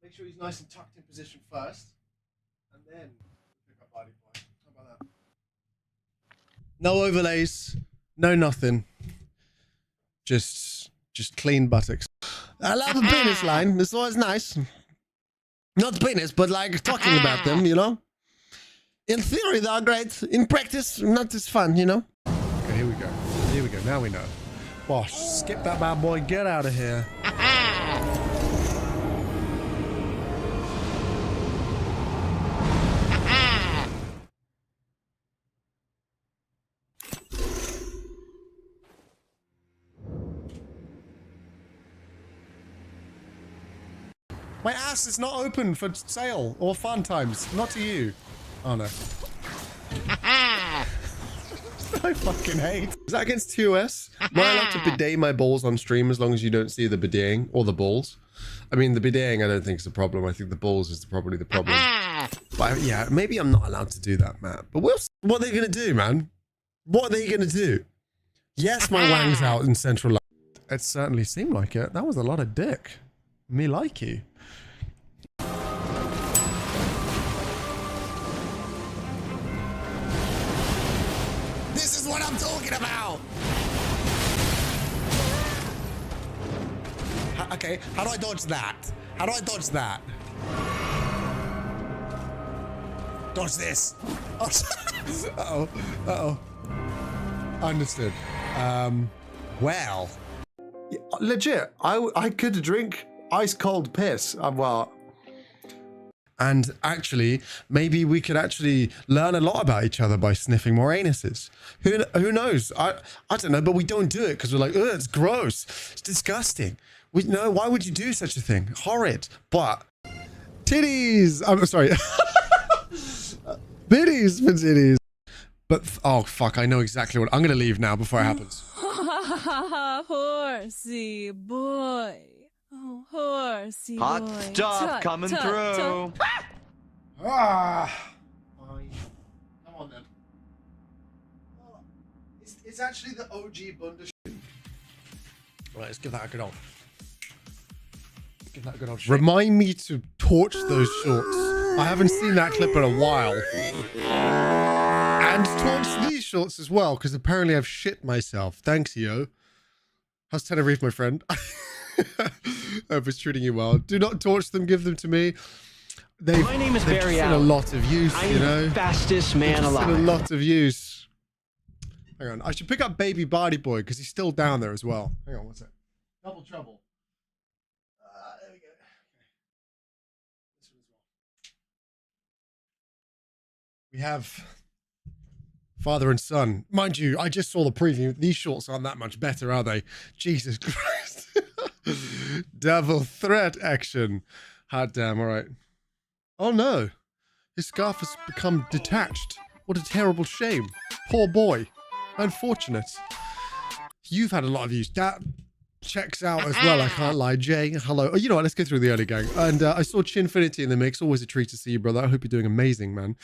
Make sure he's nice and tucked in position first, and then pick up body boy. How about that? No overlays, no nothing. Just clean buttocks. I love a penis line. It's always nice. Not the penis, but like talking about them, you know? In theory, they are great. In practice, not as fun, you know? Okay, here we go. Here we go. Now we know. Bosh, skip that bad boy. Get out of here. My ass is not open for sale or fun times. Not to you. Oh no. I fucking hate. Is that against TOS? Am I allowed to bidet my balls on stream as long as you don't see the bidetting or the balls? I mean, the bidetting I don't think is a problem. I think the balls is probably the problem. But yeah, maybe I'm not allowed to do that, Matt. But we'll see what they're going to do, man. What are they going to do? Yes, my wang's out in central London. It certainly seemed like it. That was a lot of dick. Me like you. This is what I'm talking about. Okay, how do I dodge that? How do I dodge that? Dodge this. Uh-oh. Uh-oh. Understood. Well. Yeah, legit, I could drink ice cold piss. Well. And actually, maybe we could actually learn a lot about each other by sniffing more anuses. Who knows? I don't know, but we don't do it because we're like, ugh, it's gross. It's disgusting. No, why would you do such a thing? Horrid. But titties. I'm sorry. Bitties for titties. But, oh, fuck, I know exactly what. I'm going to leave now before it happens. Horsey boy. Oh, horsey Hot boy. stuff coming through. Ah. Fine. Come on then. Oh, it's actually the OG Bunda. Right, let's give that a good old. Give that a good old shake. Remind me to torch those shorts. I haven't seen that clip in a while. And torch these shorts as well, because apparently I've shit myself. Thanks, yo. How's Tenerife, my friend? I hope it's treating you well. Do not torch them, give them to me. My name is Barry They've seen a lot of use, you know? I'm the fastest man They've alive. seen a lot of use. Hang on, I should pick up Baby Body Boy, because he's still down there as well. Hang on, what's that? Double trouble. There we go. Okay. This one as well. We have father and son. Mind you, I just saw the preview. These shorts aren't that much better, are they? Jesus Christ. Double threat action. Hot damn, all right. Oh no. His scarf has become detached. What a terrible shame. Poor boy. Unfortunate. You've had a lot of use. That checks out as well, I can't lie. Jay, hello. Oh, you know what? Let's go through the early gang. And I saw Chinfinity in the mix. Always a treat to see you, brother. I hope you're doing amazing, man.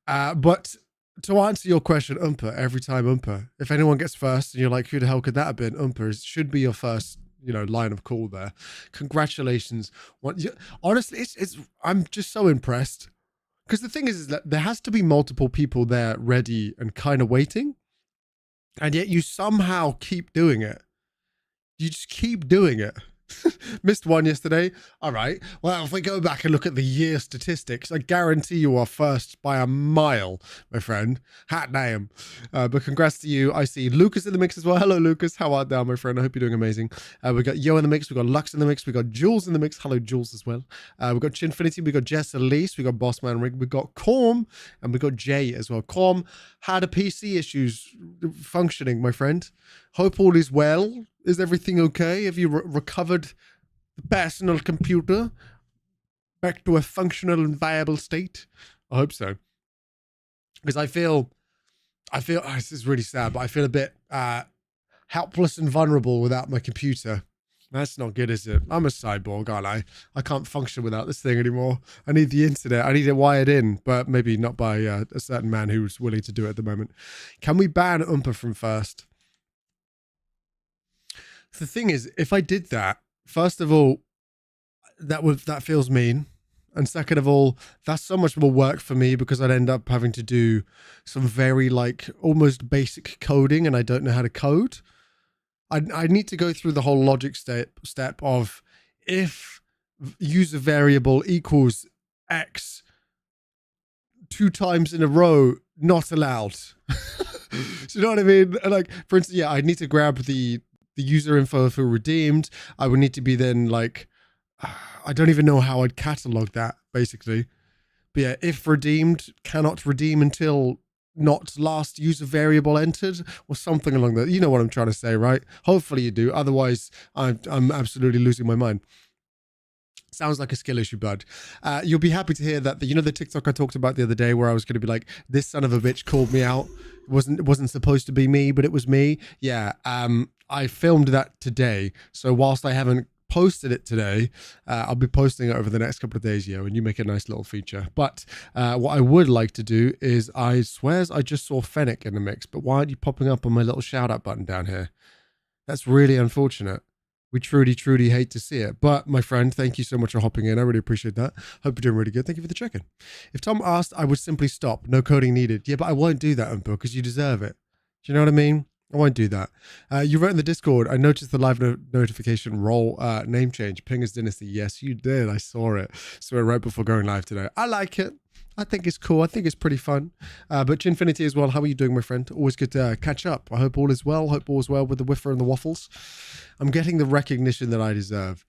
But to answer your question, Umpa, every time Umpa. If anyone gets first and you're like, who the hell could that have been? Umpa should be your first, you know, line of call there. Congratulations. Honestly, I'm just so impressed. Because the thing is that there has to be multiple people there ready and kind of waiting. And yet you somehow keep doing it. You just keep doing it. Missed one yesterday. All right. Well, if we go back and look at the year statistics, I guarantee you are first by a mile, my friend. Hat damn. But congrats to you. I see Lucas in the mix as well. Hello, Lucas. How art thou, my friend? I hope you're doing amazing. We got Yo in the mix. We got Lux in the mix. We got Jules in the mix. Hello, Jules as well. We got Chinfinity. We got Jess Elise. We got Bossman Rig. We got Corm. And we got Jay as well. Corm had a PC issues functioning, my friend. Hope all is well. Is everything okay? Have you recovered the personal computer back to a functional and viable state? I hope so. Because I feel, oh, this is really sad, but I feel a bit helpless and vulnerable without my computer. That's not good, is it? I'm a cyborg, aren't I? I can't function without this thing anymore. I need the internet. I need it wired in, but maybe not by a certain man who's willing to do it at the moment. Can we ban Oompa from first? The thing is, if I did that, first of all, that feels mean. And second of all, that's so much more work for me because I'd end up having to do some very like almost basic coding, and I don't know how to code. I need to go through the whole logic step of if user variable equals X 2 times in a row, not allowed. Do you know what I mean? Like, for instance, yeah, I need to grab the user info for redeemed. I would need to be then like, I don't even know how I'd catalog that basically. But yeah, if redeemed cannot redeem until not last user variable entered or something along that. You know what I'm trying to say, right? Hopefully you do. Otherwise, I'm absolutely losing my mind. Sounds like a skill issue, bud. You'll be happy to hear that the TikTok I talked about the other day where I was going to be like, this son of a bitch called me out. It wasn't supposed to be me, but it was me. Yeah. I filmed that today. So whilst I haven't posted it today, I'll be posting it over the next couple of days, and you make a nice little feature. But what I would like to do is, I swears I just saw Fennec in the mix, but why aren't you popping up on my little shout out button down here? That's really unfortunate. We truly, truly hate to see it. But my friend, thank you so much for hopping in. I really appreciate that. Hope you're doing really good. Thank you for the check-in. If Tom asked, I would simply stop. No coding needed. Yeah, but I won't do that, Umpo, because you deserve it. Do you know what I mean? I won't do that. You wrote in the Discord, I noticed the live notification role name change. Pingers Dynasty. Yes, you did. I saw it. Saw it right before going live today. I like it. I think it's cool. I think it's pretty fun. But Chinfinity as well. How are you doing, my friend? Always good to catch up. I hope all is well. Hope all is well with the Whiffer and the Waffles. I'm getting the recognition that I deserve.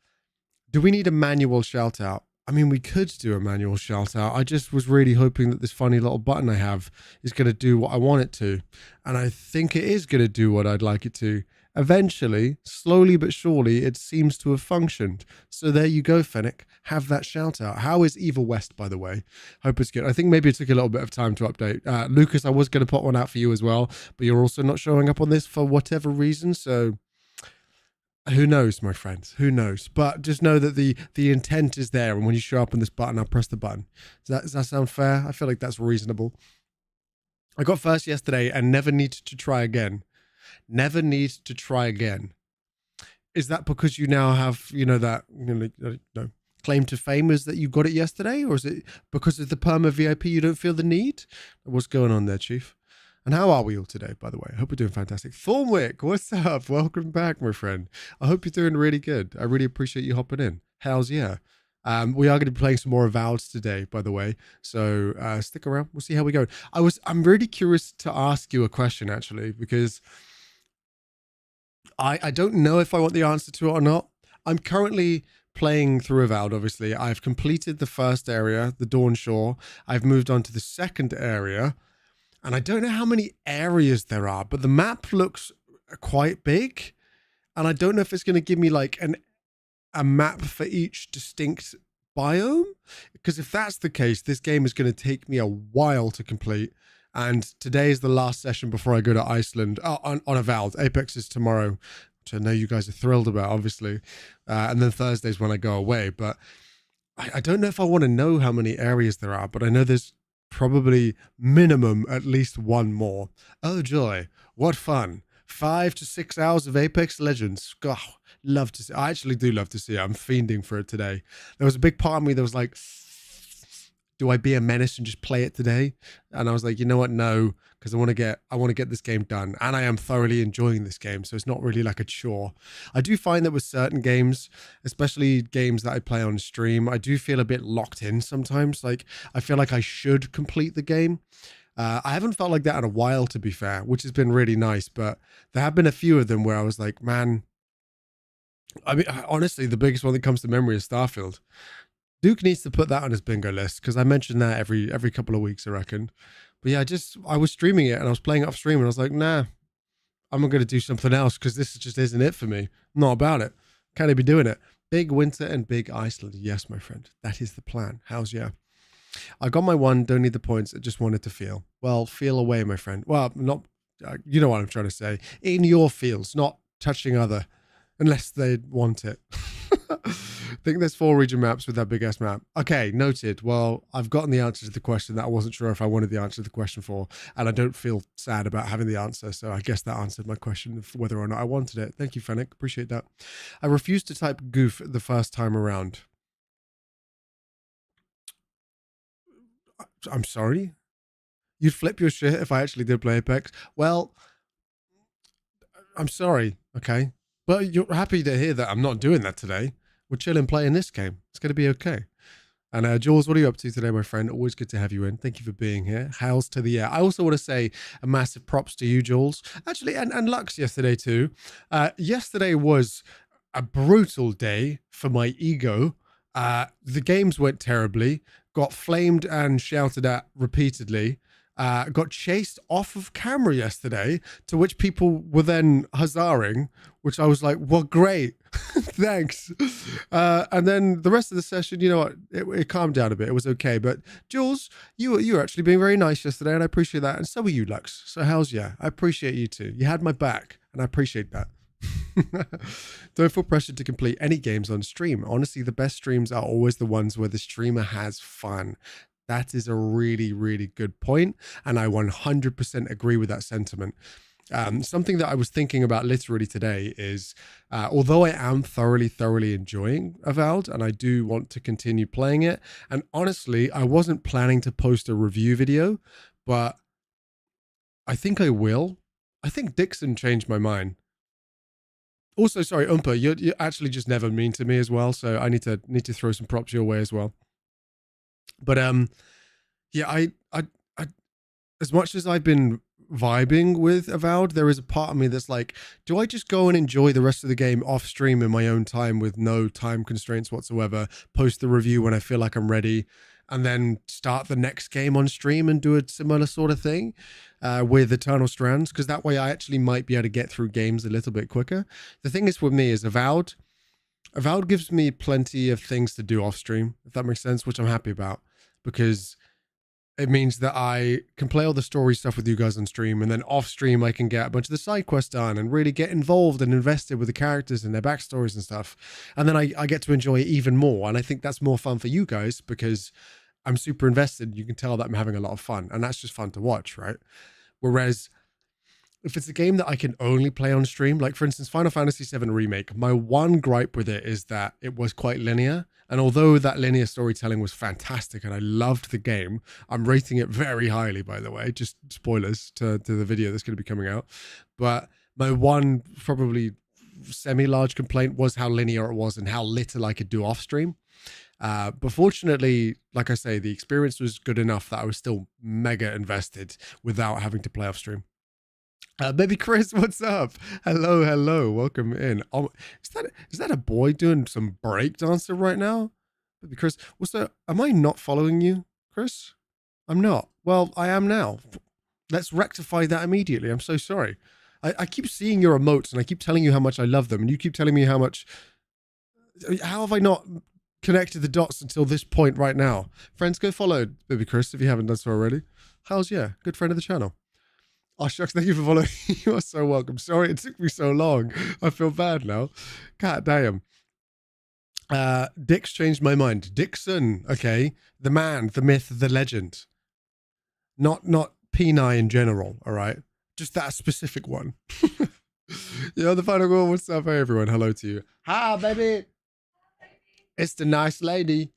Do we need a manual shout out? I mean, we could do a manual shout out. I just was really hoping that this funny little button I have is going to do what I want it to. And I think it is going to do what I'd like it to. Eventually, slowly but surely, it seems to have functioned. So there you go, Fennec. Have that shout out. How is Evil West, by the way? Hope it's good. I think maybe it took a little bit of time to update. Lucas, I was going to put one out for you as well, but you're also not showing up on this for whatever reason. So who knows, my friends? Who knows? But just know that the intent is there. And when you show up on this button, I'll press the button. Does that sound fair? I feel like that's reasonable. I got first yesterday and never need to try again. Never need to try again. Is that because you now have, that claim to fame is that you got it yesterday? Or is it because of the perma VIP you don't feel the need? What's going on there, Chief? And how are we all today, by the way? I hope we're doing fantastic. Thornwick, what's up? Welcome back, my friend. I hope you're doing really good. I really appreciate you hopping in. Hells yeah. We are going to be playing some more Avowed today, by the way. So stick around. We'll see how we go. I'm really curious to ask you a question, actually, because I don't know if I want the answer to it or not. I'm currently playing through Avowed, obviously. I've completed the first area, the Dawn Shore. I've moved on to the second area. And I don't know how many areas there are, but the map looks quite big. And I don't know if it's going to give me like a map for each distinct biome. Because if that's the case, this game is going to take me a while to complete. And today is the last session before I go to Iceland on Avowed. Apex is tomorrow, which I know you guys are thrilled about, obviously. And then Thursday's when I go away. But I don't know if I want to know how many areas there are, but I know there's probably minimum at least one more. Oh joy, what fun. 5 to 6 hours of Apex Legends. God, love to see. I actually do love to see it. I'm fiending for it today. There was a big part of me that was like, do I be a menace and just play it today? And I was like, you know what? No, because I want to get this game done. And I am thoroughly enjoying this game. So it's not really like a chore. I do find that with certain games, especially games that I play on stream, I do feel a bit locked in sometimes. Like I feel like I should complete the game. I haven't felt like that in a while, to be fair, which has been really nice. But there have been a few of them where I was like, man, I mean, honestly, the biggest one that comes to memory is Starfield. Duke needs to put that on his bingo list because I mention that every couple of weeks, I reckon. But yeah, I was streaming it and I was playing it off stream and I was like, nah, I'm not going to do something else because this just isn't it for me. I'm not about it. Can't be doing it. Big Winter and Big Iceland. Yes, my friend. That is the plan. How's yeah? I got my one. Don't need the points. I just wanted to feel. Well, feel away, my friend. Well, not, you know what I'm trying to say. In your feels, not touching other, unless they want it. I think there's 4 region maps with that big ass map. Okay, noted. Well, I've gotten the answer to the question that I wasn't sure if I wanted the answer to the question for, and I don't feel sad about having the answer. So I guess that answered my question of whether or not I wanted it. Thank you, Fennec. Appreciate that. I refused to type goof the first time around. I'm sorry? You'd flip your shit if I actually did play Apex? Well, I'm sorry, okay? But you're happy to hear that I'm not doing that today. We're chilling playing this game. It's going to be okay. And Jules, what are you up to today, my friend? Always good to have you in. Thank you for being here. Hails to the air. I also want to say a massive props to you, Jules. Actually, and Lux yesterday too. Yesterday was a brutal day for my ego. The games went terribly. Got flamed and shouted at repeatedly. Got chased off of camera yesterday, to which people were then huzzaring, which I was like, well, great. Thanks. And then the rest of the session, you know what, it calmed down a bit. It was okay. But Jules, you were actually being very nice yesterday, and I appreciate that. And so were you, Lux. So how's ya? I appreciate you too. You had my back, and I appreciate that. Don't feel pressured to complete any games on stream. Honestly, the best streams are always the ones where the streamer has fun. That is a really, really good point, and I 100% agree with that sentiment. Something that I was thinking about literally today is, although I am thoroughly enjoying Avowed, and I do want to continue playing it, and honestly, I wasn't planning to post a review video, but I think I will. I think Dixon changed my mind. Also, sorry, Umpa, you're actually just never mean to me as well, so I need to throw some props your way as well. But yeah, I as much as I've been vibing with Avowed, there is a part of me that's like, do I just go and enjoy the rest of the game off stream in my own time with no time constraints whatsoever, post the review when I feel like I'm ready, and then start the next game on stream and do a similar sort of thing with Eternal Strands? Because that way I actually might be able to get through games a little bit quicker. The thing is with me is Avowed gives me plenty of things to do off stream, if that makes sense, which I'm happy about, because it means that I can play all the story stuff with you guys on stream, and then off stream I can get a bunch of the side quests done and really get involved and invested with the characters and their backstories and stuff. And then I get to enjoy it even more. And I think that's more fun for you guys because I'm super invested. You can tell that I'm having a lot of fun, and that's just fun to watch, right? Whereas if it's a game that I can only play on stream, like for instance, Final Fantasy VII Remake, my one gripe with it is that it was quite linear. And although that linear storytelling was fantastic and I loved the game, I'm rating it very highly, by the way, just spoilers to the video that's going to be coming out. But my one probably semi-large complaint was how linear it was and how little I could do off stream. But fortunately, like I say, the experience was good enough that I was still mega invested without having to play off stream. Baby Chris, what's up? Hello, welcome in. Oh, is that a boy doing some breakdancing right now? Baby Chris, am I not following you, Chris? I'm not. Well, I am now. Let's rectify that immediately. I'm so sorry. I keep seeing your emotes and I keep telling you how much I love them, and you keep telling me how have I not connected the dots until this point right now? Friends, go follow Baby Chris if you haven't done so already. Good friend of the channel. Oh, shucks, thank you for following. You are so welcome. Sorry it took me so long. I feel bad now. God damn. Dix changed my mind. Dixon, okay. The man, the myth, the legend. Not Peni in general, all right? Just that specific one. Yo, the final goal. What's up? Hey, everyone. Hello to you. Hi, baby. It's the nice lady.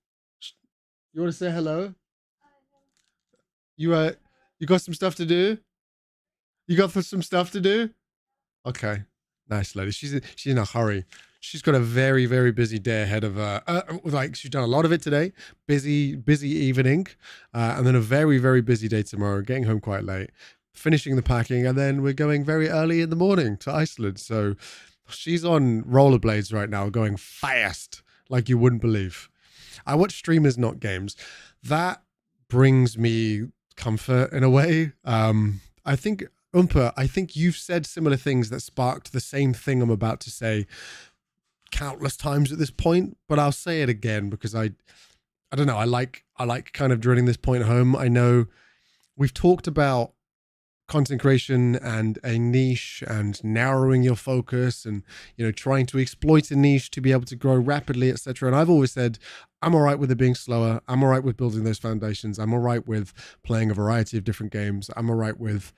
You want to say hello? You got some stuff to do? You got some stuff to do? Okay. Nice lady. She's in a hurry. She's got a very, very busy day ahead of her. Like she's done a lot of it today. Busy evening. And then a very, very busy day tomorrow. Getting home quite late. Finishing the packing. And then we're going very early in the morning to Iceland. So she's on rollerblades right now, going fast like you wouldn't believe. I watch streamers, not games. That brings me comfort in a way. I think... Umpa, I think you've said similar things that sparked the same thing I'm about to say countless times at this point, but I'll say it again because I don't know, I like kind of drilling this point home. I know we've talked about content creation and a niche and narrowing your focus and, you know, trying to exploit a niche to be able to grow rapidly, etc. And I've always said, I'm all right with it being slower. I'm all right with building those foundations. I'm all right with playing a variety of different games. I'm all right with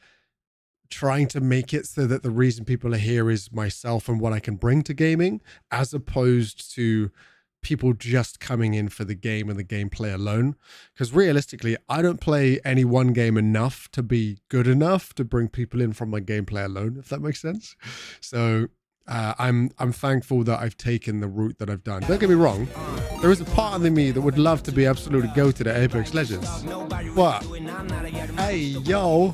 trying to make it so that the reason people are here is myself and what I can bring to gaming, as opposed to people just coming in for the game and the gameplay alone. Because realistically, I don't play any one game enough to be good enough to bring people in from my gameplay alone, if that makes sense. So I'm thankful that I've taken the route that I've done. Don't get me wrong, there is a part of me that would love to be absolutely goated at Apex Legends. What? Hey, yo.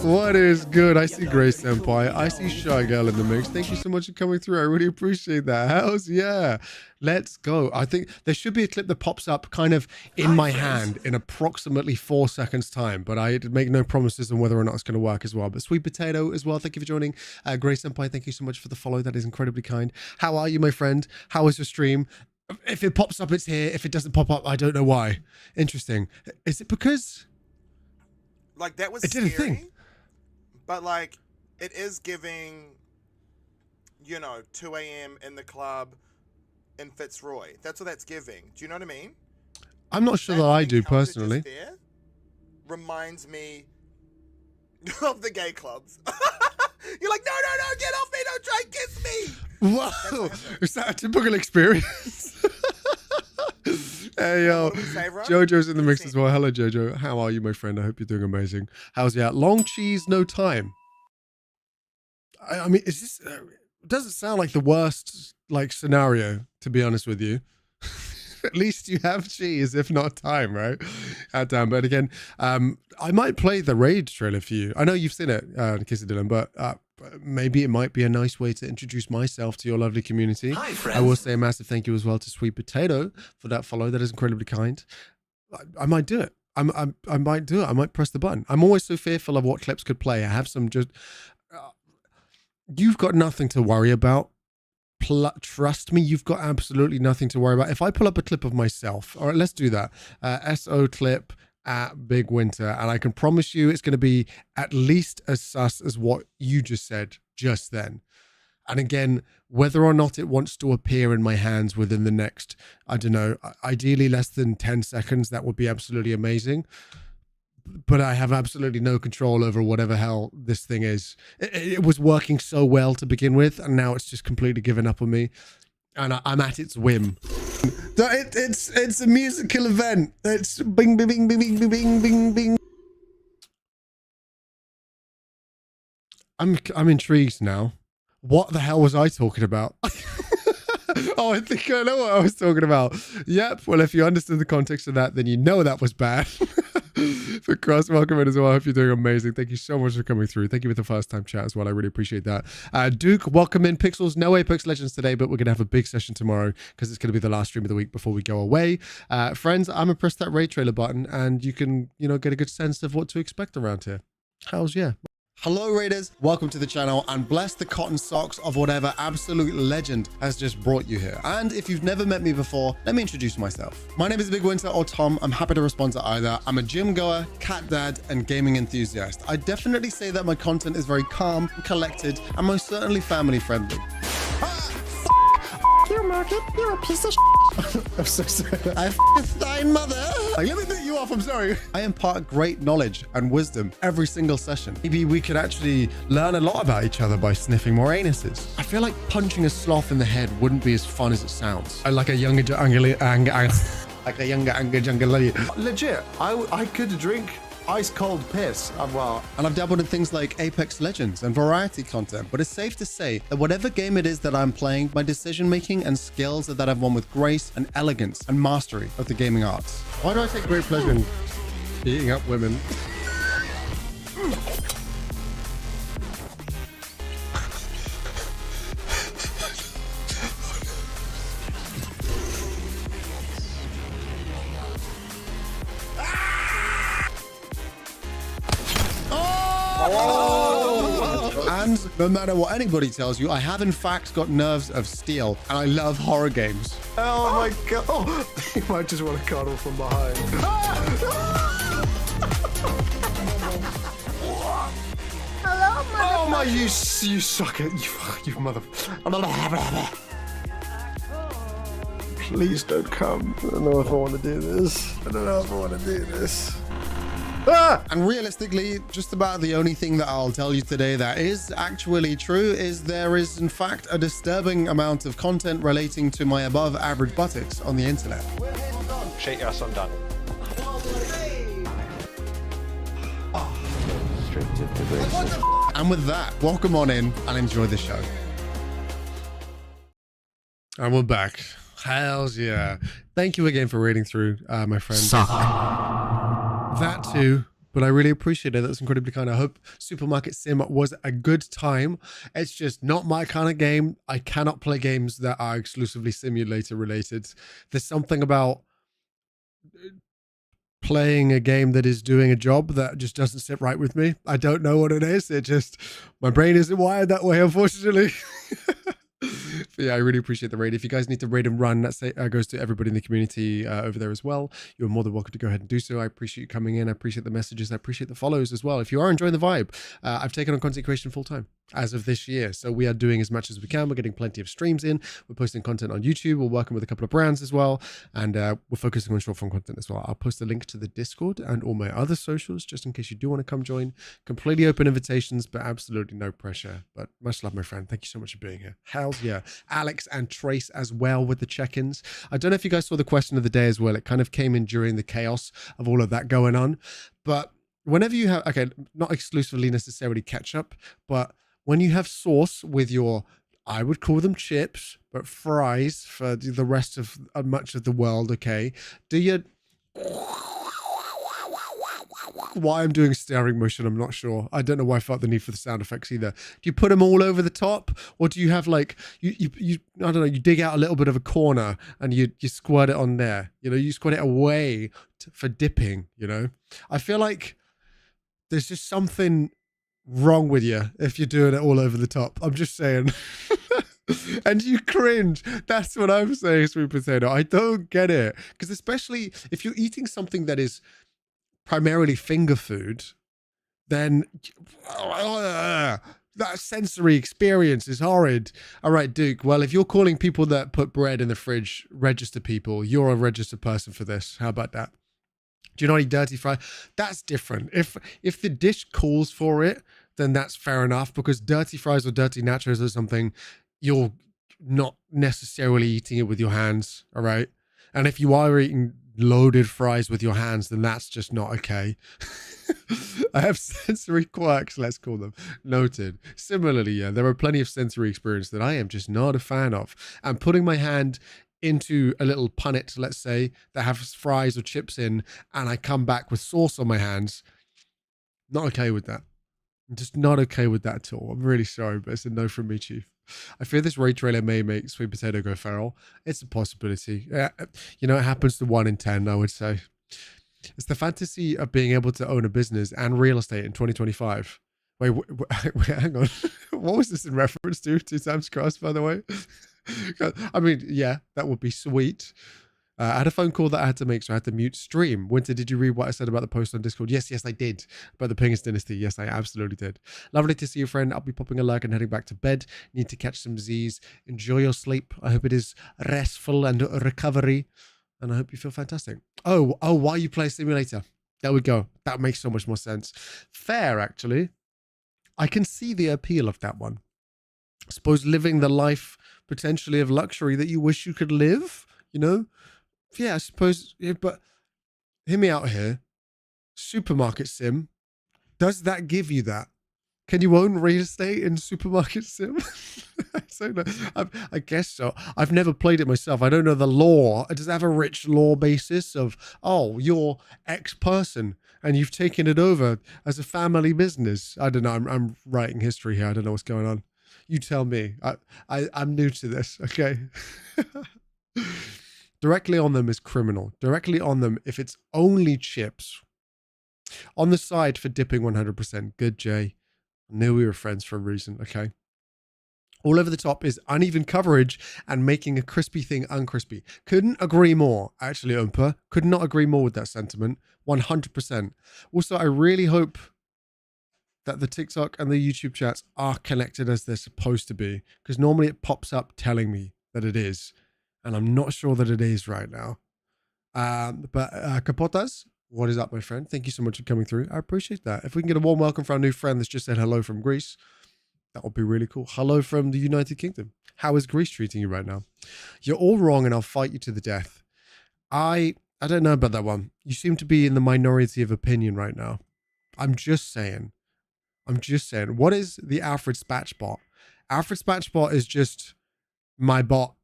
What is good? I see Grace Senpai. I see Shy Girl in the mix. Thank you so much for coming through. I really appreciate that. Hells yeah. Let's go. I think there should be a clip that pops up kind of in my hand in approximately 4 seconds time, but I make no promises on whether or not it's going to work as well. But Sweet Potato as well, thank you for joining. Grace Senpai, thank you so much for the follow. That is incredibly kind. How are you, my friend? How was your stream? If it pops up, it's here. If it doesn't pop up, I don't know why. Interesting. Is it because... Like, that was it did scary, a thing. but, like, it is giving, you know, 2 a.m. in the club in Fitzroy. That's what that's giving. Do you know what I mean? I'm not sure that I do, personally. There reminds me of the gay clubs. You're like, no, get off me, don't try and kiss me. Wow, is that a typical experience? Hey, yo, Jojo's in the mix as well. Hello, Jojo. How are you, my friend? I hope you're doing amazing. How's it? Long cheese, no time. I mean, is this... it doesn't sound like the worst, like, scenario, to be honest with you. At least you have cheese, if not time, right? Damn. But again, I might play the Raid trailer for you. I know you've seen it, Kissy Dylan, but maybe it might be a nice way to introduce myself to your lovely community. Hi, friends. I will say a massive thank you as well to Sweet Potato for that follow. That is incredibly kind. I might do it. I might do it. I might press the button. I'm always so fearful of what clips could play. I have some just... you've got nothing to worry about. Trust me, you've got absolutely nothing to worry about. If I pull up a clip of myself, all right, let's do that. SO clip at BigWynter, and I can promise you it's going to be at least as sus as what you just said just then. And again, whether or not it wants to appear in my hands within the next, I don't know, ideally less than 10 seconds, that would be absolutely amazing. But I have absolutely no control over whatever hell this thing is. It was working so well to begin with, and now it's just completely given up on me. And I'm at its whim. It's a musical event. It's bing, bing, bing, bing, bing, bing, bing, bing. I'm intrigued now. What the hell was I talking about? Oh, I think I know what I was talking about. Yep. Well, if you understood the context of that, then you know that was bad. For Cross, welcome in as well. I hope you're doing amazing. Thank you so much for coming through. Thank you for the first time chat as well. I really appreciate that. Duke, welcome in. Pixels, no Apex Legends today, but we're going to have a big session tomorrow because it's going to be the last stream of the week before we go away. Friends, I'm going to press that raid trailer button and you can, you know, get a good sense of what to expect around here. How's yeah? Hello Raiders, welcome to the channel and bless the cotton socks of whatever absolute legend has just brought you here. And if you've never met me before, let me introduce myself. My name is BigWynter or Tom. I'm happy to respond to either. I'm a gym goer, cat dad, and gaming enthusiast. I definitely say that my content is very calm, collected, and most certainly family friendly. You market, you're a piece of I'm so sorry. I thine mother. Like, let me beat you off, I'm sorry. I impart great knowledge and wisdom every single session. Maybe we could actually learn a lot about each other by sniffing more anuses. I feel like punching a sloth in the head wouldn't be as fun as it sounds. I like a younger Legit, I could drink ice cold piss. And I've dabbled in things like Apex Legends and variety content, but it's safe to say that whatever game it is that I'm playing, my decision making and skills are that I've won with grace and elegance and mastery of the gaming arts. Why do I take great pleasure in beating up women? And no matter what anybody tells you, I have in fact got nerves of steel, and I love horror games. Oh my god! You might just want to cuddle from behind. Hello, mother. Oh my, you suck it, you mother. Please don't come. I don't know if I want to do this. I don't know if I want to do this. And realistically, just about the only thing that I'll tell you today that is actually true is there is, in fact, a disturbing amount of content relating to my above average buttocks on the internet. Shake your ass, I'm done. And with that, welcome on in and enjoy the show. And we're back. Hells yeah. Thank you again for reading through, my friends. That too, but I really appreciate it. That was incredibly kind. I hope Supermarket Sim was a good time. It's just not my kind of game. I cannot play games that are exclusively simulator related. There's something about playing a game that is doing a job that just doesn't sit right with me. I don't know what it is. It just, my brain isn't wired that way, unfortunately. But yeah, I really appreciate the raid. If you guys need to raid and run, that goes to everybody in the community over there as well. You're more than welcome to go ahead and do so. I appreciate you coming in. I appreciate the messages. I appreciate the follows as well. If you are enjoying the vibe, I've taken on content creation full time as of this year. So we are doing as much as we can. We're getting plenty of streams in. We're posting content on YouTube. We're working with a couple of brands as well. And we're focusing on short form content as well. I'll post a link to the Discord and all my other socials just in case you do want to come join. Completely open invitations, but absolutely no pressure. But much love, my friend. Thank you so much for being here. Hells yeah. Alex and Trace as well with the check-ins. I don't know if you guys saw the question of the day as well. It kind of came in during the chaos of all of that going on. But whenever you have, okay, not exclusively necessarily ketchup, but when you have sauce with your, I would call them chips, but fries for the rest of much of the world, okay, do you... Why I'm doing staring motion, I'm not sure. I don't know why I felt the need for the sound effects either. Do you put them all over the top, or do you have like you I don't know, you dig out a little bit of a corner and you squirt it on there? You know, you squirt it away for dipping. You know, I feel like there's just something wrong with you if you're doing it all over the top. I'm just saying. And you cringe. That's what I'm saying, sweet potato. I don't get it, because especially if you're eating something that is primarily finger food, then that sensory experience is horrid. All right, Duke. Well, if you're calling people that put bread in the fridge register people, you're a registered person for this. How about that? Do you not eat dirty fries? That's different. If the dish calls for it, then that's fair enough, because dirty fries or dirty nachos or something, you're not necessarily eating it with your hands. All right. And if you are eating loaded fries with your hands, then that's just not okay. I have sensory quirks, let's call them. Noted. Similarly, yeah, there are plenty of sensory experience that I am just not a fan of. And putting my hand into a little punnet, let's say, that has fries or chips in, and I come back with sauce on my hands, not okay with that. I'm just not okay with that at all. I'm really sorry, but it's a no from me, Chief. I fear this raid trailer may make Sweet Potato go feral. It's a possibility. You know, it happens to 1 in 10, I would say. It's the fantasy of being able to own a business and real estate in 2025. Wait, hang on. What was this in reference to? 2 times cross, by the way? I mean, yeah, that would be sweet. I had a phone call that I had to make, so I had to mute stream. Winter, did you read what I said about the post on Discord? Yes, I did. About the Penguins Dynasty. Yes, I absolutely did. Lovely to see you, friend. I'll be popping a like and heading back to bed. Need to catch some Z's. Enjoy your sleep. I hope it is restful and recovery. And I hope you feel fantastic. Oh, while you play simulator. There we go. That makes so much more sense. Fair, actually. I can see the appeal of that one. I suppose living the life potentially of luxury that you wish you could live, you know? Yeah, I suppose, yeah, but hear me out here. Supermarket Sim, does that give you that? Can you own real estate in Supermarket Sim? I guess so. I've never played it myself. I don't know the law. Does it have a rich law basis of, oh, you're X person and you've taken it over as a family business? I don't know. I'm writing history here. I don't know what's going on. You tell me. I'm new to this, okay? Directly on them is criminal. Directly on them, if it's only chips. On the side for dipping 100%. Good, Jay. I knew we were friends for a reason, okay? All over the top is uneven coverage and making a crispy thing uncrispy. Couldn't agree more, actually, Oompa. Could not agree more with that sentiment. 100%. Also, I really hope that the TikTok and the YouTube chats are connected as they're supposed to be, because normally it pops up telling me that it is. And I'm not sure that it is right now. But Capotas, What is up, my friend? Thank you so much for coming through. I appreciate that. If we can get a warm welcome for our new friend that's just said hello from Greece, that would be really cool. Hello from the United Kingdom. How is Greece treating you right now? You're all wrong and I'll fight you to the death. I don't know about that one. You seem to be in the minority of opinion right now. I'm just saying. What is the Alfred Spatch bot? Alfred Spatch bot is just my bot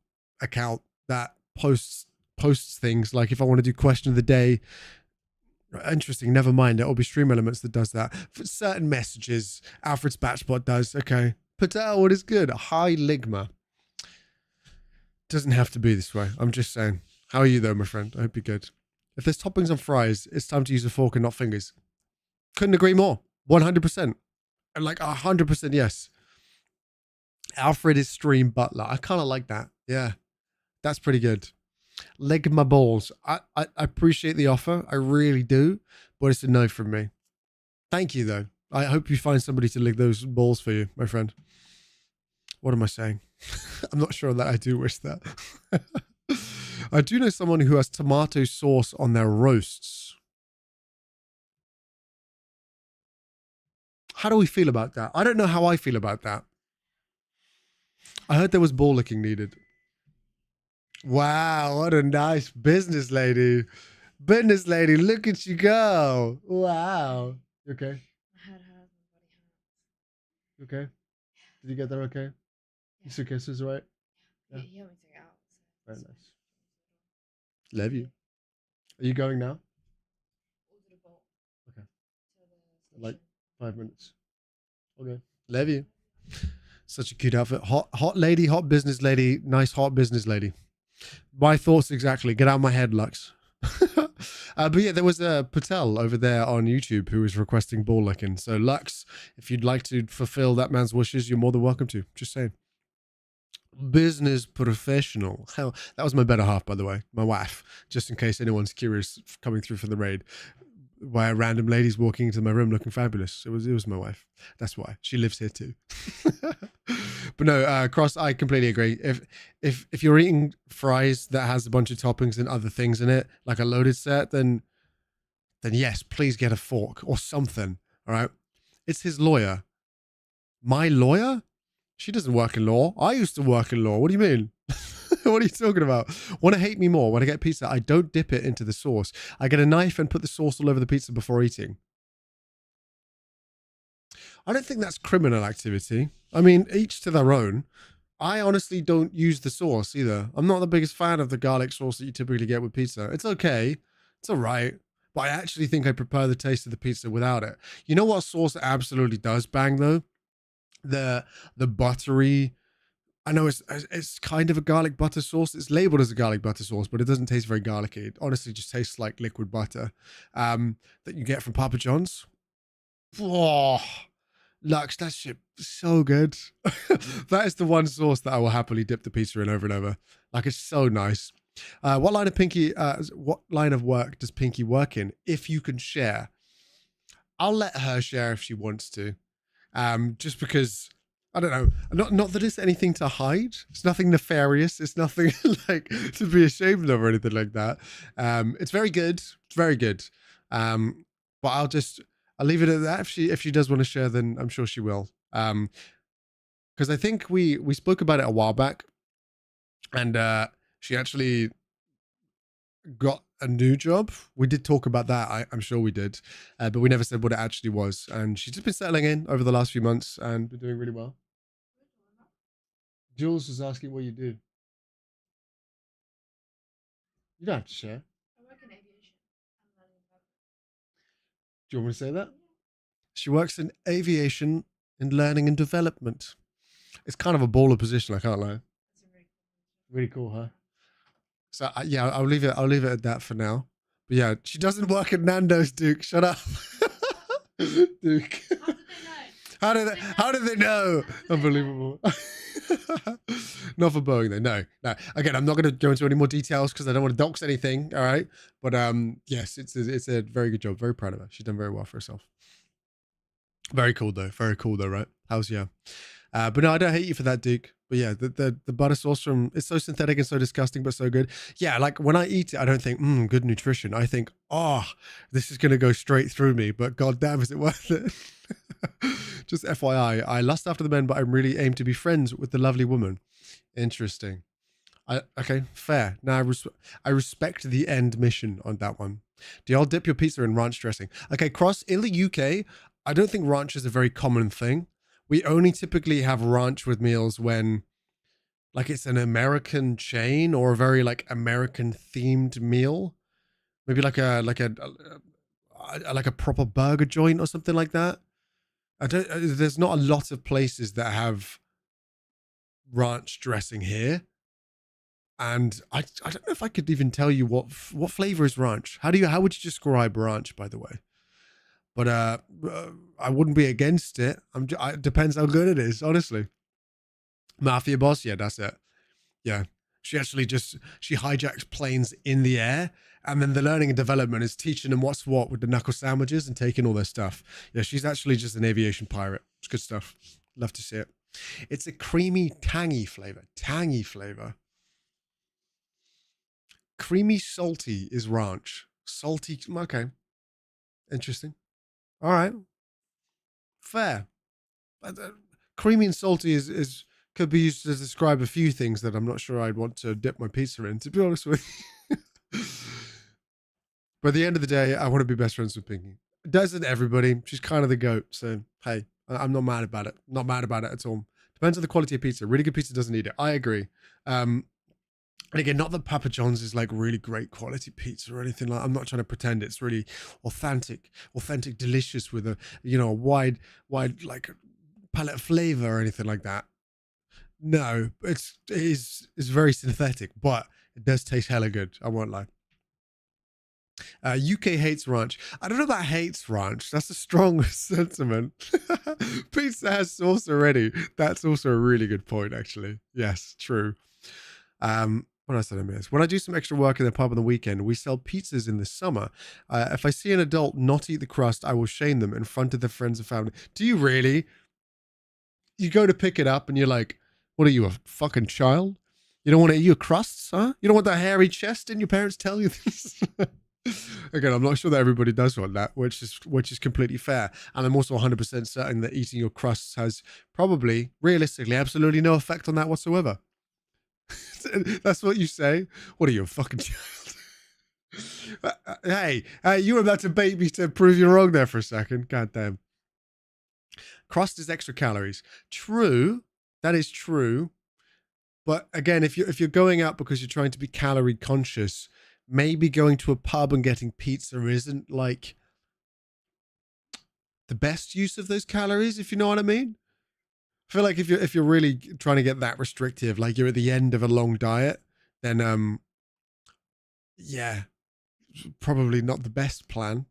account that posts things. Like if I want to do question of the day, interesting, never mind. It'll be Stream Elements that does that. For certain messages, Alfred Spatchbot does. Okay. Patel, what is good? Hi, Ligma. Doesn't have to be this way. I'm just saying. How are you though, my friend? I hope you're good. If there's toppings on fries, it's time to use a fork and not fingers. Couldn't agree more. 100%. And like 100% yes. Alfred is stream butler. I kind of like that. Yeah. That's pretty good. Leg my balls. I appreciate the offer. I really do. But it's a no from me. Thank you, though. I hope you find somebody to lick those balls for you, my friend. What am I saying? I'm not sure that I do wish that. I do know someone who has tomato sauce on their roasts. How do we feel about that? I don't know how I feel about that. I heard there was ball licking needed. Wow, what a nice business lady. Business lady, look at you go. Wow. You okay? You okay? Did you get there okay? Your suitcase is right? Yeah. Yeah, we took it out. Very nice. Love you. Are you going now? Okay. Like 5 minutes. Okay. Love you. Such a cute outfit. Hot lady, hot business lady, nice hot business lady. My thoughts exactly. Get out of my head, Lux. But yeah, there was a Patel over there on YouTube who was requesting ball licking. So Lux, if you'd like to fulfill that man's wishes, you're more than welcome to. Just saying. Business professional. Hell, that was my better half, by the way. My wife. Just in case anyone's curious coming through from the raid. Why a random lady's walking into my room looking fabulous. It was my wife. That's why. She lives here too. But no, Cross, I completely agree. If you're eating fries that has a bunch of toppings and other things in it, like a loaded set, then yes, please get a fork or something. All right. It's his lawyer. My lawyer? She doesn't work in law. I used to work in law. What do you mean? What are you talking about? Want to hate me more? When I get pizza, I don't dip it into the sauce. I get a knife and put the sauce all over the pizza before eating. I don't think that's criminal activity. I mean, each to their own. I honestly don't use the sauce either. I'm not the biggest fan of the garlic sauce that you typically get with pizza. It's okay. It's all right. But I actually think I prefer the taste of the pizza without it. You know what sauce absolutely does bang though? The buttery... I know it's kind of a garlic butter sauce. It's labeled as a garlic butter sauce, but it doesn't taste very garlicky. It honestly just tastes like liquid butter that you get from Papa John's. Oh, Lux, that shit so good. That is the one sauce that I will happily dip the pizza in over and over. Like, it's so nice. What line of work does Pinky work in? If you can share, I'll let her share if she wants to. Just because... I don't know. Not that it's anything to hide. It's nothing nefarious. It's nothing like to be ashamed of or anything like that. It's very good. It's very good. But I'll leave it at that. If she does want to share, then I'm sure she will. Because I think we spoke about it a while back, and she actually got a new job. We did talk about that. I'm sure we did, but we never said what it actually was. And she's just been settling in over the last few months and been doing really well. Jules was asking what you do. You don't have to share. I work in aviation. I'm learning about it. Do you want me to say that? She works in aviation and learning and development. It's kind of a baller position, I can't lie. That's a Really cool, huh? So yeah, I'll leave it at that for now. But yeah, she doesn't work at Nando's, Duke. Shut up. Duke. How did they know? Unbelievable. Not for Boeing though. No. Again, I'm not going to go into any more details because I don't want to dox anything. All right. But yes, it's a very good job. Very proud of her. She's done very well for herself. Very cool though. Very cool though, right? How's yeah? But no, I don't hate you for that, Duke. But yeah, the butter sauce from, it's so synthetic and so disgusting, but so good. Yeah, like when I eat it, I don't think, good nutrition. I think, oh, this is going to go straight through me, but goddamn, is it worth it? Just FYI, I lust after the men, but I really aim to be friends with the lovely woman. Interesting. Okay, fair. Now I respect the end mission on that one. Do y'all dip your pizza in ranch dressing? Okay, Cross, in the UK, I don't think ranch is a very common thing. We only typically have ranch with meals when like it's an American chain or a very like American themed meal. Maybe like a proper burger joint or something like that. There's not a lot of places that have ranch dressing here. And I don't know if I could even tell you what flavor is ranch. How would you describe ranch, by the way? But I wouldn't be against it. It depends how good it is, honestly. Mafia boss, yeah, that's it. Yeah, she hijacks planes in the air, and then the learning and development is teaching them what's what with the knuckle sandwiches and taking all their stuff. Yeah, she's actually just an aviation pirate. It's good stuff. Love to see it. It's a creamy, tangy flavor. Creamy salty is ranch. Salty, okay. Interesting. All right. Fair. Creamy and salty is could be used to describe a few things that I'm not sure I'd want to dip my pizza in, to be honest with you. But at the end of the day, I want to be best friends with Pinky. Doesn't everybody? She's kind of the goat. So, hey, I'm not mad about it. Not mad about it at all. Depends on the quality of pizza. Really good pizza doesn't need it. I agree. And again, not that Papa John's is like really great quality pizza or anything like. I'm not trying to pretend it's really authentic, delicious with a wide like palette of flavor or anything like that. No, it's very synthetic, but it does taste hella good. I won't lie. UK hates ranch. I don't know about hates ranch. That's a strong sentiment. Pizza has sauce already. That's also a really good point, actually. Yes, true. What else did I miss? When I do some extra work in the pub on the weekend, we sell pizzas in the summer. If I see an adult not eat the crust, I will shame them in front of their friends and family. Do you really? You go to pick it up and you're like, what are you, a fucking child? You don't want to eat your crusts, huh? You don't want that hairy chest and your parents tell you this? Again, I'm not sure that everybody does want that, which is completely fair. And I'm also 100% certain that eating your crusts has probably, realistically, absolutely no effect on that whatsoever. That's what you say? What are you, a fucking child? Hey, you were about to bait me to prove you wrong there for a second. God damn. Crust is extra calories. True. That is true. But again, if you're going out because you're trying to be calorie conscious, maybe going to a pub and getting pizza isn't like the best use of those calories, if you know what I mean. I feel like if you're really trying to get that restrictive, like you're at the end of a long diet, then yeah, probably not the best plan.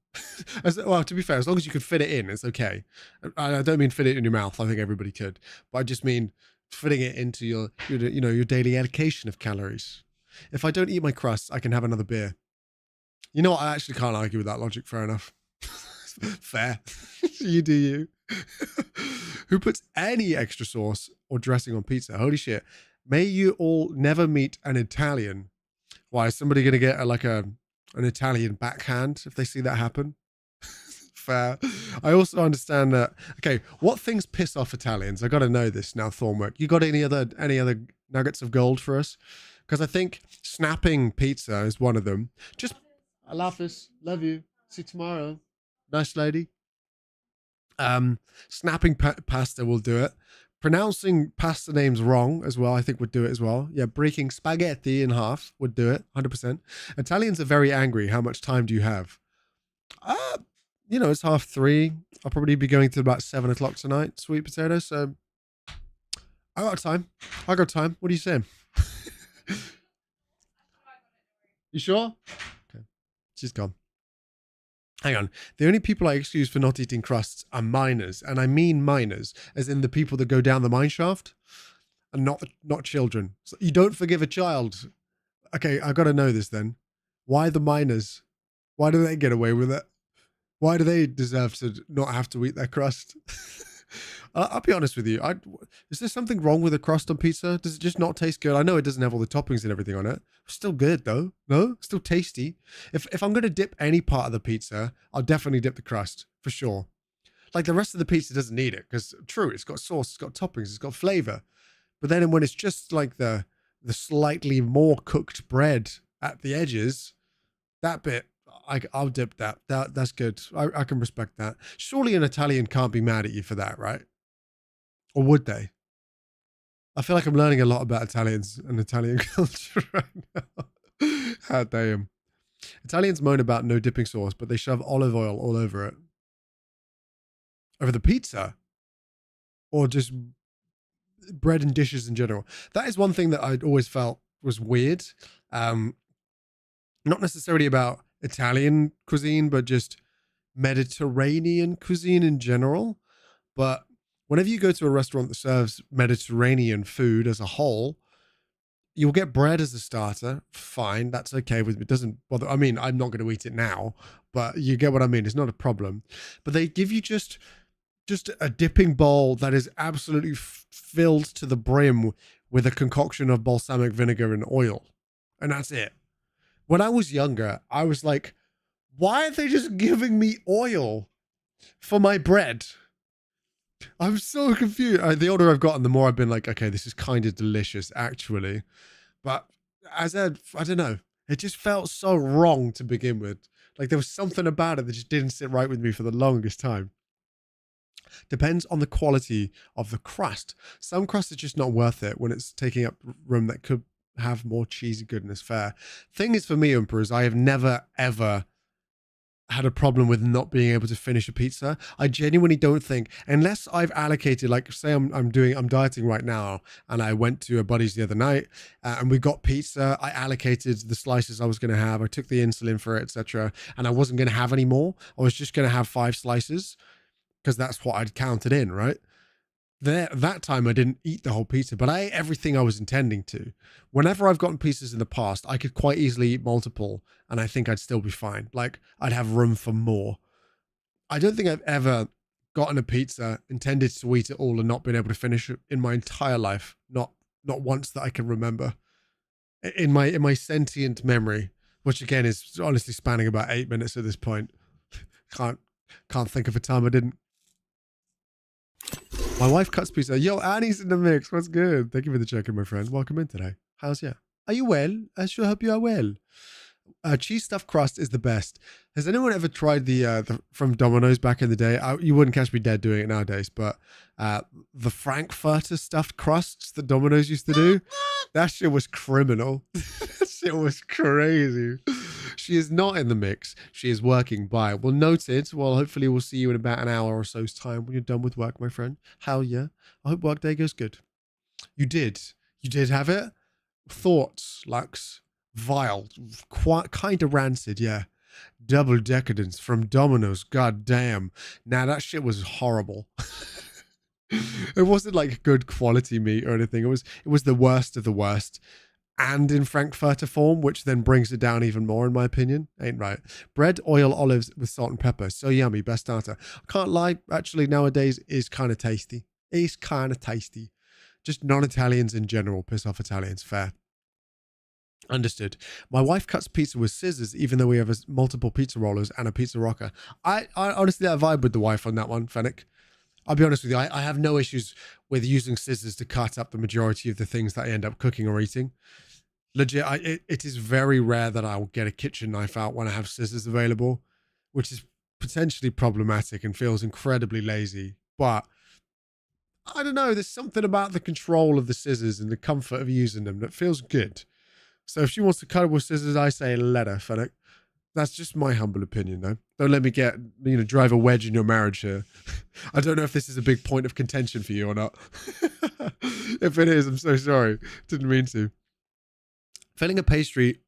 Well, to be fair, as long as you can fit it in, it's okay. I don't mean fit it in your mouth. I think everybody could, but I just mean fitting it into your daily allocation of calories. If I don't eat my crusts, I can have another beer. You know what? I actually can't argue with that logic. Fair enough. Fair. You do you. Who puts any extra sauce or dressing on pizza? Holy shit. May you all never meet an Italian. Why, is somebody going to get an Italian backhand if they see that happen? Fair. I also understand that. Okay, what things piss off Italians? I got to know this now, Thornwork. You got any other nuggets of gold for us? Because I think snapping pizza is one of them. Just, I love this. Love you. See you tomorrow. Nice lady. Snapping pasta will do it. Pronouncing pasta names wrong as well, I think would do it as well. Yeah, breaking spaghetti in half would do it, 100%. Italians are very angry. How much time do you have? It's 3:30. I'll probably be going to about 7 o'clock tonight, sweet potato. So I got time. What are you saying? You sure? Okay. She's gone. Hang on. The only people I excuse for not eating crusts are minors. And I mean minors, as in the people that go down the mine shaft, and not children. So you don't forgive a child. Okay, I've got to know this then. Why the minors? Why do they get away with it? Why do they deserve to not have to eat their crust? I'll be honest with you. Is there something wrong with the crust on pizza? Does it just not taste good? I know it doesn't have all the toppings and everything on it. Still good though. No, still tasty. If I'm gonna dip any part of the pizza, I'll definitely dip the crust for sure. Like the rest of the pizza doesn't need it because true, it's got sauce, it's got toppings, it's got flavor. But then when it's just like the slightly more cooked bread at the edges, that bit I'll dip that. That's good. I can respect that. Surely an Italian can't be mad at you for that, right? Or would they? I feel like I'm learning a lot about Italians and Italian culture right now. How damn. Italians moan about no dipping sauce, but they shove olive oil all over it. Over the pizza? Or just bread and dishes in general? That is one thing that I'd always felt was weird. Not necessarily about Italian cuisine, but just Mediterranean cuisine in general. But whenever you go to a restaurant that serves Mediterranean food as a whole, you'll get bread as a starter. Fine, that's okay with me. It doesn't bother. I mean, I'm not going to eat it now, but you get what I mean. It's not a problem. But they give you just a dipping bowl that is absolutely filled to the brim with a concoction of balsamic vinegar and oil. And that's it. When I was younger, I was like, why are they just giving me oil for my bread? I'm so confused. The older I've gotten, the more I've been like, okay, this is kind of delicious, actually. But I don't know. It just felt so wrong to begin with. Like there was something about it that just didn't sit right with me for the longest time. Depends on the quality of the crust. Some crust is just not worth it when it's taking up room that could have more cheesy goodness. Fair. Thing is for me, Oompa, is I have never ever had a problem with not being able to finish a pizza. I genuinely don't think, unless I've allocated, like say I'm dieting right now, and I went to a buddy's the other night, and we got pizza. I allocated the slices I was going to have. I took the insulin for it, etc. And I wasn't going to have any more. I was just going to have 5 slices because that's what I'd counted in, right? That time I didn't eat the whole pizza, but I ate everything I was intending to. Whenever I've gotten pizzas in the past, I could quite easily eat multiple, and I think I'd still be fine. Like, I'd have room for more. I don't think I've ever gotten a pizza, intended to eat it all, and not been able to finish it in my entire life. Not once that I can remember. In my sentient memory, which again is honestly spanning about 8 minutes at this point. Can't think of a time I didn't. My wife cuts pizza. Yo, Annie's in the mix. What's good? Thank you for the check-in, my friend. Welcome in today. How's ya? Are you well? I sure hope you are well. Cheese stuffed crust is the best. Has anyone ever tried the from Domino's back in the day? You wouldn't catch me dead doing it nowadays, but the Frankfurter stuffed crusts that Domino's used to do, that shit was criminal. That shit was crazy. She is not in the mix. She is working by. Well, noted. Well, hopefully we'll see you in about an hour or so's time when you're done with work, my friend. Hell yeah. I hope work day goes good. You did have it? Thoughts, Lux? Vile. Quite kind of rancid, yeah. Double decadence from Domino's. God damn. Nah, that shit was horrible. It wasn't like good quality meat or anything. It was the worst of the worst. And in Frankfurter form, which then brings it down even more, in my opinion. Ain't right. Bread, oil, olives with salt and pepper. So yummy. Best starter. I can't lie. Actually, nowadays is kind of tasty. It's kind of tasty. Just non-Italians in general piss off Italians. Fair. Understood. My wife cuts pizza with scissors, even though we have multiple pizza rollers and a pizza rocker. I honestly, I vibe with the wife on that one, Fennec. I'll be honest with you. I have no issues with using scissors to cut up the majority of the things that I end up cooking or eating. Legit, it is very rare that I will get a kitchen knife out when I have scissors available, which is potentially problematic and feels incredibly lazy. But I don't know. There's something about the control of the scissors and the comfort of using them that feels good. So if she wants to cut it with scissors, I say let her, Fennec. That's just my humble opinion, though. Don't let me drive a wedge in your marriage here. I don't know if this is a big point of contention for you or not. If it is, I'm so sorry. Didn't mean to. Filling a pastry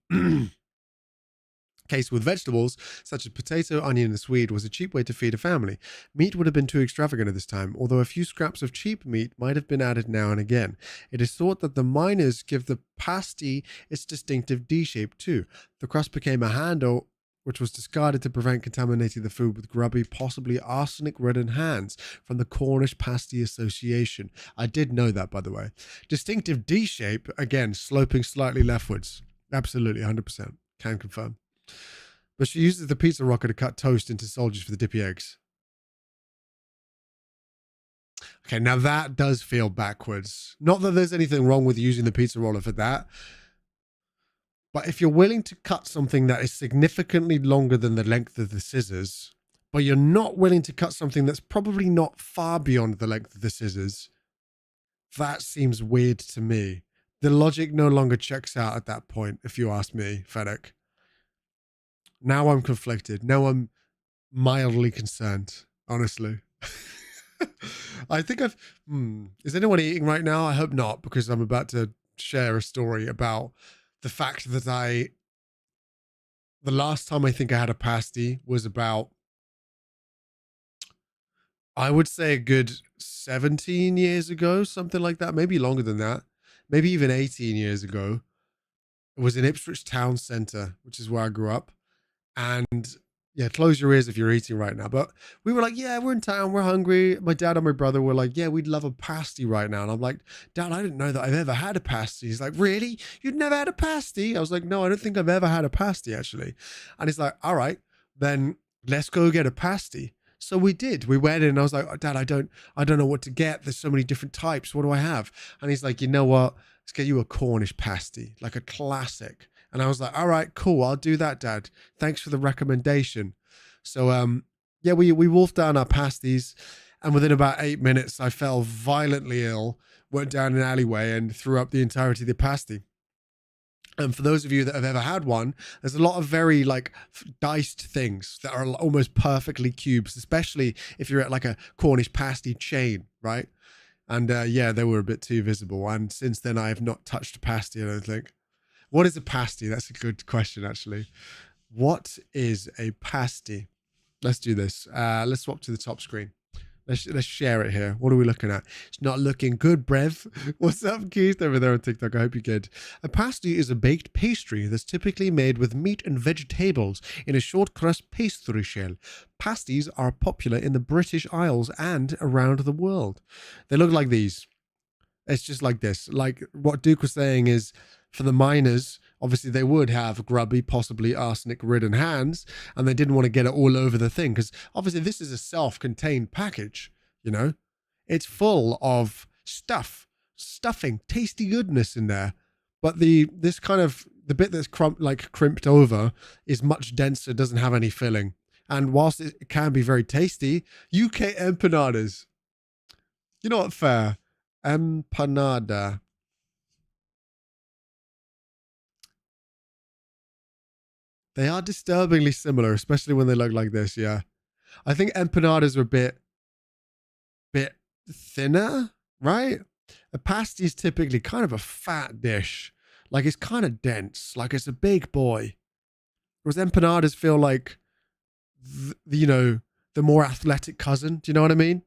case with vegetables, such as potato, onion, and swede, was a cheap way to feed a family. Meat would have been too extravagant at this time, although a few scraps of cheap meat might have been added now and again. It is thought that the miners give the pasty its distinctive D shape too. The crust became a handle which was discarded to prevent contaminating the food with grubby, possibly arsenic-ridden hands from the Cornish Pasty Association. I did know that, by the way. Distinctive D shape, again, sloping slightly leftwards. Absolutely, 100%. Can confirm. But she uses the pizza rocker to cut toast into soldiers for the dippy eggs. Okay, now that does feel backwards. Not that there's anything wrong with using the pizza roller for that. But if you're willing to cut something that is significantly longer than the length of the scissors, but you're not willing to cut something that's probably not far beyond the length of the scissors, that seems weird to me. The logic no longer checks out at that point, if you ask me, Fennec. Now I'm conflicted. Now I'm mildly concerned, honestly. I think is anyone eating right now? I hope not, because I'm about to share a story about the fact that the last time I think I had a pasty was about, I would say a good 17 years ago, something like that. Maybe longer than that. Maybe even 18 years ago. It was in Ipswich Town Centre, which is where I grew up. And yeah, close your ears if you're eating right now. But we were like, yeah, we're in town, we're hungry. My dad and my brother were like, yeah, we'd love a pasty right now. And I'm like, Dad, I didn't know that I've ever had a pasty. He's like, really? You'd never had a pasty? I was like, no, I don't think I've ever had a pasty, actually. And he's like, all right, then let's go get a pasty. So we did. We went in and I was like, oh, Dad, I don't know what to get. There's so many different types. What do I have? And he's like, you know what? Let's get you a Cornish pasty, like a classic. And I was like, all right, cool. I'll do that, Dad. Thanks for the recommendation. So, yeah, we wolfed down our pasties. And within about 8 minutes, I fell violently ill, went down an alleyway and threw up the entirety of the pasty. And for those of you that have ever had one, there's a lot of very like diced things that are almost perfectly cubes, especially if you're at like a Cornish pasty chain, right? And yeah, they were a bit too visible. And since then, I have not touched a pasty, I don't think. What is a pasty? That's a good question, actually. What is a pasty? Let's do this. Let's swap to the top screen. Let's share it here. What are we looking at? It's not looking good, Brev. What's up, Keith, over there on TikTok? I hope you're good. A pasty is a baked pastry that's typically made with meat and vegetables in a short crust pastry shell. Pasties are popular in the British Isles and around the world. They look like these. It's just like this. Like what Duke was saying is, for the miners, obviously they would have grubby, possibly arsenic-ridden hands, and they didn't want to get it all over the thing, because obviously this is a self-contained package, you know? It's full of stuffing, tasty goodness in there. But the bit that's crimped over is much denser, doesn't have any filling. And whilst it can be very tasty, UK empanadas. You know what, fair? Empanada. They are disturbingly similar, especially when they look like this, yeah. I think empanadas are a bit thinner, right? A pasty is typically kind of a fat dish. Like it's kind of dense, like it's a big boy. Whereas empanadas feel like, the more athletic cousin. Do you know what I mean?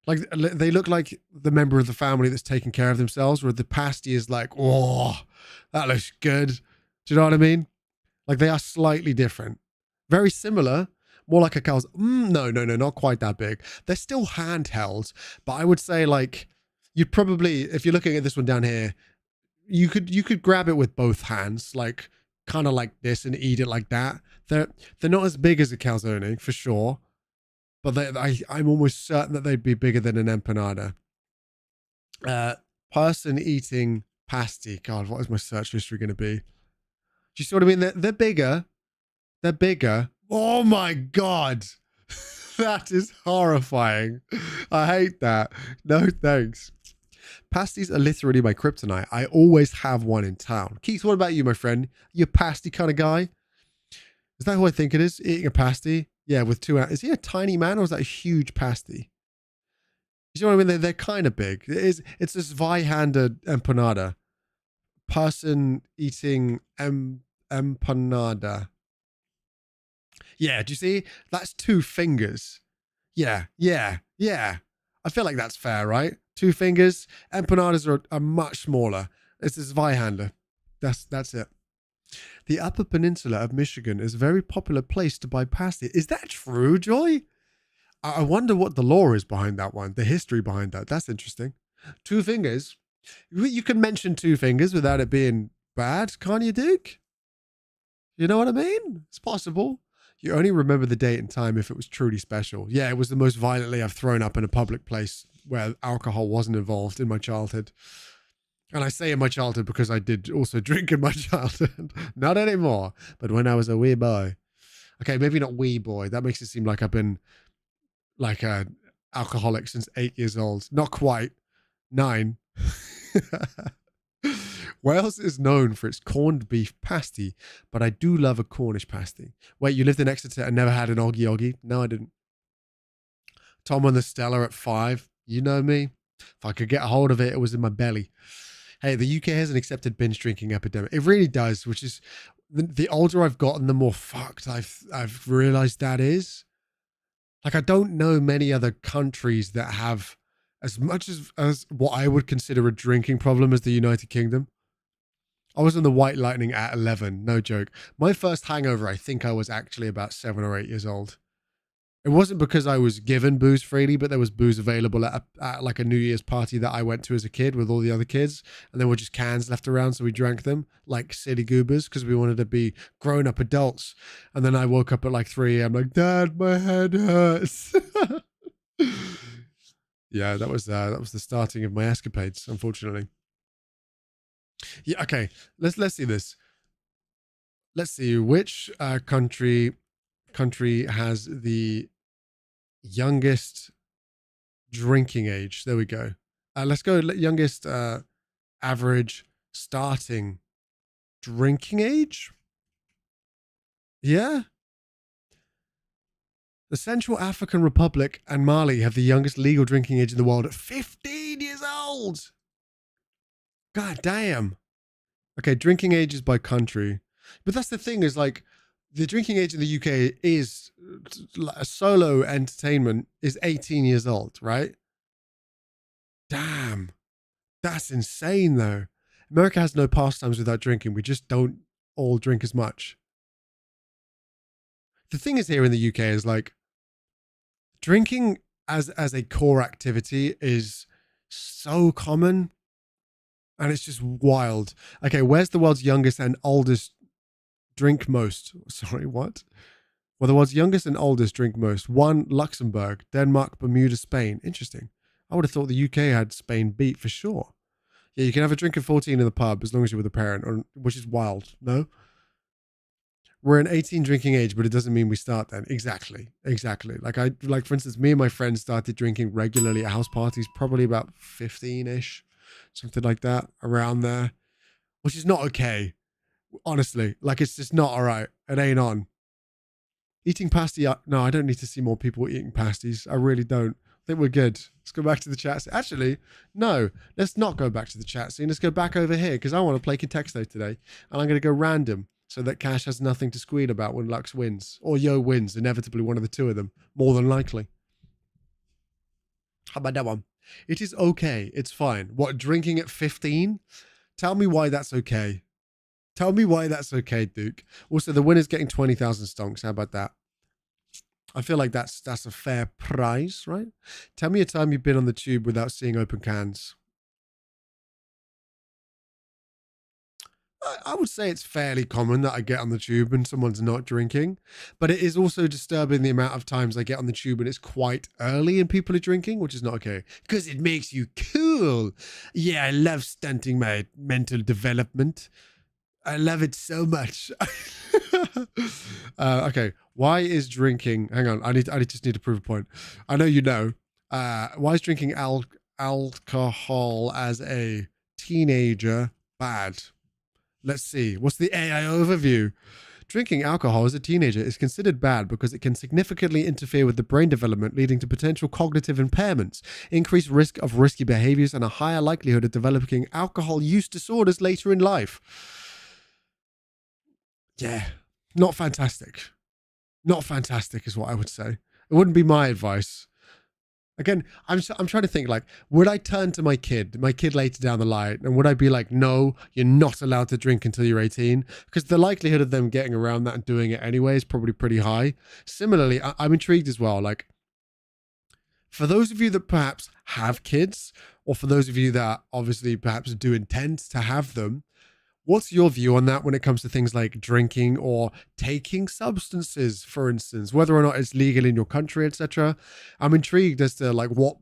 Like they look like the member of the family that's taking care of themselves, where the pasty is like, oh, that looks good. Do you know what I mean? Like they are slightly different. Very similar, more like a cow's. No, not quite that big. They're still handheld, but I would say like you'd probably, if you're looking at this one down here, you could grab it with both hands, like kind of like this, and eat it like that. They're not as big as a calzone for sure, but I'm almost certain that they'd be bigger than an empanada. Person eating pasty. God, what is my search history going to be? Do you see what I mean? They're bigger. They're bigger. Oh my God. That is horrifying. I hate that. No thanks. Pasties are literally my kryptonite. I always have one in town. Keith, what about you, my friend? You a pasty kind of guy? Is that who I think it is? Eating a pasty? Yeah, with two. Is he a tiny man or is that a huge pasty? You see what I mean? They're kind of big. It's this Zweihander empanada. Person eating empanada. Yeah, do you see? That's 2 fingers. Yeah. I feel like that's fair, right? 2 fingers. Empanadas are much smaller. It's this Zweihander. That's it. The Upper Peninsula of Michigan is a very popular place to buy pasty. Is that true, Joy? I wonder what the lore is behind that one, the history behind that. That's interesting. Two Fingers. You can mention Two Fingers without it being bad, can't you, Duke? You know what I mean? It's possible. You only remember the date and time if it was truly special. Yeah, it was the most violently I've thrown up in a public place where alcohol wasn't involved in my childhood. And I say in my childhood because I did also drink in my childhood. Not anymore, but when I was a wee boy. Okay, maybe not wee boy. That makes it seem like I've been like a alcoholic since 8 years old. Not quite. 9. Wales is known for its corned beef pasty, but I do love a Cornish pasty. Wait, you lived in Exeter and never had an oggy oggy? No, I didn't. Tom on the Stella at 5. You know me. If I could get a hold of it, it was in my belly. Hey, the UK has an accepted binge drinking epidemic. It really does, which is the older I've gotten, the more fucked I've realized that is. Like, I don't know many other countries that have as much as what I would consider a drinking problem as the United Kingdom. I was on the White Lightning at 11, no joke. My first hangover, I think I was actually about 7 or 8 years old. It wasn't because I was given booze freely, but there was booze available at like a New Year's party that I went to as a kid with all the other kids. And there were just cans left around, so we drank them like silly goobers because we wanted to be grown-up adults. And then I woke up at like 3 a.m. like, Dad, my head hurts. Yeah, that was the starting of my escapades, unfortunately. Yeah, okay. Let's see this. Let's see which country has the youngest drinking age. There we go. Let's go youngest average starting drinking age. Yeah. The Central African Republic and Mali have the youngest legal drinking age in the world at 15 years old. God damn. Okay, drinking age is by country. But that's the thing is like the drinking age in the UK is solo entertainment is 18 years old, right? Damn. That's insane though. America has no pastimes without drinking. We just don't all drink as much. The thing is here in the UK is like drinking as a core activity is so common. And it's just wild. Okay, where's the world's youngest and oldest drink most? Sorry, what? Well, the world's youngest and oldest drink most. 1, Luxembourg, Denmark, Bermuda, Spain. Interesting. I would have thought the UK had Spain beat for sure. Yeah, you can have a drink at 14 in the pub as long as you're with a parent, which is wild, no? We're an 18 drinking age, but it doesn't mean we start then. Exactly. Like for instance, me and my friends started drinking regularly at house parties, probably about 15-ish. Something like that, around there, which is not okay. Honestly, like it's just not all right. It ain't on. Eating pasty. No, I don't need to see more people eating pasties. I really don't. I think we're good. Let's go back to the chat. Actually, no, let's not go back to the chat scene. Let's go back over here because I want to play Contexto today. And I'm going to go random so that Cash has nothing to squeal about when Lux wins. Or Yo wins, inevitably one of the two of them. More than likely. How about that one? It is okay. It's fine. What, drinking at 15? Tell me why that's okay. Tell me why that's okay, Duke. Also, the winner's getting 20,000 stonks. How about that? I feel like that's a fair prize, right? Tell me a time you've been on the tube without seeing open cans. I would say it's fairly common that I get on the tube and someone's not drinking, but it is also disturbing the amount of times I get on the tube and it's quite early and people are drinking, which is not okay because it makes you cool. Yeah, I love stunting my mental development. I love it so much. Okay, why is drinking? Hang on, I just need to prove a point. I know you know. Why is drinking alcohol as a teenager bad? Let's see. What's the AI overview? Drinking alcohol as a teenager is considered bad because it can significantly interfere with the brain development, leading to potential cognitive impairments, increased risk of risky behaviors, and a higher likelihood of developing alcohol use disorders later in life. Yeah, not fantastic. Not fantastic is what I would say. It wouldn't be my advice. Again, I'm trying to think, like, would I turn to my kid later down the line, and would I be like, no, you're not allowed to drink until you're 18? Because the likelihood of them getting around that and doing it anyway is probably pretty high. Similarly, I'm intrigued as well. Like, for those of you that perhaps have kids, or for those of you that obviously perhaps do intend to have them, what's your view on that when it comes to things like drinking or taking substances, for instance, whether or not it's legal in your country, etc.? I'm intrigued as to like what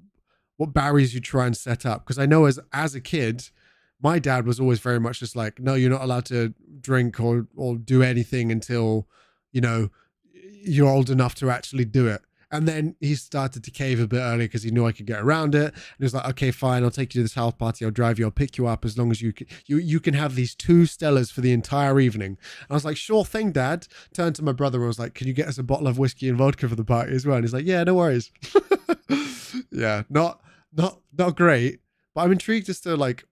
barriers you try and set up, because I know as a kid, my dad was always very much just like, no, you're not allowed to drink or do anything until, you know, you're old enough to actually do it. And then he started to cave a bit early because he knew I could get around it. And he was like, okay, fine, I'll take you to this house party. I'll drive you. I'll pick you up as long as you can have these 2 Stellas for the entire evening. And I was like, sure thing, Dad. Turned to my brother and was like, can you get us a bottle of whiskey and vodka for the party as well? And he's like, yeah, no worries. Yeah, not great. But I'm intrigued as to like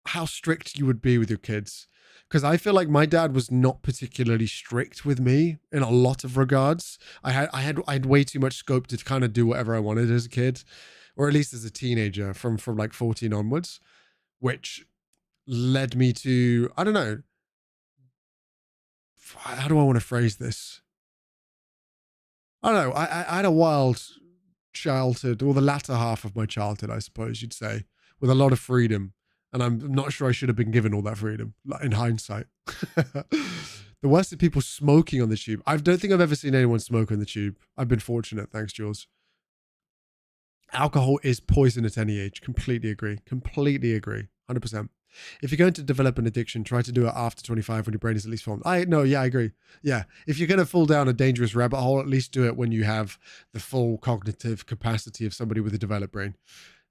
how strict you would be with your kids. Because I feel like my dad was not particularly strict with me in a lot of regards. I had way too much scope to kind of do whatever I wanted as a kid, or at least as a teenager from like 14 onwards, which led me to, I don't know, how do I want to phrase this? I don't know. I had a wild childhood, or the latter half of my childhood, I suppose you'd say, with a lot of freedom. And I'm not sure I should have been given all that freedom, in hindsight. The worst is people smoking on the tube. I don't think I've ever seen anyone smoke on the tube. I've been fortunate. Thanks, Jules. Alcohol is poison at any age. Completely agree. 100%. If you're going to develop an addiction, try to do it after 25 when your brain is at least formed. I agree. Yeah. If you're going to fall down a dangerous rabbit hole, at least do it when you have the full cognitive capacity of somebody with a developed brain.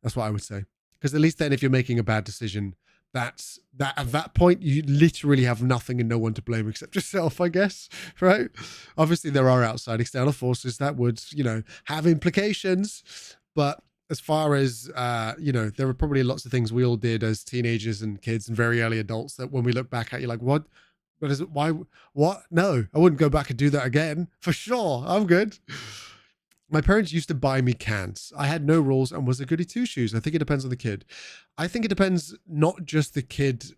That's what I would say. Because at least then if you're making a bad decision, at that point, you literally have nothing and no one to blame except yourself, I guess, right? Obviously, there are outside external forces that would, have implications. But as far as, there are probably lots of things we all did as teenagers and kids and very early adults that when we look back at, you're like, what? What is it? Why? What? No, I wouldn't go back and do that again. For sure. I'm good. My parents used to buy me cans. I had no rules and was a goody two-shoes. I think it depends on the kid. I think it depends not just the kid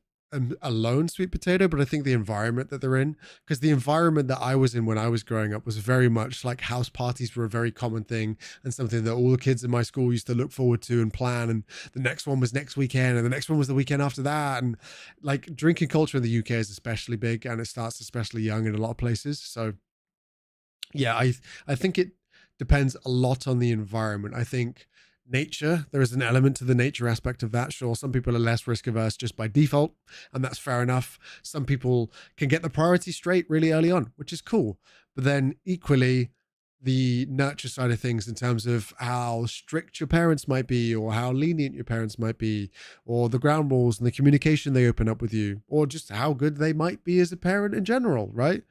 alone, sweet potato, but I think the environment that they're in. Because the environment that I was in when I was growing up was very much like house parties were a very common thing and something that all the kids in my school used to look forward to and plan. And the next one was next weekend and the next one was the weekend after that. And like drinking culture in the UK is especially big and it starts especially young in a lot of places. So yeah, I think it depends a lot on the environment. I think nature, there is an element to the nature aspect of that. Sure, some people are less risk averse just by default, and that's fair enough. Some people can get the priorities straight really early on, which is cool. But then equally, the nurture side of things in terms of how strict your parents might be or how lenient your parents might be or the ground rules and the communication they open up with you or just how good they might be as a parent in general, right?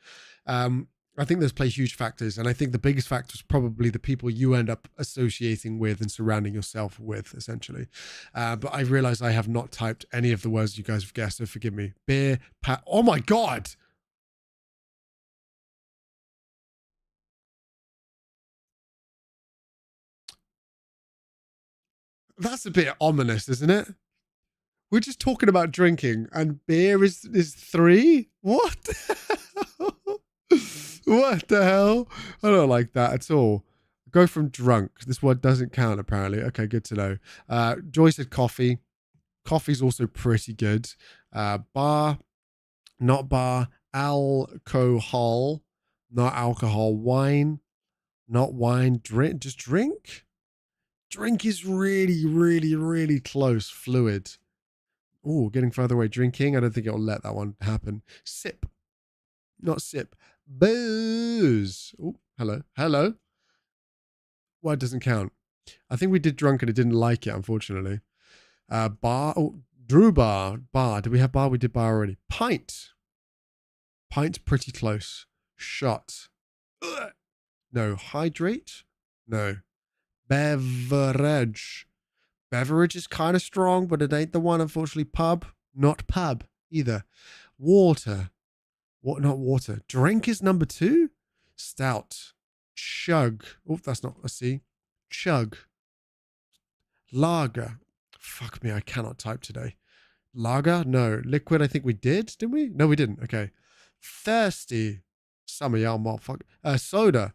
I think those play huge factors. And I think the biggest factor is probably the people you end up associating with and surrounding yourself with, essentially. But I realize I have not typed any of the words you guys have guessed, so forgive me. Beer, oh my God. That's a bit ominous, isn't it? We're just talking about drinking and beer is 3? What? What the hell? I don't like that at all. Go from drunk. This word doesn't count, apparently. Okay, good to know. Joy said coffee. Coffee's also pretty good. Bar, not bar. Alcohol, not alcohol. Wine, not wine. Drink, just drink. Drink is really, really, really close. Fluid. Oh, getting further away. Drinking. I don't think it'll let that one happen. Sip, not sip. Booze. Oh, hello. Why doesn't count? I think we did drunk and it didn't like it, unfortunately. Bar. Oh, Drew bar. Bar. Did we have bar? We did bar already. Pint. Pint's pretty close. Shot. Ugh. No. Hydrate. No. Beverage. Beverage is kind of strong, but it ain't the one, unfortunately. Pub. Not pub either. Water. What? Not water. Drink is number 2. Stout. Chug. Oh, that's not a C. Chug. Lager. Fuck me, I cannot type today. Lager? No. Liquid, I think we did we? No, we didn't. Okay. Thirsty. Some of y'all motherfucker. Soda.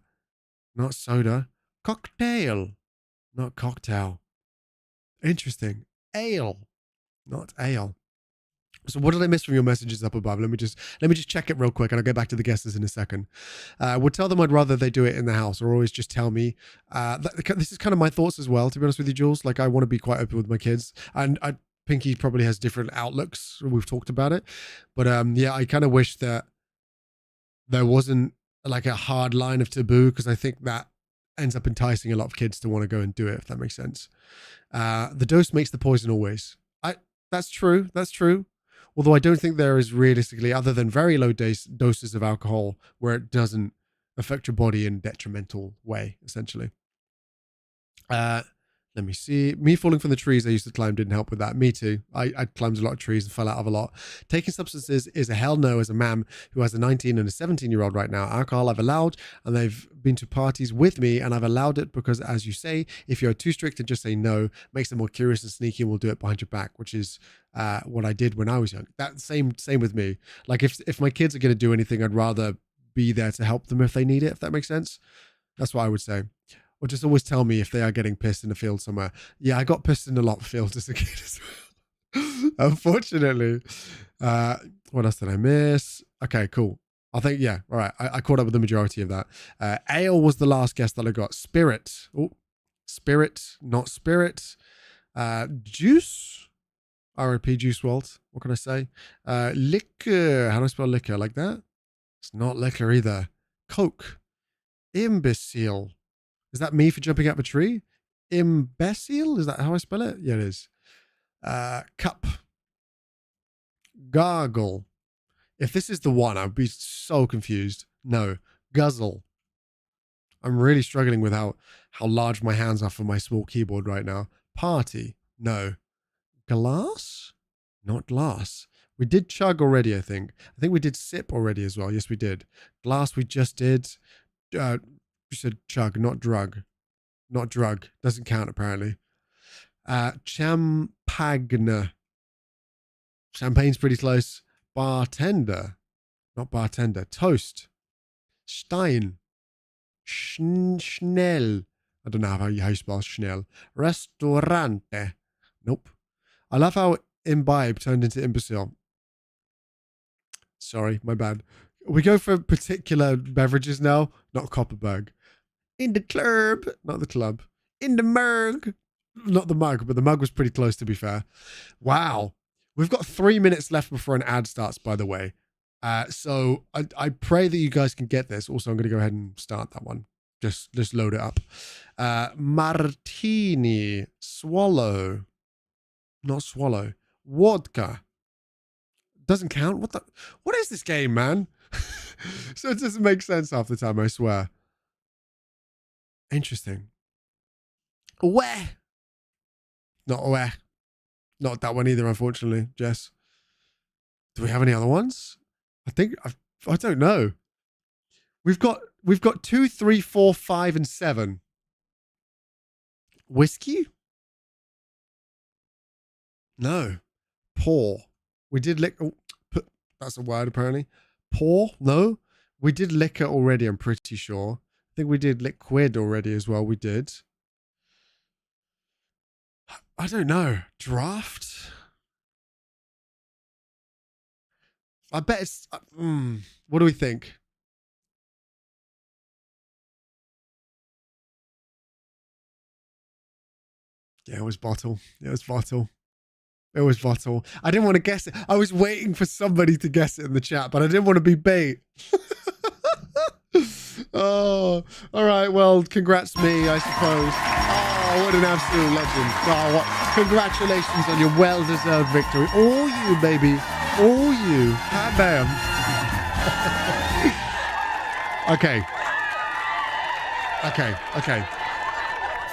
Not soda. Cocktail. Not cocktail. Interesting. Ale. Not ale. So what did I miss from your messages up above? Let me just check it real quick, and I'll get back to the guesses in a second. Would tell them I'd rather they do it in the house, or always just tell me. This is kind of my thoughts as well, to be honest with you, Jules. Like, I want to be quite open with my kids, and Pinky probably has different outlooks. We've talked about it, but yeah, I kind of wish that there wasn't like a hard line of taboo, because I think that ends up enticing a lot of kids to want to go and do it, if that makes sense. The dose makes the poison always. That's true. That's true. Although I don't think there is realistically, other than very low doses of alcohol, where it doesn't affect your body in a detrimental way, essentially. Let me see. Me falling from the trees I used to climb didn't help with that. Me too. I climbed a lot of trees and fell out of a lot. Taking substances is a hell no as a mam who has a 19 and a 17-year-old right now. Alcohol I've allowed, and they've been to parties with me, and I've allowed it because, as you say, if you're too strict and just say no, makes them more curious and sneaky and will do it behind your back, which is what I did when I was young. That same with me. Like, if my kids are going to do anything, I'd rather be there to help them if they need it, if that makes sense. That's what I would say. Or just always tell me if they are getting pissed in a field somewhere. Yeah, I got pissed in a lot of fields as a kid as well. Unfortunately. What else did I miss? Okay, cool. I think, yeah, all right. I caught up with the majority of that. Ale was the last guess that I got. Spirit. Oh, spirit, not spirit. Juice. RIP Juice WRLD. What can I say? Liquor. How do I spell liquor? Like that? It's not liquor either. Coke. Imbecile. Is that me for jumping out of a tree? Imbecile? Is that how I spell it? Yeah, it is. Cup. Gargle. If this is the one, I'd be so confused. No. Guzzle. I'm really struggling with how large my hands are for my small keyboard right now. Party. No. Glass? Not glass. We did chug already, I think. I think we did sip already as well. Yes, we did. Glass we just did. You said chug, not drug. Not drug. Doesn't count, apparently. Champagne. Champagne's pretty close. Bartender. Not bartender. Toast. Stein. Schnell. I don't know how you spell Schnell. Restaurante. Nope. I love how imbibe turned into imbecile. Sorry, my bad. We go for particular beverages now, not Copperberg. In the club, not the club. In the mug, not the mug, but the mug was pretty close, to be fair. Wow. We've got 3 minutes left before an ad starts, by the way. So I pray that you guys can get this. Also, I'm going to go ahead and start that one. Just load it up. Martini. Swallow. Not swallow. Vodka. Doesn't count. What is this game, man? So it doesn't make sense half the time, I swear. Interesting. Weh. Not weh. Not that one either, unfortunately, Jess. Do we have any other ones? I don't know. We've got 2, 3, 4, 5, and 7. Whiskey? No. Pour. We did liquor. That's a word, apparently. Pour? No. We did liquor already, I'm pretty sure. I think we did liquid already as well. We did. I don't know. Draft? I bet it's... what do we think? Yeah, it was bottle. It was bottle. It was bottle. I didn't want to guess it. I was waiting for somebody to guess it in the chat, but I didn't want to be bait. Oh, all right. Well, congrats me, I suppose. Oh, what an absolute legend. Oh, congratulations on your well-deserved victory. All you, baby. All you. Ah, bam. Okay.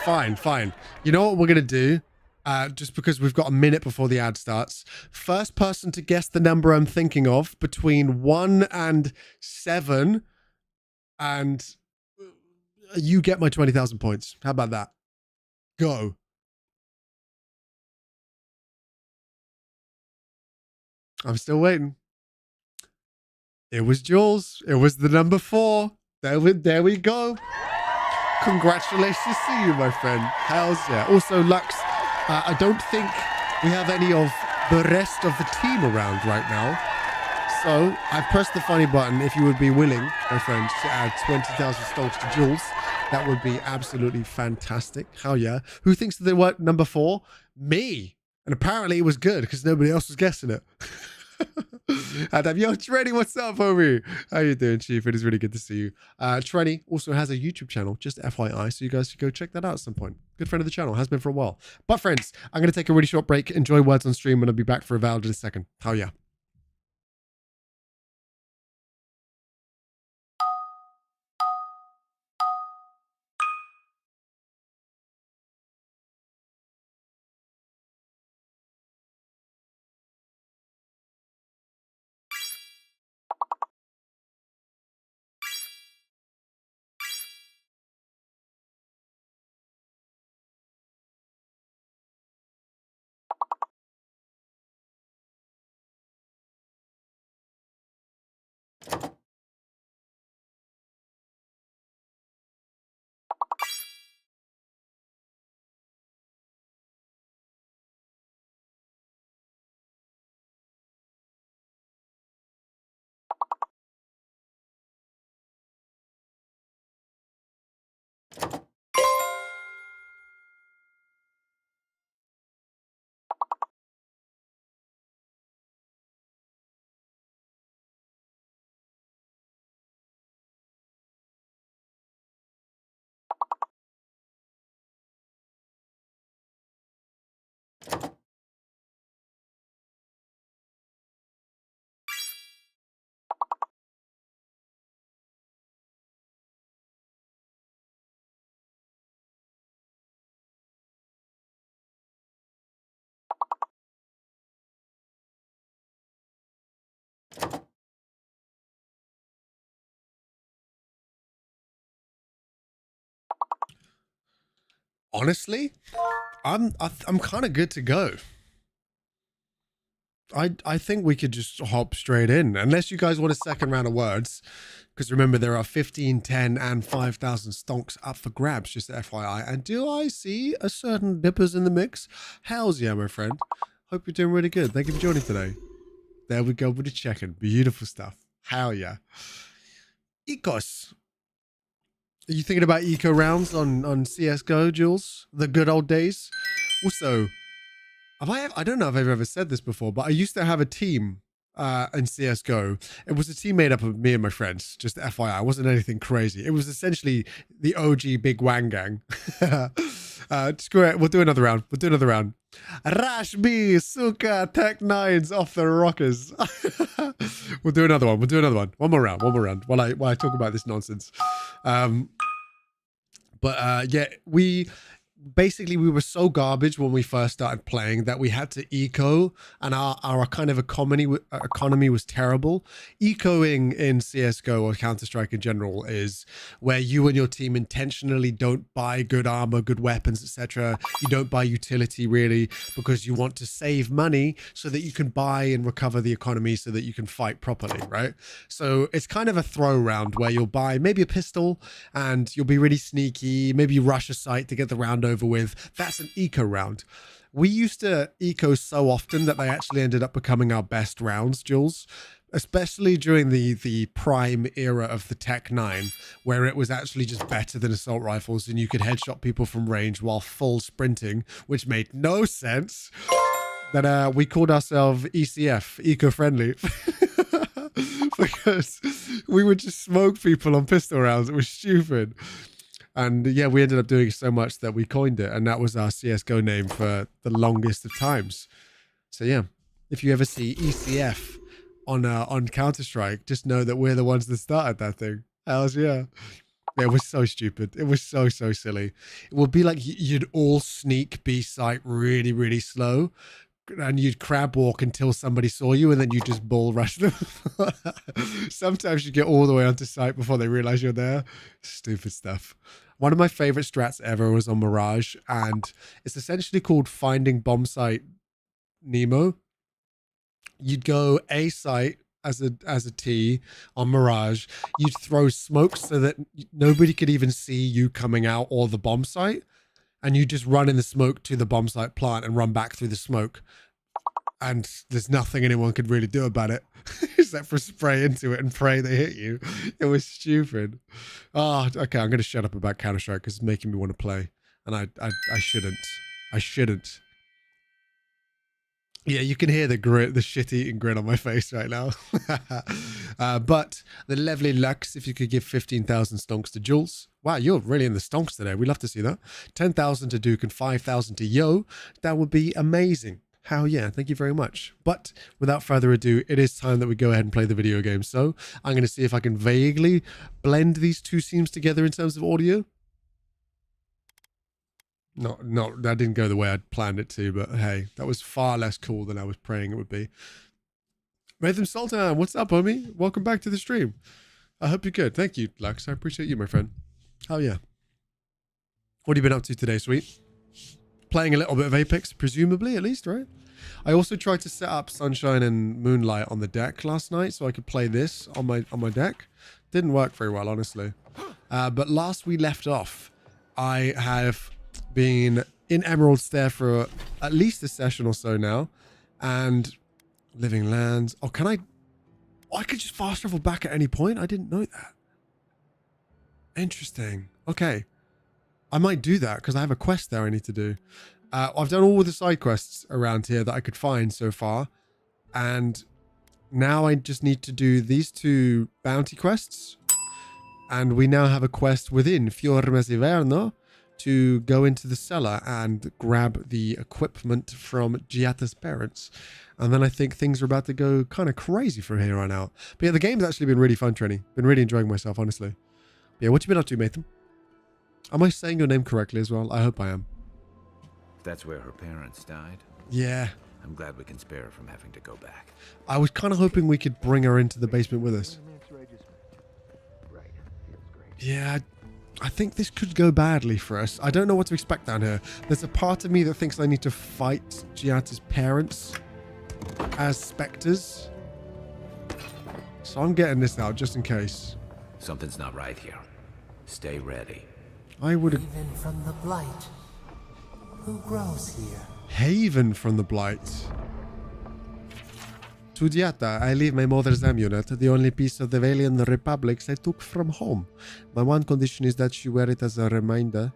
Fine. You know what we're going to do? Just because we've got a minute before the ad starts. First person to guess the number I'm thinking of between 1 and 7, and you get my 20,000 points. How about that? Go. I'm still waiting. It was Jules. It was the number 4. There we go. Congratulations to you, my friend. Hells yeah. Also, Lux, I don't think we have any of the rest of the team around right now. So I've pressed the funny button. If you would be willing, my friend, to add 20,000 stokes to Jules, that would be absolutely fantastic. Hell yeah. Who thinks that they were number 4? Me. And apparently it was good because nobody else was guessing it. Adam, yo, Trenny, what's up, homie? How you doing, Chief? It is really good to see you. Trenny also has a YouTube channel, just FYI, so you guys should go check that out at some point. Good friend of the channel, has been for a while. But friends, I'm going to take a really short break. Enjoy Words on Stream, and I'll be back for Avowed in a second. Hell yeah. Honestly, I'm kind of good to go. I think we could just hop straight in, unless you guys want a second round of words. Because remember, there are 15, 10, and 5,000 stonks up for grabs, just FYI. And do I see a certain dippers in the mix? Hells yeah, my friend. Hope you're doing really good. Thank you for joining today. There we go with the check-in. Beautiful stuff. Hell yeah. Ecos. Are you thinking about eco rounds on CSGO, Jules? The good old days? Also, I don't know if I've ever said this before, but I used to have a team in CSGO. It was a team made up of me and my friends, just FYI. It wasn't anything crazy. It was essentially the OG Big Wang Gang. Screw it. We'll do another round. Rash B, Suka, Tech Nines off the rockers. We'll do another one. One more round while I talk about this nonsense. Yeah, we were so garbage when we first started playing that we had to eco, and our kind of economy was terrible. Ecoing in CSGO or Counter-Strike in general is where you and your team intentionally don't buy good armor, good weapons, etc. You don't buy utility really because you want to save money so that you can buy and recover the economy so that you can fight properly, right? So it's kind of a throw round where you'll buy maybe a pistol and you'll be really sneaky, maybe you rush a site to get the round over with. That's an eco round. We used to eco so often that they actually ended up becoming our best rounds, Jules, especially during the prime era of the Tech 9, where it was actually just better than assault rifles and you could headshot people from range while full sprinting, which made no sense. That we called ourselves ECF, eco-friendly, because we would just smoke people on pistol rounds. It was stupid. And yeah, we ended up doing so much that we coined it, and that was our CSGO name for the longest of times. So yeah, if you ever see ECF on Counter-Strike, just know that we're the ones that started that thing. Hells yeah. It was so stupid. It was so silly. It would be like you'd all sneak B site really, really slow, and you'd crab walk until somebody saw you, and then you just bull rush them. Sometimes you get all the way onto site before they realize you're there. Stupid stuff. One of my favorite strats ever was on Mirage, and it's essentially called Finding Bomb Site Nemo. You'd go A site as a T on Mirage. You'd throw smoke so that nobody could even see you coming out or the bomb site, and you just run in the smoke to the bomb site plant and run back through the smoke. And there's nothing anyone could really do about it except for spray into it and pray they hit you. It was stupid. Oh, okay. I'm going to shut up about Counter-Strike because it's making me want to play. And I shouldn't. I shouldn't. Yeah, you can hear the grit, the shit-eating grin on my face right now. But the lovely Lux, if you could give 15,000 stonks to Jules. Wow, you're really in the stonks today. We'd love to see that. 10,000 to Duke and 5,000 to Yo. That would be amazing. Hell yeah, thank you very much. But without further ado, it is time that we go ahead and play the video game. So I'm going to see if I can vaguely blend these two scenes together in terms of audio. No, that didn't go the way I'd planned it to, but hey, that was far less cool than I was praying it would be. Matham Sultan, what's up, homie? Welcome back to the stream. I hope you're good. Thank you, Lux. I appreciate you, my friend. Oh yeah. What have you been up to today, sweet? Playing a little bit of Apex, presumably, at least, right? I also tried to set up Sunshine and Moonlight on the deck last night so I could play this on my deck. Didn't work very well, honestly. But last we left off, I have been in Emerald Stair for at least a session or so now. And Living Lands. Oh, can I? Oh, I could just fast travel back at any point? I didn't know that. Interesting. Okay. I might do that because I have a quest there I need to do. I've done all the side quests around here that I could find so far. And now I just need to do these two bounty quests. And we now have a quest within Fior Mesiverno to go into the cellar and grab the equipment from Giatta's parents. And then I think things are about to go kind of crazy from here on out. But yeah, the game's actually been really fun, Trenny. Been really enjoying myself, honestly. But yeah, what you been up to, Matham? Am I saying your name correctly as well? I hope I am. That's where her parents died. Yeah. I'm glad we can spare her from having to go back. I was kind of hoping we could bring her into the basement with us. Yeah, I think this could go badly for us. I don't know what to expect down here. There's a part of me that thinks I need to fight Giatta's parents as specters. So I'm getting this out just in case. Something's not right here. Stay ready. I would have... Haven from the blight. Who grows here? Haven from the blight. To Giatta, I leave my mother's amulet, the only piece of the Valiant Republics I took from home. My one condition is that she wear it as a reminder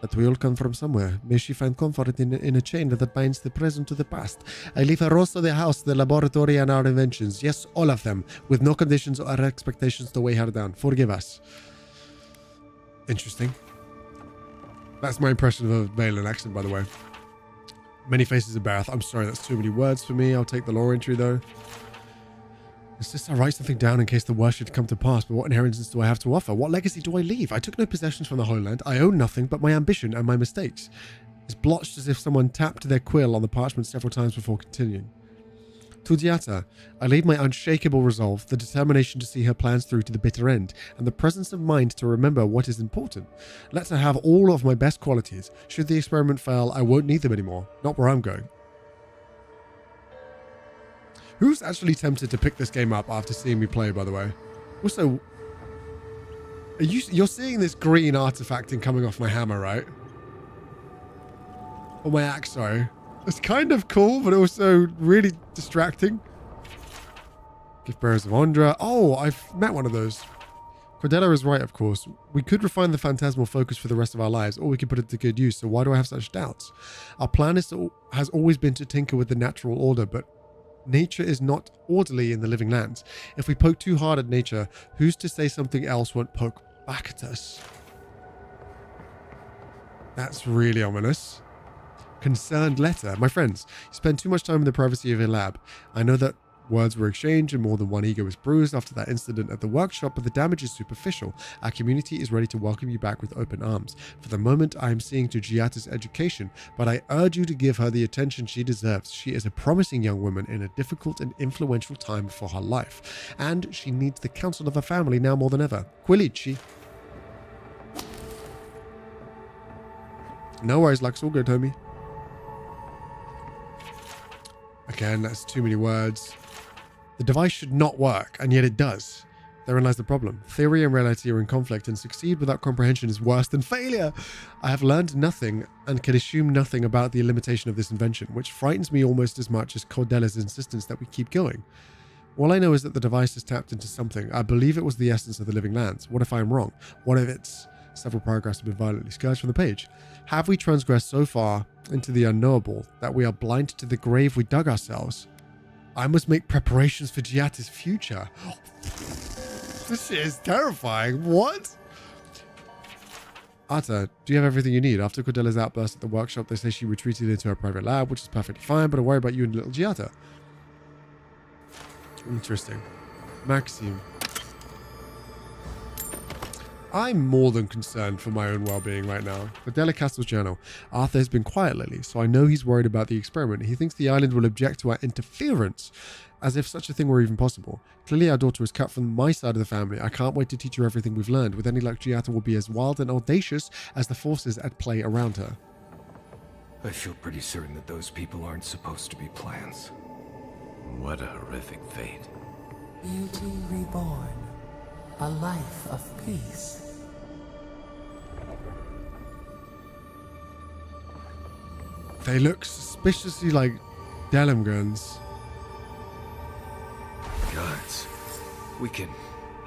that we all come from somewhere. May she find comfort in a chain that binds the present to the past. I leave her also the house, the laboratory, and our inventions. Yes, all of them, with no conditions or expectations to weigh her down. Forgive us. Interesting. That's my impression of a Valen accent, by the way. Many faces of Barath. I'm sorry, that's too many words for me. I'll take the lore entry, though. It's just I write something down in case the worst should come to pass, but what inheritance do I have to offer? What legacy do I leave? I took no possessions from the Holy Land. I own nothing but my ambition and my mistakes. It's blotched as if someone tapped their quill on the parchment several times before continuing. To Giatta, I leave my unshakable resolve, the determination to see her plans through to the bitter end, and the presence of mind to remember what is important. Let her have all of my best qualities. Should the experiment fail, I won't need them anymore. Not where I'm going. Who's actually tempted to pick this game up after seeing me play, by the way? Also, you're seeing this green artifacting coming off my hammer, right? Or my axe, sorry. It's kind of cool, but also really distracting. Gift Bearers of Ondra. Oh, I've met one of those. Cordella is right, of course. We could refine the phantasmal focus for the rest of our lives, or we could put it to good use, so why do I have such doubts? Our plan has always been to tinker with the natural order, but nature is not orderly in the living lands. If we poke too hard at nature, who's to say something else won't poke back at us? That's really ominous. Concerned letter. My friends, you spend too much time in the privacy of your lab. I know that words were exchanged and more than one ego was bruised after that incident at the workshop, but the damage is superficial. Our community is ready to welcome you back with open arms. For the moment, I am seeing to Giatta's education, but I urge you to give her the attention she deserves. She is a promising young woman in a difficult and influential time for her life, and she needs the counsel of her family now more than ever. Quilici. No worries, Lux. All good, homie. Again, that's too many words. The device should not work, and yet it does. Therein lies the problem. Theory and reality are in conflict, and succeed without comprehension is worse than failure. I have learned nothing and can assume nothing about the limitation of this invention, which frightens me almost as much as Cordelia's insistence that we keep going. All I know is that the device has tapped into something. I believe it was the essence of the living lands. What if I am wrong? What if it's... Several paragraphs have been violently scourged from the page. Have we transgressed so far into the unknowable that we are blind to the grave we dug ourselves? I must make preparations for Giata's future. This shit is terrifying. What? Arta, do you have everything you need? After Cordelia's outburst at the workshop, they say she retreated into her private lab, which is perfectly fine, but I worry about you and little Giata. Interesting. Maxime. I'm more than concerned for my own well-being right now. Cordelia Castle's journal. Arthur has been quiet lately, so I know he's worried about the experiment. He thinks the island will object to our interference, as if such a thing were even possible. Clearly our daughter is cut from my side of the family. I can't wait to teach her everything we've learned. With any luck, Giata will be as wild and audacious as the forces at play around her. I feel pretty certain that those people aren't supposed to be plants. What a horrific fate. Beauty reborn. A life of peace. They look suspiciously like Delum guns. Guys, we can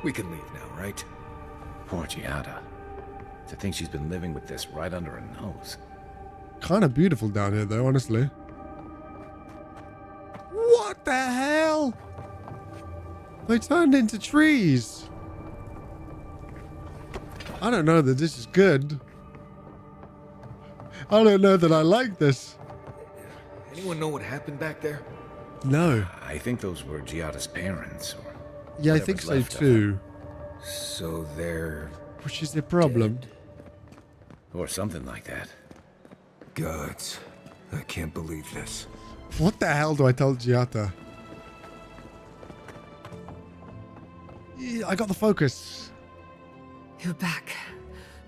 leave now, right? Poor Giada. To think she's been living with this right under her nose. Kind of beautiful down here, though, honestly. What the hell? They turned into trees. I don't know that this is good. I don't know that I like this. Anyone know what happened back there? No. I think those were Giada's parents. Or Yeah, I think so too. So they're... Which is the problem. dead. or something like that. Gods, I can't believe this. What the hell do I tell Giata? Yeah, I got the focus. You're back.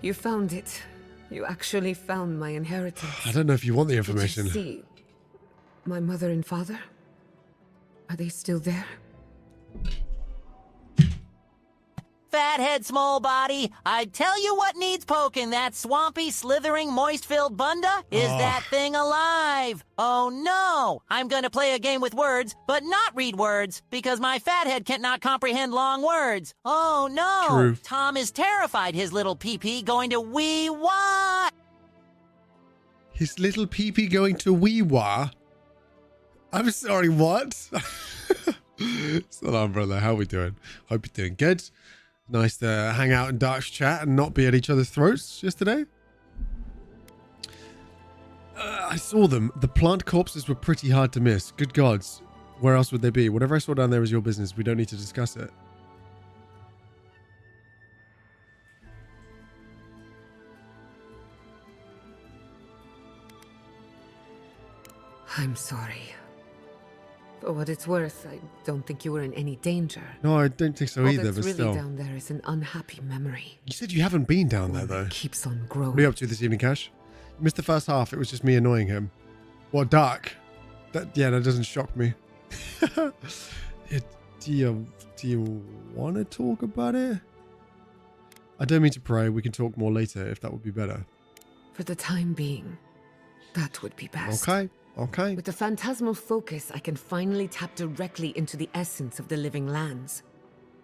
You found it. You actually found my inheritance. I don't know if you want the Did you information. see my mother and father? Are they still there? Fathead, small body, I tell you what needs poking. That swampy, slithering, moist-filled bunda? Is that thing alive? Oh no! I'm gonna play a game with words, but not read words, because my fathead cannot comprehend long words. Oh no! True. Tom is terrified his little pee-pee going to wee-wah! His little peepee going to wee-wah? I'm sorry, what? Salam, brother. How we doing? Hope you're doing good. Nice to hang out in Dark's chat and not be at each other's throats yesterday. I saw them. The plant corpses were pretty hard to miss. Good gods. Where else would they be? Whatever I saw down there is your business. We don't need to discuss it. I'm sorry. For what it's worth, I don't think you were in any danger. No, I don't think so All either, that's but really still. down there is an unhappy memory. You said you haven't been down there, One though. that keeps on What growing. are you up to this evening, Cash? You missed the first half. It was just me annoying him. What, Dark? That doesn't shock me. Do you want to talk about it? I don't mean to pry. We can talk more later if that would be better. For the time being, that would be best. Okay. With the phantasmal focus, I can finally tap directly into the essence of the living lands.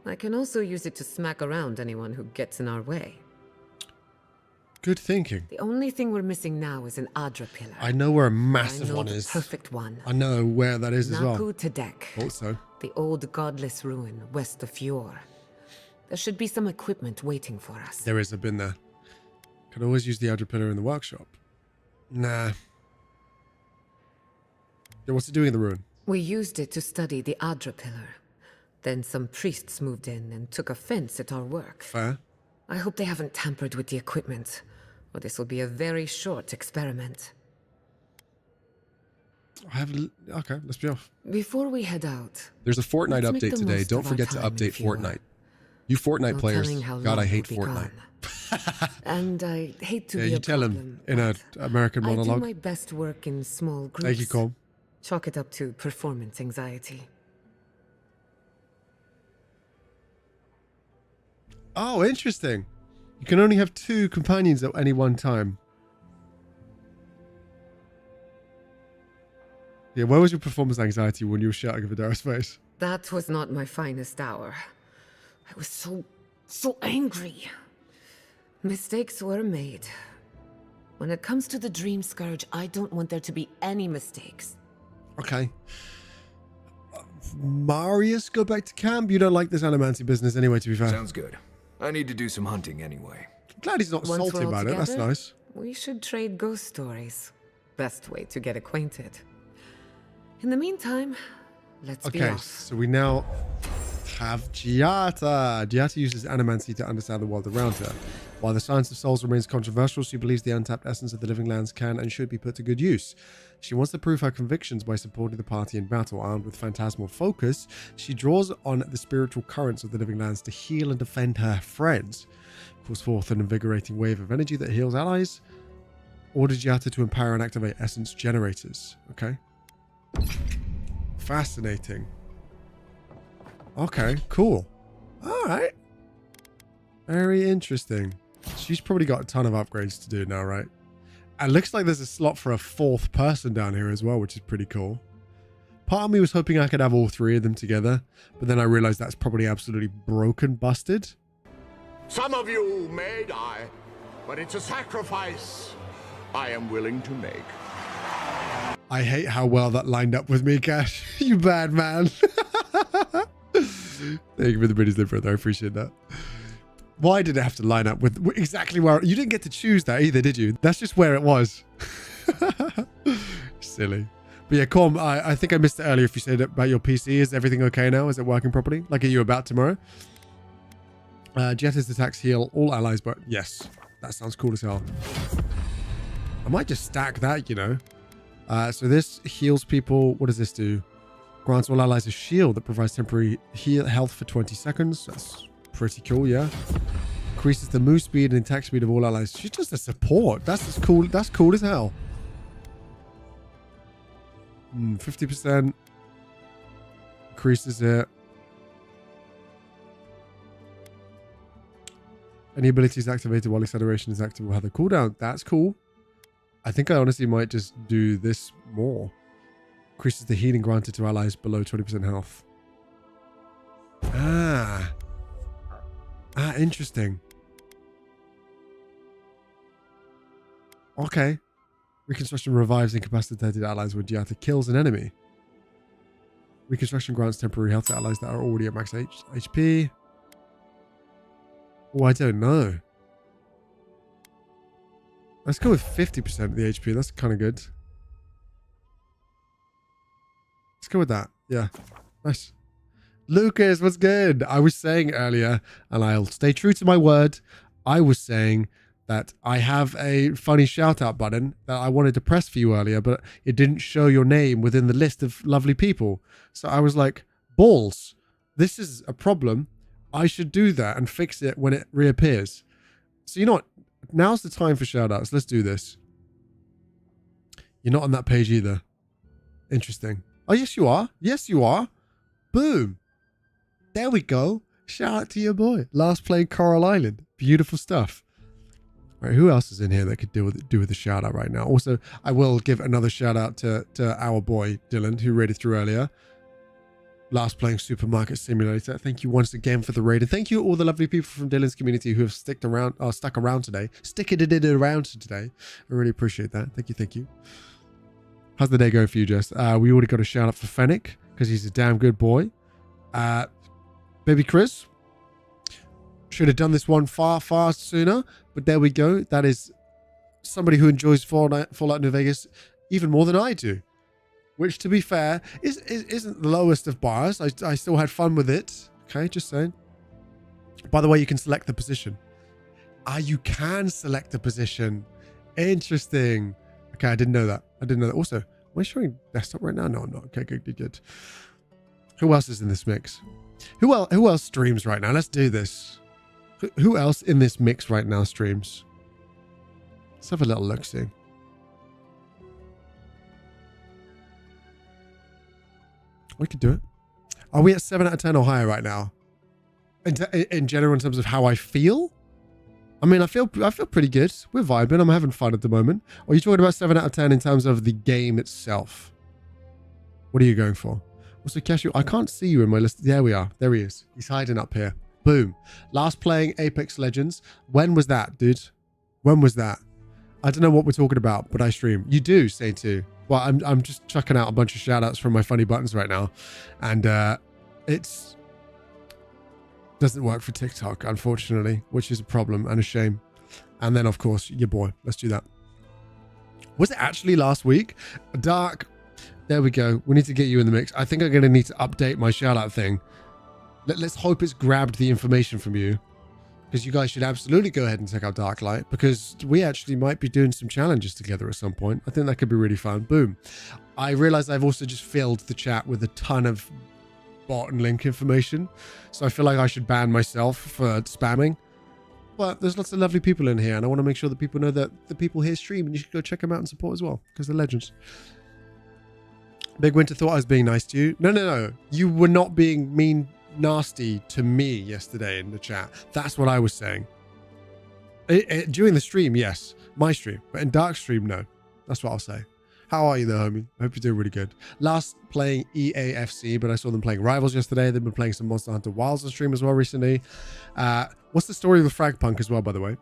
I can also use it to smack around anyone who gets in our way. Good thinking. The only thing we're missing now is an Adra pillar. I know where a I massive know one the is. perfect one. I know where that is as well. Naku Tedek, Also. the old godless ruin west of Fjord. There should be some equipment waiting for us. There is. I've been there. Could always use the Adra pillar in the workshop. Nah. Yeah, what's it doing in the ruin? We used it to study the Adra pillar. Then some priests moved in and took offense at our work. Fair. I hope they haven't tampered with the equipment, or this will be a very short experiment. Okay, let's be off. Before we head out, There's a Fortnite let's make update the today. most Don't of our forget to time in update Fjord. Fortnite. You Fortnite No players. telling how God, I long hate we'll be Fortnite. And I hate to Yeah, be you a tell him problem, in an but American I do monologue. my best work in small groups. Thank you, Colm. Chalk it up to performance anxiety. Oh, interesting. You can only have 2 companions at any one time. Yeah, where was your performance anxiety when you were shouting at Vidara's face? That was not my finest hour. I was so angry. Mistakes were made. When it comes to the Dream Scourge, I don't want there to be any mistakes. Okay. Marius, go back to camp. You don't like this animancy business anyway, to be fair. Sounds good. I need to do some hunting anyway. Glad he's not Once salty we're all about it. That's together, nice. We should trade ghost stories. Best way to get acquainted. In the meantime, let's be Okay, off. so we now have Giata. Giata uses animancy to understand the world around her. While the science of souls remains controversial, she believes the untapped essence of the living lands can and should be put to good use. She wants to prove her convictions by supporting the party in battle. Armed with phantasmal focus, she draws on the spiritual currents of the living lands to heal and defend her friends. Calls forth an invigorating wave of energy that heals allies. Orders Giata to empower and activate essence generators. Okay. Fascinating. Okay, cool. All right. Very interesting. She's probably got a ton of upgrades to do now, right? And looks like there's a slot for a 4th person down here as well, which is pretty cool. Part of me was hoping I could have all 3 of them together, but then I realized that's probably absolutely broken busted. Some of you may die, but it's a sacrifice I am willing to make. I hate how well that lined up with me, Cash. You bad man. Thank you for the British different. I appreciate that. Why did it have to line up with exactly where... You didn't get to choose that either, did you? That's just where it was. Silly. But yeah, Corm, I think I missed it earlier if you said about your PC. Is everything okay now? Is it working properly? Like, are you about tomorrow? Jetta's attacks heal all allies, but yes. That sounds cool as hell. I might just stack that, you know. So this heals people. What does this do? Grants all allies a shield that provides temporary health for 20 seconds. That's pretty cool, yeah. Increases the move speed and attack speed of all allies. She's just a support. That's cool. That's cool as hell. 50% increases it. Any abilities activated while acceleration is active will have a cooldown. That's cool. I think I honestly might just do this more. Increases the healing granted to allies below 20% health. Interesting. Okay. Reconstruction revives incapacitated allies when Giata kills an enemy. Reconstruction grants temporary health to allies that are already at max HP. Oh, I don't know. Let's go with 50% of the HP. That's kind of good. Let's go with that. Yeah. Nice. Lucas, what's good? I was saying earlier, and I'll stay true to my word, I was saying that I have a funny shout-out button that I wanted to press for you earlier, but it didn't show your name within the list of lovely people. So I was like, balls. This is a problem. I should do that and fix it when it reappears. So you know what? Now's the time for shout-outs. Let's do this. You're not on that page either. Interesting. Oh, yes, you are. Yes, you are. Boom. There we go. Shout out to your boy. Last playing Coral Island. Beautiful stuff. Right, who else is in here that could do with a shout out right now? Also, I will give another shout out to our boy Dylan, who raided through earlier. Last playing Supermarket Simulator. Thank you once again for the raid, and thank you all the lovely people from Dylan's community who have stuck around today. Sticking it around today. I really appreciate that. Thank you. How's the day going for you, Jess? We already got a shout out for Fennec because he's a damn good boy. Baby Chris. Should have done this one far sooner, but there we go. That is somebody who enjoys Fallout New Vegas even more than I do, which, to be fair, isn't the lowest of bars. I still had fun with it. Okay, just saying. By the way, you can select the position. You can select the position. Interesting. Okay, I didn't know that. Also, am I showing desktop right now? No, I'm not. Okay, good. Who else is in this mix? Who else streams right now? Let's do this. Who else in this mix right now streams? Let's have a little look, see. We could do it. Are we at 7 out of 10 or higher right now? In general, in terms of how I feel? I mean, I feel pretty good. We're vibing. I'm having fun at the moment. Or are you talking about 7 out of 10 in terms of the game itself? What are you going for? Also, Cashew, I can't see you in my list. There we are. There he is. He's hiding up here. Boom. Last playing Apex Legends. When was that, dude? When was that? I don't know what we're talking about, but I stream. You do, say too. Well, I'm just chucking out a bunch of shout outs from my funny buttons right now. And it's doesn't work for TikTok, unfortunately, which is a problem and a shame. And then, of course, your boy. Let's do that. Was it actually last week? Dark. There we go. We need to get you in the mix. I think I'm going to need to update my shout out thing. Let's hope it's grabbed the information from you, because you guys should absolutely go ahead and check out Darklight, because we actually might be doing some challenges together at some point. I think that could be really fun. Boom. I realized I've also just filled the chat with a ton of bot and link information, so I feel like I should ban myself for spamming. But there's lots of lovely people in here, and I want to make sure that people know that the people here stream, and you should go check them out and support as well, because they're legends. BigWynter thought I was being nice to you. No. You were not being mean, nasty to me yesterday in the chat. That's what I was saying. During the stream, yes. My stream. But in Dark stream, no. That's what I'll say. How are you though, homie? I hope you're doing really good. Last playing EAFC, but I saw them playing Rivals yesterday. They've been playing some Monster Hunter Wilds on stream as well recently. What's the story with Fragpunk as well, by the way?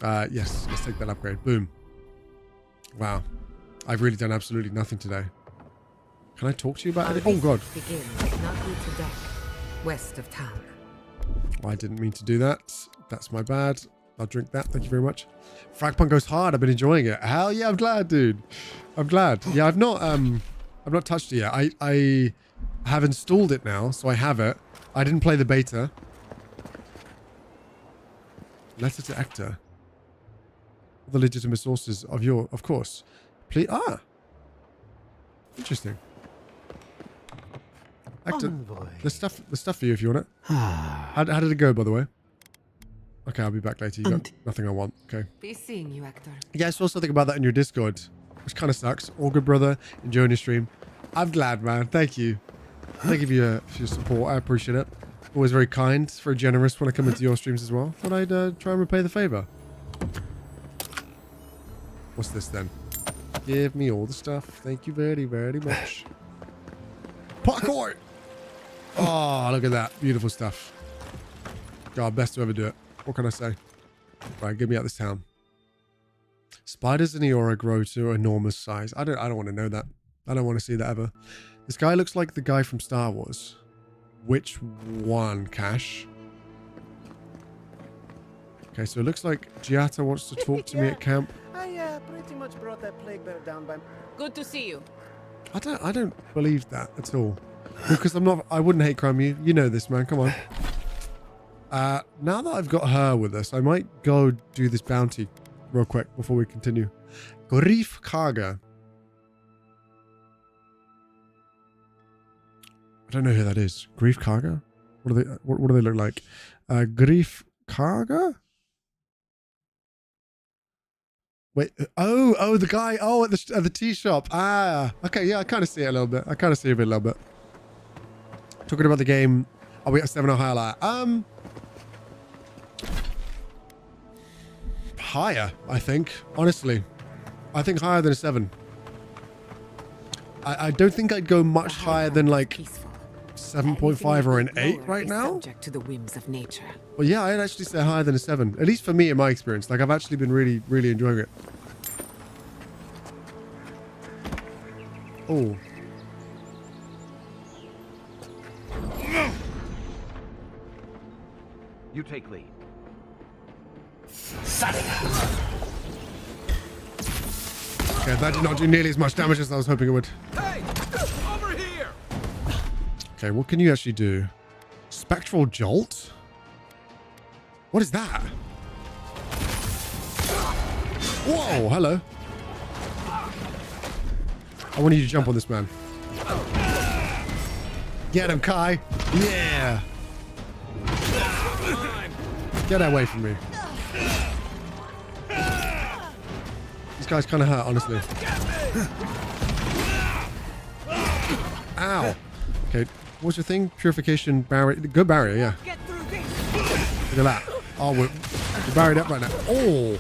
Yes, let's take that upgrade. Boom. Wow. I've really done absolutely nothing today. Can I talk to you about it? Oh, God. Begins not to deck, west of town. I didn't mean to do that. That's my bad. I'll drink that. Thank you very much. Fragpunk goes hard. I've been enjoying it. Hell yeah, I'm glad, dude. I'm glad. Yeah, I've not touched it yet. I have installed it now, so I have it. I didn't play the beta. Letter to Ector. The legitimate sources of course. Please. Interesting. Ector, the stuff for you if you want it. How did it go, by the way? Okay, I'll be back later. You got nothing I want. Okay. Be seeing you, Ector. Yeah, I saw something about that in your Discord, which kind of sucks. All good, brother. Enjoying your stream. I'm glad, man. Thank you. Thank you for your support. I appreciate it. Always very kind, very generous when I come into your streams as well. Thought I'd try and repay the favor. What's this then? Give me all the stuff. Thank you very, very much. Parkour! Oh, look at that. Beautiful stuff. God, best to ever do it. What can I say? Right, get me out of this town. Spiders in Eora grow to enormous size. I don't want to know that. I don't want to see that ever. This guy looks like the guy from Star Wars. Which one, Cash? Okay, so it looks like Giata wants to talk to me at camp. I pretty much brought that plague bear down by... Good to see you. I don't believe that at all. Because I wouldn't hate crime you. You know this, man. Come on. Now that I've got her with us, I might go do this bounty real quick before we continue. Grief Karga. I don't know who that is. Grief Karga? What do they look like? Grief Karga? Wait, oh, the guy, at the tea shop. Okay, yeah, I kind of see it a little bit. A little bit. Talking about the game. Are we at 7 or higher? Higher, I think. Honestly, I think higher than a 7. I don't think I'd go much higher than like 7.5 or an 8 right now. Subject to the whims of nature. Well, yeah, I'd actually say higher than a 7. At least for me, in my experience. Like, I've actually been really, really enjoying it. Oh. You take lead. Okay, that did not do nearly as much damage as I was hoping it would. Hey! Over here! Okay, what can you actually do? Spectral Jolt? What is that? Whoa, hello. I want you to jump on this man. Get him, Kai. Yeah. Get away from me. These guys kind of hurt, honestly. Ow. Okay, what's your thing? Purification barrier. Good barrier, yeah. Look at that. Oh, we're barried up right now. Oh.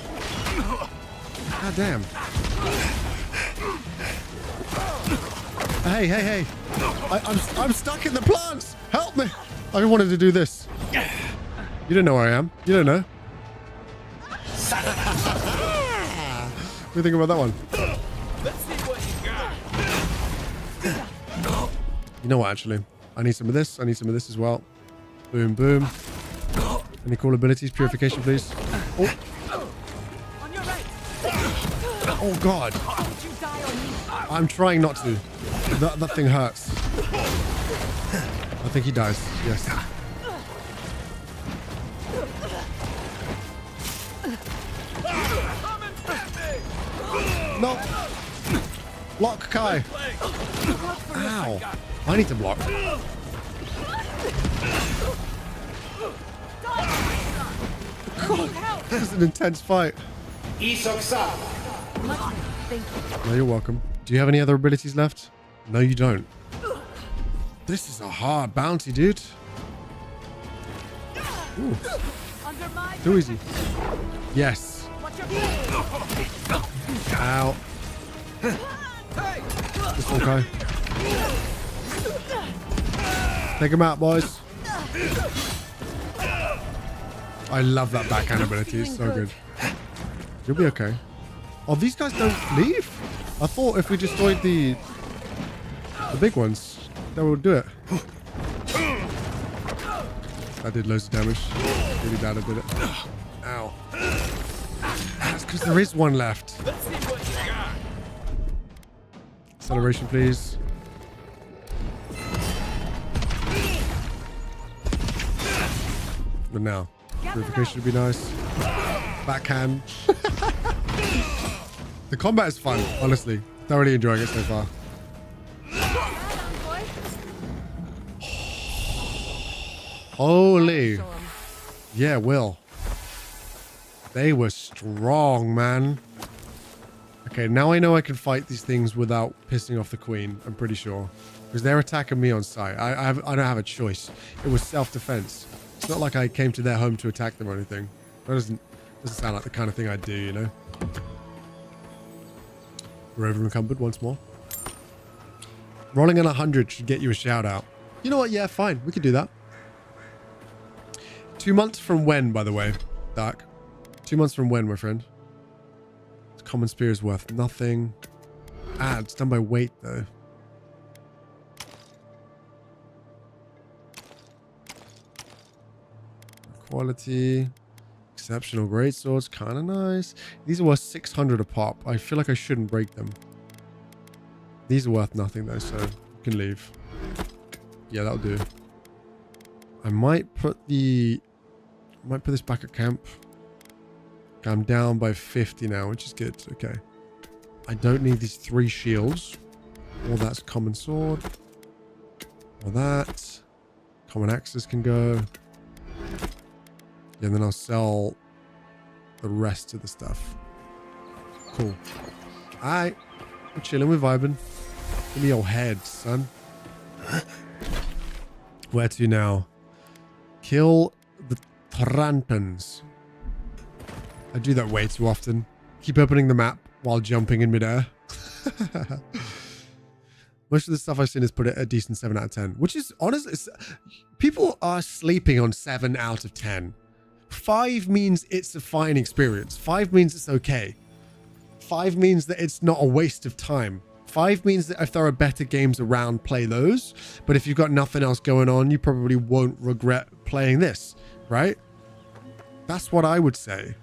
God damn. Hey, hey, hey. I'm stuck in the plants. Help me. I wanted to do this. You don't know where I am. You don't know. What do you think about that one? Let's see what you got. You know what, actually? I need some of this. I need some of this as well. Boom, boom. Any cool abilities? Purification, please. Oh. Oh, God. I'm trying not to. That thing hurts. I think he dies. Yes. No. Block, Kai. Ow. I need to block. God, this is an intense fight. No, you're welcome. Do you have any other abilities left? No, you don't. This is a hard bounty, dude. Ooh. Too easy. Yes. Ow. This one, Kai. Take him out, boys. I love that backhand ability. It's so good. You'll be okay. Oh, these guys don't leave? I thought if we destroyed the big ones, that would do it. That did loads of damage. Really bad I did it. Ow. That's because there is one left. Acceleration, please. But now, purification would be nice. Backhand. The combat is fun, honestly. Thoroughly enjoying it so far. Holy. Yeah, Will. They were strong, man. Okay, now I know I can fight these things without pissing off the queen, I'm pretty sure. Because they're attacking me on sight. I don't have a choice. It was self-defense. It's not like I came to their home to attack them or anything. That doesn't sound like the kind of thing I'd do, you know? We're over encumbered once more. Rolling on 100 should get you a shout out. You know what? Yeah, fine. We could do that. 2 months from when, by the way, Dark? 2 months from when, my friend? Common spear is worth nothing. Ah, it's done by weight, though. Quality. Exceptional greatswords. Kind of nice. These are worth 600 a pop. I feel like I shouldn't break them. These are worth nothing, though, so you can leave. Yeah, that'll do. I might put this back at camp. Okay, I'm down by 50 now, which is good. Okay. I don't need these 3 shields. All that's common sword. All that. Common axes can go. Yeah, and then I'll sell the rest of the stuff. Cool. Alright. We're chilling, we're vibing. Give me your head, son. Where to now? Kill the Trantans. I do that way too often. Keep opening the map while jumping in midair. Most of the stuff I've seen is put it a decent 7 out of 10, which is honestly, people are sleeping on 7 out of 10. 5 means it's a fine experience. 5 means it's okay. 5 means that it's not a waste of time. 5 means that if there are better games around, play those. But if you've got nothing else going on, you probably won't regret playing this, right? That's what I would say.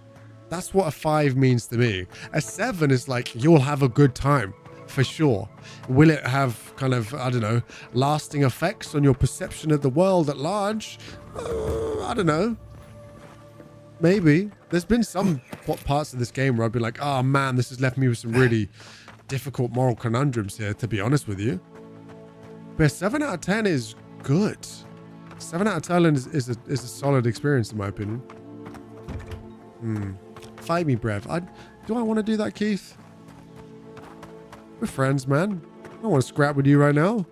That's what a 5 means to me. A 7 is like, you'll have a good time, for sure. Will it have kind of, I don't know, lasting effects on your perception of the world at large? I don't know. Maybe. There's been some parts of this game where I've been like, oh man, this has left me with some really difficult moral conundrums here, to be honest with you. But 7 out of 10 is good. 7 out of 10 is a solid experience, in my opinion. Fight me, Brev. Do I want to do that, Keith? We're friends, man. I don't want to scrap with you right now.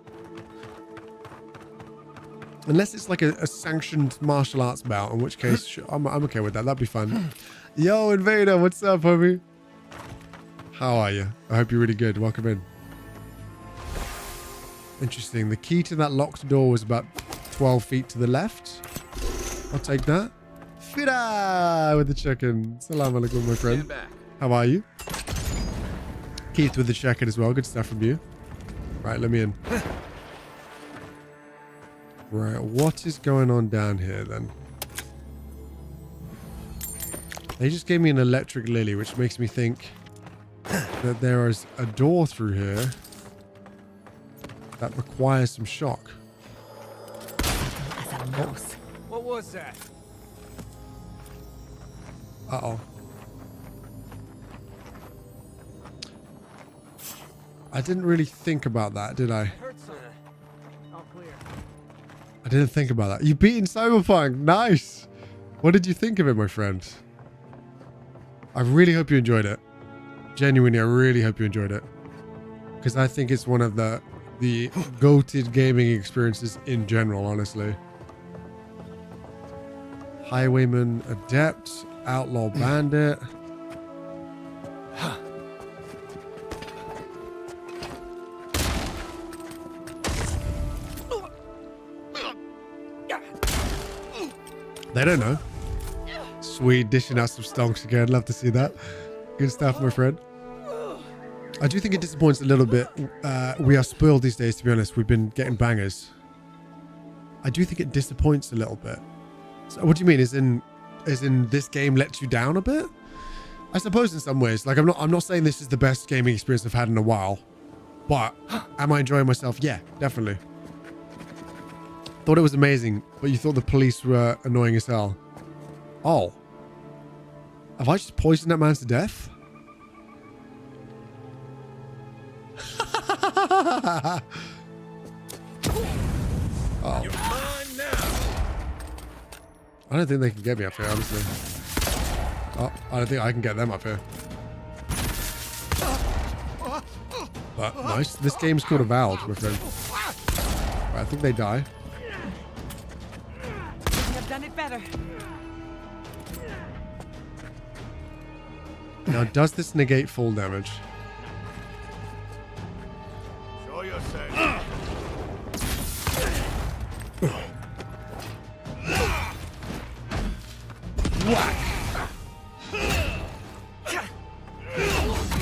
Unless it's like a sanctioned martial arts bout, in which case I'm okay with that. That'd be fun. Yo, Invader, what's up, homie? How are you? I hope you're really good. Welcome in. Interesting. The key to that locked door was about 12 feet to the left. I'll take that. Fida with the chicken. Salam alaikum, my friend. How are you? Keith with the chicken as well. Good stuff from you. Right, let me in. Right, what is going on down here then? They just gave me an electric lily, which makes me think that there is a door through here that requires some shock. What was that? Uh-oh. I didn't really think about that, did I? I didn't think about that. You beaten Cyberpunk. Nice. What did you think of it, my friend? I really hope you enjoyed it. Genuinely, I really hope you enjoyed it. Because I think it's one of the goated gaming experiences in general, honestly. Highwayman Adept, Outlaw Bandit. They don't know. Sweet, dishing out some stonks again. Love to see that. Good stuff, my friend. I do think it disappoints a little bit. We are spoiled these days, to be honest. We've been getting bangers. I do think it disappoints a little bit. So what do you mean? Is in this game lets you down a bit? I suppose in some ways. Like I'm not saying this is the best gaming experience I've had in a while. But am I enjoying myself? Yeah, definitely. Thought it was amazing, but you thought the police were annoying as hell. Oh. Have I just poisoned that man to death? Oh. You're mine now. I don't think they can get me up here, honestly. Oh, I don't think I can get them up here. But nice. This game's called Avowed, my friend. Right, I think they die. I've done it better. Now, does this negate fall damage? Show yourself. Whack!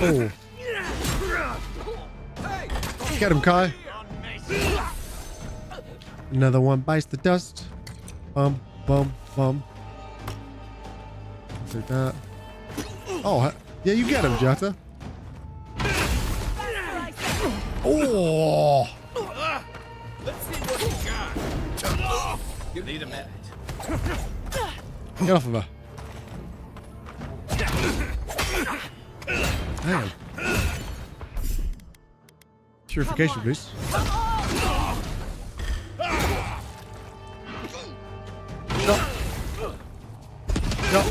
Oh. Get him, Kai. Another one bites the dust. Bum, bum, bum. Take that. Oh, yeah, you get him, Jetta. Oh! Let's see what you got. You need a minute. Get off of her. Damn. Purification, please. Stop. Stop.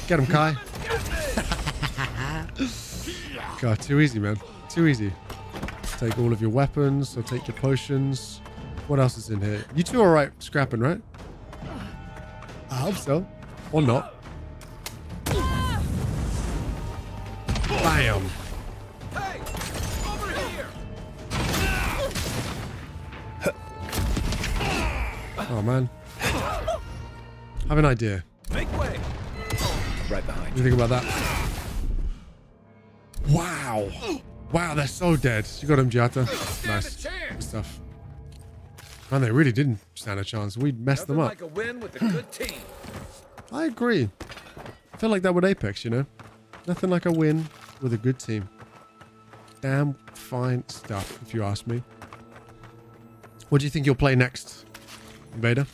Get him, Kai. God, too easy, man. Too easy. Take all of your weapons. I'll take your potions. What else is in here? You two are alright scrapping, right? I hope so. Or not. Bam. Hey, over here. Oh, man. I have an idea. Make way. Right behind What do you think about that? Wow. Wow, they're so dead. You got him, Giata. Nice. Good stuff. Man, they really didn't stand a chance. We'd messed them up. Like a win with a good team. I agree. I feel like that with Apex, you know? Nothing like a win with a good team. Damn fine stuff, if you ask me. What do you think you'll play next, Invader?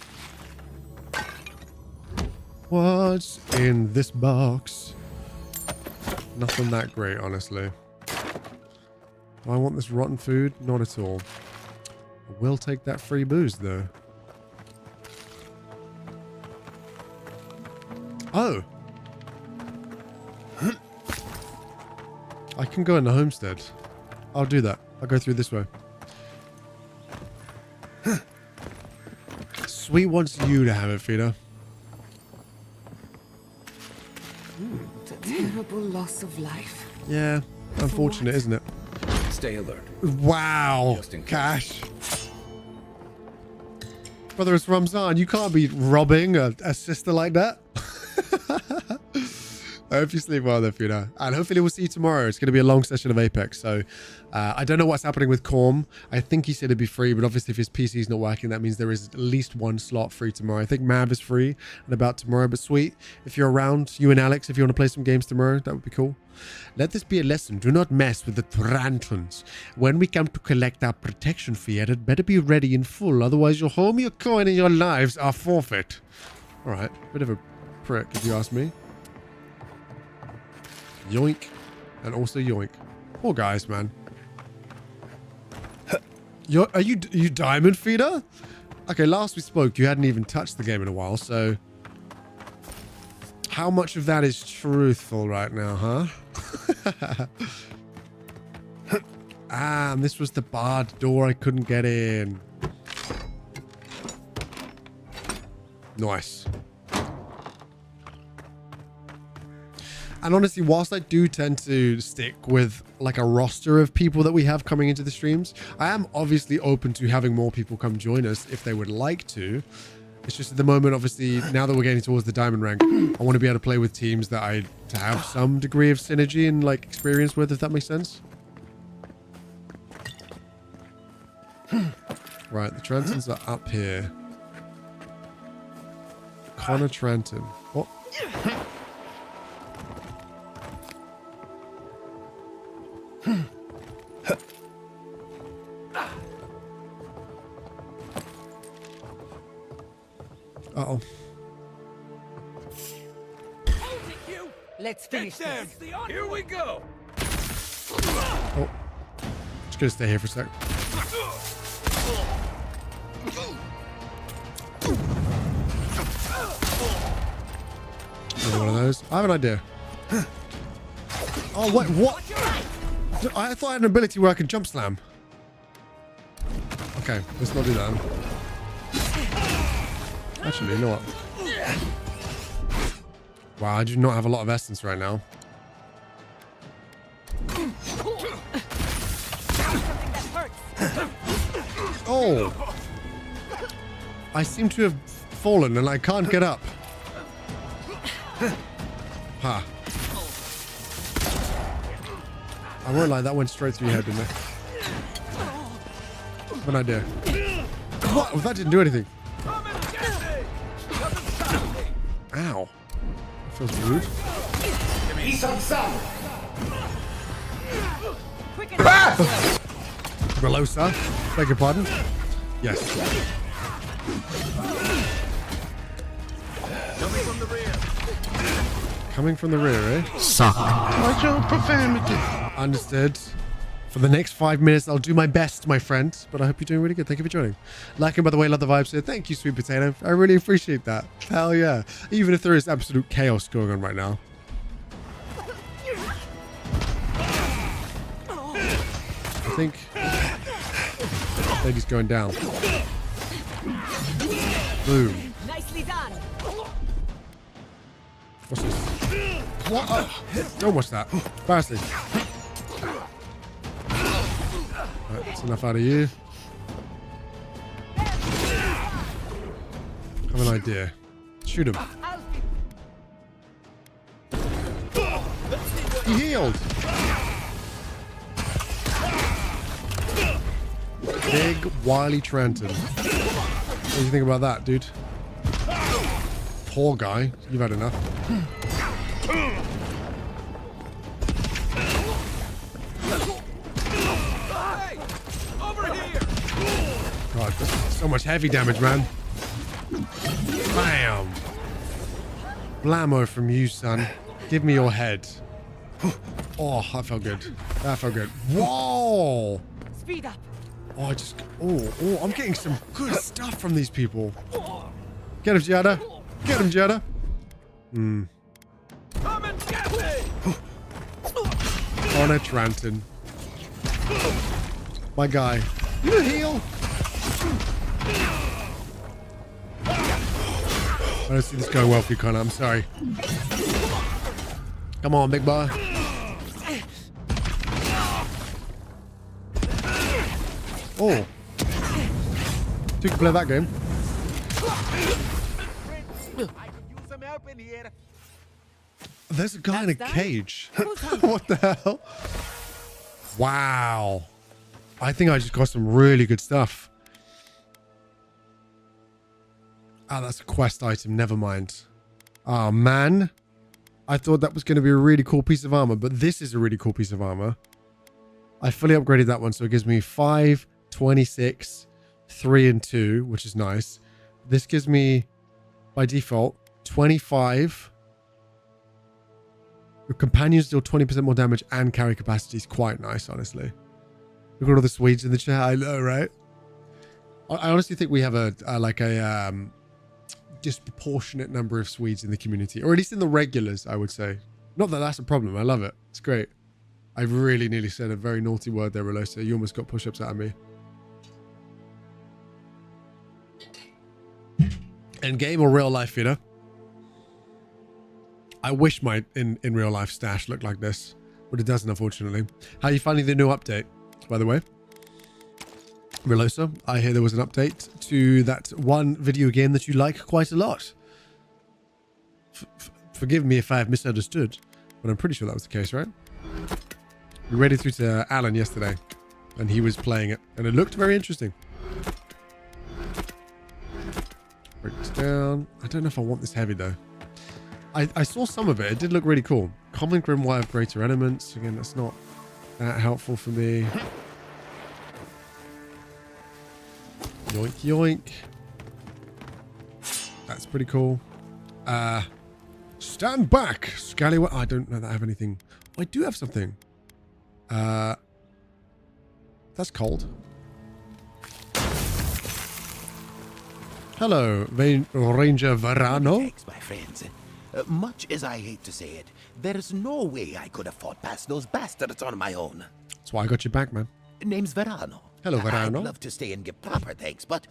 What's in this box? Nothing that great, honestly. Do I want this rotten food? Not at all. I will take that free booze, though. Oh. I can go in the homestead. I'll do that. I'll go through this way. Sweet wants you to have it, Fina. The terrible loss of life. Yeah, unfortunate, isn't it? Stay alert. Wow, Just in case. Cash. Brother, it's Ramzan. You can't be robbing a sister like that. I hope you sleep well there, Fina. And hopefully we'll see you tomorrow. It's going to be a long session of Apex. So I don't know what's happening with Corm. I think he said it'd be free, but obviously if his PC is not working, that means there is at least one slot free tomorrow. I think Mav is free and about tomorrow. But sweet, if you're around, you and Alex, if you want to play some games tomorrow, that would be cool. Let this be a lesson. Do not mess with the Tarantulas. When we come to collect our protection fee, it had better be ready in full. Otherwise, your home, your coin, and your lives are forfeit. All right. Bit of a prick, if you ask me. Yoink. And also yoink. Poor guys, man. Are you Diamond Feeder? Okay, last we spoke, you hadn't even touched the game in a while, so... How much of that is truthful right now, huh? Ah, and this was the barred door I couldn't get in. Nice. And honestly, whilst I do tend to stick with like a roster of people that we have coming into the streams, I am obviously open to having more people come join us if they would like to. It's just at the moment, obviously, now that we're getting towards the diamond rank, I want to be able to play with teams that to have some degree of synergy and like experience with, if that makes sense. Right, the Trantons are up here. Connor Tranton. Oh. Uh-oh. Let's finish this. Here we go. Oh. Just gonna stay here for a sec. Another one of those. I have an idea. Oh, wait, what? I thought I had an ability where I could jump slam. Okay, let's not do that. Actually, you know what? Wow, I do not have a lot of essence right now. Oh! I seem to have fallen and I can't get up. Ha. I won't lie, that went straight through your head, didn't it? What an idea. What? Well, that didn't do anything. Ow. That feels rude. Hello, sir. Beg your pardon? Yes. Coming from the rear, eh? Suck. Watch your profanity. Understood. For the next 5 minutes, I'll do my best, my friend. But I hope you're doing really good. Thank you for joining. Like and by the way, love the vibes here. Thank you, Sweet Potato. I really appreciate that. Hell yeah. Even if there is absolute chaos going on right now. I think lady's going down. Boom. Nicely done. What's this? What? Don't watch that. Embarrassing. Right, that's enough out of you. I have an idea. Shoot him. He healed. Big wily Trenton. What do you think about that, dude? Poor guy. You've had enough. God, so much heavy damage, man. Bam. Blammo from you, son. Give me your head. Oh, that felt good. That felt good. Whoa. Speed up. Oh, I'm getting some good stuff from these people. Get him, Giada. Get him, Giada. Come and get me! on a Tranton. My guy. You heal. I don't see this going well for you, Connor. I'm sorry. Come on, big boy. Oh. You can play that game. There's a guy in a cage. What the hell? Wow. I think I just got some really good stuff. Oh, that's a quest item. Never mind. Oh, man. I thought that was going to be a really cool piece of armor, but this is a really cool piece of armor. I fully upgraded that one, so it gives me 5, 26, 3, and 2, which is nice. This gives me, by default, 25. Your companions deal 20% more damage and carry capacity is quite nice, honestly. Look at all the Swedes in the chat. I know, right? I honestly think we have a disproportionate number of Swedes in the community, or at least in the regulars, I would say. Not that that's a problem. I love it. It's great. I really nearly said a very naughty word there, Relosa. You almost got push-ups out of me. In game or real life, you know? I wish my in real life stash looked like this, but it doesn't, unfortunately. How are you finding the new update, by the way? Relosa, I hear there was an update to that one video game that you like quite a lot. Forgive me if I have misunderstood, but I'm pretty sure that was the case, right? We read it through to Alan yesterday, and he was playing it, and it looked very interesting. Break this down. I don't know if I want this heavy, though. I saw some of it. It did look really cool. Common Grimoire of Greater Elements. Again, that's not that helpful for me. Yoink, yoink. That's pretty cool. Stand back, Scallywag. I don't know that I have anything. I do have something. That's cold. Hello, Ranger Varano. Thanks, my friends. Much as I hate to say it, there's no way I could have fought past those bastards on my own. That's why I got you back, man. Name's Verano. Hello, Verano. I'd love to stay and give proper thanks, but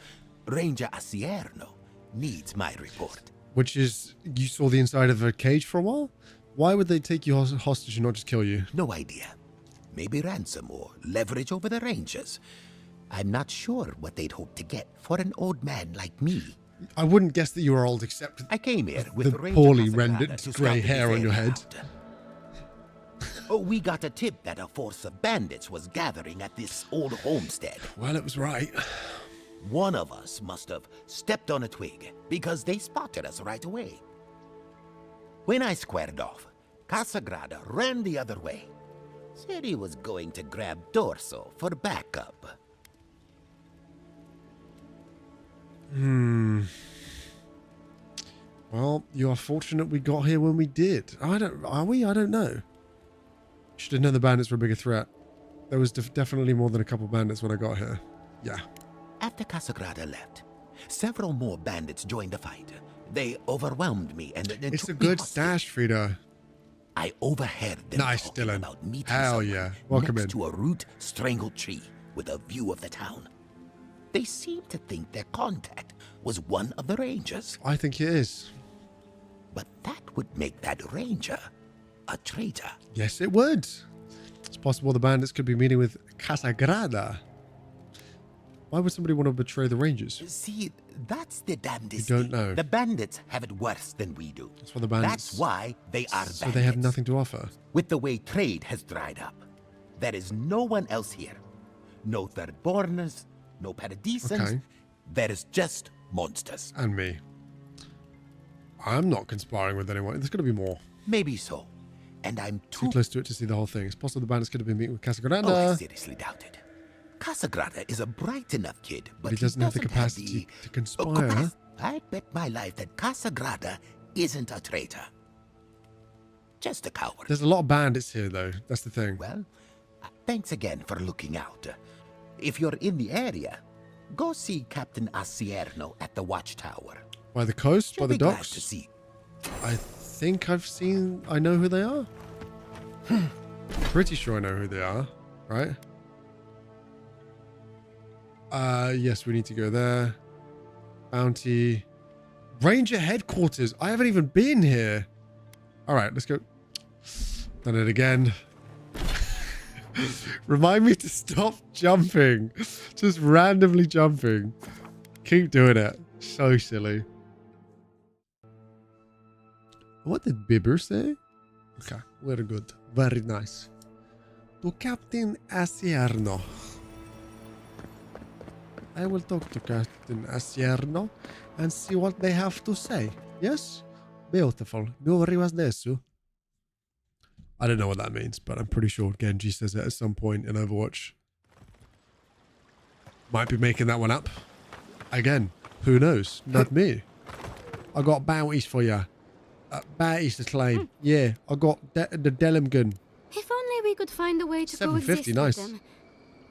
Ranger Asierno needs my report. Which is, you saw the inside of a cage for a while? Why would they take you hostage and not just kill you? No idea. Maybe ransom or leverage over the Rangers. I'm not sure what they'd hope to get for an old man like me. I wouldn't guess that you were old, except I came here with the Ranger poorly Casagrada rendered to grey scout the hair on your area head. out. Oh, we got a tip that a force of bandits was gathering at this old homestead. Well, it was right. One of us must have stepped on a twig because they spotted us right away. When I squared off, Casagrada ran the other way. Said he was going to grab Dorso for backup. Well, you are fortunate we got here when we did. Are we? I don't know. Should have known the bandits were a bigger threat. There was definitely more than a couple bandits when I got here. Yeah. After Casagrada left, several more bandits joined the fight. They overwhelmed me and It's a good stash, Frida. I overheard them Nice, talking Dylan. about meeting Hell someone yeah. Welcome next in. to a root-strangled tree with a view of the town. They seemed to think their contact was one of the Rangers. I think it is. But that would make that Ranger a traitor. Yes, it would. It's possible the bandits could be meeting with Casagrada. Why would somebody want to betray the Rangers? See, that's the damnedest You don't thing. know. The bandits have it worse than we do. That's why the bandits... That's why they are So bandits. they have nothing to offer. With the way trade has dried up, there is no one else here. No third-borners, no paradisans. Okay. There is just monsters. And me. I'm not conspiring with anyone. There's got to be more. Maybe so. And I'm Too close to it to see the whole thing. It's possible the bandits could have been meeting with Casagrada. Oh, I seriously doubt it. Casagrada is a bright enough kid, but he doesn't have the capacity to conspire. I'd bet my life that Casagrada isn't a traitor. Just a coward. There's a lot of bandits here, though. That's the thing. Well, thanks again for looking out. If you're in the area, go see Captain Asierno at the watchtower. By the coast? She'll By the be glad docks? to see. I think I know who they are. Pretty sure I know who they are, right? Yes, we need to go there. Bounty. Ranger headquarters. I haven't even been here. All right, let's go. Done it again. Remind me to stop jumping. Just randomly jumping. Keep doing it. So silly. What did Bibber say? Okay, very good. Very nice. To Captain Asierno. I will talk to Captain Asierno and see what they have to say. Yes? Beautiful. Nuori was desu. I don't know what that means, but I'm pretty sure Genji says it at some point in Overwatch. Might be making that one up. Again, who knows? Not me. I got bounties for you. Bounties to claim. Yeah, I got the Delem gun. If only we could find a way to coexist with nice. them.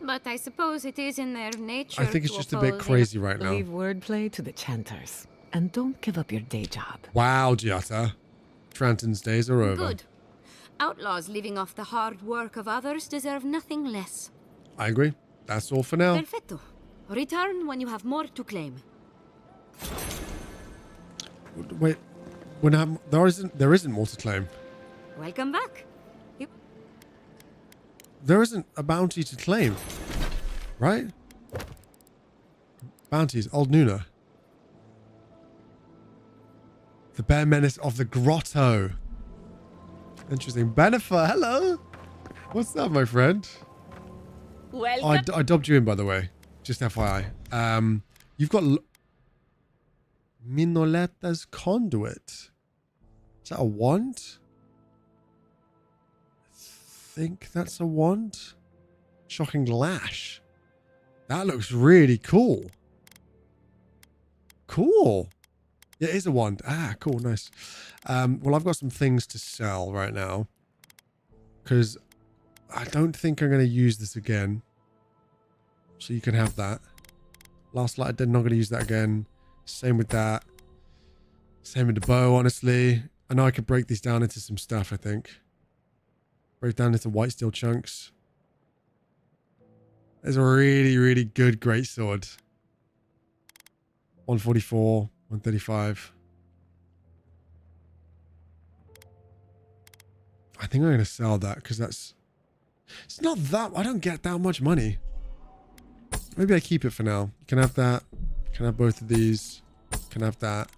But I suppose it is in their nature. I think it's just a bit crazy right now. Leave wordplay to the chanters. And don't give up your day job. Wow, Giata. Tranton's days are over. Good. Outlaws living off the hard work of others deserve nothing less. I agree. That's all for now. Perfetto. Return when you have more to claim. Wait, there isn't more to claim. Welcome back. There isn't a bounty to claim, right? Bounties, Old Nuna. The Bear Menace of the Grotto. Interesting. Benefer, hello. What's up, my friend? Welcome. I dubbed you in, by the way. Just FYI. You've got Minoletta's Conduit. Is that a wand? I think that's a wand. Shocking Lash. That looks really cool. Cool. Yeah, it is a wand. Ah, cool. Nice. Well, I've got some things to sell right now. Because I don't think I'm going to use this again. So you can have that. Last light, I'm not going to use that again. Same with that. Same with the bow, honestly. I know I could break these down into some stuff, I think. Break down into white steel chunks. There's a really, really good greatsword. 144, 135. I think I'm going to sell that because that's... It's not that... I don't get that much money. Maybe I keep it for now. You can have that. You can have both of these. You can have that.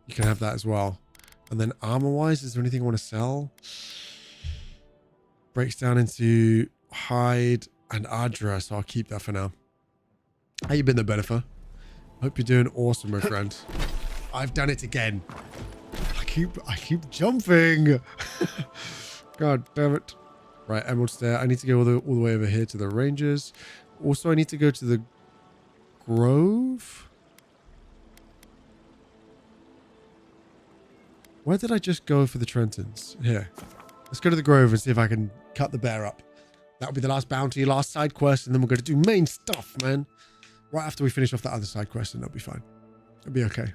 You can have that as well. And then armor-wise, is there anything I want to sell? Breaks down into hide and Adra, so I'll keep that for now. How you been there, Benefer? Hope you're doing awesome, my friend. I've done it again. I keep jumping. God damn it. Right, Emerald Stair. I need to go all the way over here to the Rangers. Also, I need to go to the Grove. Where did I just go for the Trentons? Here. Let's go to the Grove and see if I can cut the bear up. That'll be the last bounty, last side quest, and then we're going to do main stuff, man. Right after we finish off that other side quest, and that'll be fine. It'll be okay.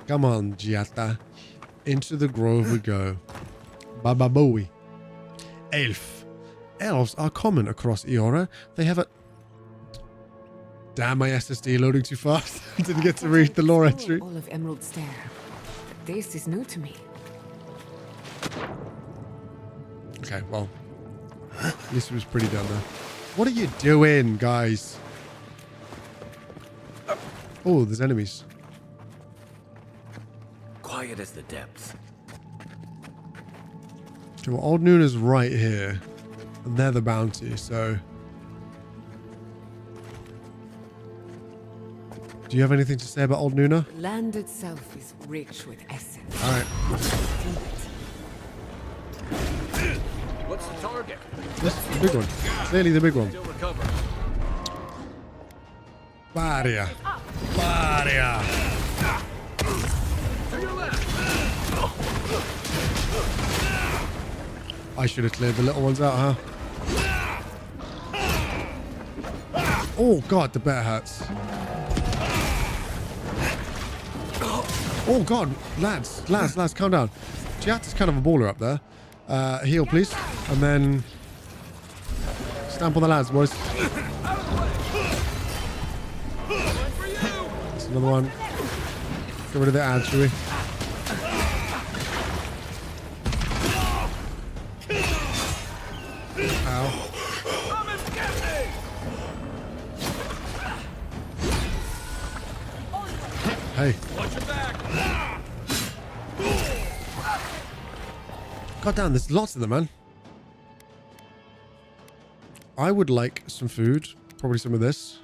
Come on, Giata. Into the Grove we go. Baba Bowie. Elf. Elves are common across Eora. They have a... Damn, my SSD loading too fast. I didn't get to read the lore entry. All of Emerald Stair. This is new to me. Okay, well. This was pretty done there. What are you doing, guys? Oh, there's enemies. Quiet as the depths. Okay, well, Old Nuna's right here. And they're the bounty, so... Do you have anything to say about Old Nuna? The land itself is rich with essence. All right. What's the target? This is the big one. Clearly the big one. Barrier. Barrier. I should have cleared the little ones out, huh? Oh, God, the bear hurts. Oh, God. Lads, calm down. Giata's kind of a baller up there. Heal, please. And then... stamp on the lads, boys. That's another one. Get rid of the ad, shall we? Ow. Hey. God damn, there's lots of them, man. I would like some food. Probably some of this.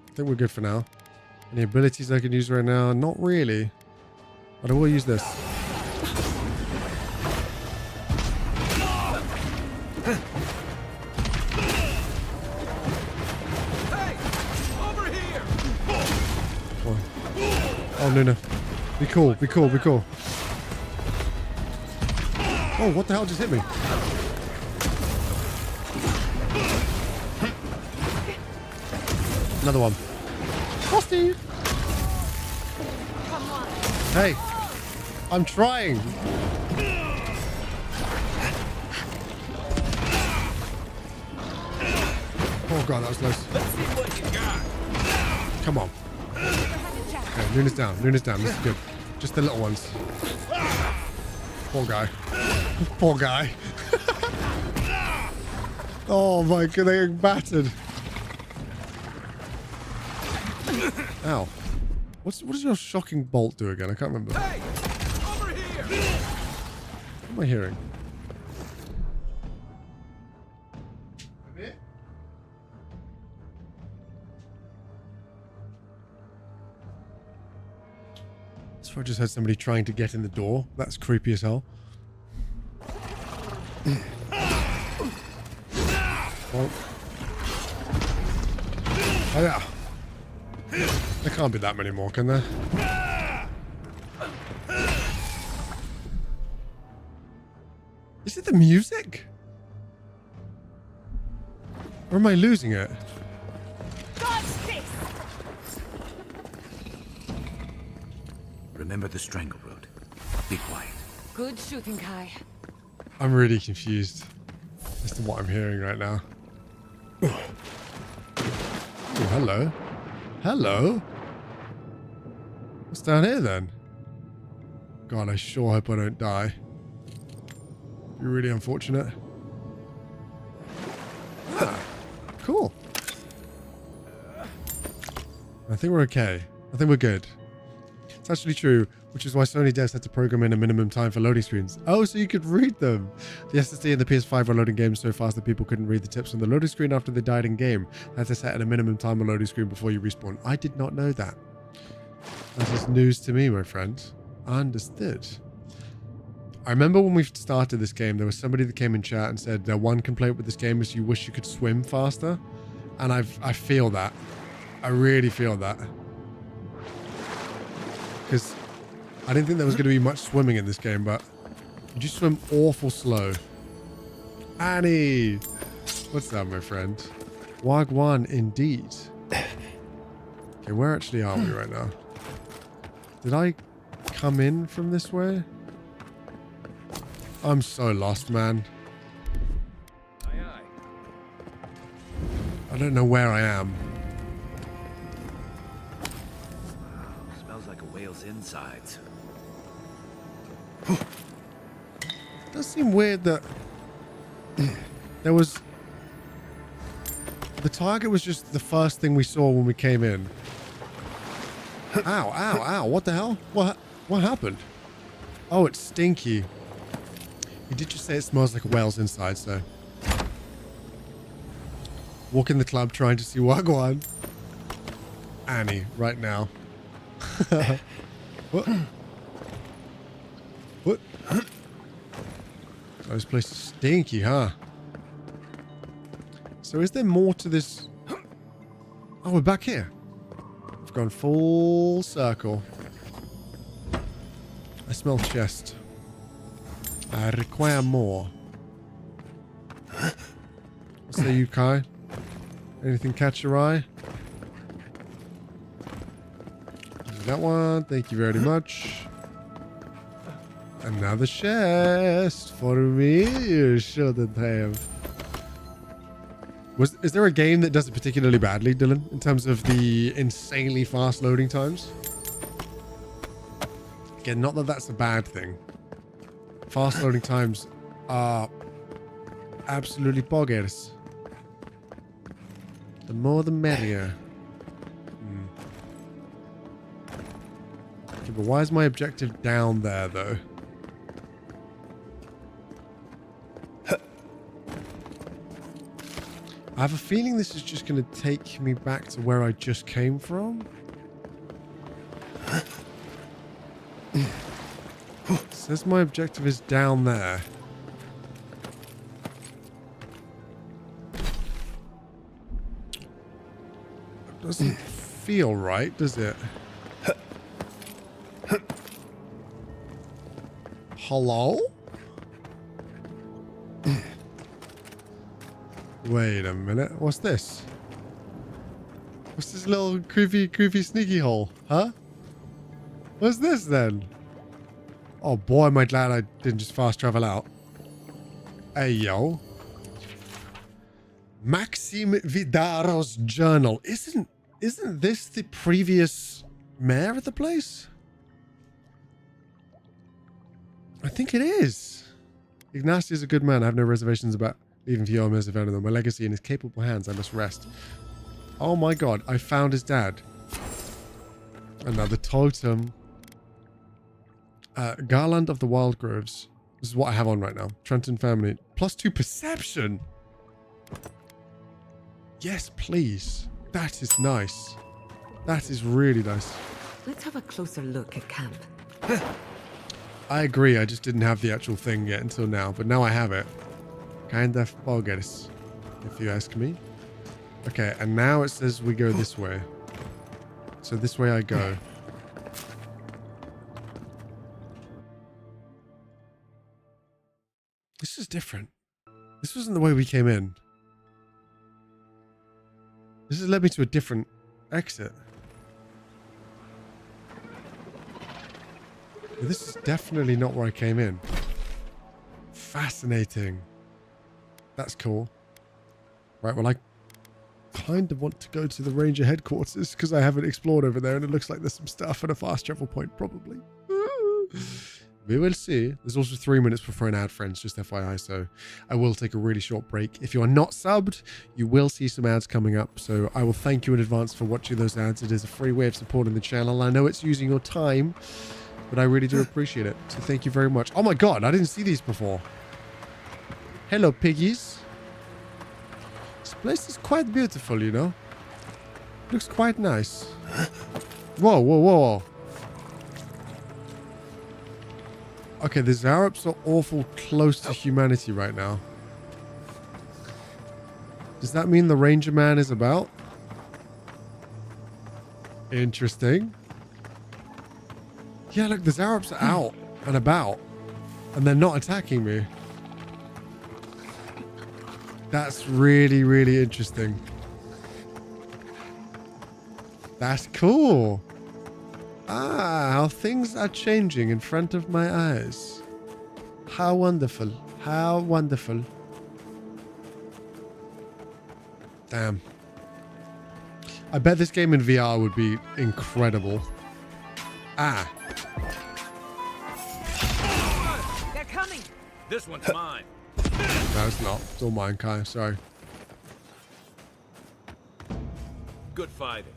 I think we're good for now. Any abilities I can use right now? Not really. But I will use this. Oh, no. Be cool, be cool, be cool. Oh, what the hell just hit me? Another one. Frosty! Hey, I'm trying. Oh god, that was close. Let's see what you got. Come on. Okay, Luna's down. Luna's down. This is good. Just the little ones. Poor guy. Poor guy. Oh my god, they're getting battered. Ow. What does your shocking bolt do again? I can't remember. Hey, over here. What am I hearing? So I just had somebody trying to get in the door. That's creepy as hell. Oh. Oh yeah. There can't be that many more, can there? Is it the music? Or am I losing it? Remember the strangle route. Be quiet. Good shooting, Kai. I'm really confused as to what I'm hearing right now. Oh, hello. Hello? What's down here then? God, I sure hope I don't die. Be really unfortunate. Ah, cool. I think we're okay. I think we're good. It's actually true, which is why Sony devs had to program in a minimum time for loading screens. Oh, so you could read them. The SSD and the PS5 were loading games so fast that people couldn't read the tips on the loading screen after they died in game. They had to set at a minimum time on loading screen before you respawn. I did not know that. That is news to me, my friend. I understood. I remember when we started this game, there was somebody that came in chat and said their one complaint with this game is you wish you could swim faster. And I feel that. I really feel that. Because I didn't think there was going to be much swimming in this game, but you just swim awful slow. Annie! What's that, my friend? Wagwan, indeed. Okay, where actually are we right now? Did I come in from this way? I'm so lost, man. Aye, aye. I don't know where I am. Smells like a whale's insides. It does seem weird that there was... The target was just the first thing we saw when we came in. Ow, ow, ow. What the hell? What happened? Oh, it's stinky. You did just say it smells like a whale's inside, so... Walk in the club trying to see Wagwan. Annie, right now. What? What? Oh, this place is stinky, huh? So is there more to this? Oh, we're back here. We've gone full circle. I smell chest. I require more. What say you, Kai? Anything catch your eye? that one. Thank you very much. Another chest for me. You shouldn't have. Is there a game that does it particularly badly, Dylan, in terms of the insanely fast loading times? Again, not that that's a bad thing. Fast loading times are absolutely boggers. The more the merrier. Okay, but why is my objective down there, though? I have a feeling this is just going to take me back to where I just came from. It says my objective is down there. It doesn't feel right, does it? Hello? Wait a minute. What's this? What's this little creepy sneaky hole? Huh? What's this then? Oh boy, am I glad I didn't just fast travel out. Hey yo. Maxim Vidaro's journal. Isn't this the previous mayor of the place? I think it is. Ignacy is a good man. I have no reservations about leaving Fiorma as a veteran. My legacy in his capable hands. I must rest. Oh my god, I found his dad. Another totem. Garland of the Wild Groves. This is what I have on right now. Trenton family. +2 perception. Yes, please. That is nice. That is really nice. Let's have a closer look at camp. I agree. I just didn't have the actual thing yet until now. But now I have it. Kind of bogus, if you ask me. Okay, and now it says we go this way. So this way I go. This is different. This wasn't the way we came in. This has led me to a different exit. This is definitely not where I came in. Fascinating. That's cool. Right, well, I kind of want to go to the Ranger headquarters because I haven't explored over there and it looks like there's some stuff and a fast travel point, probably. We will see. There's also 3 minutes before an ad, friends, just FYI, so I will take a really short break. If you are not subbed, you will see some ads coming up, so I will thank you in advance for watching those ads. It is a free way of supporting the channel. I know it's using your time, but I really do appreciate it, so thank you very much. Oh my god, I didn't see these before. Hello, piggies. This place is quite beautiful, you know. Looks quite nice. Whoa, whoa, whoa. Okay, the Zarops are awful close to humanity right now. Does that mean the Ranger Man is about? Interesting. Yeah, look, the Zarops are out and about. And they're not attacking me. That's really, really interesting. That's cool. Ah, how things are changing in front of my eyes. How wonderful. How wonderful. Damn. I bet this game in VR would be incredible. Ah. They're coming. This one's mine. No, it's not. It's all mine, Kai. Sorry. Good fighting.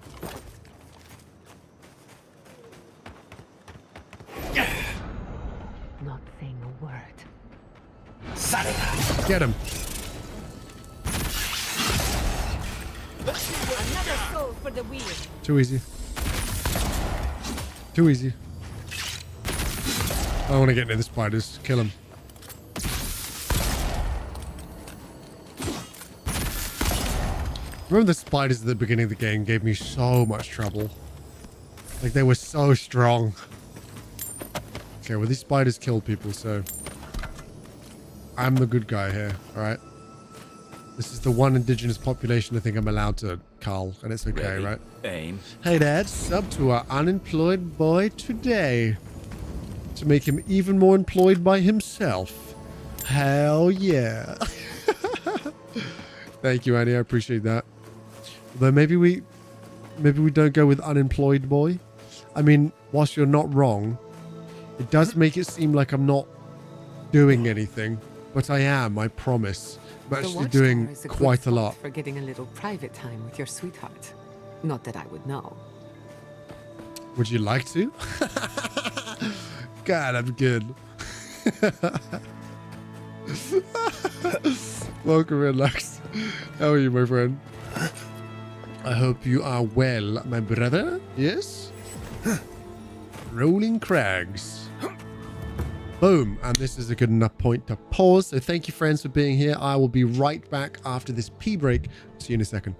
Not saying a word. Get him. Another soul for the wheel. Too easy. Too easy. I don't want to get near the spiders. Kill him. Remember the spiders at the beginning of the game gave me so much trouble. Like, they were so strong. Okay, well, these spiders kill people, so I'm the good guy here, alright? This is the one indigenous population I think I'm allowed to cull, and it's okay, Ready, right? aim. Hey, Dad, sub to our unemployed boy today to make him even more employed by himself. Hell yeah. Thank you, Annie. I appreciate that. Although maybe we don't go with unemployed boy. I mean, whilst you're not wrong, it does make it seem like I'm not doing anything, but I am, I promise. I'm actually doing quite a lot. For getting a little private time with your sweetheart. Not that I would know. Would you like to? God, I'm good. Welcome in, Lux. How are you, my friend? I hope you are well, my brother. Yes? Rolling crags. Boom. And this is a good enough point to pause. So thank you, friends, for being here. I will be right back after this pee break. See you in a second.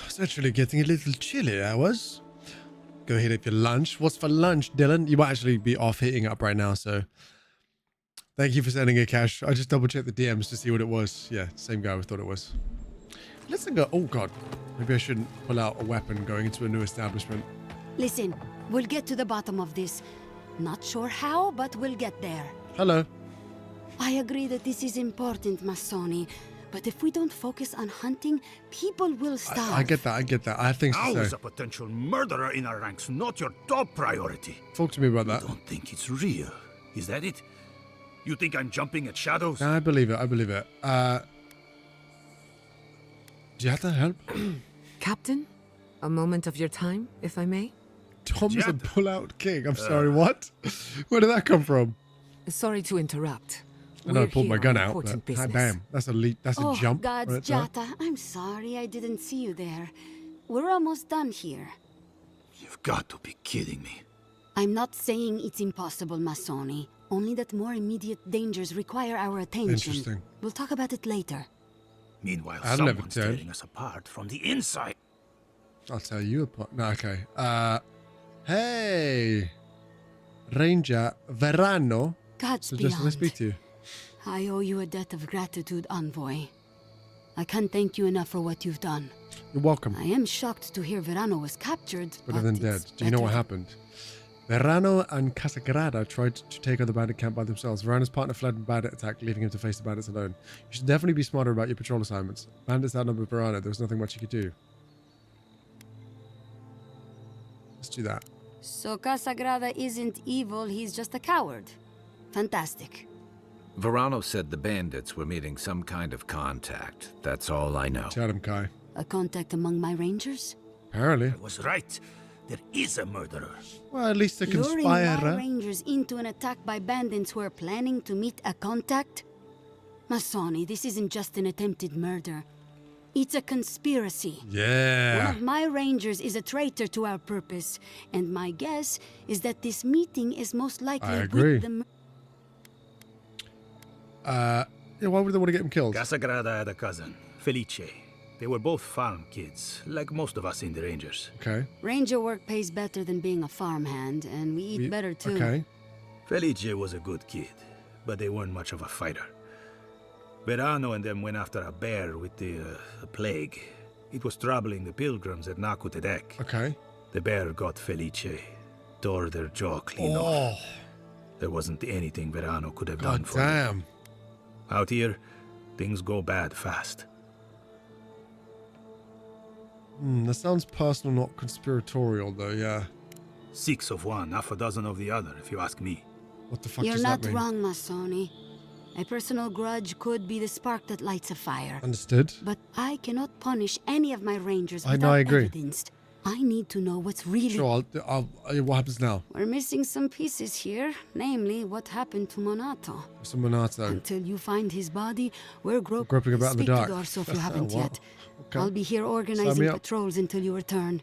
It's actually getting a little chilly, I was. Go hit up your lunch. What's for lunch, Dylan? You might actually be off hitting up right now, so thank you for sending it, Cash. I just double checked the DMs to see what it was. Yeah, same guy we thought it was. Let's go. Oh god, maybe I shouldn't pull out a weapon going into a new establishment. Listen, we'll get to the bottom of this. Not sure how, but we'll get there. Hello. I agree that this is important, Masoni. But if we don't focus on hunting, people will starve. I get that, I get that. I have things to I say. was a potential murderer in our ranks, not your top priority. Talk to me about that. I don't think it's real. Is that it? You think I'm jumping at shadows? I believe it, I believe it. Do you have to help? Captain, a moment of your time, if I may? Tom's a pull-out king. I'm sorry, what? Where did that come from? Sorry to interrupt. I know I pulled my here gun on out, important but business. damn, that's a leap. That's a jump. Oh, God's right there. Jata, I'm sorry I didn't see you there. We're almost done here. You've got to be kidding me. I'm not saying it's impossible, Masoni. Only that more immediate dangers require our attention. Interesting. We'll talk about it later. Meanwhile, I've never someone's turned. tearing us apart from the inside. I'll tell you apart. No, okay. Hey, Ranger Verano. God's Suggested I beyond. speak to you. I owe you a debt of gratitude, Envoy. I can't thank you enough for what you've done. You're welcome. I am shocked to hear Verano was captured, Better than dead. Do you know what happened? Verano and Casagrada tried to take on the bandit camp by themselves. Verano's partner fled in a bandit attack, leaving him to face the bandits alone. You should definitely be smarter about your patrol assignments. Bandits outnumbered Verano. There was nothing much you could do. Let's do that. So Casagrada isn't evil, he's just a coward. Fantastic. Verano said the bandits were meeting some kind of contact. That's all I know. Tell him, Kai. A contact among my rangers? Apparently. I was right. There is a murderer. Well, at least a Luring my conspirer. rangers into an attack by bandits who are planning to meet a contact? Masoni, this isn't just an attempted murder. It's a conspiracy. Yeah. One of my rangers is a traitor to our purpose, and my guess is that this meeting is most likely I agree. with the... Yeah, why would they want to get him killed? Casagrada had a cousin, Felice. They were both farm kids, like most of us in the Rangers. Okay. Ranger work pays better than being a farmhand, and we eat better too. Okay. Felice was a good kid, but they weren't much of a fighter. Verano and them went after a bear with the plague. It was troubling the pilgrims at Nakutedek. Okay. The bear got Felice, tore their jaw clean off. There wasn't anything Verano could have done for them. Out here, things go bad fast. That sounds personal, not conspiratorial, though, yeah. 6 of one, half a dozen of the other, if you ask me. What the fuck You're does not that mean? wrong, Masoni. A personal grudge could be the spark that lights a fire. Understood. But I cannot punish any of my rangers I without know, I agree. evidence. I need to know what's really... Sure, what happens now? We're missing some pieces here, namely what happened to Monato. Some Monato. Until you find his body, we're groping about in the dark. To Dorso if you haven't Wow. yet. Okay. I'll be here Sign organizing me up. patrols until you return.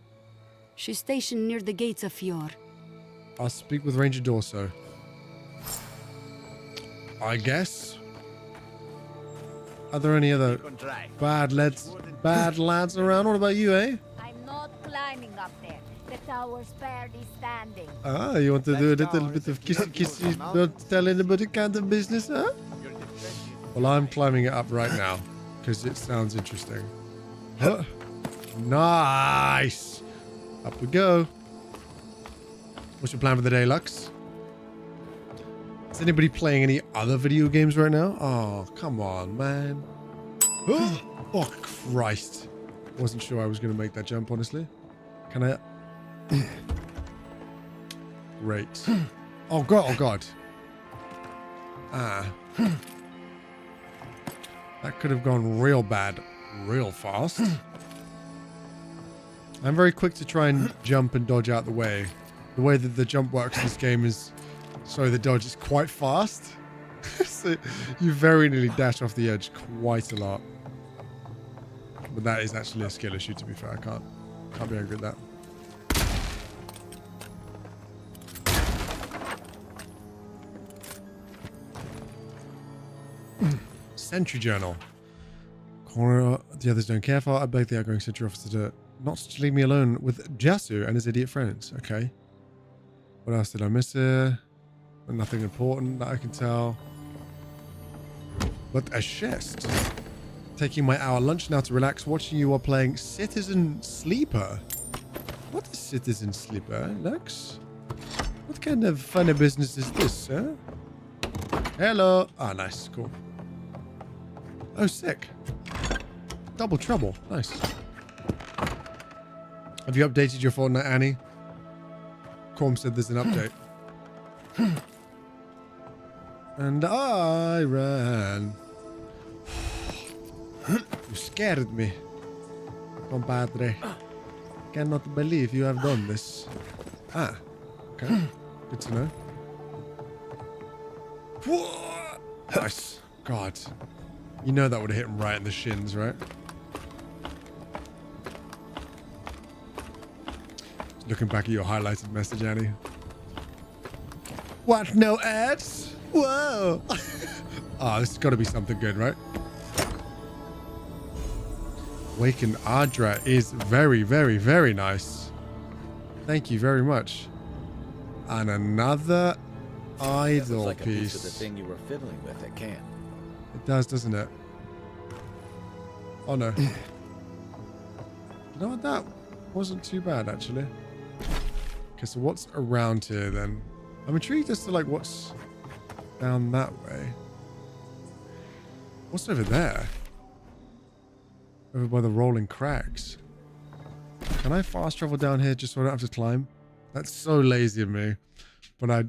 She's stationed near the gates of Fior. I'll speak with Ranger Dorso. I guess. Are there any other bad lads around? What about you, eh? I'm not climbing up there. The tower's barely standing. Ah, you want to do a little bit of kissy, don't tell anybody kind of business, huh? Well, I'm climbing it up right now because it sounds interesting. Huh. Nice. Up we go. What's your plan for the day, Lux? Is anybody playing any other video games right now? Oh, come on, man. Oh, Christ. Wasn't sure I was going to make that jump, honestly. Can I... Great. Oh, God. Oh, God. Ah. That could have gone real bad real fast. I'm very quick to try and jump and dodge out the way. The way that the jump works in this game is... Sorry, the dodge is quite fast. So you very nearly dash off the edge quite a lot. But that is actually a skill issue, to be fair. I can't be angry at that. Sentry journal. Corner, the others don't care for. I beg the outgoing sentry officer to not to leave me alone with Jasu and his idiot friends. Okay. What else did I miss here? Nothing important that I can tell. But a chest. Taking my hour lunch now to relax, watching you while playing Citizen Sleeper. What is Citizen Sleeper, Lux? What kind of funny business is this, huh? Hello. Ah, nice. Cool. Oh, sick. Double trouble. Nice. Have you updated your Fortnite, Annie? Corm said there's an update. And I ran. You scared me, compadre. Cannot believe you have done this. Ah, okay. Good to know. Nice. God. You know that would have hit him right in the shins, right? Looking back at your highlighted message, Annie. What? No ads? Whoa. Oh, this has got to be something good, right? Waken Ardra is very, very, very nice. Thank you very much. And another idol like a piece of the piece. thing you were fiddling with at camp. It does, doesn't it? Oh no. You know what? That wasn't too bad, actually. Okay, so what's around here then? I'm intrigued as to like what's down that way. What's over there? Over by the rolling crags. Can I fast travel down here just so I don't have to climb? That's so lazy of me. But I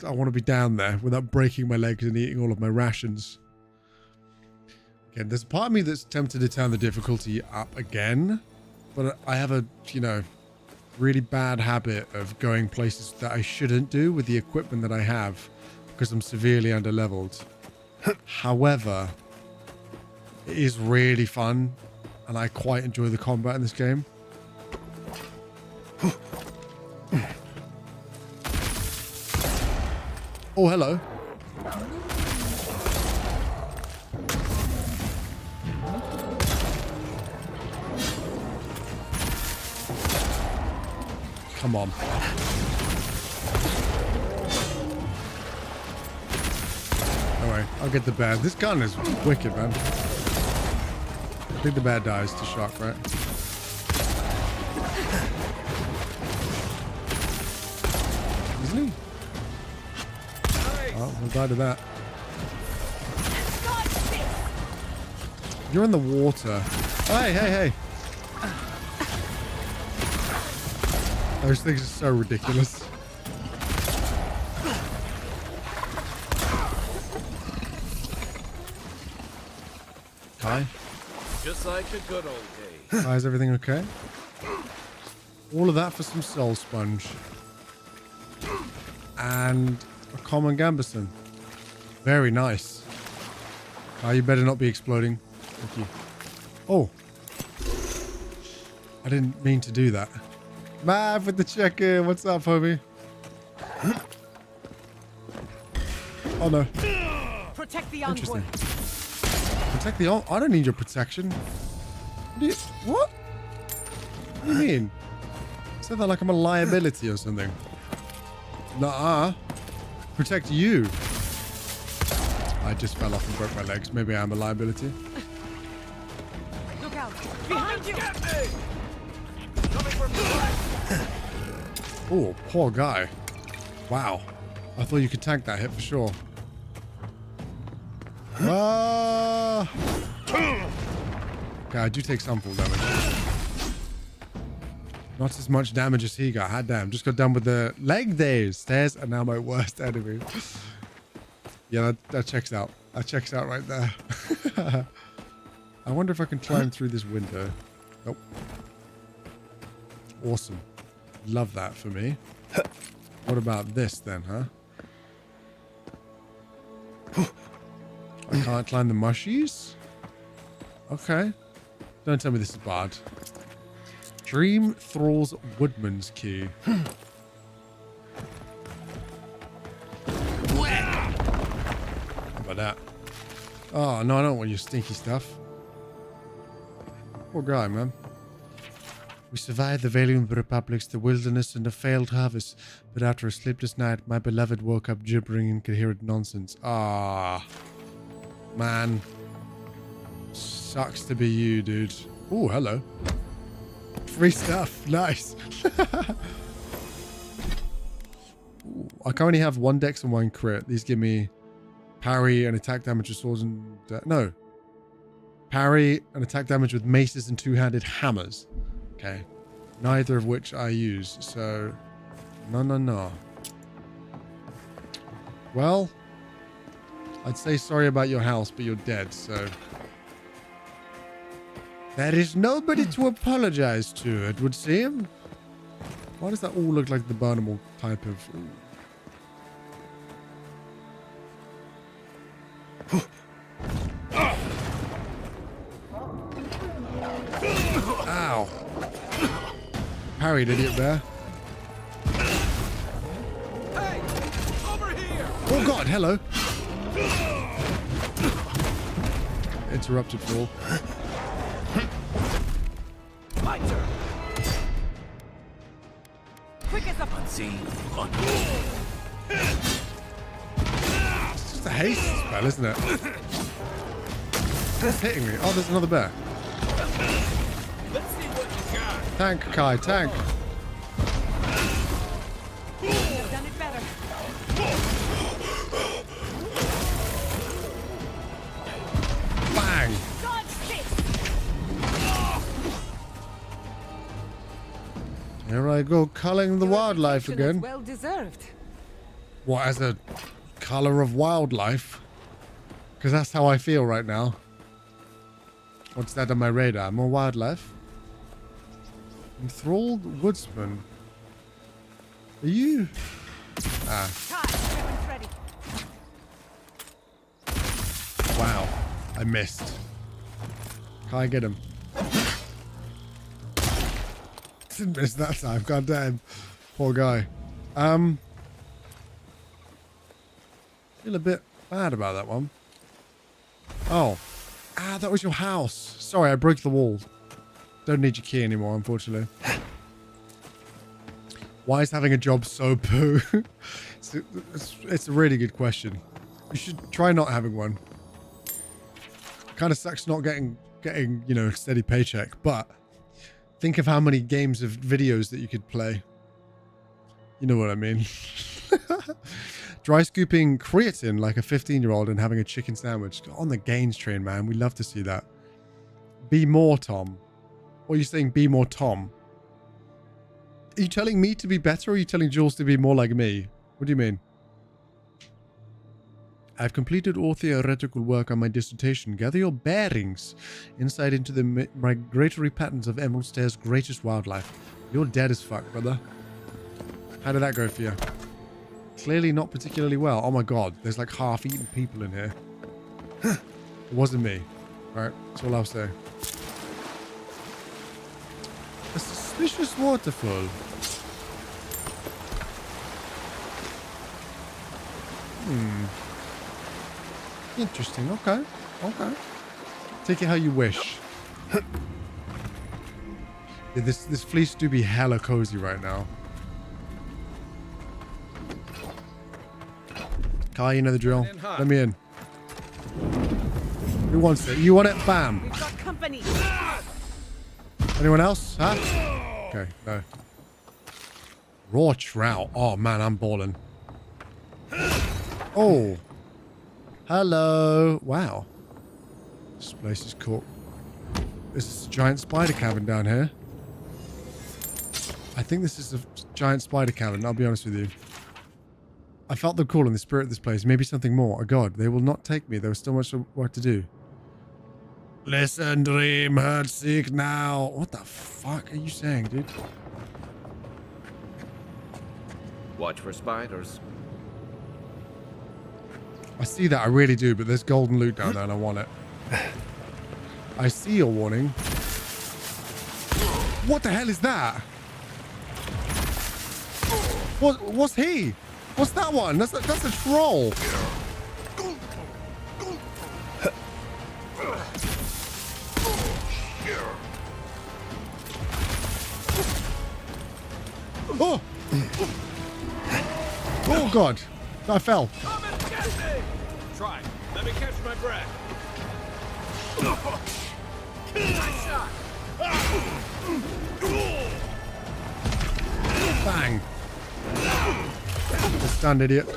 want to be down there without breaking my legs and eating all of my rations. Again, there's a part of me that's tempted to turn the difficulty up again. But I have a, you know, really bad habit of going places that I shouldn't do with the equipment that I have because I'm severely underleveled. However, it is really fun and I quite enjoy the combat in this game. Oh, hello. Come on. Alright, I'll get the bear. This gun is wicked, man. I think the bear dies to shock, right? Isn't he? Oh, we'll die to that. You're in the water. Hey, hey, hey. Those things are so ridiculous. Hi. Just like a good old day. Hi, is everything okay? All of that for some soul sponge. And a common gambeson. Very nice. You better not be exploding. Thank you. Oh. I didn't mean to do that. Mav with the check-in. What's up, homie? Oh, no. Protect the Interesting. Protect the... I don't need your protection. What? What do you mean? You said that like I'm a liability or something. Nuh-uh. Protect you. I just fell off and broke my legs. Maybe I'm a liability. Look out! Behind you! Oh, poor guy. Wow. I thought you could tank that hit for sure. Okay, I do take some full damage. Not as much damage as he got. Hot damn. Just got done with the leg days. Stairs are now my worst enemy. Yeah, that checks out. That checks out right there. I wonder if I can climb through this window. Nope. Awesome. Love that for me. What about this then, huh? I can't climb the mushies? Okay. Don't tell me this is bad. Dream Thrall's Woodman's Key. How about that? Oh, no, I don't want your stinky stuff. Poor guy, man. We survived the valiant republics, the wilderness, and the failed harvest. But after a sleepless night, my beloved woke up gibbering incoherent nonsense. Ah, man. Sucks to be you, dude. Oh, hello. Free stuff. Nice. Ooh, I can only have 1 dex and 1 crit. These give me parry and attack damage with swords and... no. Parry and attack damage with maces and 2-handed hammers. Okay. Neither of which I use, so... No. Well, I'd say sorry about your house, but you're dead, so... There is nobody to apologize to, it would seem. Why does that all look like the Burnable type of... Ow. Parried, idiot bear. Hey, over here. Oh god, hello. Interrupted fall. My turn. Quick as a Unseen. It's just a haste spell, isn't it? It's hitting me. Oh, there's another bear. Let's see what you got. Tank, Kai, tank. You've done it better. Bang. Here I go, culling the wildlife again. Well deserved. What, as a color of wildlife? Because that's how I feel right now. What's that on my radar? More wildlife? Enthralled woodsman. Are you? Ah. Ready. Wow. I missed. Can I get him? Didn't miss that time. God damn. Poor guy. Feel a bit bad about that one. Oh. Ah, that was your house. Sorry, I broke the wall. Don't need your key anymore, unfortunately. Why is having a job so poo? It's a really good question. You should try not having one. Kind of sucks not getting, you know, a steady paycheck, but think of how many games of videos that you could play. You know what I mean. Dry scooping creatine like a 15-year-old and having a chicken sandwich. On the gains train, man. We love to see that. Be more Tom. Or are you saying be more Tom? Are you telling me to be better or are you telling Jules to be more like me? What do you mean? I've completed all theoretical work on my dissertation. Gather your bearings. Insight into the migratory patterns of Emerald Stare's greatest wildlife. You're dead as fuck, brother. How did that go for you? Clearly not particularly well. Oh my god, there's like half-eaten people in here. It wasn't me. Alright, that's all I'll say. A suspicious waterfall. Interesting. Okay. Okay. Take it how you wish. Yeah, this fleece do be hella cozy right now. Kai, you know the drill. Let me in. Who wants it? You want it? Bam. We've got company. Anyone else? Huh? Okay, no. Raw trout. Oh man, I'm balling. Oh. Hello. Wow. This place is cool. There's a giant spider cabin down here. I think this is a giant spider cabin, I'll be honest with you. I felt the call in the spirit of this place. Maybe something more. Oh god, they will not take me. There was still much work to do. Listen, dream, hurt, seek now. What the fuck are you saying, dude? Watch for spiders. I see that, I really do, but there's golden loot down there and I want it. I see your warning. What the hell is that? What's he? What's that one? That's a troll. Oh! Oh god! I fell. Come and get me! Try. Let me catch my breath. Nice shot. Bang! Stunned idiot.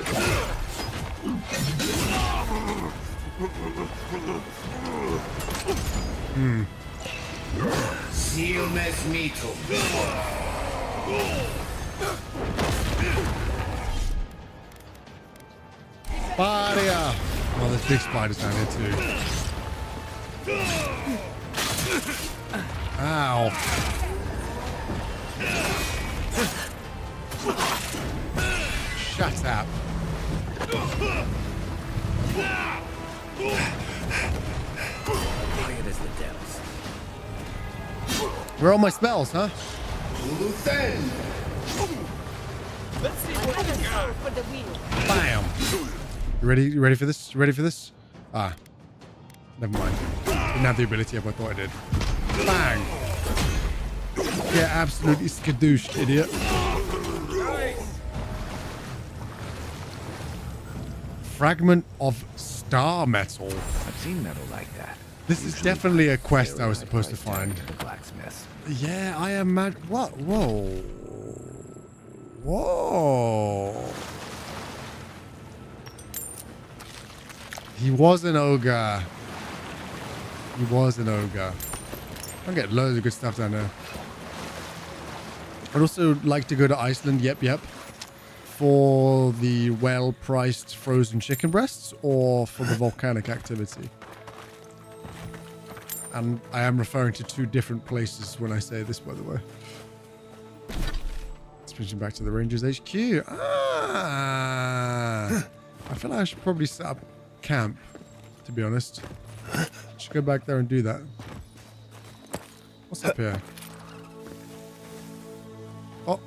Seal mes mito. Barrier! Oh, there's big spiders down here too. Ow. Shut up. Quiet as the devils. Where are all my spells, huh? Let's see what you got. For the wheel. Bam! You ready? You ready for this? You ready for this? Ah. Never mind. Didn't have the ability up, I thought I did. Bang! Get absolutely skadooshed, idiot. Fragment of star metal. I've seen metal like that. This is definitely a quest I was supposed to find. The blacksmith. Yeah, I am mad. What? Whoa. Whoa. He was an ogre. He was an ogre. I get loads of good stuff down there. I'd also like to go to Iceland, yep, for the well-priced frozen chicken breasts or for the volcanic activity. And I am referring to two different places when I say this, by the way. This brings me back to the Rangers HQ. Ah! I feel like I should probably set up camp, to be honest. I should go back there and do that. What's up here? Oh.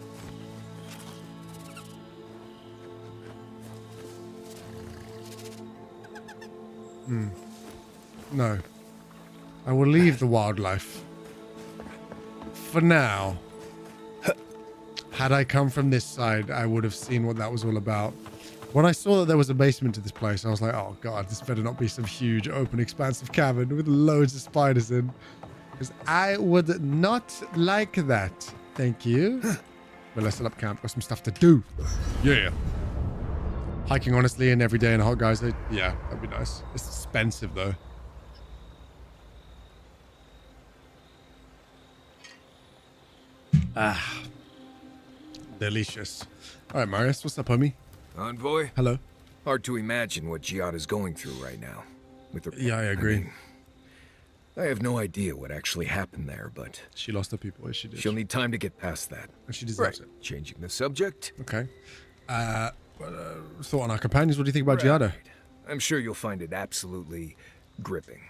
No. I will leave the wildlife. For now. Had I come from this side, I would have seen what that was all about. When I saw that there was a basement to this place, I was like, oh god, this better not be some huge open expansive cavern with loads of spiders in. Because I would not like that. Thank you. But let's set up camp. Got some stuff to do. Yeah. Hiking honestly and every day in a hot guys. Yeah, that'd be nice. It's expensive though. Ah. Delicious. All right, Marius, what's up, homie? Envoy? Hello. Hard to imagine what Giada's going through right now. With her, yeah, I agree. I have no idea what actually happened there, but... She lost her people, she did. She'll need time to get past that. And she deserves it. Changing the subject. Okay. Thought on our companions, what do you think about Giada? I'm sure you'll find it absolutely gripping.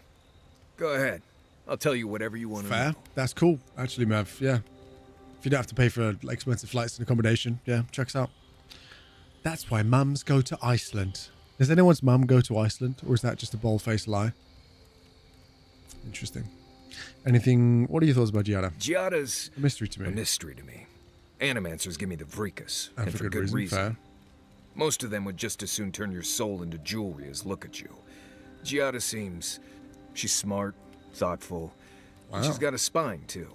Go ahead. I'll tell you whatever you want to know. Fair. That's cool, actually, Mav. Yeah. If you don't have to pay for like, expensive flights and accommodation, yeah, checks out. That's why mums go to Iceland. Does anyone's mum go to Iceland, or is that just a bold-faced lie? Interesting. Anything? What are your thoughts about Giada? Giada's a mystery to me. A mystery to me. Animancers give me the vricus, and for good reason. Fair. Most of them would just as soon turn your soul into jewelry as look at you. Giada seems... she's smart, thoughtful, and she's got a spine, too.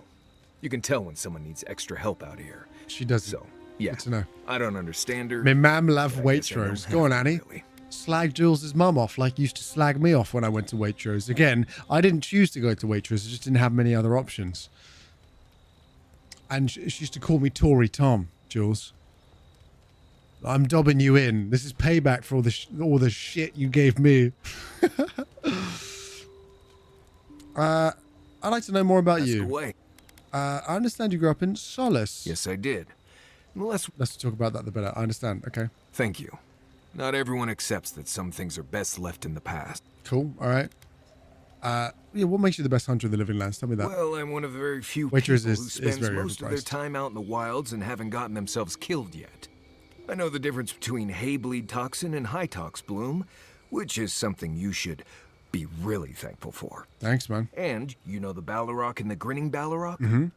You can tell when someone needs extra help out here. She does. So, yeah. Good to know. I don't understand her. My mam love Waitrose. Go on, Annie. Really. Slag Jules' mum off like you used to slag me off when I went to Waitrose. Again, I didn't choose to go to Waitrose. I just didn't have many other options. And she used to call me Tory Tom, Jules. I'm dobbing you in. This is payback for all the shit you gave me. I'd like to know more about you. Away. I understand you grew up in Solace. Yes, I did. Let's talk about that the better. I understand. Okay. Thank you. Not everyone accepts that some things are best left in the past. Cool. All right. Yeah, what makes you the best hunter in the living lands? Tell me that. Well, I'm one of the very few people who spends most of their time out in the wilds and haven't gotten themselves killed yet. I know the difference between hay-bleed toxin and high-tox bloom, which is something you should be really thankful for. Thanks, man. And you know the Balrog and the grinning Balrog? Mm-hmm.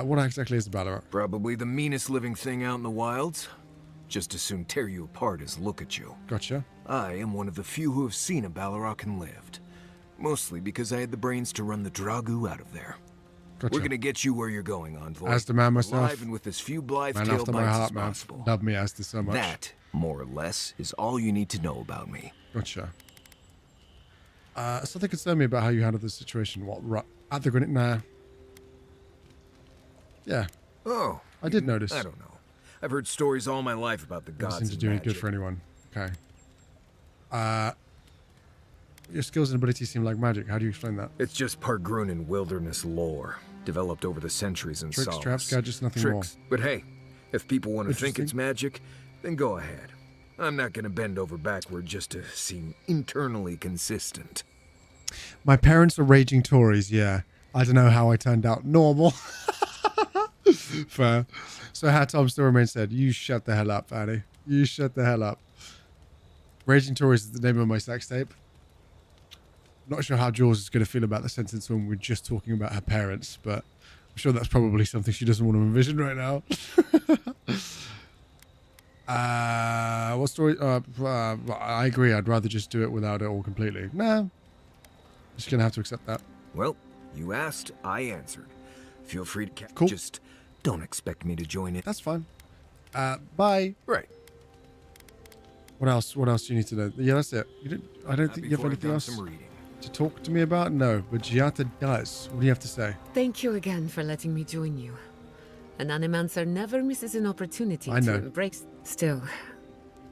What exactly is the Balrog? Probably the meanest living thing out in the wilds. Just as soon tear you apart as look at you. Gotcha. I am one of the few who have seen a Balrog and lived. Mostly because I had the brains to run the Dragu out of there. Gotcha. We're gonna get you where you're going, Envoy. As the man myself. Alive and with as few blithe man tail after bites my heart, as man. possible. Love me as to so much. That, more or less, is all you need to know about me. Gotcha. Something concerned me about how you handled the situation. What? At the grenade? Nah. Yeah. Oh. I did notice. I don't know. I've heard stories all my life about the gods. Doesn't seem to do any good for anyone. Okay. Your skills and abilities seem like magic. How do you explain that? It's just Pargrunan wilderness lore, developed over the centuries in Tricks, Solace. traps, gadgets, nothing more. But hey, if people want to think it's magic, then go ahead. I'm not going to bend over backward just to seem internally consistent. My parents are raging Tories, yeah. I don't know how I turned out normal. Fair. So how Tom still remains said, you shut the hell up, Annie. You shut the hell up. Raging Tories is the name of my sex tape. Not sure how Jules is going to feel about the sentence when we're just talking about her parents, but I'm sure that's probably something she doesn't want to envision right now. What story? I agree. I'd rather just do it without it all completely. Nah. Just going to have to accept that. Well, you asked, I answered. Feel free to cool. Just don't expect me to join it. That's fine. Bye. Right. What else? What else do you need to know? Yeah, that's it. I don't think you have anything else to talk to me about? No, but Giada does. What do you have to say? Thank you again for letting me join you. An Animancer never misses an opportunity to embrace. Still,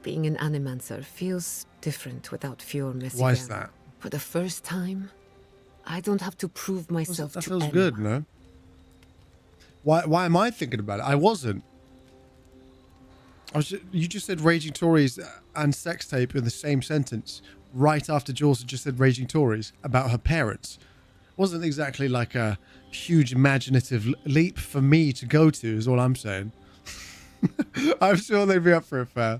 being an Animancer feels different without fear messing. Why is that? For the first time, I don't have to prove myself that to feels anyone. good, no? Why am I thinking about it? I wasn't. You just said Raging Tories and sex tape in the same sentence right after Jules had just said Raging Tories about her parents. Wasn't exactly like a huge imaginative leap for me to go to, is all I'm saying. I'm sure they'd be up for it. Fair.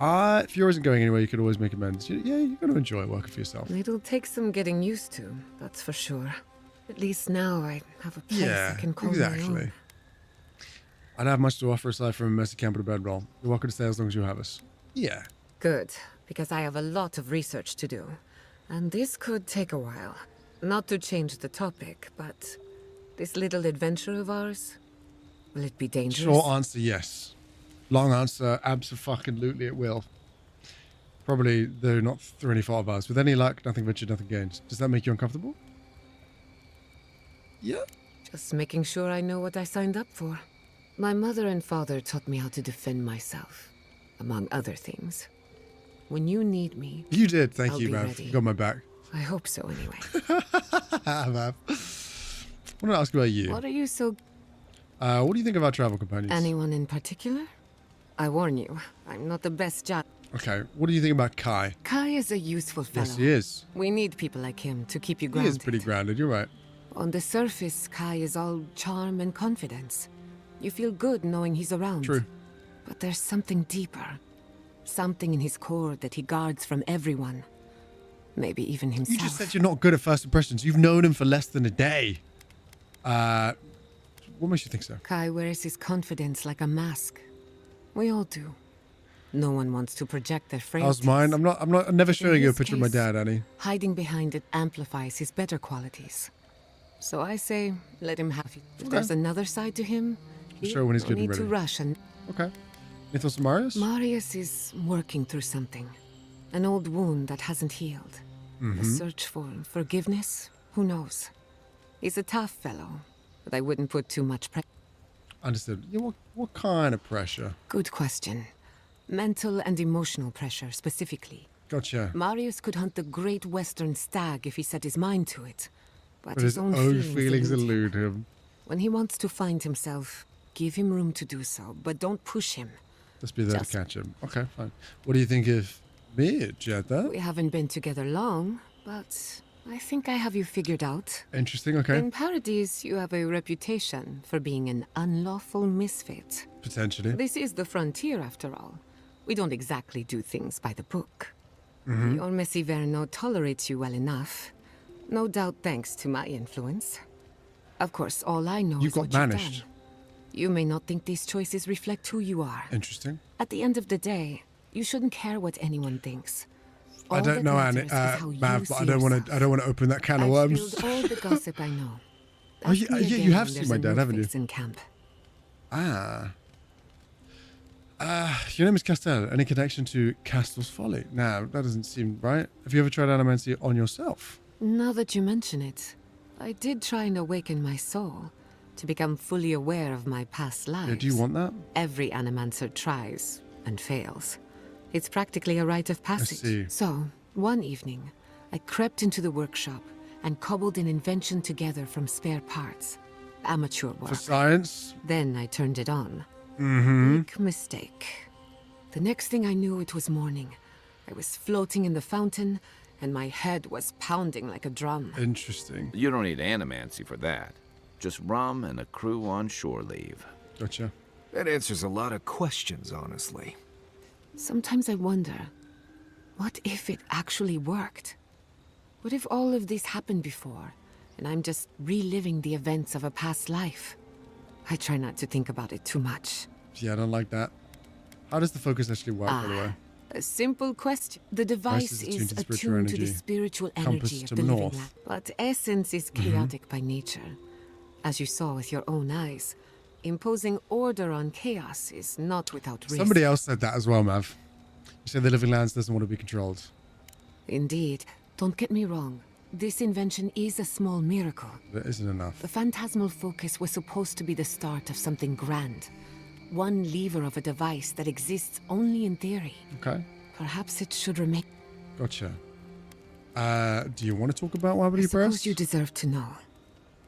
If yours isn't going anywhere, you could always make amends. Yeah, you're going to enjoy working for yourself. It'll take some getting used to, that's for sure. At least now I have a place I can call my own. I don't have much to offer aside from a messy camp and a bedroll. You're welcome to stay as long as you have us. Yeah. Good, because I have a lot of research to do. And this could take a while. Not to change the topic, but this little adventure of ours, will it be dangerous? Short answer, yes. Long answer, abso-fucking-lutely it will. Probably, though, not through any fault of ours. With any luck, nothing ventured, nothing gained. Does that make you uncomfortable? Yeah. Just making sure I know what I signed up for. My mother and father taught me how to defend myself, among other things. When you need me, you did. Thank I'll you, be man. ready. You got my back. I hope so, anyway. Man. I want to ask about you. What are you so... what do you think of our travel companions? Anyone in particular? I warn you, I'm not the best judge. Okay, what do you think about Kai? Kai is a useful fellow. Yes, he is. We need people like him to keep you He grounded. is pretty grounded, you're right. On the surface, Kai is all charm and confidence. You feel good knowing he's around. True. But there's something deeper. Something in his core that he guards from everyone. Maybe even himself. You just said you're not good at first impressions. You've known him for less than a day. What makes you think so? Kai wears his confidence like a mask. We all do. No one wants to project their frailties. How's mine? I'm never showing you a picture of my dad, Annie. Hiding behind it amplifies his better qualities. So I say, let him have it. If there's another side to him, Show when he's good and need ready. to rush and... Okay. Any thoughts on Marius? Marius is working through something. An old wound that hasn't healed. A search for forgiveness? Who knows? He's a tough fellow, but I wouldn't put too much pressure. Understood. Yeah, what kind of pressure? Good question. Mental and emotional pressure, specifically. Gotcha. Marius could hunt the great western stag if he set his mind to it. But his own feelings elude him. When he wants to find himself, give him room to do so, but don't push him. Just be there to catch him. Okay, fine. What do you think of me, Jetta? We haven't been together long, but I think I have you figured out. Interesting, okay. In Paradise, you have a reputation for being an unlawful misfit. Potentially. This is the frontier, after all. We don't exactly do things by the book. Your Messi Verno tolerates you well enough. No doubt thanks to my influence. Of course, all I know is what banished. you've done. You may not think these choices reflect who you are. Interesting. At the end of the day, you shouldn't care what anyone thinks. I don't know, Annie, Mav, but I don't want to open that can of worms. I've all the gossip I know. Oh, you have seen my dad, haven't you? In camp. Your name is Castel. Any connection to Castel's Folly? Now, that doesn't seem right. Have you ever tried animancy on yourself? Now that you mention it, I did try and awaken my soul to become fully aware of my past lives. Yeah, do you want that? Every animancer tries and fails. It's practically a rite of passage. I see. So, one evening, I crept into the workshop and cobbled an invention together from spare parts. Amateur work. For science? Then I turned it on. Big mistake. The next thing I knew, it was morning. I was floating in the fountain, and my head was pounding like a drum. Interesting. You don't need animancy for that. Just rum and a crew on shore leave. Gotcha. That answers a lot of questions, honestly. Sometimes I wonder, what if it actually worked? What if all of this happened before, and I'm just reliving the events of a past life? I try not to think about it too much. Yeah, I don't like that. How does the focus actually work, by the way? A simple question. The device is attuned to the spiritual energy of the living land, but essence is chaotic by nature. As you saw with your own eyes, imposing order on chaos is not without risk. Somebody else said that as well, Mav. You said the living lands doesn't want to be controlled. Indeed. Don't get me wrong. This invention is a small miracle. That isn't enough. The phantasmal focus was supposed to be the start of something grand. One lever of a device that exists only in theory. Okay. Perhaps it should remain... Gotcha. Do you want to talk about Wobbly I Breast? suppose you deserve to know.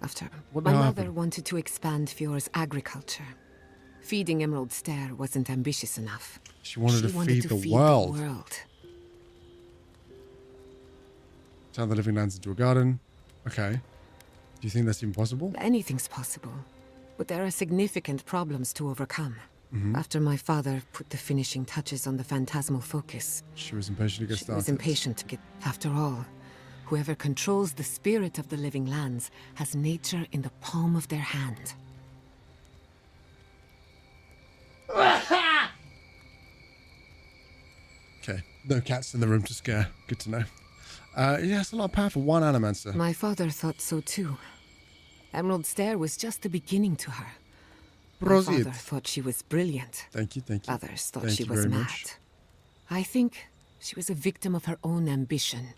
After What my happened? mother wanted to expand Fiore's agriculture. Feeding Emerald Stair wasn't ambitious enough. She wanted to feed the world. Turn the living lands into a garden. Okay. Do you think that's even possible? Anything's possible. But there are significant problems to overcome. Mhm. After my father put the finishing touches on the phantasmal focus, She was impatient to get started. was impatient to get... After all, whoever controls the spirit of the living lands has nature in the palm of their hand. Okay. No cats in the room to scare. Good to know. Yeah, it's a lot of power for one animancer. My father thought so too. Emerald Stair was just the beginning to her. My Proceed. father thought she was brilliant. Thank you, thank you. Others thought Thank she you was very mad. much. I think she was a victim of her own ambition.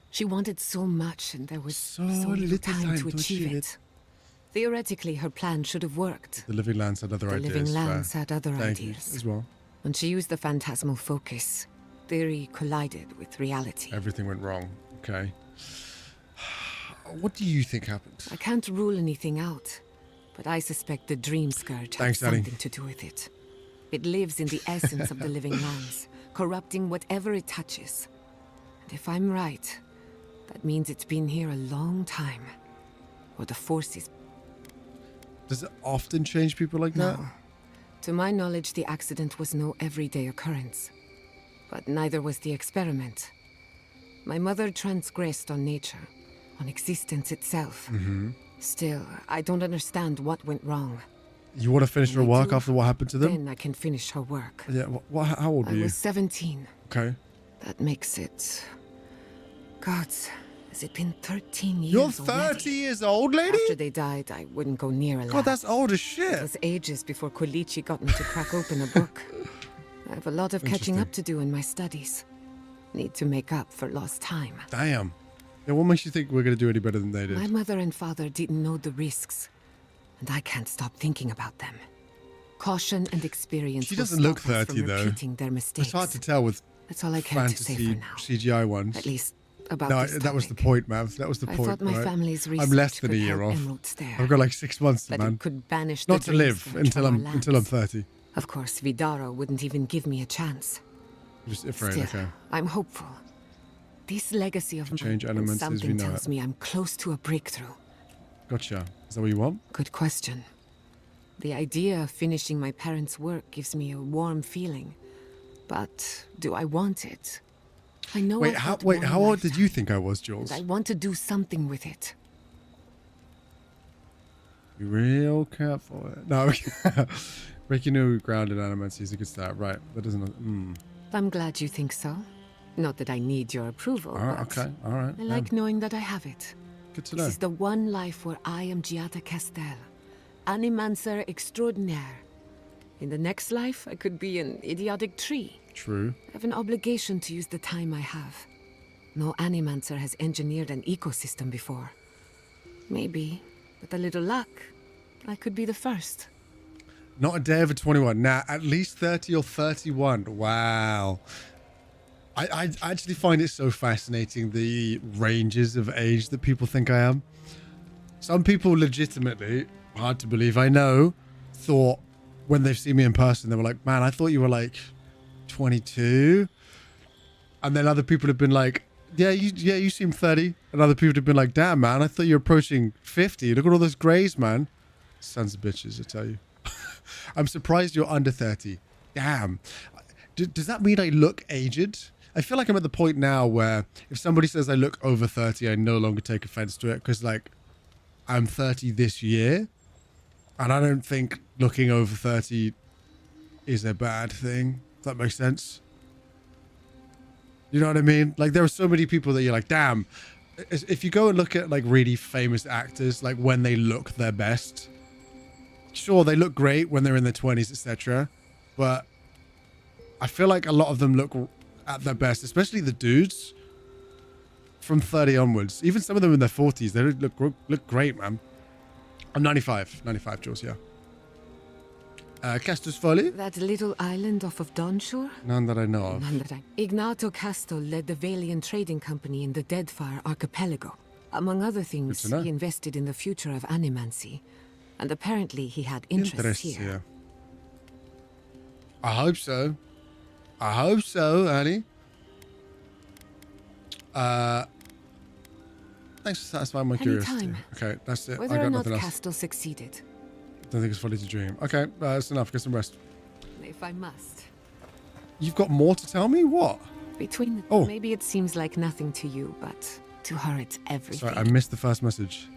She wanted so much and there was so little time to achieve it. Theoretically, her plan should have worked. The living lands had other The ideas. living fair. lands had other Thank you ideas. as well. When she used the phantasmal focus, theory collided with reality. Everything went wrong. Okay. What do you think happened? I can't rule anything out, but I suspect the Dream Scourge had Thanks, Daddy. something to do with it. It lives in the essence of the living lands, corrupting whatever it touches. And if I'm right, that means it's been here a long time. Or the forces... Does it often change people like that? No. To my knowledge, the accident was no everyday occurrence. But neither was the experiment. My mother transgressed on nature, on existence itself. Mm-hmm. Still, I don't understand what went wrong. You want to finish her work after what happened to them? Then I can finish her work. Yeah, how old were I you? was 17. Okay. That makes it... Gods, has it been 13 years You're 30 already? years old, lady? After they died, I wouldn't go near a lab. God, that's old as shit. It was ages before Quilici got me to crack open a book. I have a lot of catching up to do in my studies. Need to make up for lost time. Damn. Yeah, what makes you think we're going to do any better than they did? My mother and father didn't know the risks, and I can't stop thinking about them. Caution and experience She will doesn't look stop us 30 from though. repeating their mistakes. It's hard to tell with That's all I care to say fantasy for now. CGI ones. At least about No, this that was the point, man. That was the I point. thought my right? family's I'm less research than a could year help off. Emerald Stair. I've got like 6 months, That man. it could banish Not the to Dream live Scourge until from our I'm lands. 30. Of course, Vidaro wouldn't even give me a chance. You're just afraid, Still, okay. I'm hopeful. This legacy of Change mine, elements as we something know tells it. me I'm close to a breakthrough. Gotcha. Is that what you want? Good question. The idea of finishing my parents' work gives me a warm feeling. But do I want it? I know Wait, I've how got one old did lifetime, you think I was, Jules? and I want to do something with it. Be real careful. No, breaking new ground in animancy is a good start. Right, that doesn't... I'm glad you think so. Not that I need your approval, All right, but okay, all right. I like knowing that I have it. Good to This know. is the one life where I am Giada Castel, animancer extraordinaire. In the next life, I could be an idiotic tree. True. I have an obligation to use the time I have. No animancer has engineered an ecosystem before. Maybe, with a little luck, I could be the first. Not a day over 21. Nah, at least 30 or 31. Wow. I actually find it so fascinating, the ranges of age that people think I am. Some people legitimately, hard to believe, I know, thought when they've seen me in person, they were like, man, I thought you were like 22. And then other people have been like, yeah, you seem 30. And other people have been like, damn, man, I thought you were approaching 50. Look at all those grays, man. Sons of bitches, I tell you. I'm surprised you're under 30. Damn. Does that mean I look aged? I feel like I'm at the point now where if somebody says I look over 30, I no longer take offense to it because, like, I'm 30 this year. And I don't think looking over 30 is a bad thing. If that makes sense. You know what I mean? Like, there are so many people that you're like, damn. If you go and look at, like, really famous actors, like, when they look their best, sure, they look great when they're in their 20s, etc. But I feel like a lot of them look at their best, especially the dudes from 30 onwards. Even some of them in their 40s, they look great, man. I'm 95, Jules, yeah. Castus Folly? That little island off of Dawnshore? None that I know of. None that I... Ignato Casto led the Valian trading company in the Deadfire Archipelago. Among other things, to know. he invested in the future of animancy, and apparently he had interests here. I hope so. I hope so, Annie. Thanks for satisfying my curiosity. Anytime. Okay, that's it. Whether I or got not nothing else. Castle succeeded, Don't think it's funny to dream. Okay, that's enough. Get some rest. if I must. You've got more to tell me? What? Between maybe it seems like nothing to you, but to her it's everything. Sorry, I missed the first message.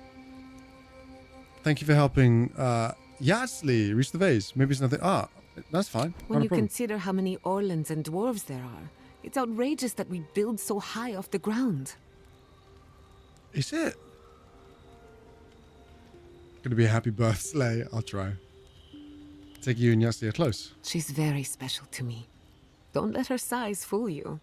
Thank you for helping Yasley reach the vase. Maybe it's nothing. That's fine. When Not a you problem. consider how many Orlans and dwarves there are, it's outrageous that we build so high off the ground. Is it? Gonna be a happy birth sleigh. I'll try. Take you and Yasley are close. She's very special to me. Don't let her size fool you.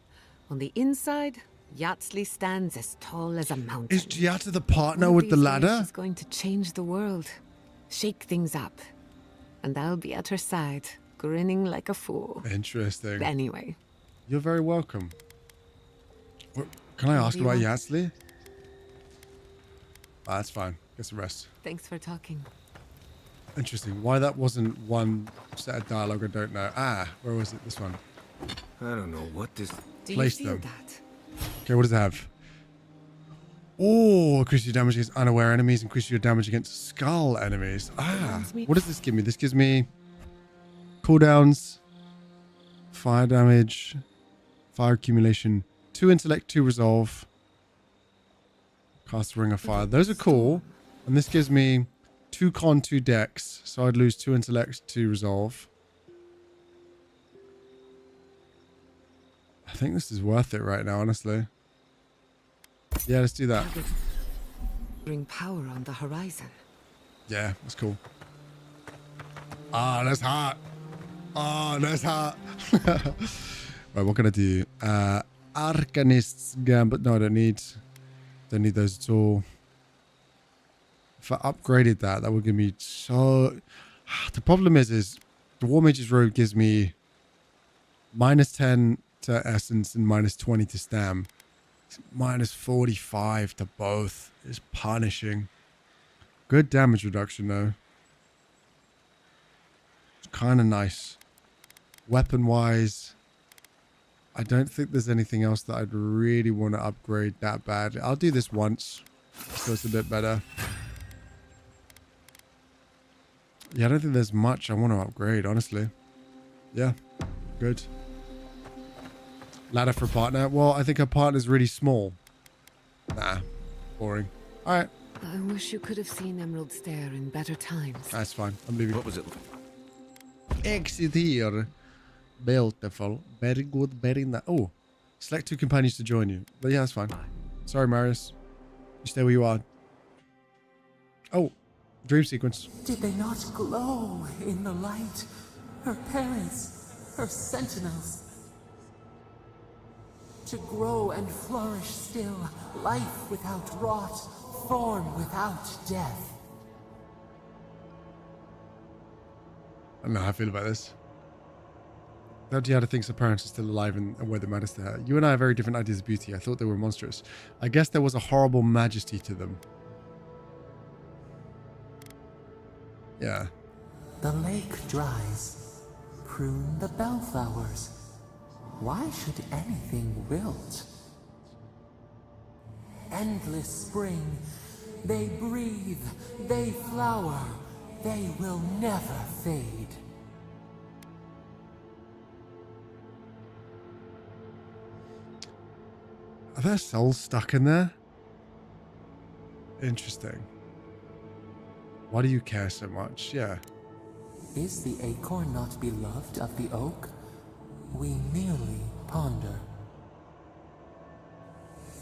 On the inside, Yasley stands as tall as a mountain. Is Giata the partner One of with the these days, ladder? She's going to change the world, shake things up, and I'll be at her side, grinning like a fool. Interesting. Anyway, You're very welcome. Can I ask do you about want? Yasley? That's fine. Get some rest. Thanks for talking. Interesting. Why that wasn't one set of dialogue, I don't know. Where was it? This one. I don't know what this... Do Place you feel them. that? Okay, what does it have? Oh, increase your damage against unaware enemies, increase your damage against skull enemies. What does this give me? This gives me cooldowns, fire damage, fire accumulation, 2 intellect, 2 resolve, cast ring of fire. Those are cool. And this gives me 2 con, 2 dex. So I'd lose 2 intellect, 2 resolve. I think this is worth it right now, honestly. Yeah, let's do that. Bring power on the horizon. Yeah, that's cool. That's hot. That's hot. Right, what can I do? Arcanist's Gambit. No, I don't need those at all. If I upgraded that, that would give me so... The problem is the War Mage's Robe gives me -10 to Essence and -20 to Stam. -45 to both is punishing. Good damage reduction though. It's kind of nice. Weapon wise, I don't think there's anything else that I'd really want to upgrade that bad. I'll do this once, so it's a bit better. Yeah, I don't think there's much I want to upgrade, honestly. Yeah, good. Ladder for partner. Well, I think her partner's really small. Nah, boring. All right. I wish you could have seen Emerald Stair in better times. That's fine. I'm leaving. What was it? Exit here. Beautiful. Very good. Very nice. Oh, select 2 companions to join you. But yeah, that's fine. Sorry, Marius. You stay where you are. Oh, dream sequence. Did they not glow in the light? Her parents, her sentinels. To grow and flourish still, life without rot, form without death. I don't know how I feel about this. Giada thinks her parents are still alive and where that matters to her. You and I have very different ideas of beauty. I thought they were monstrous. I guess there was a horrible majesty to them. Yeah. The lake dries. Prune the bellflowers. Why should anything wilt? Endless spring. They breathe. They flower. They will never fade. Are there souls stuck in there? Interesting. Why do you care so much? Yeah. Is the acorn not beloved of the oak? We merely ponder.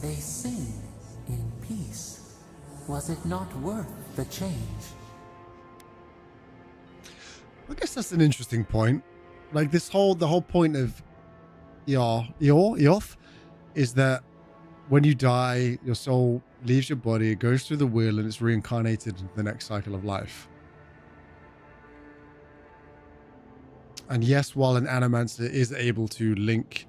They sing in peace. Was it not worth the change? I guess that's an interesting point. Like the whole point of Eoth is that when you die, your soul leaves your body, it goes through the wheel, and it's reincarnated into the next cycle of life. And yes, while an animancer is able to link,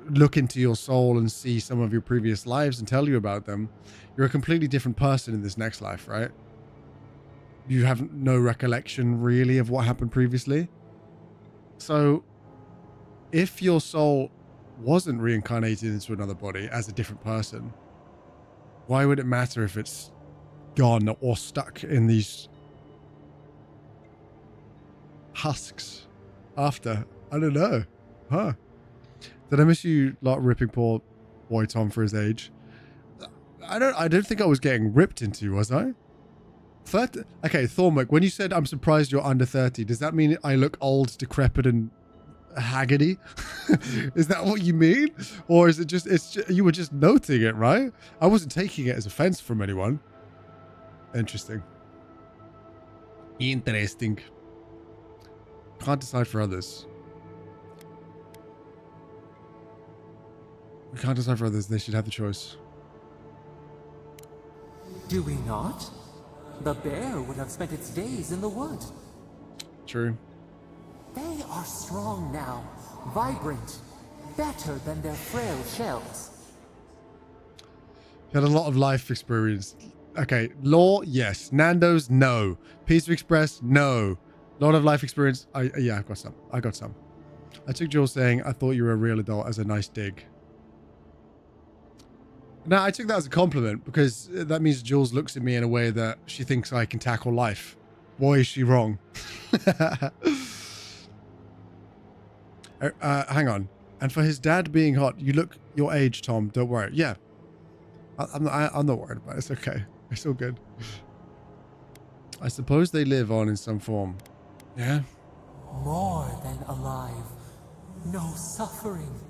look into your soul and see some of your previous lives and tell you about them, you're a completely different person in this next life, right? You have no recollection really of what happened previously. So if your soul wasn't reincarnated into another body as a different person, why would it matter if it's gone or stuck in these husks after? I don't know. Huh? Did I miss you lot ripping poor boy Tom for his age? I don't think I was getting ripped into, was I? 30? Okay, Thormuk, when you said I'm surprised you're under 30, does that mean I look old, decrepit, and haggardy? Is that what you mean? Or is it just, you were just noting it, right? I wasn't taking it as offense from anyone. Interesting. Interesting. Can't decide for others. We can't decide for others. They should have the choice. Do we not? The bear would have spent its days in the wood. True. They are strong now, vibrant, better than their frail shells. You had a lot of life experience. Okay, Law, yes. Nando's, no. Pizza Express, no. Lot of life experience. Yeah, I've got some. I got some. I took Jules saying I thought you were a real adult as a nice dig. No, I took that as a compliment because that means Jules looks at me in a way that she thinks I can tackle life. Boy, is she wrong. Hang on. And for his dad being hot, you look your age, Tom. Don't worry. Yeah. I'm not worried about it. It's okay. It's all good. I suppose they live on in some form. Yeah? More than alive. No suffering.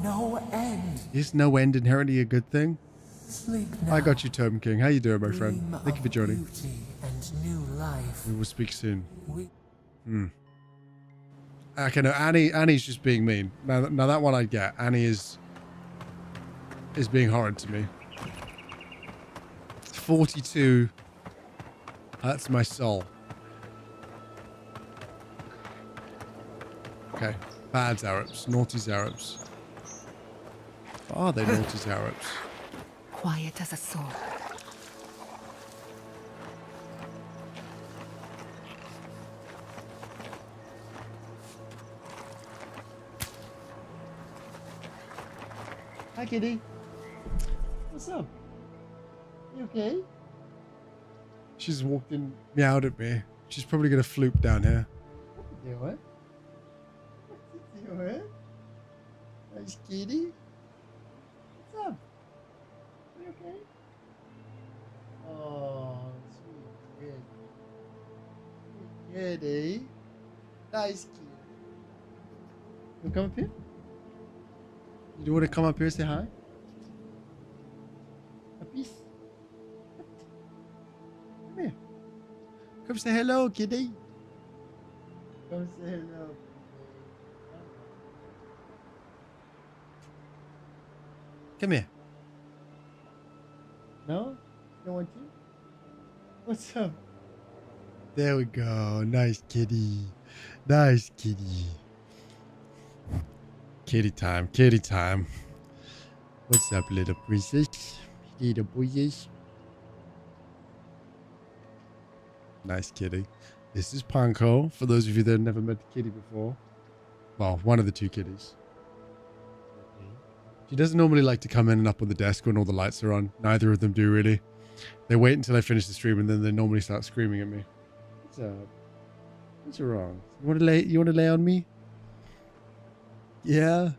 No end. Is no end inherently a good thing? Sleep now. I got you, Tobin King. How you doing, my friend? Thank you for joining. Beauty and new life. We will speak soon. Okay, no, Annie's just being mean. Now that one I get. Annie is being horrid to me. 42. That's my soul. Okay. Bad Arabs. Naughty Arabs. Are they naughty Arabs? Quiet as a soul. Hi, kitty. What's up? You okay? She's walked in, meowed at me. She's probably gonna floop down here. What you doing? What you doing? Nice kitty. What's up? Are you okay? Oh, sweet kitty. Kitty. Nice kitty. You come up here? You want to come up here and say hi? A peace. Come here. Come say hello, kitty. Come say hello. Come here. No? You don't want to? What's up? There we go. Nice kitty. Nice kitty. Kitty time. Kitty time. What's up, little princess? Little boyish. Nice kitty. This is Panko. For those of you that have never met the kitty before. Well, one of the two kitties. She doesn't normally like to come in and up on the desk when all the lights are on. Neither of them do, really. They wait until I finish the stream and then they normally start screaming at me. What's up? What's wrong? You want to lay on me? Yeah.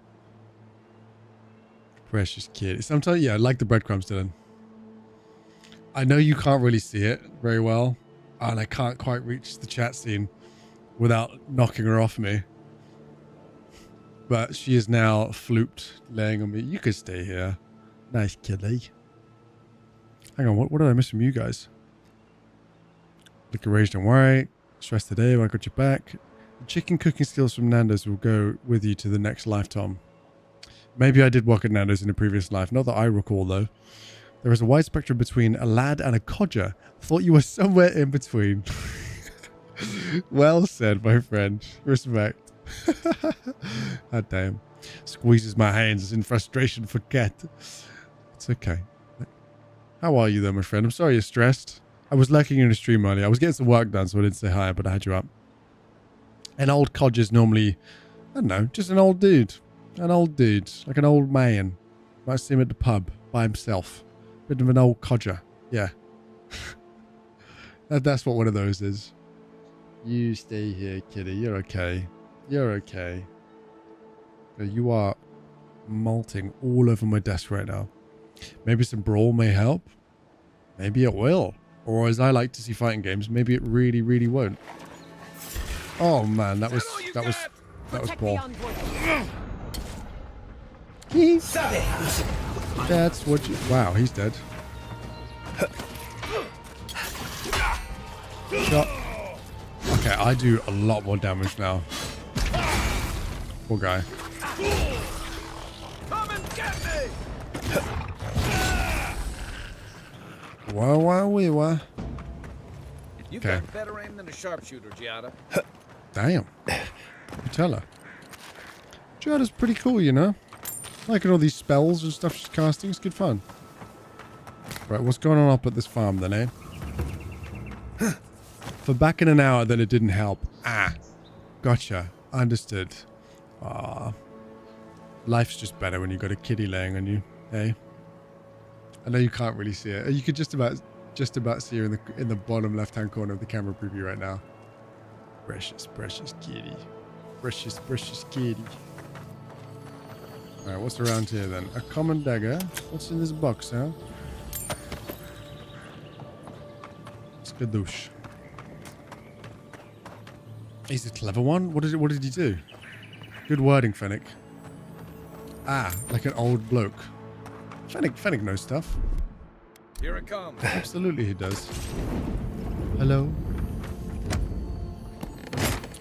Precious kid. Sometimes, yeah, I like the breadcrumbs, Dylan. I know you can't really see it very well. And I can't quite reach the chat scene without knocking her off me. But she is now flooped, laying on me. You could stay here. Nice kitty. Hang on, what did I miss from you guys? Look arranged and worry. Stress today, I got your back. The chicken cooking skills from Nando's will go with you to the next life, Tom. Maybe I did work at Nando's in a previous life. Not that I recall, though. There is a wide spectrum between a lad and a codger. Thought you were somewhere in between. Well said, my friend. Respect. God damn. Squeezes my hands in frustration for cat. It's okay. How are you though, my friend? I'm sorry you're stressed. I was lurking in a stream earlier. I was getting some work done, so I didn't say hi, but I had you up. An old codger's normally, I don't know, just an old dude. An old dude, like an old man. Might see him at the pub by himself. Bit of an old codger. Yeah. That's what one of those is. You stay here, kitty. You're okay. You're okay. You are molting all over my desk right now. Maybe some brawl may help. Maybe it will. Or as I like to see fighting games, maybe it really, really won't. Oh man, that was poor. That's what you... Wow, he's dead. Shot. Okay, I do a lot more damage now. Poor guy. Come and get me! Wah. You've Okay. got better aim than a sharpshooter, Giada. Damn. You tell her. Giada's pretty cool, you know? Liking all these spells and stuff she's casting. It's good fun. Right, what's going on up at this farm then, eh? For back in an hour, then it didn't help. Ah. Gotcha. Understood. Ah. Life's just better when you've got a kitty laying on you, eh? I know you can't really see it. You could just about see her in the bottom left-hand corner of the camera preview right now. Precious, precious kitty. Precious, precious kitty. Alright, what's around here then? A common dagger. What's in this box, huh? Skadoosh. He's a clever one. What did he do? Good wording, Fennec. Ah, like an old bloke. Fennec knows stuff. Here it comes. Absolutely he does. Hello?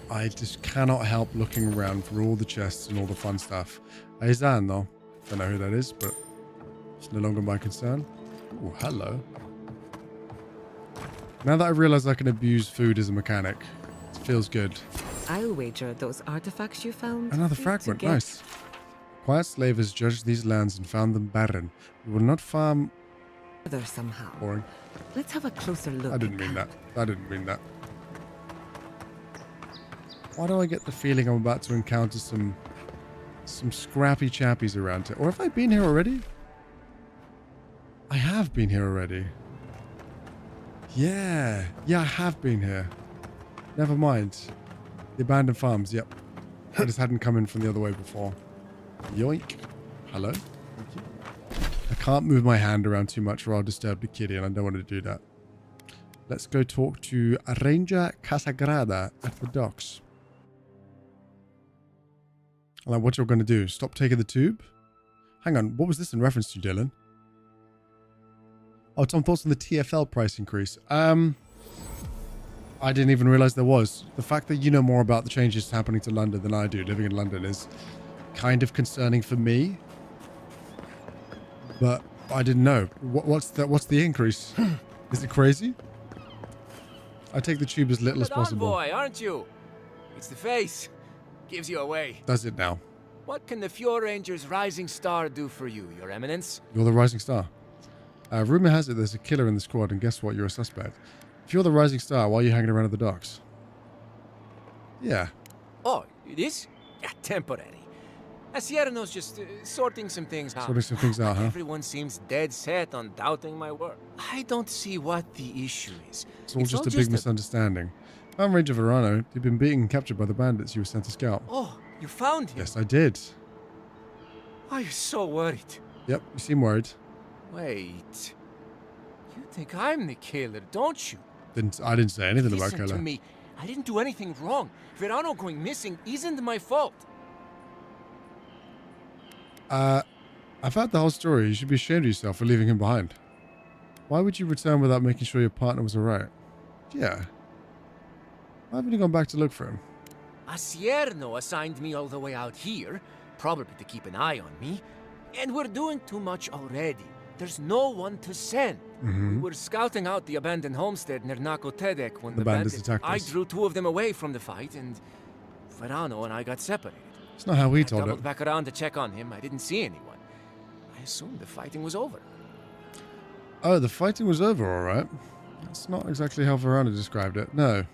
I just cannot help looking around for all the chests and all the fun stuff. Aizan, though. Don't know who that is, but it's no longer my concern. Oh, hello. Now that I realize I can abuse food as a mechanic, it feels good. I'll wager those artifacts you found. Another fragment, nice. Quiet slave has judged these lands and found them barren. We will not farm... There somehow. Boring. Let's have a closer look. I didn't mean that. I didn't mean that. Why do I get the feeling I'm about to encounter some scrappy chappies around here? Or have I been here already? I have been here already. Yeah, I have been here. Never mind. The abandoned farms, yep. I just hadn't come in from the other way before. Yoink. Hello. Thank you. I can't move my hand around too much or I'll disturb the kitty and I don't want to do that. Let's go talk to Ranger Casagrada at the docks. Like, what you're going to do? Stop taking the tube? Hang on, what was this in reference to, Dylan? Oh, Tom, thoughts on the TFL price increase? I didn't even realize there was. The fact that you know more about the changes happening to London than I do, living in London, is kind of concerning for me. But I didn't know. What's the increase? Is it crazy? I take the tube as little as possible. Boy, aren't you? It's the face. Gives you away. Does it now? What can the Fjord Ranger's Rising Star do for you, Your Eminence? You're the Rising Star. Rumor has it there's a killer in the squad, and guess what? You're a suspect. If you're the Rising Star, why are you hanging around at the docks? Yeah. Oh, it is? Yeah, temporary. Sierra's just sorting some things out. Sorting some things out, huh? Everyone seems dead set on doubting my work. I don't see what the issue is. It's all just a big misunderstanding. I'm Ranger Verano. You've been beaten and captured by the bandits you were sent to scout. Oh, you found him? Yes, I did. Oh, you're so worried. Yep, you seem worried. Wait. You think I'm the killer, don't you? I didn't say anything about Listen killer. to me. I didn't do anything wrong. Verano going missing isn't my fault. I've heard the whole story. You should be ashamed of yourself for leaving him behind. Why would you return without making sure your partner was alright? Yeah. Why haven't you gone back to look for him? Sierra assigned me all the way out here, probably to keep an eye on me. And we're doing too much already. There's no one to send. Mm-hmm. We were scouting out the abandoned homestead near Nakotedek when The bandits attacked I us. drew two of them away from the fight, and Verano and I got separated. It's not how we I told doubled it. back around to check on him. I didn't see anyone. I assumed the fighting was over. Oh, the fighting was over, all right. That's not exactly how Verona described it. No.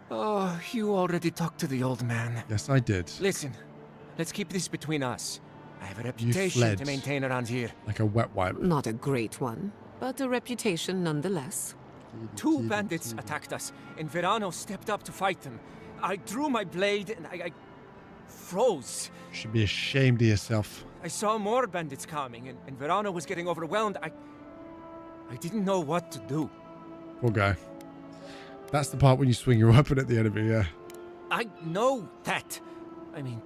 Oh, you already talked to the old man. Yes, I did. Listen, let's keep this between us. I have a reputation to maintain around here. Like a wet wipe. Not a great one, but a reputation nonetheless. 2 bandits attacked us, and Verano stepped up to fight them. I drew my blade, and I froze. You should be ashamed of yourself. I saw more bandits coming, and Verano was getting overwhelmed. I didn't know what to do. Poor guy. That's the part when you swing your weapon at the enemy, yeah. I know that. I mean,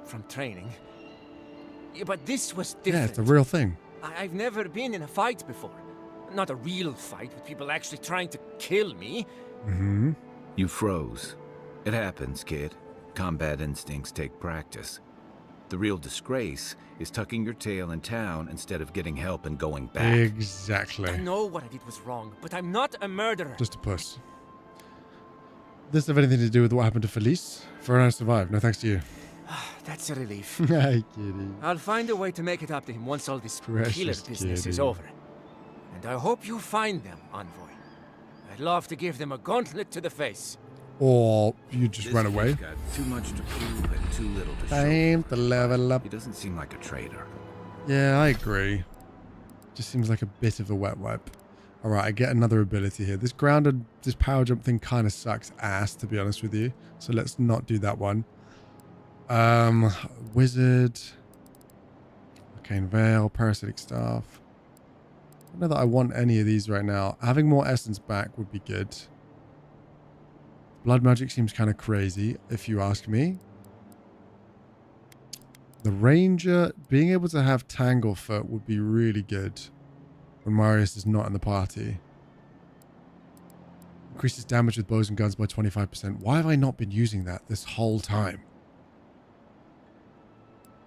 from training. Yeah, but this was different. Yeah, it's a real thing. I've never been in a fight before. Not a real fight with people actually trying to kill me. Mm-hmm. You froze. It happens, kid. Combat instincts take practice. The real disgrace is tucking your tail in town instead of getting help and going back. Exactly. I know what I did was wrong, but I'm not a murderer. Just a puss. Does this have anything to do with what happened to Felice? Verona survived. No thanks to you. That's a relief. Hey, kitty. I'll find a way to make it up to him once all this Precious killer business is kitty. over. And I hope you find them, Envoy. I'd love to give them a gauntlet to the face. Or you just run away. Got too much to prove and too little to show. Time to level up. He doesn't seem like a traitor. Yeah, I agree. Just seems like a bit of a wet wipe. All right, I get another ability here. This power jump thing kind of sucks ass, to be honest with you. So let's not do that one. Wizard. Arcane Veil, Parasitic Staff. I don't know that I want any of these right now. Having more essence back would be good. Blood magic seems kind of crazy, if you ask me. The Ranger, being able to have Tanglefoot would be really good when Marius is not in the party. Increases damage with bows and guns by 25%. Why have I not been using that this whole time?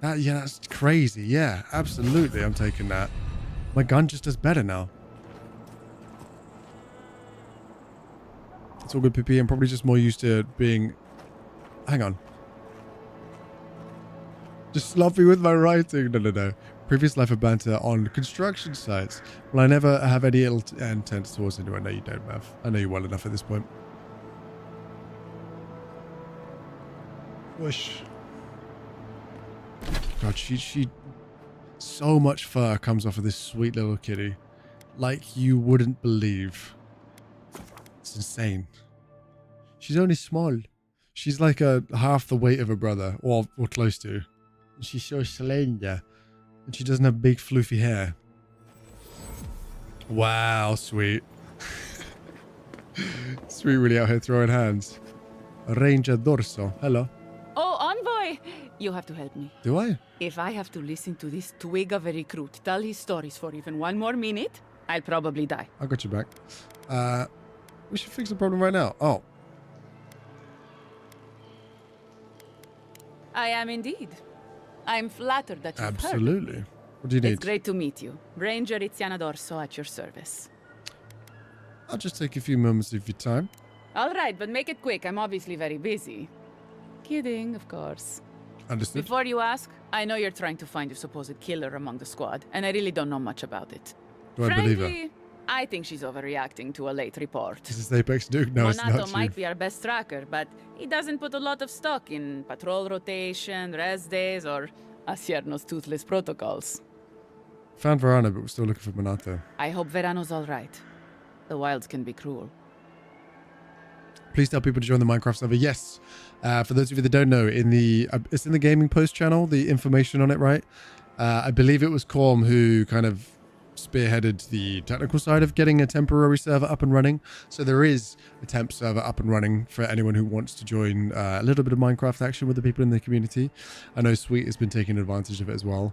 That's crazy. Yeah, absolutely. I'm taking that. My gun just does better now. It's all good, PP. I'm probably just more used to being... Hang on. Just sloppy with my writing. No. Previous life of banter on construction sites. Well, I never have any ill intent towards anyone. No, you don't, Mav. I know you well enough at this point. Whoosh. God, she... So much fur comes off of this sweet little kitty. Like you wouldn't believe. It's insane. She's only small. She's like half the weight of her brother, or close to. And she's so slender. And she doesn't have big floofy hair. Wow, sweet. Sweet really out here throwing hands. Ranger Dorso. Hello. Oh, Envoy! You have to help me. Do I? If I have to listen to this twig of a recruit tell his stories for even one more minute, I'll probably die. I got you back. We should fix the problem right now. Oh. I am indeed. I'm flattered that you've heard of Absolutely. me. What do you need? It's great to meet you. Ranger Iziana Dorso at your service. I'll just take a few moments of your time. All right, but make it quick. I'm obviously very busy. Kidding, of course. Understood. Before you ask, I know you're trying to find your supposed killer among the squad, and I really don't know much about it. Do I believe her? Frankly, I think she's overreacting to a late report. Is this Apex Duke? No, it's Monato not you. might be our best tracker, but he doesn't put a lot of stock in patrol rotation, rest days, or Asierno's toothless protocols. Found Verona, but we're still looking for Monato. I hope Verano's all right. The wilds can be cruel. Please tell people to join the Minecraft server. Yes. For those of you that don't know, it's in the gaming post channel, the information on it, right? I believe it was Corm who kind of spearheaded the technical side of getting a temporary server up and running. So there is a temp server up and running for anyone who wants to join a little bit of Minecraft action with the people in the community. I know Sweet has been taking advantage of it as well.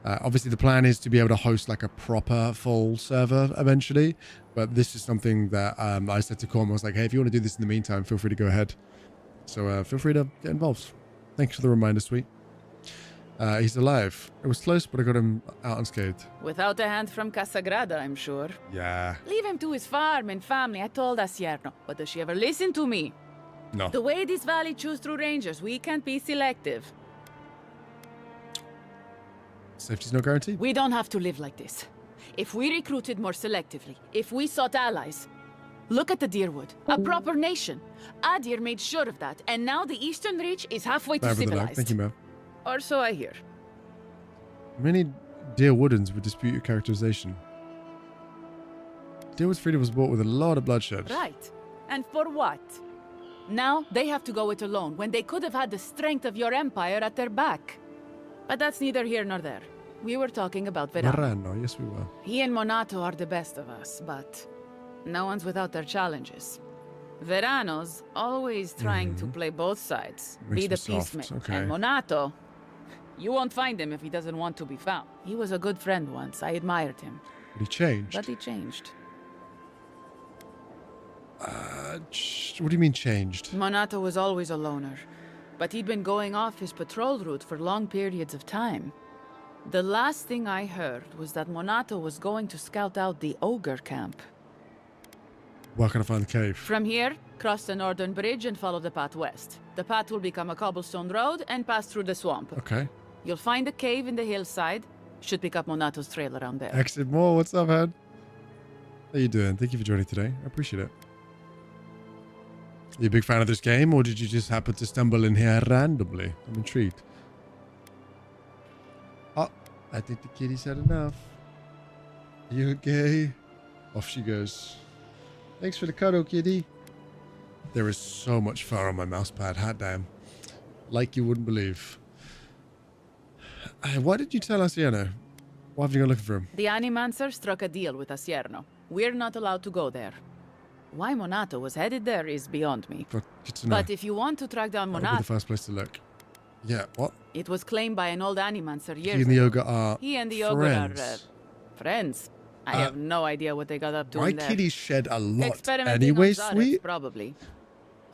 Obviously, the plan is to be able to host like a proper full server eventually. But this is something that I said to Corm. I was like, hey, if you want to do this in the meantime, feel free to go ahead. So feel free to get involved. Thanks for the reminder, Sweet. He's alive. It was close, but I got him out unscathed. Without a hand from Casagrada, I'm sure. Yeah. Leave him to his farm and family, I told Asierno. But does she ever listen to me? No. The way this valley chews through rangers, we can't be selective. Safety's not guaranteed. We don't have to live like this. If we recruited more selectively, if we sought allies, look at the Deerwood, a proper nation. Adir made sure of that, and now the Eastern Reach is halfway to civilized. Thank you, ma'am. Or so I hear. Many Deerwoodans would dispute your characterization. Deerwood's freedom was bought with a lot of bloodshed. Right. And for what? Now they have to go it alone, when they could have had the strength of your empire at their back. But that's neither here nor there. We were talking about Verano. Verano, yes we were. He and Monato are the best of us, but no one's without their challenges. Verano's always trying to play both sides, Makes be the me soft, peacemaker. okay. And Monato, you won't find him if he doesn't want to be found. He was a good friend once. I admired him. But he changed. But he changed. What do you mean changed? Monato was always a loner, but he'd been going off his patrol route for long periods of time. The last thing I heard was that Monato was going to scout out the ogre camp. Where can I find the cave? From here, cross the northern bridge and follow the path west. The path will become a cobblestone road and pass through the swamp. Okay. You'll find a cave in the hillside. Should pick up Monato's trail around there. Exit more. What's up, man? How you doing? Thank you for joining today. I appreciate it. You a big fan of this game, or did you just happen to stumble in here randomly? I'm intrigued. Oh, I think the kitty's had enough. You okay? Off she goes. Thanks for the cuddle, kitty. There is so much fur on my mouse pad. Hot damn. Like you wouldn't believe. Why did you tell Asiano? Why haven't you gone looking for him? The Animancer struck a deal with Asierno. We're not allowed to go there. Why Monato was headed there is beyond me. Good to know. But if you want to track down That would be Monato... the first place to look. Yeah, what? It was claimed by an old Animancer years He and the ago. ogre are He and the friends. ogre are friends. I have no idea what they got up to My in there. kitty shed a lot Experimenting anyway, on Zareth, sweet. Probably.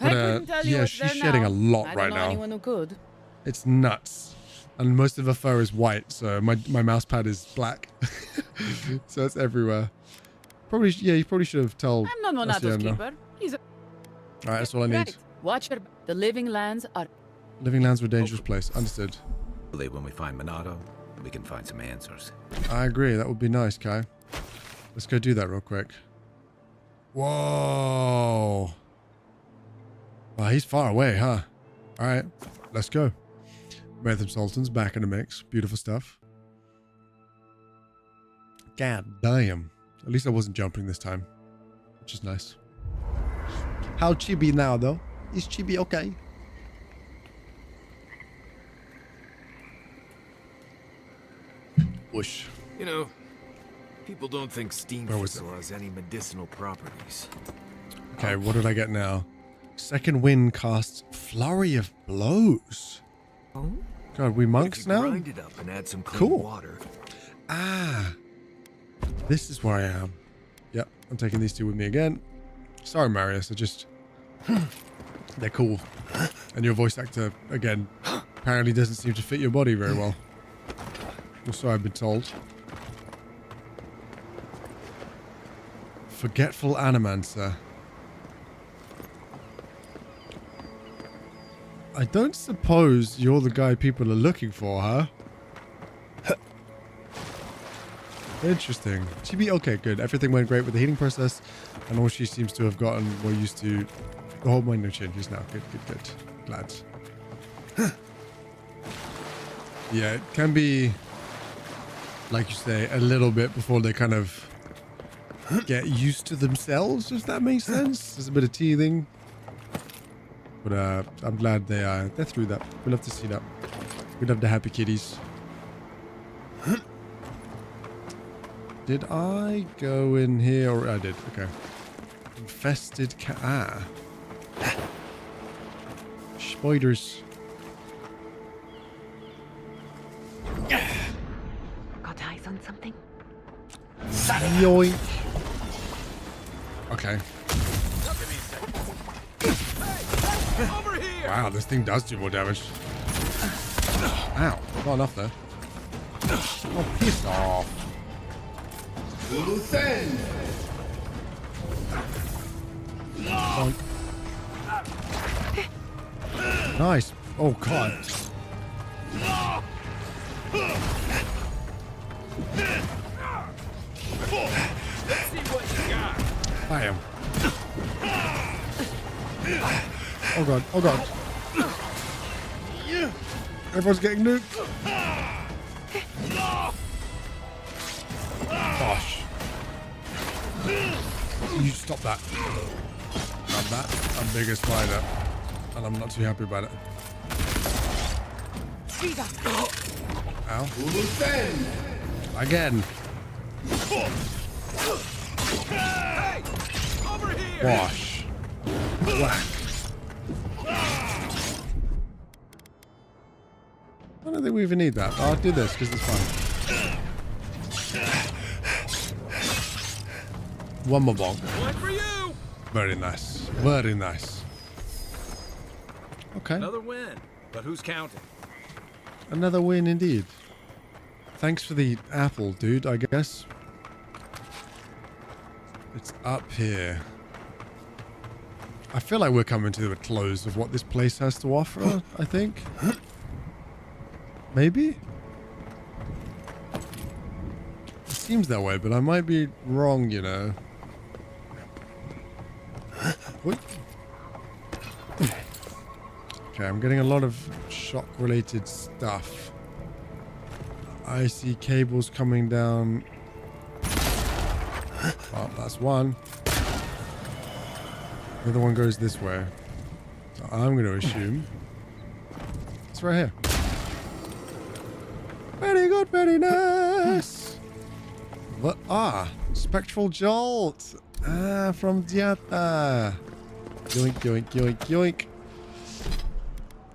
But, I couldn't tell you yeah, what's she's there shedding now. a lot I right don't know now. anyone who could. It's nuts. And most of her fur is white, so my mouse pad is black. So it's everywhere. Probably, yeah, you probably should have told. I'm not Monato's Asiano. keeper. He's a... Alright, that's all I need. Right. Watch your... The living lands are... Living lands were a dangerous place. Understood. When we find Monato, we can find some answers. I agree. That would be nice, Kai. Let's go do that real quick. Whoa. Wow, he's far away, huh? Alright, let's go. Method Sultan's back in the mix. Beautiful stuff. God damn. At least I wasn't jumping this time, which is nice. How Chibi now, though? Is Chibi okay? Whoosh. You know, people don't think steam Where was thistle has any medicinal properties. Okay, what did I get now? Second wind casts Flurry of Blows. Oh? God, we monks now? Grind it up and add some clean Cool. water. Ah. This is where I am. Yep, I'm taking these two with me again. Sorry, Marius, I just... They're cool. And your voice actor, again, apparently doesn't seem to fit your body very well. Or so I've been told. Forgetful Animancer. I don't suppose you're the guy people are looking for, huh? Interesting. Chibi, okay, good. Everything went great with the healing process, and all she seems to have gotten more used to. The whole mind no changes now. Good, good, good. Glad. Yeah, it can be, like you say, a little bit before they kind of get used to themselves, if that makes sense. There's a bit of teething. But I'm glad they're through that. We love to see that. We love the happy kitties. Did I go in here? Or I did. Okay. Infested cat. Spiders. Got eyes on something? Yoink. Okay. Wow, this thing does do more damage. Ow. Not enough there. Oh, piss off. Bonk. Nice. Oh, God. Let's see what you got. Bam. Oh, God. Oh, God. Everyone's getting nuked. Gosh. You stop that. Grab that. I'm bigger spider. And I'm not too happy about it. Ow. Again. Hey! Over here! Wash. Whack. I don't think we even need that. I'll do this because it's fun. One more bonk. One for you! Very nice. Very nice. Okay. Another win. But who's counting? Another win indeed. Thanks for the apple, dude, I guess. It's up here. I feel like we're coming to the close of what this place has to offer, I think. Maybe? It seems that way, but I might be wrong, you know. What? Okay, I'm getting a lot of shock-related stuff. I see cables coming down. Well, that's one. The other one goes this way. So I'm going to assume it's right here. Very good, very nice. What? Ah, spectral jolt. Ah, from Diata. Yoink, yoink, yoink, yoink.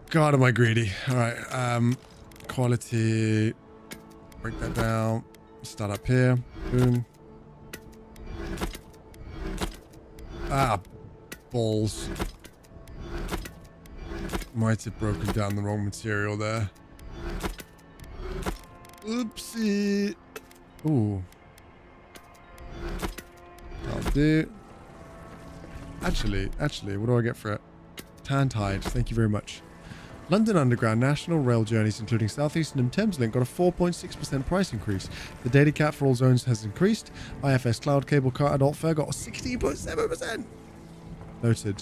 God, am I greedy. All right. Quality. Break that down. Start up here. Boom. Ah, balls. Might have broken down the wrong material there. Oopsie. Ooh. I'll do. Actually, what do I get for it? Tan Tide. Thank you very much. London Underground National Rail journeys, including Southeastern and Thameslink, got a 4.6% price increase. The daily cap for all zones has increased. IFS Cloud Cable Car Adult Fare got a 16.7%. Noted.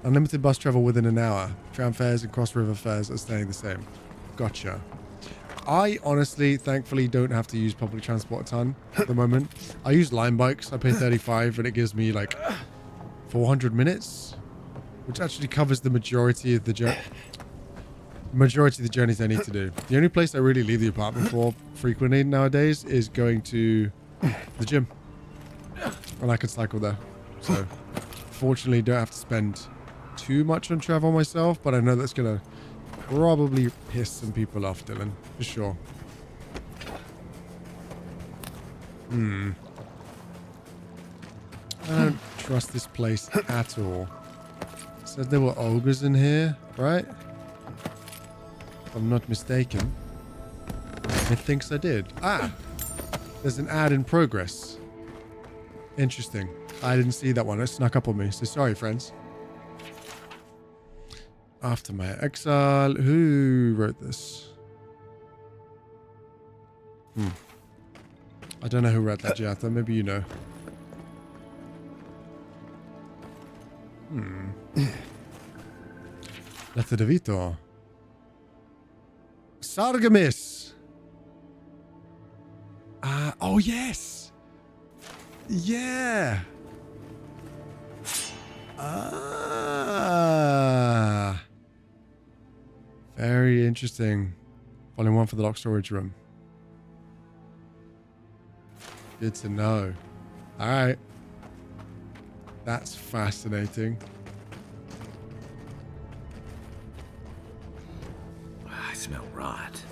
Unlimited bus travel within an hour. Tram fares and cross river fares are staying the same. Gotcha. I honestly, thankfully, don't have to use public transport a ton at the moment. I use line bikes. I pay 35 and it gives me like 400 minutes. Which actually covers the majority of the journeys I need to do. The only place I really leave the apartment for frequently nowadays is going to the gym. And I can cycle there. So, fortunately, don't have to spend too much on travel myself, but I know that's going to probably piss some people off, Dylan. For sure. I don't trust this place at all. Said there were ogres in here, right? If I'm not mistaken. Methinks I did. Ah! There's an ad in progress. Interesting. I didn't see that one. It snuck up on me. So sorry, friends. After my exile. Who wrote this? I don't know who wrote that, Giata. Maybe you know. Letter de Vito. Sargamis. Oh yes. Yeah. Very interesting. Volume 1 for the locked storage room. Good to know. All right. That's fascinating. I smell rot.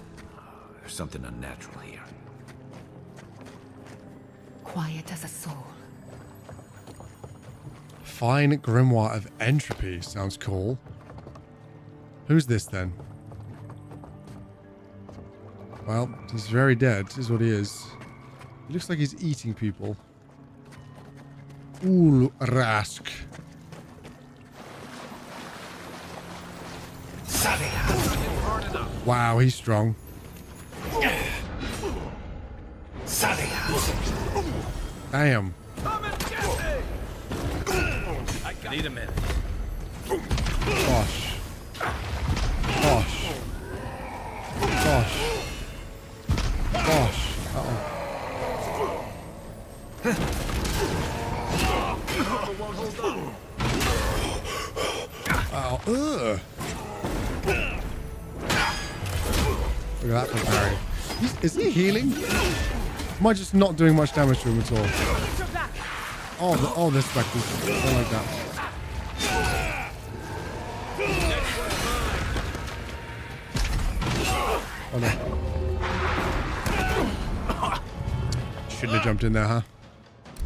There's something unnatural here. Quiet as a soul. Fine grimoire of entropy. Sounds cool. Who's this then? Well, he's very dead, is what he is. He looks like he's eating people. Ooh, Rask. Wow, he's strong. Damn. I need a minute. Gosh. Gosh. Gosh. Gosh. Uh-oh. Oh, ugh. Look at that for parry. Is he healing? Am I just not doing much damage to him at all? Oh, this specters. I don't like that. Oh no. Shouldn't have jumped in there, huh?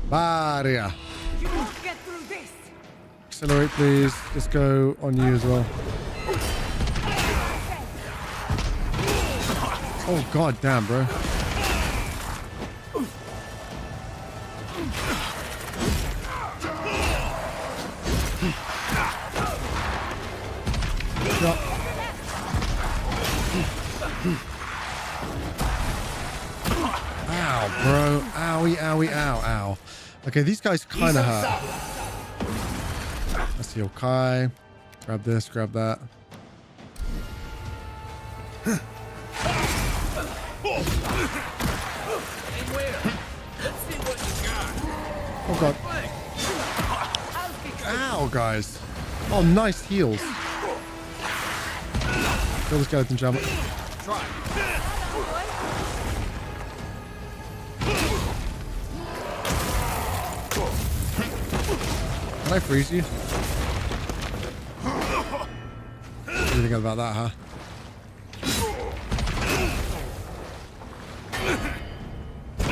Barrier. Accelerate, please. Let's go on you as well. Oh, god damn, bro. Drop. Ow, bro. Owie, owie, ow, ow. Okay, these guys kind of hurt. Let's heal Kai. Grab this, grab that. Oh god. Ow, guys. Oh, nice heals. Kill the skeleton jump. Can I freeze you? What do you think about that, huh?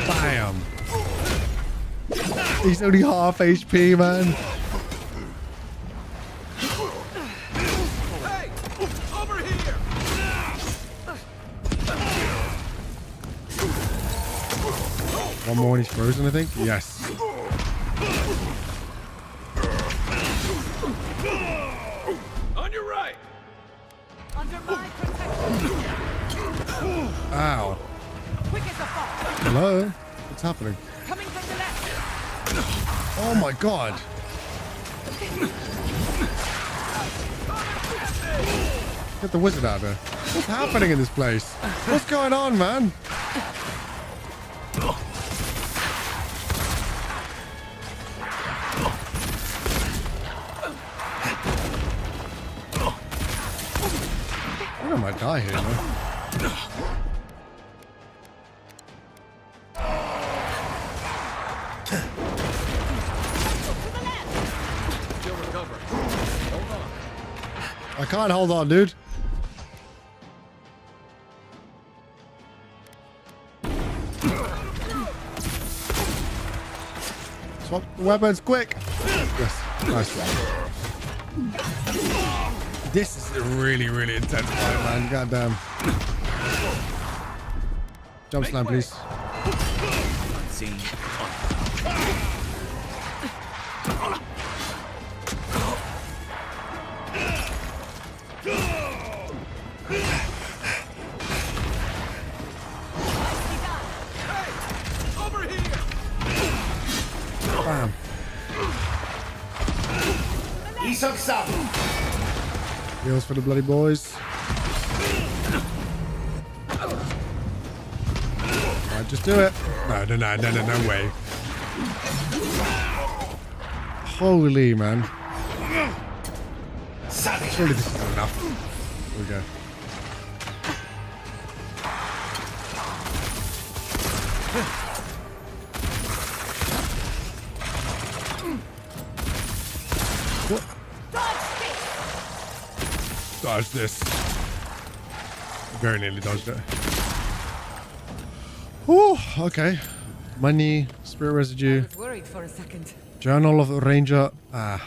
Bam! He's only half HP, man. Hey, over here! One more and he's frozen, I think. Yes. On your right. Under my protection. Ow. Quick as a fox. Hello? What's happening? Coming from the left. Oh my god. Get the wizard out of here. What's happening in this place? What's going on, man? I might die here, man. I can't hold on, dude. Swap the weapons, quick! Yes, nice one. This is a really, really intense fight, man. Goddamn. Jump slam, please. Unseen. Bam. Heals for the bloody boys. Alright, just do it. No way. Holy man. Surely this is enough. Here we go. What? Dodge this. Very nearly dodged it. Oh, okay. Money, spirit residue. I was worried for a second. Journal of a Ranger. Ah.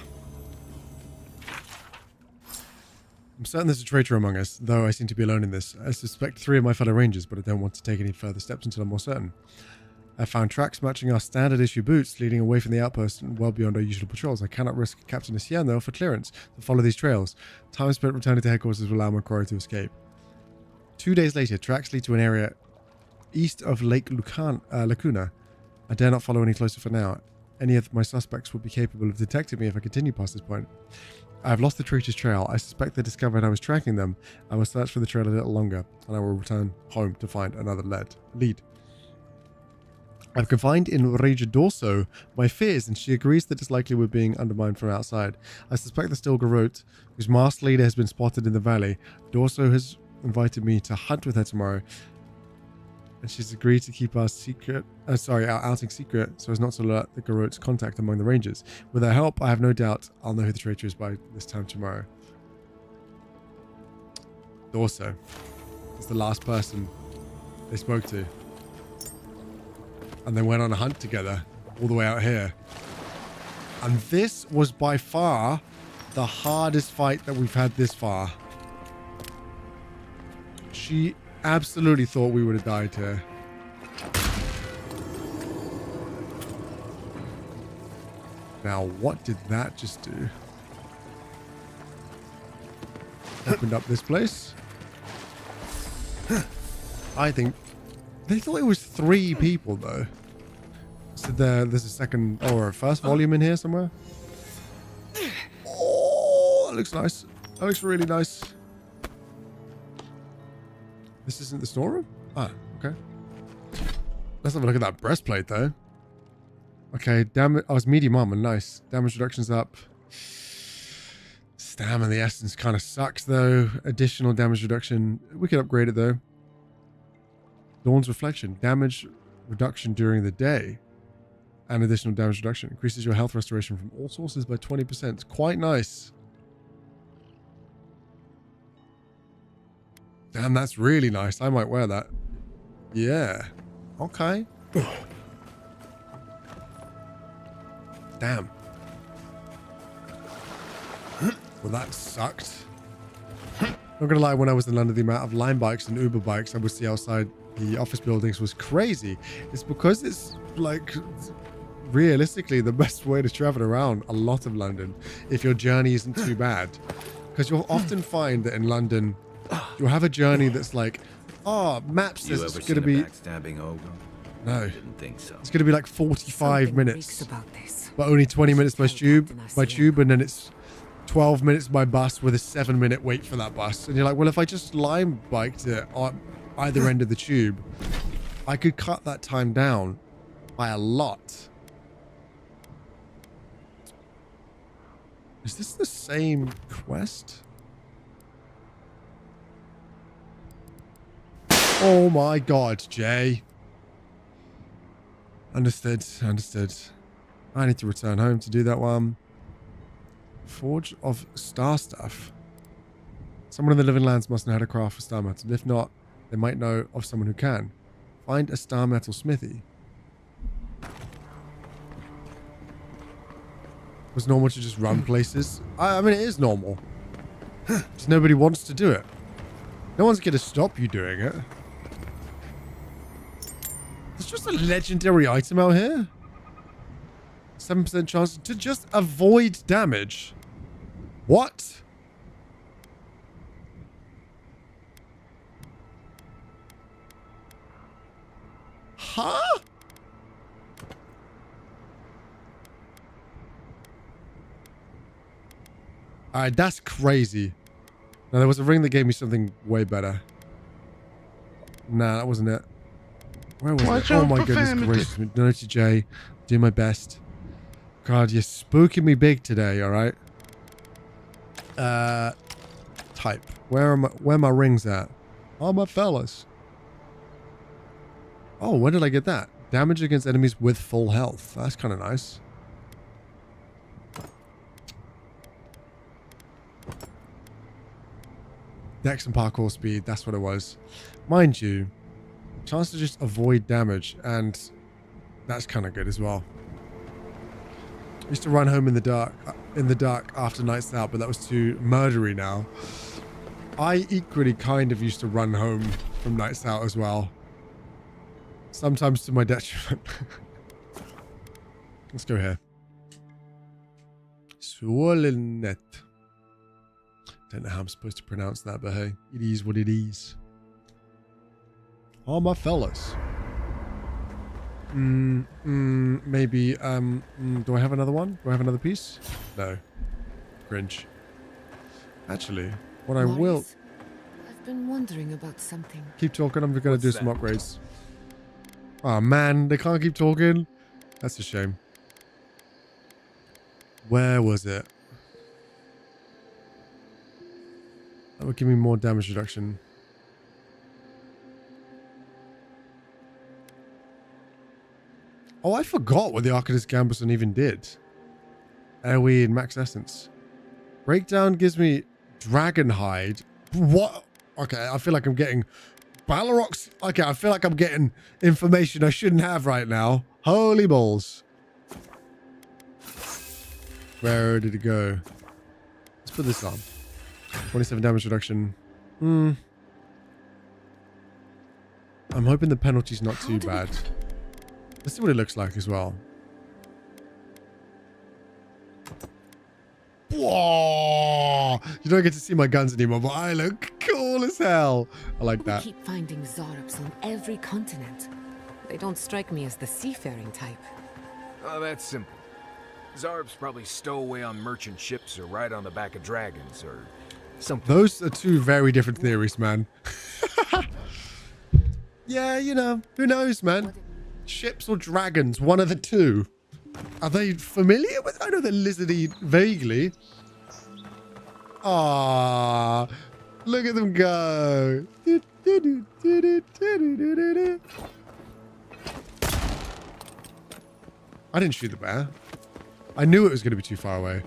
I'm certain there's a traitor among us, though I seem to be alone in this. I suspect 3 of my fellow Rangers, but I don't want to take any further steps until I'm more certain. I found tracks matching our standard issue boots leading away from the outpost and well beyond our usual patrols. I cannot risk Captain Asian, though, for clearance to follow these trails. Time spent returning to headquarters will allow my quarry to escape. 2 days later, tracks lead to an area east of Lake Lacuna. I dare not follow any closer for now. Any of my suspects will be capable of detecting me if I continue past this point. I have lost the creature's trail. I suspect they discovered I was tracking them. I will search for the trail a little longer, and I will return home to find another lead. I've confined in Regia Dorso my fears, and she agrees that it's likely we're being undermined from outside. I suspect the still Garrote, whose masked leader has been spotted in the valley. Dorso has invited me to hunt with her tomorrow, and she's agreed to keep our outing secret so as not to alert the Garrote's contact among the rangers. With her help, I have no doubt I'll know who the traitor is by this time tomorrow. Dorso is the last person they spoke to. And they went on a hunt together all the way out here. And this was by far the hardest fight that we've had this far. She absolutely thought we would have died here. Now, what did that just do? Opened up this place. I think they thought it was 3 people though. So there's a second or a first volume in here somewhere. Oh, that looks nice. That looks really nice. This isn't the storeroom? Ah, okay. Let's have a look at that breastplate, though. Okay, damage. Oh, it's medium armor. Nice. Damage reduction's up. Stamina, the essence kind of sucks, though. Additional damage reduction. We could upgrade it, though. Dawn's Reflection. Damage reduction during the day. And additional damage reduction. Increases your health restoration from all sources by 20%. Quite nice. Damn, that's really nice. I might wear that. Yeah. Okay. Damn. Well, that sucked. Not gonna lie, when I was in London, the amount of Lime bikes and Uber bikes I would see outside the office buildings was crazy. It's because it's like realistically the best way to travel around a lot of London if your journey isn't too bad. Because you'll often find that in London, you'll have a journey that's like, oh, map says it's going to be... backstabbing ogre? No. Didn't think so. It's going to be like 45 minutes. But only 20 minutes by tube, and then it's 12 minutes by bus with a 7-minute wait for that bus. And you're like, well, if I just Lime biked it on either end of the tube, I could cut that time down by a lot. Is this the same quest? Oh my god, Jay. Understood, understood. I need to return home to do that one. Forge of Star Stuff. Someone in the Living Lands must know how to craft a star metal. If not, they might know of someone who can. Find a star metal smithy. Was normal to just run places? I mean, it is normal. Just nobody wants to do it. No one's going to stop you doing it. There's just a legendary item out here. 7% chance to just avoid damage. What? Huh? Alright, that's crazy. Now, there was a ring that gave me something way better. Nah, that wasn't it. Where was it? Oh my goodness gracious. Noty J. Do my best. God, you're spooking me big today, alright? Type. Where are my rings at? Oh, my fellas. Oh, when did I get that? Damage against enemies with full health. That's kind of nice. Dex and parkour speed, that's what it was. Mind you, chance to just avoid damage, and that's kind of good as well. I used to run home in the dark after nights out, but that was too murdery now. I equally kind of used to run home from nights out as well. Sometimes to my detriment. Let's go here. Swollenet. Don't know how I'm supposed to pronounce that, but hey, it is what it is. Oh, my fellas. Maybe, do I have another one? Do I have another piece? No. Cringe. Actually, what I will... I've been wondering about something. Keep talking, I'm going to do some upgrades. Oh man, they can't keep talking. That's a shame. Where was it? That would give me more damage reduction. Oh, I forgot what the Arcanist Gambuson even did. AoE and max essence. Breakdown gives me Dragon Hide. What? Okay, I feel like I'm getting Balrog's. Okay, I feel like I'm getting information I shouldn't have right now. Holy balls. Where did it go? Let's put this on. 27 damage reduction. I'm hoping the penalty's not too bad. Let's see what it looks like as well. Whoa! You don't get to see my guns anymore, but I look cool as hell. I like that. We keep finding Zarps on every continent. They don't strike me as the seafaring type. Oh, that's simple. Zarps probably stow away on merchant ships or ride on the back of dragons or something. Those are two very different theories, man. Yeah, you know, who knows, man? Ships or dragons, one of the two. Are they familiar with? I know they're lizardy vaguely. Ah, look at them go. I didn't shoot the bear. I knew it was going to be too far away.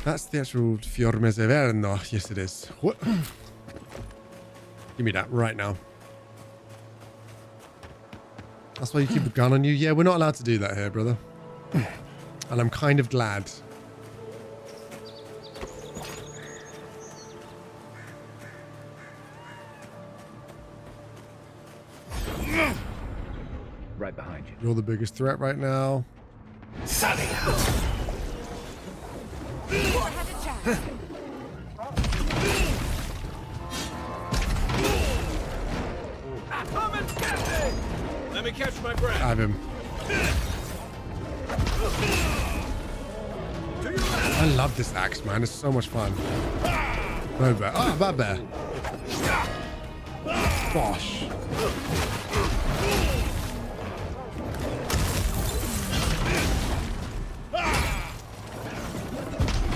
That's the actual Fiormeseverno. Yes, it is. What? Give me that right now. That's why you keep a gun on you? Yeah, we're not allowed to do that here, brother. And I'm kind of glad. Right behind you. You're the biggest threat right now. Sunny. Let me catch my breath. I have him. I love this axe, man. It's so much fun. No bear. Ah, bad bear. Gosh.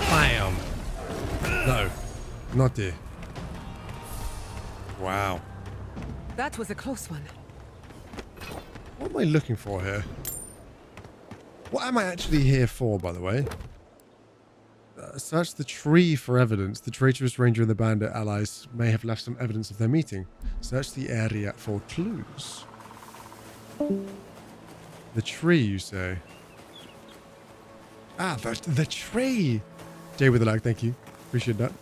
Bam. No, not there. Wow. That was a close one. What am I looking for here? What am I actually here for, by the way? Search the tree for evidence. The traitorous ranger and the bandit allies may have left some evidence of their meeting. Search the area for clues. The tree, you say? Ah, the tree! Jay with the lag, thank you. Appreciate that.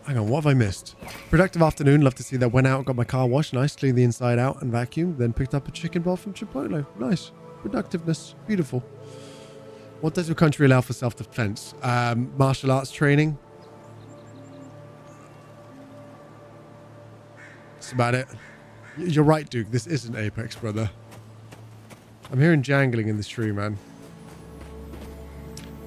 Hang on, what have I missed? Productive afternoon. Love to see that. Went out, got my car washed. Nice. Cleaned the inside out and vacuumed. Then picked up a chicken bowl from Chipotle. Nice. Productiveness. Beautiful. What does your country allow for self-defense? Martial arts training. That's about it. You're right, Duke. This isn't Apex, brother. I'm hearing jangling in this tree, man.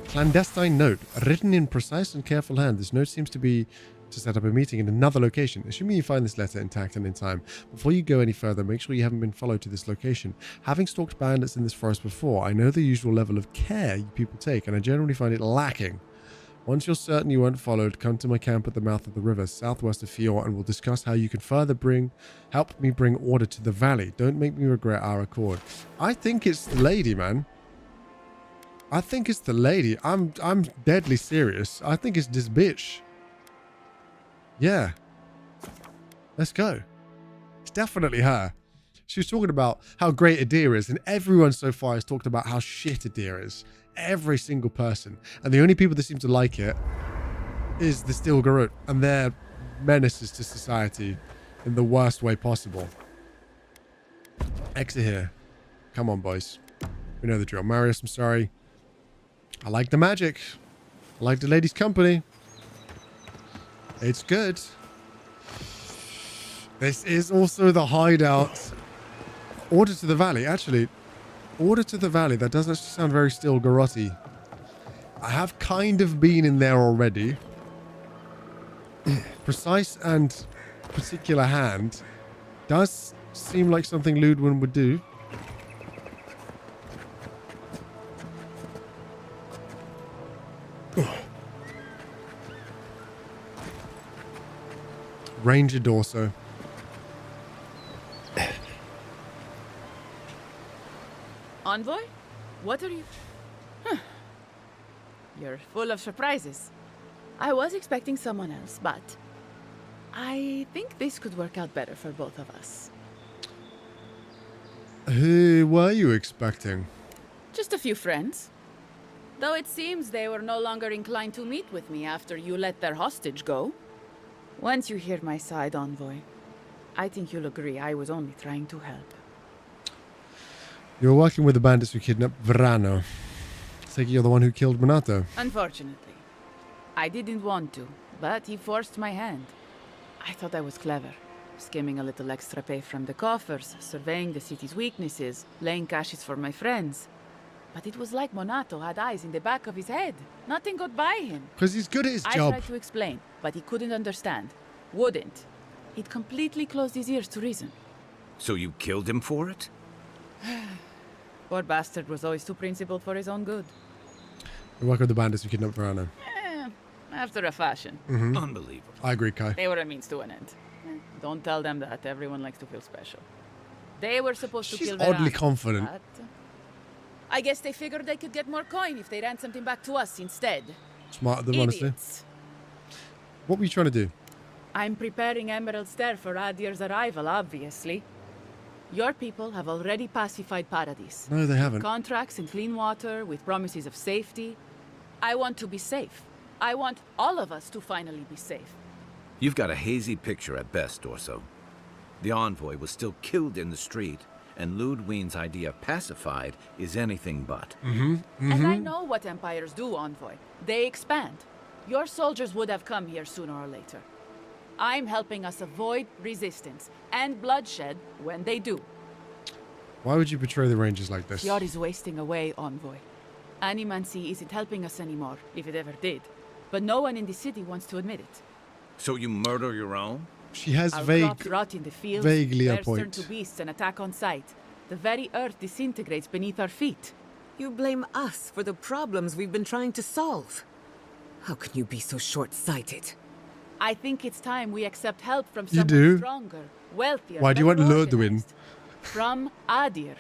Clandestine note. Written in precise and careful hand. This note seems to be to set up a meeting in another location. Assuming you find this letter intact and in time. Before you go any further, make sure you haven't been followed to this location. Having stalked bandits in this forest before, I know the usual level of care you people take, and I generally find it lacking. Once you're certain you weren't followed, come to my camp at the mouth of the river, southwest of Fior, and we'll discuss how you can further help me bring order to the valley. Don't make me regret our accord. I think it's the lady, man. I think it's the lady. I'm deadly serious. I think it's this bitch. Yeah. Let's go. It's definitely her. She was talking about how great Adir is, and everyone so far has talked about how shit Adir is. Every single person. And the only people that seem to like it is the Steel Garut, and their menaces to society in the worst way possible. Exit here. Come on, boys. We know the drill. Marius, I'm sorry. I like the magic. I like the lady's company. It's good. This is also the hideout. Order to the Valley. Actually, Order to the Valley. That does actually sound very still Garotti. I have kind of been in there already. Precise and particular hand does seem like something Ludwin would do. Ranger Dorso. Envoy? What are you... Huh. You're full of surprises. I was expecting someone else, but... I think this could work out better for both of us. Who were you expecting? Just a few friends. Though it seems they were no longer inclined to meet with me after you let their hostage go. Once you hear my side, Envoy, I think you'll agree I was only trying to help. You're working with the bandits who kidnapped Verano. It's like you're the one who killed Monato. Unfortunately. I didn't want to, but he forced my hand. I thought I was clever. Skimming a little extra pay from the coffers, surveying the city's weaknesses, laying caches for my friends. But it was like Monato had eyes in the back of his head. Nothing got by him. Because he's good at his I job. tried to explain, but he couldn't understand. Wouldn't. He'd completely closed his ears to reason. So you killed him for it? Poor bastard was always too principled for his own good. You work with the bandits who kidnapped Verano. After a fashion. Unbelievable. I agree, Kai. They were a means to an end. Don't tell them that. Everyone likes to feel special. They were supposed to kill Verano. Oddly confident. But I guess they figured they could get more coin if they ran something back to us instead. Smarter than honestly. What were you trying to do? I'm preparing Emerald Stair for Adir's arrival, obviously. Your people have already pacified Paradise. No, they haven't. Contracts and clean water with promises of safety. I want to be safe. I want all of us to finally be safe. You've got a hazy picture at best, Dorso. The envoy was still killed in the street, and Ludwig's idea of pacified is anything but. And I know what empires do, Envoy. They expand. Your soldiers would have come here sooner or later. I'm helping us avoid resistance and bloodshed when they do. Why would you betray the Rangers like this? Fjord is wasting away, Envoy. Animancy isn't helping us anymore, if it ever did. But no one in the city wants to admit it. So you murder your own? She has Our crops rot in the fields, vaguely a bears turn point. to beasts and attack on sight. The very earth disintegrates beneath our feet. You blame us for the problems we've been trying to solve. How can you be so short-sighted? I think it's time we accept help from You someone do? stronger, wealthier. Why do you want better Ludwig? organized. From Adir.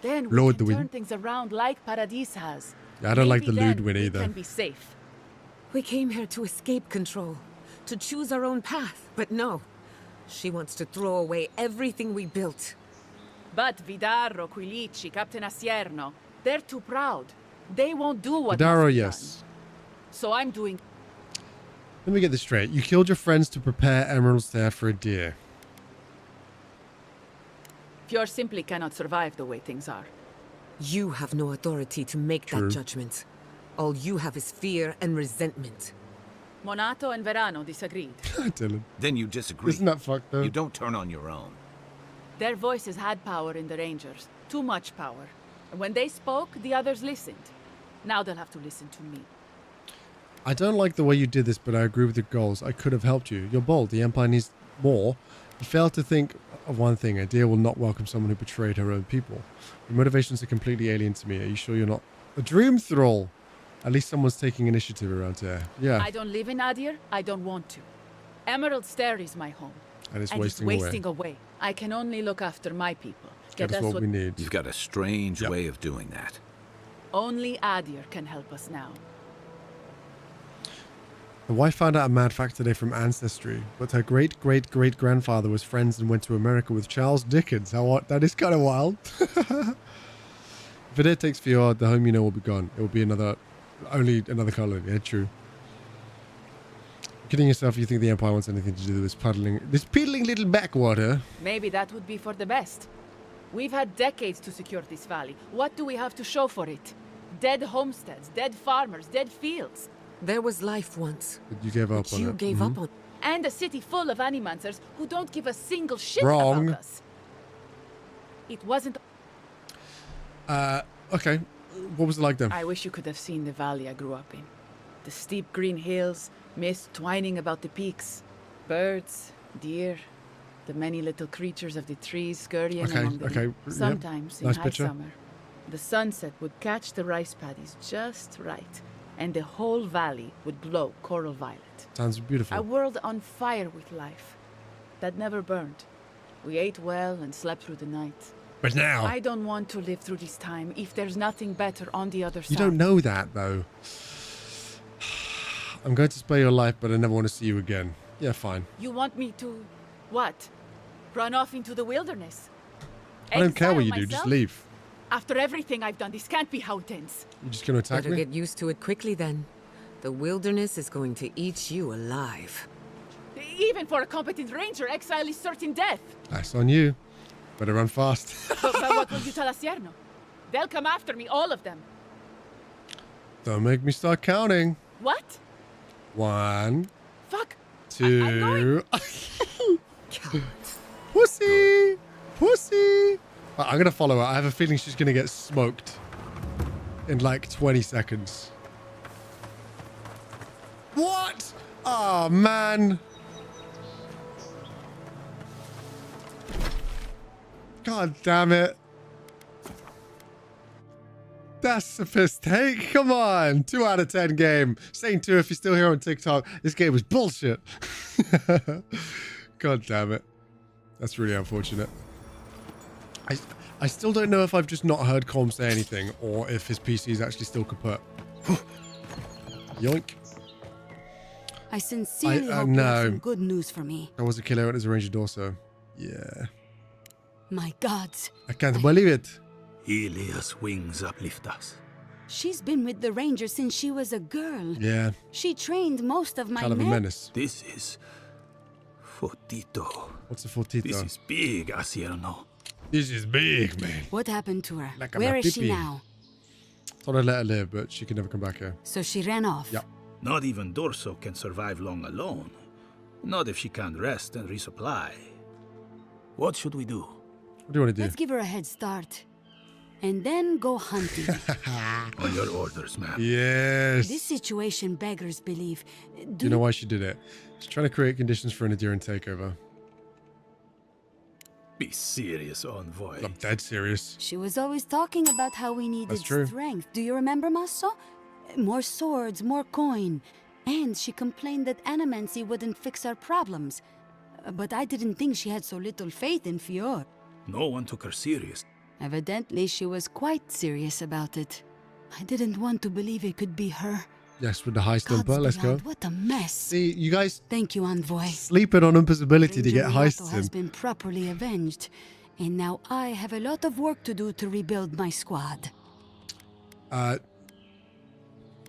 Then we Ludwig. can turn things around like Paradis has. Yeah, I don't like the Maybe then Ludwig we either. can be safe. We came here to escape control, to choose our own path, but no. She wants to throw away everything we built. But Vidarro, Quilici, Captain Asierno, they're too proud. They won't do what Vidaro, must be yes. done. So I'm doing... Let me get this straight. You killed your friends to prepare Emerald Stair for a deer. Fjord simply cannot survive the way things are. You have no authority to make True. that judgment. All you have is fear and resentment. Monato and Verano disagreed. Dylan. Then you disagree. Isn't that fucked up? You don't turn on your own. Their voices had power in the Rangers. Too much power. And when they spoke, the others listened. Now they'll have to listen to me. I don't like the way you did this, but I agree with your goals. I could have helped you. You're bold. The Empire needs more. You failed to think of one thing. A deer will not welcome someone who betrayed her own people. Your motivations are completely alien to me. Are you sure you're not a dream thrall? At least someone's taking initiative around here. Yeah. I don't live in Adir. I don't want to. Emerald Stair is my home. And it's and wasting it's wasting away. I can only look after my people. Get us what we need. You've got a strange way of doing that. Only Adir can help us now. The wife found out a mad fact today from Ancestry, but her great-great-great-grandfather was friends and went to America with Charles Dickens. That is kind of wild. If it takes Fjord, the home you know will be gone. It will be only another colony. Yeah, true. Kidding yourself, you think the Empire wants anything to do with this peddling little backwater? Maybe that would be for the best. We've had decades to secure this valley. What do we have to show for it? Dead homesteads, dead farmers, dead fields. There was life once. But you gave up on it. You gave up on. And a city full of animancers who don't give a single shit Wrong. about us. It wasn't... Okay. What was it like then? I wish you could have seen the valley I grew up in. The steep green hills, mist twining about the peaks. Birds, deer, the many little creatures of the trees scurrying among them. Okay. Sometimes, in Nice high picture. summer, the sunset would catch the rice paddies just right, and the whole valley would glow coral violet. Sounds beautiful. A world on fire with life that never burned. We ate well and slept through the night. But now... I don't want to live through this time if there's nothing better on the other side. You don't know that, though. I'm going to spare your life, but I never want to see you again. Yeah, fine. You want me to... what? Run off into the wilderness? I don't care what you do. Exile Just myself? leave. After everything I've done, this can't be how it ends. You just going to attack Better me? get used to it quickly then. The wilderness is going to eat you alive. Even for a competent ranger, exile is certain death. That's on you. Better run fast. but what will you tell Asierno? They'll come after me, all of them. Don't make me start counting. What? 1, Fuck. 2. Pussy! Pussy! I'm going to follow her. I have a feeling she's going to get smoked in like 20 seconds. What? Oh, man. God damn it. That's a piss take. Come on. 2 out of 10 game. Saying 2 if you're still here on TikTok. This game was bullshit. God damn it. That's really unfortunate. I still don't know if I've just not heard Colm say anything or if his PC is actually still kaput. Yoink. I sincerely hope you have some good news for me. I was a killer and it's a ranger also. Yeah. My gods. I can't believe it. Ilia's wings uplift us. She's been with the Ranger since she was a girl. Yeah. She trained most of my Kind of a men. menace. This is... Fortito. What's a Fortito? This is big, Asierno. This is big, man. What happened to her? Like Where is she now? Thought I'd let her live, but she can never come back here. So she ran off? Yep. Not even Dorso can survive long alone. Not if she can't rest and resupply. What should we do? What do you want to do? Let's give her a head start. And then go hunting. On your orders, ma'am. Yes. This situation beggars belief. Do you know why she did it? She's trying to create conditions for an enduring takeover. Be serious, envoy. I'm dead serious. She was always talking about how we needed strength. Do you remember, Masso? More swords, more coin. And she complained that animancy wouldn't fix our problems. But I didn't think she had so little faith in Fior. No one took her serious. Evidently, she was quite serious about it. I didn't want to believe it could be her. Yes, with the high stumper. Let's go. What a mess. See, you guys... Thank you, Envoy. Sleeping on Umpa's ability to get Ranger heists has in. been properly avenged. And now I have a lot of work to do to rebuild my squad. It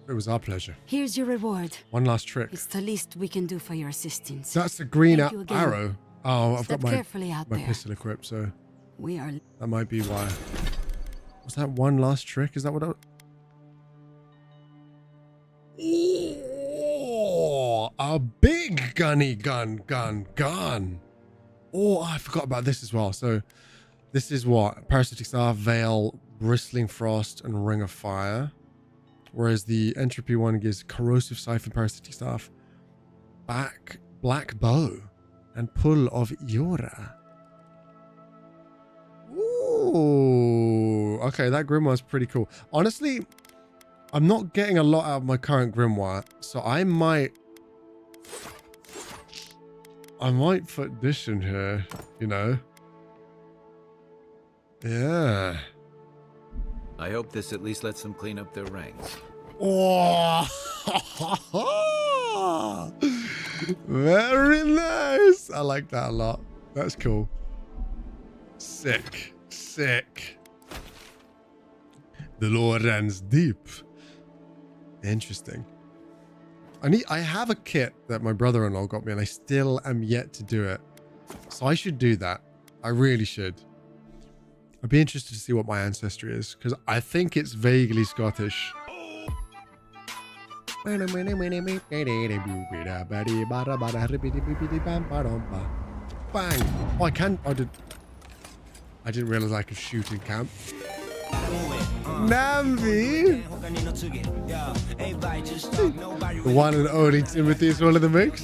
was our pleasure. Here's your reward. One last trick. It's the least we can do for your assistance. That's the green Thank you again. arrow. Oh, I've Step got carefully out my there. pistol equipped, so We are... that might be why. Was that one last trick? Is that what I... Oh, a big gunny gun. Oh, I forgot about this as well. So this is what? Parasitic Staff, Veil, Bristling Frost, and Ring of Fire. Whereas the Entropy one gives Corrosive Siphon, Parasitic Staff, Black Bow, and Pull of Yora. Ooh. Okay, that grimoire's pretty cool. Honestly, I'm not getting a lot out of my current grimoire, so I might put this in here, you know. Yeah. I hope this at least lets them clean up their ranks. Oh, very nice. I like that a lot. That's cool. Sick. The lore runs deep. Interesting. I have a kit that my brother-in-law got me, and I still am yet to do it. So I should do that. I really should. I'd be interested to see what my ancestry is, because I think it's vaguely Scottish. Bang! Oh, I can. I didn't realize I could shoot in camp. Nambi! The one and only Timothy is one of the mix.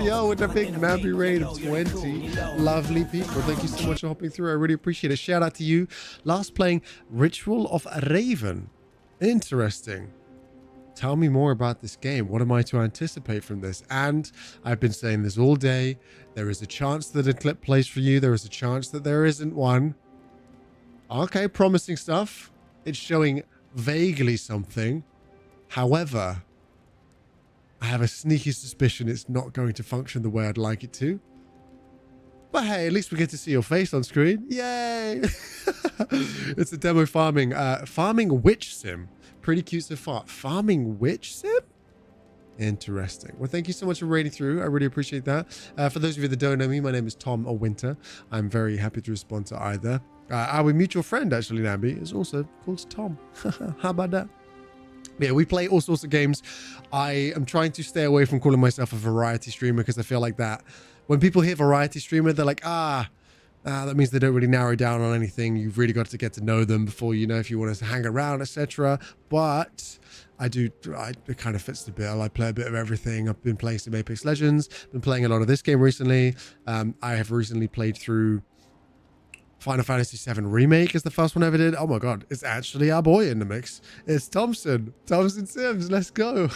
Yo, with the big Nambi raid of 20 lovely people. Thank you so much for hopping through. I really appreciate it. Shout out to you. Last playing Ritual of a Raven. Interesting. Tell me more about this game. What am I to anticipate from this? And I've been saying this all day. There is a chance that a clip plays for you. There is a chance that there isn't one. Okay, promising stuff. It's showing vaguely something. However, I have a sneaky suspicion it's not going to function the way I'd like it to. But hey, at least we get to see your face on screen. Yay! It's a demo farming witch sim. Pretty cute so far. Farming witch sim? Interesting. Well, thank you so much for raiding through. I really appreciate that. For those of you that don't know me, my name is Tom Winter. I'm very happy to respond to either. Our mutual friend, actually, Nambi, is also called Tom. How about that? Yeah, we play all sorts of games. I am trying to stay away from calling myself a variety streamer because I feel like that when people hear variety streamer, they're like, that means they don't really narrow down on anything. You've really got to get to know them before you know if you want to hang around, etc. But it kind of fits the bill. I play a bit of everything. I've been playing some Apex Legends, been playing a lot of this game recently. I have recently played through Final Fantasy VII Remake is the first one I ever did. Oh my god, it's actually our boy in the mix. It's Thompson Sims. Let's go.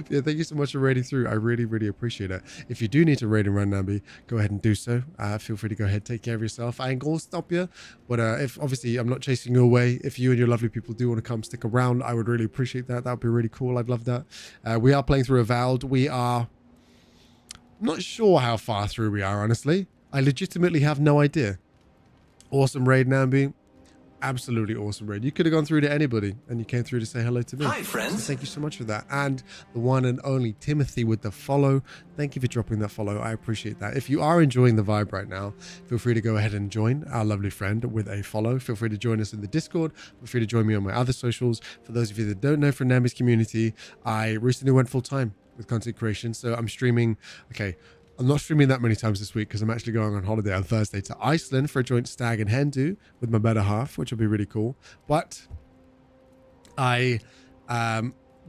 Yeah, thank you so much for raiding through. I really, really appreciate it. If you do need to raid and run Nambi, go ahead and do so. Feel free to go ahead, take care of yourself. I ain't gonna stop you, but if obviously I'm not chasing you away. If you and your lovely people do want to come stick around, I would really appreciate that. That would be really cool. I'd love that. We are playing through Avowed. We are not sure how far through we are, honestly. I legitimately have no idea. Awesome raid, Nambi. Absolutely awesome raid. You could have gone through to anybody and you came through to say hello to me. Hi, friends. So thank you so much for that. And the one and only Timothy with the follow. Thank you for dropping that follow. I appreciate that. If you are enjoying the vibe right now, feel free to go ahead and join our lovely friend with a follow. Feel free to join us in the Discord. Feel free to join me on my other socials. For those of you that don't know, from Nambi's community, I recently went full time with content creation. So I'm streaming. Okay. I'm not streaming that many times this week because I'm actually going on holiday on Thursday to Iceland for a joint stag and hen do with my better half, which will be really cool. But I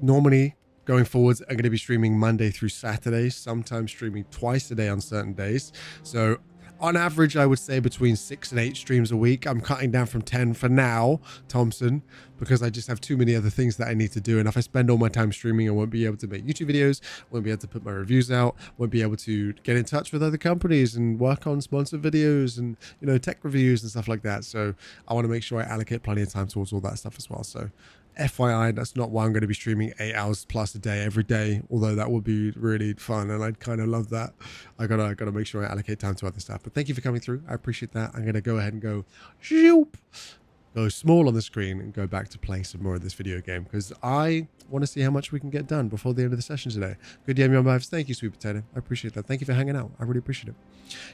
normally, going forwards, I'm going to be streaming Monday through Saturday, sometimes streaming twice a day on certain days. So on average, I would say between 6 and 8 streams a week. I'm cutting down from 10 for now, Thompson, because I just have too many other things that I need to do. And if I spend all my time streaming, I won't be able to make YouTube videos, won't be able to put my reviews out, won't be able to get in touch with other companies and work on sponsored videos and, you know, tech reviews and stuff like that. So I want to make sure I allocate plenty of time towards all that stuff as well. So FYI, that's not why I'm going to be streaming 8 hours plus a day every day, although that would be really fun and I'd kind of love that. I gotta make sure I allocate time to other stuff. But thank you for coming through. I appreciate that. I'm going to go ahead and go small on the screen and go back to playing some more of this video game because I want to see how much we can get done before the end of the session today. Good DM, your vibes. Thank you, Sweet Potato. I appreciate that. Thank you for hanging out. I really appreciate it.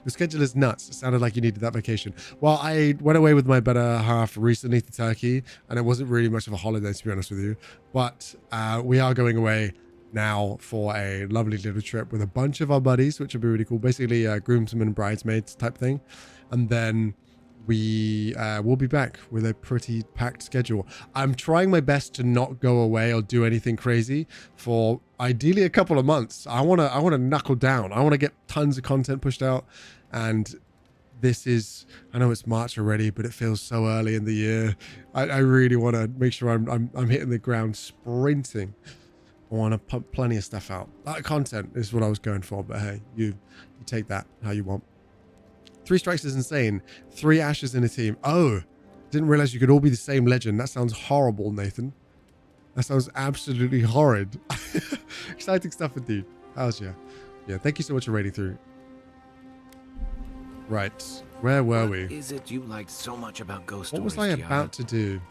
Your schedule is nuts. It sounded like you needed that vacation. Well, I went away with my better half recently to Turkey, and it wasn't really much of a holiday, to be honest with you. But we are going away now for a lovely little trip with a bunch of our buddies, which will be really cool. Basically, groomsmen and bridesmaids type thing. And then we will be back with a pretty packed schedule. I'm trying my best to not go away or do anything crazy for ideally a couple of months. I want to knuckle down. I want to get tons of content pushed out. And this is, I know it's March already, but it feels so early in the year. I really want to make sure I'm hitting the ground sprinting. I want to pump plenty of stuff out. That content is what I was going for, but hey, you take that how you want. 3 strikes is insane. 3 ashes in a team. Oh, didn't realize you could all be the same legend. That sounds horrible, Nathan. That sounds absolutely horrid. Exciting stuff indeed. How's ya? Yeah, thank you so much for raiding through. Right, where were we? What is it you liked so much about Ghost What was I about to do?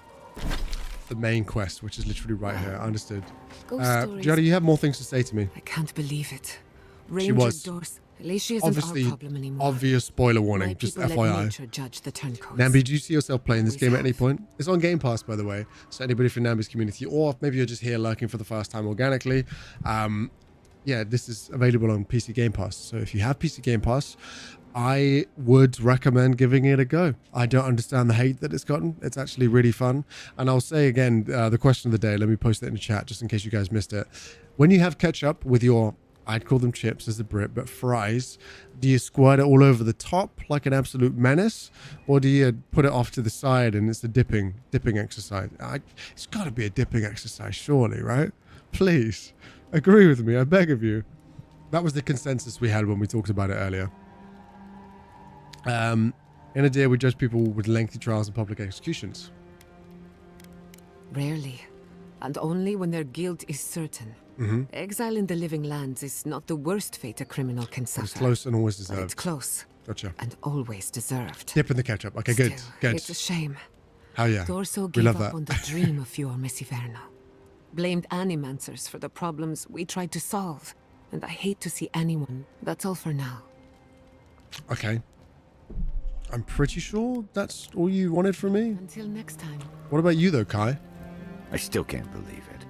the main quest, which is literally right here. I understood. Ghost Giada, you have more things to say to me. I can't believe it. She was. At least she isn't Obviously, our problem anymore. obvious spoiler warning, My just people let FYI. nature judge the turncoats. Nambi, do you see yourself playing this game at any point? It's on Game Pass, by the way. So anybody from Nambi's community, or maybe you're just here lurking for the first time organically, yeah, this is available on PC Game Pass. So if you have PC Game Pass, I would recommend giving it a go. I don't understand the hate that it's gotten. It's actually really fun. And I'll say again, the question of the day, let me post it in the chat just in case you guys missed it. When you have ketchup with your, I'd call them chips as a Brit, but fries, do you squirt it all over the top like an absolute menace? Or do you put it off to the side and it's a dipping exercise? It's got to be a dipping exercise, surely, right? Please, agree with me, I beg of you. That was the consensus we had when we talked about it earlier. In a day we judge people with lengthy trials and public executions. Rarely, and only when their guilt is certain. Exile in the living lands is not the worst fate a criminal can suffer. It's close and always deserved. But it's close. Gotcha. And always deserved. Dip in the ketchup. Okay, Still, good. It's a shame. Hell yeah. Dorso We gave love up that. on the dream of your Messiverno. Blamed animancers for the problems we tried to solve. And I hate to see anyone. That's all for now. Okay. I'm pretty sure that's all you wanted from me. Until next time. What about you though, Kai? I still can't believe it.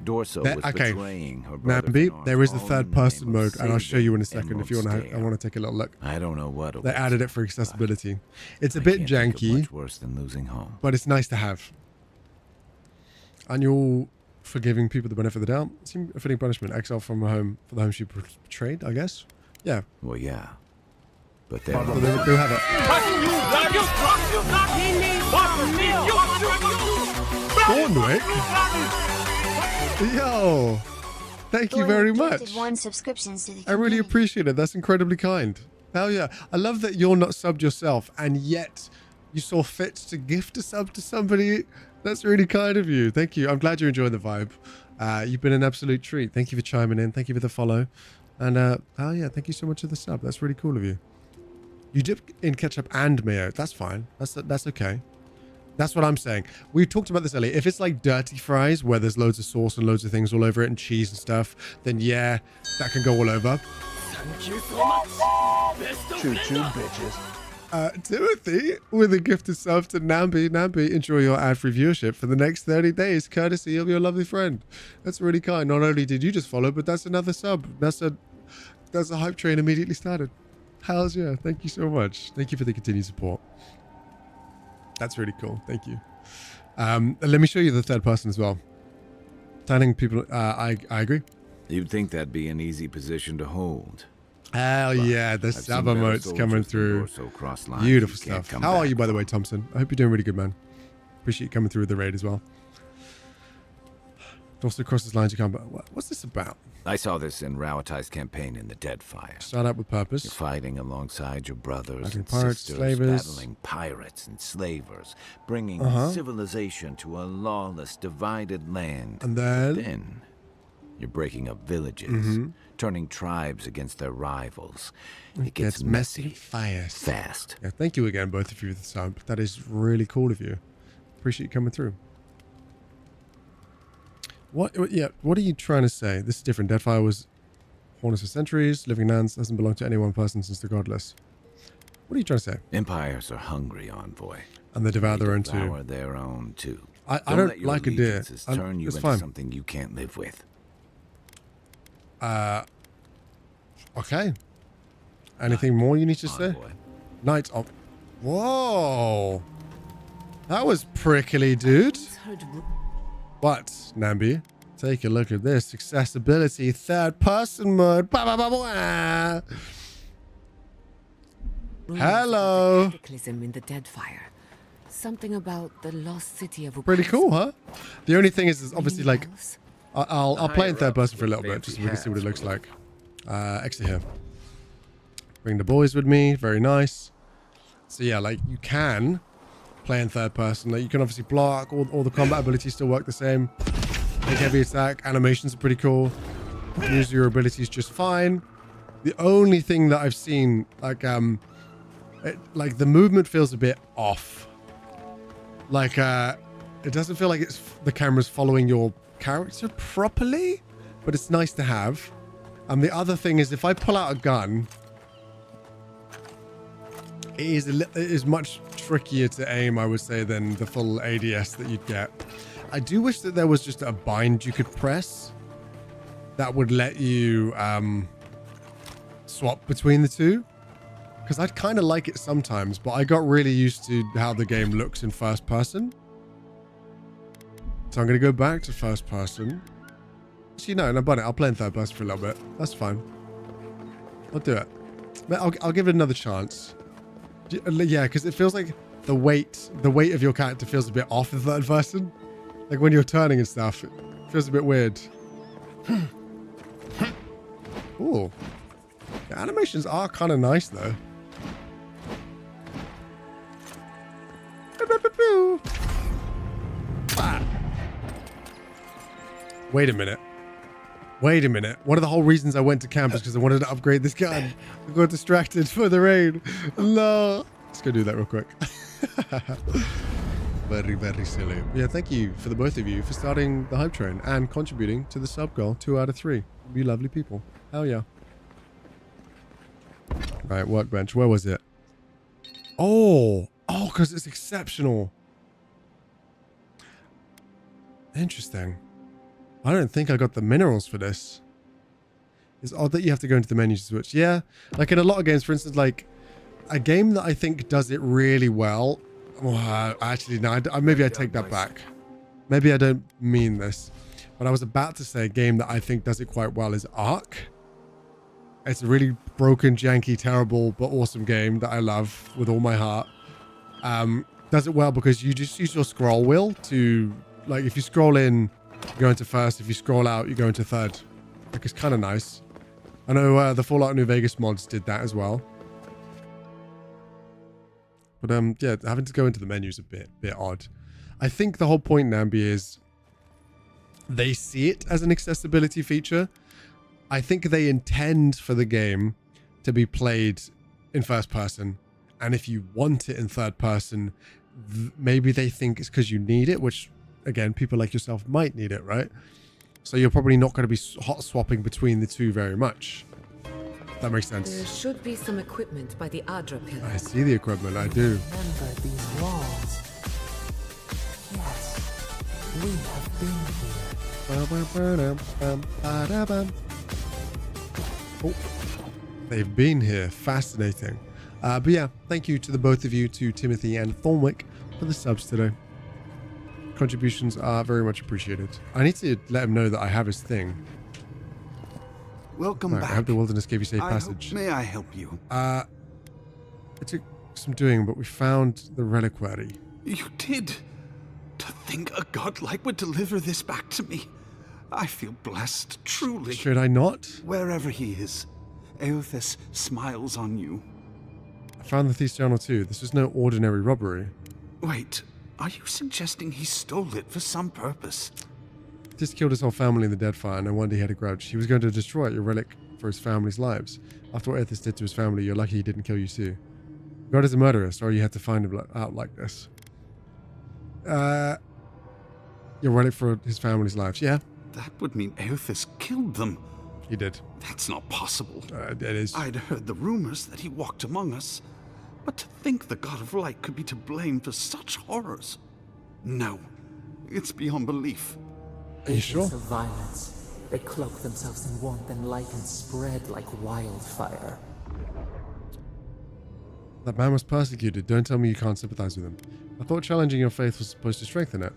Dorso was Okay. betraying her brother. Nambi, there is the third person mode, and I'll show you in a second if you want to. I want to take a little look. I don't know what. They added it for accessibility. It's a bit janky, Much worse than losing home. but it's nice to have. And you're all for giving people the benefit of the doubt. Seems a fitting punishment. Exile from her home for the home she betrayed, I guess. Yeah. Well, yeah. But they They'll have it. Thornwick? Yo, thank you very much. 1 subscriptions to the I really appreciate it. That's incredibly kind. Hell yeah. I love that you're not subbed yourself and yet you saw fit to gift a sub to somebody. That's really kind of you. Thank you. I'm glad you're enjoying the vibe. You've been an absolute treat. Thank you for chiming in. Thank you for the follow. And oh yeah, thank you so much for the sub. That's really cool of you. You dip in ketchup and mayo. That's fine. That's okay. That's what I'm saying. We talked about this earlier. If it's like dirty fries where there's loads of sauce and loads of things all over it and cheese and stuff, then yeah, that can go all over. Thank you so much. Choo-choo, bitches. Timothy, with a gift of sub to Nambi. Nambi, enjoy your ad-free viewership for the next 30 days, courtesy of your lovely friend. That's really kind. Not only did you just follow, but that's another sub. That's a hype train immediately started. Hells yeah. Thank you so much. Thank you for the continued support. That's really cool. Thank you. Let me show you the third person as well. Telling people, I agree. You'd think that'd be an easy position to hold. Hell yeah, the sub emotes coming through. Beautiful stuff. How are you, by the way, Thompson? I hope you're doing really good, man. Appreciate you coming through with the raid as well. Also crosses lines you can't. What's this about? I saw this in Rauatai's campaign in the Deadfire. Start out with purpose. You're fighting alongside your brothers Fighting and pirates, sisters, slavers. battling pirates and slavers, bringing civilization to a lawless, divided land. And then you're breaking up villages, turning tribes against their rivals. It gets messy fast. Yeah, thank you again, both of you, for the sub. That is really cool of you. Appreciate you coming through. What are you trying to say? This is different. Deadfire was haunted for centuries. Living lands doesn't belong to any one person since the godless. What are you trying to say? Empires are hungry, Envoy. And they devour their own too. Devour their own too. I Don't don't let your like a deer. allegiances turn you It's into fine. something you can't live with. Okay. Anything more you need to say? Knights of... Whoa. That was prickly, dude. What, Nambi? Take a look at this. Accessibility, third person mode. Ba, ba, ba, ba. Hello. Cataclysm in the Deadfire. Something about the lost city of Pretty cool, huh? The only thing is obviously like... I'll play in third person for a little bit just so we can see what it looks like. Exit here. Bring the boys with me. Very nice. So yeah, like you can play in third person. Like you can obviously block. All the combat abilities still work the same. Make heavy attack. Animations are pretty cool. Use your abilities just fine. The only thing that I've seen, like the movement feels a bit off. Like it doesn't feel like it's the camera's following your character properly, but it's nice to have. And the other thing is, if I pull out a gun, it is much trickier to aim, I would say, than the full ADS that you'd get. I do wish that there was just a bind you could press that would let you swap between the two. Because I'd kind of like it sometimes, but I got really used to how the game looks in first person. So I'm going to go back to first person. Actually, no, but I'll play in third person for a little bit. That's fine. I'll do it. I'll give it another chance. Yeah, because it feels like the weight of your character feels a bit off in third person. Like when you're turning and stuff, it feels a bit weird. Ooh. The animations are kind of nice though. Wait a minute. Wait a minute. One of the whole reasons I went to camp is because I wanted to upgrade this gun. I got distracted for the rain. No. Let's go do that real quick. Very, very silly. Yeah, thank you for the both of you for starting the hype train and contributing to the sub goal. 2 out of 3. You lovely people. Hell yeah. Right, workbench. Where was it? Oh, because it's exceptional. Interesting. I don't think I got the minerals for this. It's odd that you have to go into the menu to switch. Yeah, like in a lot of games, for instance, like a game that I think does it really well. Oh, actually, no, maybe I take that back. Maybe I don't mean this, but I was about to say a game that I think does it quite well is Ark. It's a really broken, janky, terrible, but awesome game that I love with all my heart. Does it well because you just use your scroll wheel to, like, if you scroll in, you go into first. If you scroll out, you go into third. Like, it's kind of nice. I know the Fallout New Vegas mods did that as well. But yeah, having to go into the menu is a bit odd. I think the whole point, Nambi, is they see it as an accessibility feature. I think they intend for the game to be played in first person. And if you want it in third person, maybe they think it's because you need it, which, again, people like yourself might need it, right? So you're probably not going to be hot swapping between the two very much. That makes sense. There should be some equipment by the Adra pillar. I see the equipment, I do. Remember these walls. Yes, we have been here. Oh, they've been here. Fascinating. But yeah, thank you to the both of you, to Timothy and Thornwick, for the subs today. Contributions are very much appreciated. I need to let him know that I have his thing. Welcome back. I hope the wilderness gave you safe passage. May I help you? It took some doing, but we found the reliquary. You did? To think a godlike would deliver this back to me. I feel blessed, truly. Should I not? Wherever he is, Eothas smiles on you. I found the thief's journal too. This was no ordinary robbery. Wait, are you suggesting he stole it for some purpose? Just killed his whole family in the dead fire, no wonder he had a grudge. He was going to destroy it, your relic, for his family's lives. After what Eothas did to his family, you're lucky he didn't kill you too. God is a murderer, sorry you had to find him out like this. Your relic for his family's lives, yeah? That would mean Eothas killed them. He did. That's not possible. It is. I'd heard the rumors that he walked among us, but to think the God of Light could be to blame for such horrors. No, it's beyond belief. Are you sure? Agents of violence. They cloak themselves in warmth and light and spread like wildfire. That man was persecuted. Don't tell me you can't sympathize with him. I thought challenging your faith was supposed to strengthen it.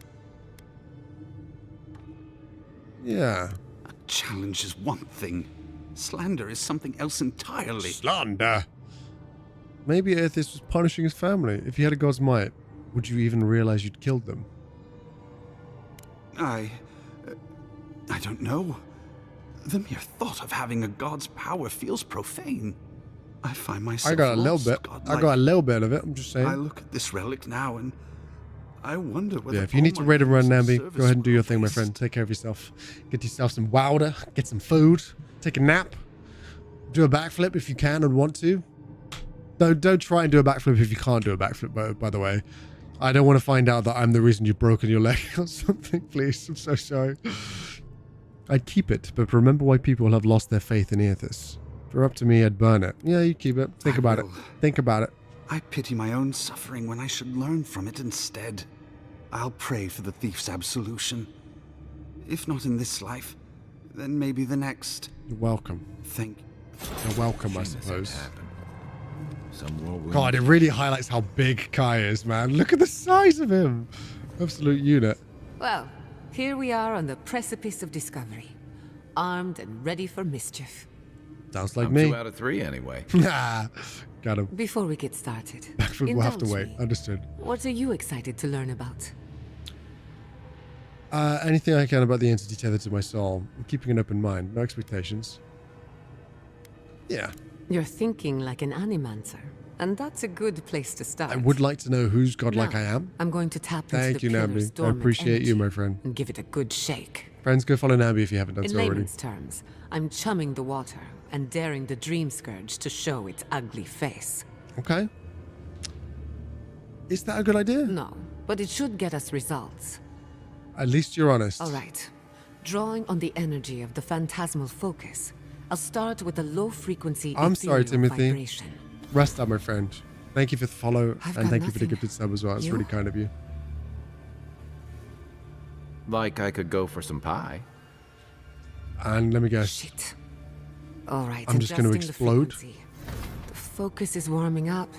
Yeah. A challenge is one thing. Slander is something else entirely. Slander? Maybe Eothas was punishing his family. If he had a god's might, would you even realize you'd killed them? I don't know. The mere thought of having a god's power feels profane. I find myself I got a little bit. I got a little bit of it. I'm just saying. I look at this relic now and I wonder whether. Yeah, if you need to raid and run, Nambi, go ahead and do your thing, my friend. Take care of yourself. Get yourself some water. Get some food. Take a nap. Do a backflip if you can and want to. Don't try and do a backflip if you can't do a backflip, by the way. I don't want to find out that I'm the reason you've broken your leg or something, please. I'm so sorry. I'd keep it, but remember why people have lost their faith in Aethys. If it were up to me, I'd burn it. Yeah, you keep it. Think about it. Think about it. I pity my own suffering when I should learn from it instead. I'll pray for the thief's absolution. If not in this life, then maybe the next. You're welcome. Thank you. You're welcome, I suppose. Some God, it really highlights how big Kai is, man. Look at the size of him. Absolute unit. Well, here we are on the precipice of discovery. Armed and ready for mischief. Sounds like I'm me. 2 out of 3 anyway. Nah. Got him. Before we get started, We'll have to indulge wait. me. Understood. What are you excited to learn about? Anything I can about the entity tethered to my soul. I'm keeping an open mind. No expectations. Yeah. You're thinking like an animancer, and that's a good place to start. I would like to know whose godlike Now, I am. I'm going to tap into Thank the you, pillar's Nambi. I dormant appreciate you, energy my friend. and give it a good shake. Friends, go follow Nambi if you haven't done In so already. layman's terms, I'm chumming the water and daring the dream scourge to show its ugly face. Okay. Is that a good idea? No, but it should get us results. At least you're honest. All right. Drawing on the energy of the phantasmal focus, I'll start with a low-frequency I'm sorry, ethereal Timothy. vibration. Rest up, my friend. Thank you for the follow, I've and got thank you for the nothing. gifted sub as well. It's You? really kind of you. Like I could go for some pie. And let me guess. Shit. All right, I'm just going to adjusting the explode. frequency. The focus is warming up.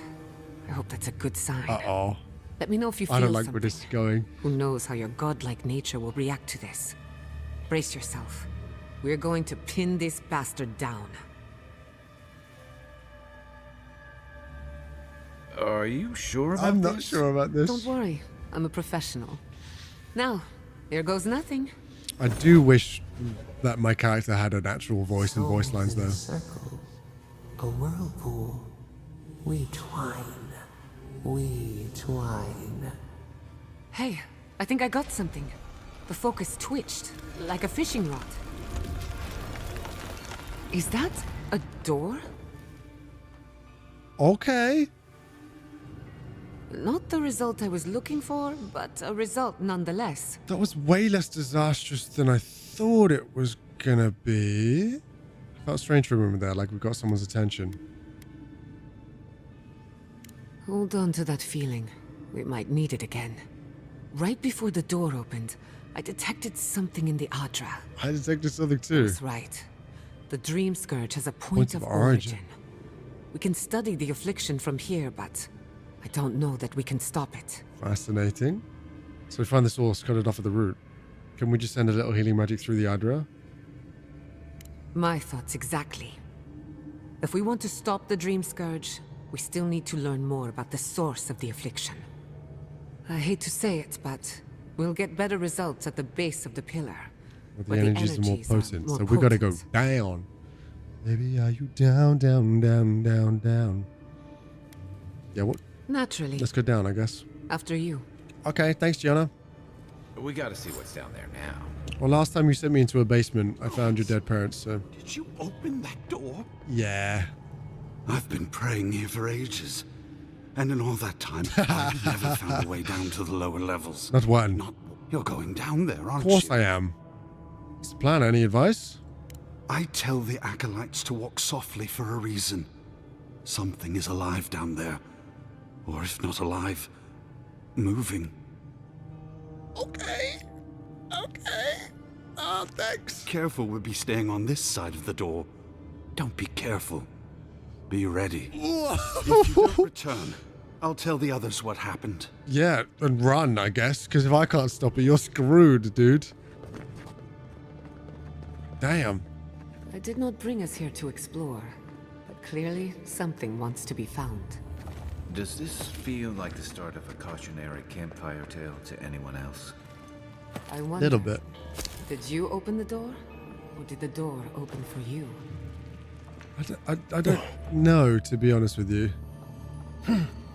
I hope that's a good sign. Uh-oh. Let me know if you feel I don't like something. where this is going. Who knows how your godlike nature will react to this? Brace yourself. We're going to pin this bastard down. Are you sure about I'm not this? sure about this. Don't worry, I'm a professional. Now, here goes nothing. I do wish that my character had an actual voice and voice lines, though. Circle, a whirlpool. We twine. We twine. Hey, I think I got something. The focus twitched, like a fishing rod. Is that a door? Okay. Not the result I was looking for, but a result nonetheless. That was way less disastrous than I thought it was gonna be. Felt strange for a moment there, like we got someone's attention. Hold on to that feeling. We might need it again. Right before the door opened, I detected something in the Adra. I detected something too. That's right. The Dream Scourge has a point of origin. We can study the affliction from here, but I don't know that we can stop it. Fascinating. So we find the source, cut it off at the root. Can we just send a little healing magic through the Adra? My thoughts exactly. If we want to stop the Dream Scourge, we still need to learn more about the source of the affliction. I hate to say it, but we'll get better results at the base of the pillar. But the where energies are more potent, more so we gotta go potent. down. Baby, are you down, down, down, down, down? Yeah, what? Naturally. Let's go down, I guess. After you. Okay, thanks, Gianna. We gotta see what's down there now. Well, last time you sent me into a basement, I found your dead parents, so... Did you open that door? Yeah. I've been praying here for ages. And in all that time, I've never found a way down to the lower levels. Not one. You're going down there, aren't Of you? course I am. What's the plan? Any advice? I tell the acolytes to walk softly for a reason. Something is alive down there. Or if not alive, moving. Okay. Okay. Oh, thanks. Careful would be staying on this side of the door. Don't be careful. Be ready. If you don't return, I'll tell the others what happened. Yeah, and run, I guess, because if I can't stop it, you're screwed, dude. Damn. I did not bring us here to explore, but clearly something wants to be found. Does this feel like the start of a cautionary campfire tale to anyone else? I wonder. Little bit. Did you open the door? Or did the door open for you? I don't know, to be honest with you.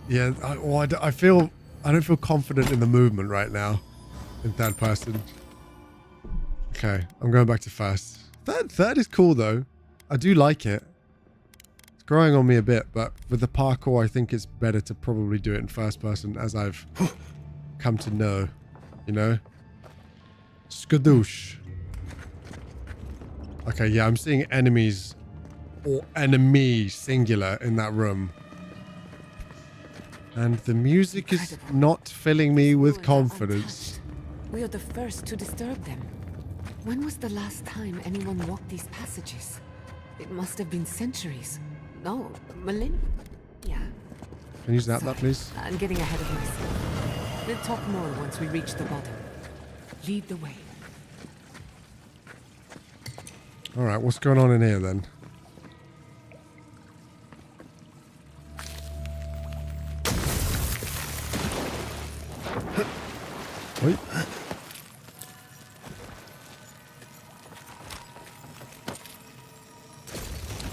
Yeah, I don't feel confident in the movement right now. In third person. Okay, I'm going back to first. Third is cool though. I do like it. It's growing on me a bit, but with the parkour, I think it's better to probably do it in first person, as I've come to know, you know? Skadoosh. Okay, yeah, I'm seeing enemies, or enemy singular, in that room. And the music is not filling me with confidence. We are the first to disturb them. When was the last time anyone walked these passages? It must have been centuries. No, millennia. Can you snap that, please? I'm getting ahead of myself. We'll talk more once we reach the bottom. Lead the way. Alright, what's going on in here then? Wait.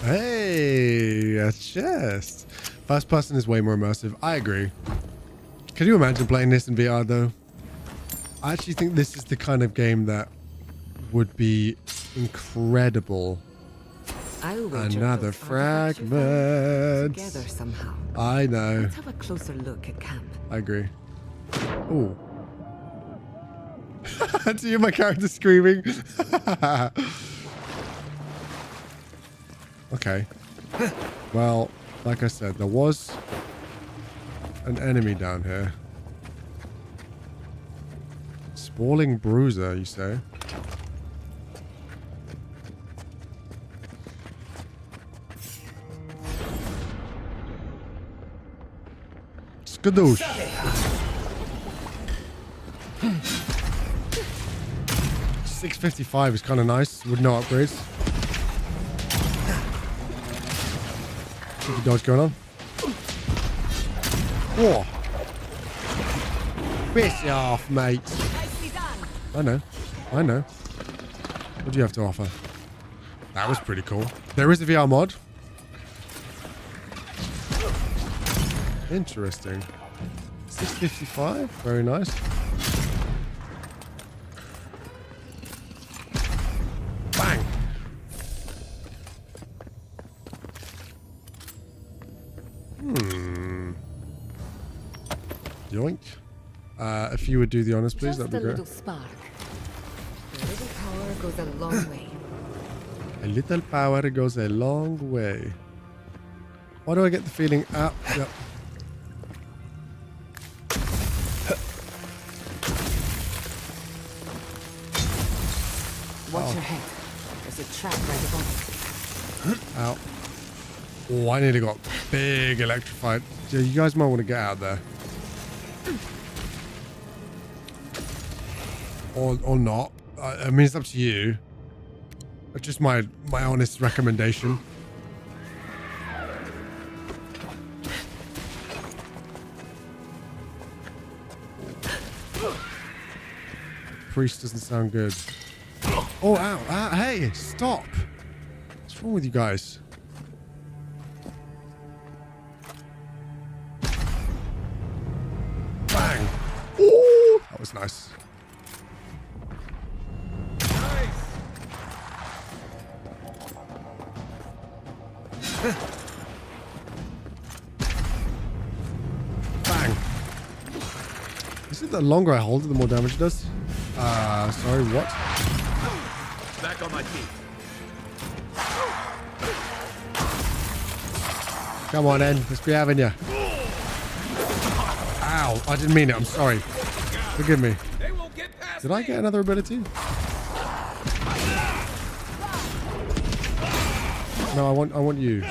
Hey, a chest. First person is way more immersive. I agree. Can you imagine playing this in VR though? I actually think this is the kind of game that would be incredible. Another fragment. Together somehow. I know. Let's have a closer look at camp. I agree. Ooh. Do you hear my character screaming? Okay. Well, like I said, there was an enemy down here. Sprawling bruiser, you say? Skadoosh. 655 is kind of nice with no upgrades. What dodge going on? Whoa! Piss you off, mate. I know. I know. What do you have to offer? That was pretty cool. There is a VR mod. Interesting. 655. Very nice. Bang. Yoink. If you would do the honors, please, that'd be great. Just a little spark. A little power goes a long way. A little power goes a long way. Why do I get the feeling? Yep. Watch your head. There's a trap right above. Ow. Oh, I nearly got big electrified. Yeah, you guys might want to get out there. Or not. I mean, it's up to you. It's just my honest recommendation. Priest doesn't sound good. Oh, ow. Hey, stop. What's wrong with you guys? Bang. Ooh, that was nice. Bang. Is it the longer I hold it, the more damage it does? Sorry, what? Back on my feet. Come on, N. Let's be having you. Ow. I didn't mean it. I'm sorry. Forgive me. Did I get another ability? No, I want you.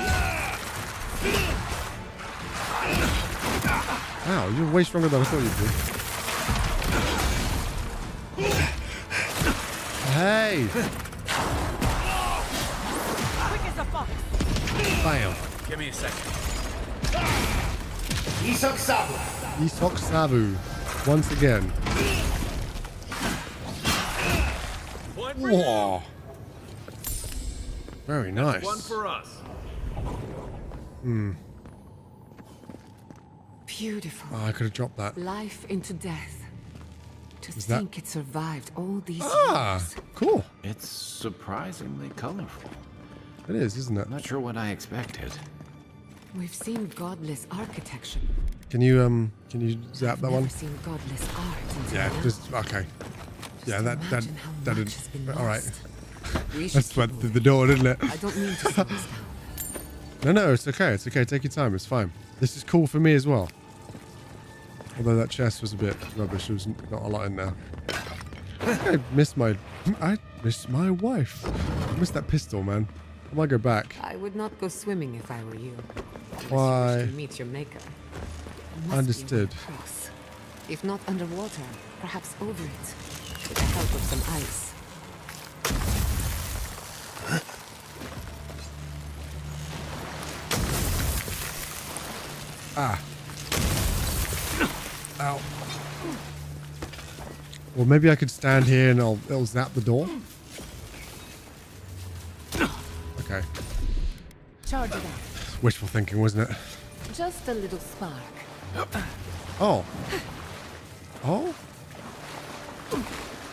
Ow, you're way stronger than I thought you'd be. Hey! Quick as a fox. Bam. Give me a second. Isok Sabu. Isok Sabu. Once again. Whoa. Very nice. One for us. Beautiful. Oh, I could have dropped that. Life into death. To Is think that... it survived all these years. Cool. It's surprisingly colorful. It is, isn't it? Not sure what I expected. We've seen godless architecture. Can you zap that one? I've seen godless art until Yeah, now. just okay. Yeah, that is all right. We should That's went through the door, didn't it? I don't mean to slow us down. No, it's okay. It's okay. Take your time. It's fine. This is cool for me as well. Although that chest was a bit rubbish. There was not a lot in there. I missed my wife. I missed that pistol, man. I might go back. I would not go swimming if I were you. Why? You wish to meet your maker. You must Understood. be close. If not underwater, perhaps over it, with the help of some ice. Ah. Ow. Well, maybe I could stand here and it'll zap the door. Okay. Charge it up. Wishful thinking, wasn't it? Just a little spark. Oh. Oh.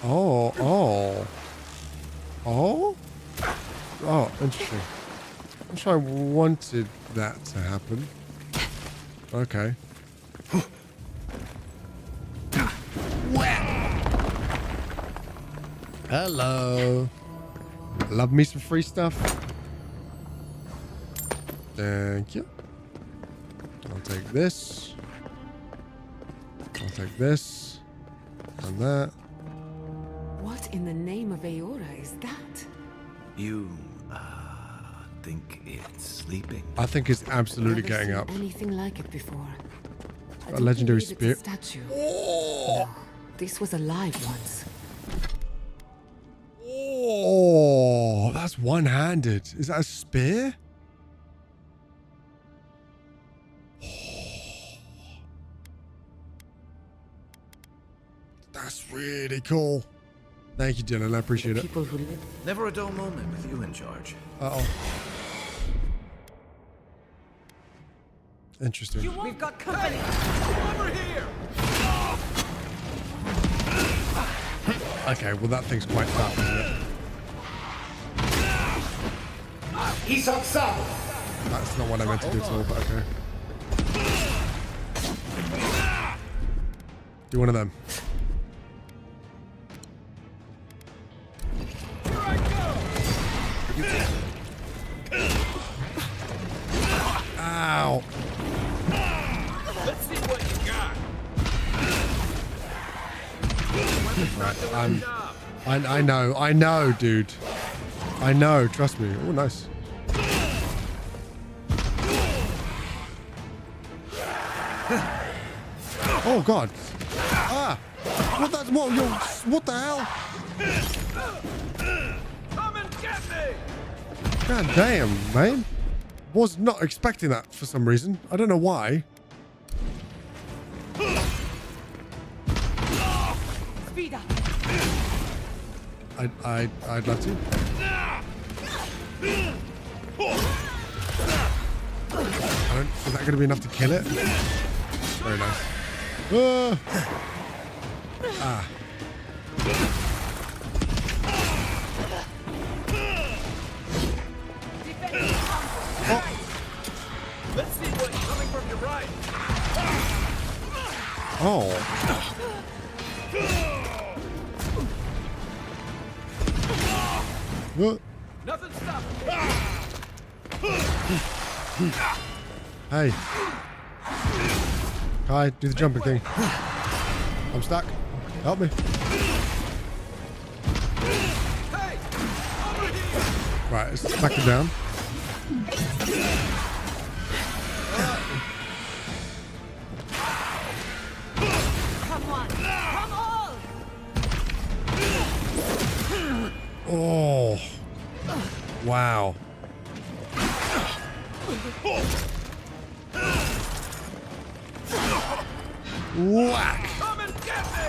Oh. Oh. Oh. Oh, interesting. I'm sure I wanted that to happen. Okay. Hello. Love me some free stuff. Thank you. I'll take this. I'll take this. And that. What in the name of Aora is that? You, think it's sleeping? I think it's absolutely Never getting seen up. anything like it before. I A don't legendary believe spear. It's a statue. No, this was alive once. Oh, that's one-handed. Is that a spear? That's really cool. Thank you, Dylan. I appreciate it. People who live. Never a dull moment with you in charge. Uh-oh. Interesting. We've got company. Over here. Okay, well that thing's quite tough, isn't it? That's not what I meant to do at all, but okay. Do one of them. Ow. Let's see what you got. Right, I know, dude. I know, trust me. Oh, nice. Oh God! Ah! What the hell? Come and get me. God damn, man! Was not expecting that for some reason. I don't know why. Speed up. I'd love to. Is that going to be enough to kill it? Very nice. Ah. Let's see what's coming from your right. Oh. Nothing stopping me. Hey. Kai, do the jumping thing. I'm stuck. Help me. Hey, over here. Right, let's smack him down. Come on, come on. Oh. Wow. Whack. Come and get me.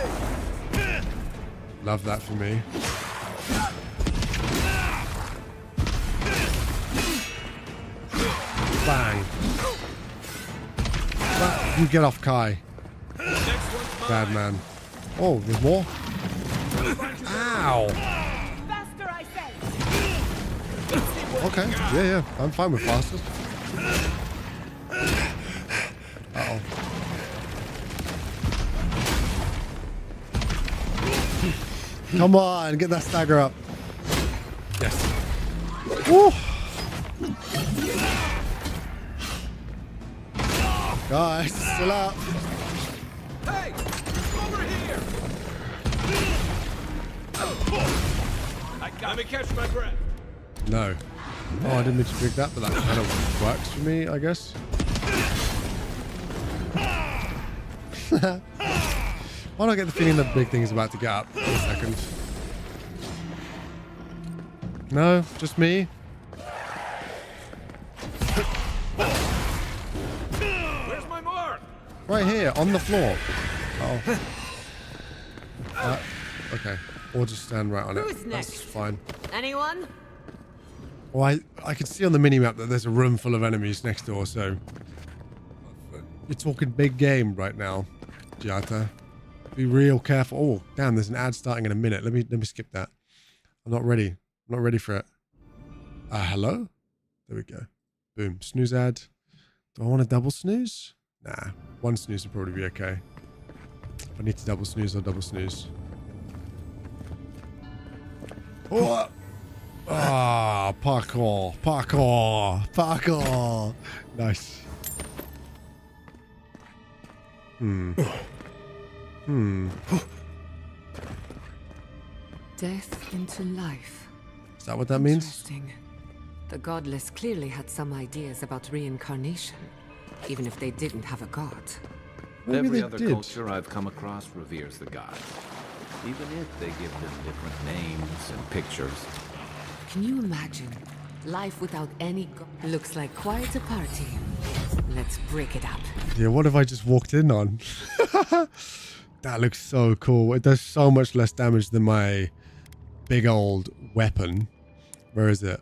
Love that for me. Bang. You get off, Kai. Bad man. Oh, there's more? Ow. Faster, I say. Okay. Yeah. I'm fine with faster. Come on, get that stagger up. Yes. Woo. Guys, still up. Hey, over here! Let me catch my breath. No. Oh, I didn't mean to drink that, but that kind of works for me, I guess. Why do I get the feeling the big thing is about to get up in a second? No, just me. Where's my mark? Right here, on the floor. Oh. Okay. Or just stand right on it. Who's next? That's fine. Anyone? Well, I can see on the mini-map that there's a room full of enemies next door, so... You're talking big game right now, Giata. Be real careful. Oh, damn, there's an ad starting in a minute. Let me skip that. I'm not ready. I'm not ready for it. Hello? There we go. Boom. Snooze ad. Do I want to double snooze? Nah. One snooze would probably be okay. If I need to double snooze, I'll double snooze. Oh! Ah, parkour. Parkour. Parkour. Nice. Death into life. Is that what that means? Interesting. The godless clearly had some ideas about reincarnation, even if they didn't have a god. Maybe Every they other did. culture I've come across reveres the gods, even if they give them different names and pictures. Can you imagine? Life without any god. Looks like quite a party. Let's break it up. Yeah, what have I just walked in on? That looks so cool. It does so much less damage than my big old weapon. Where is it?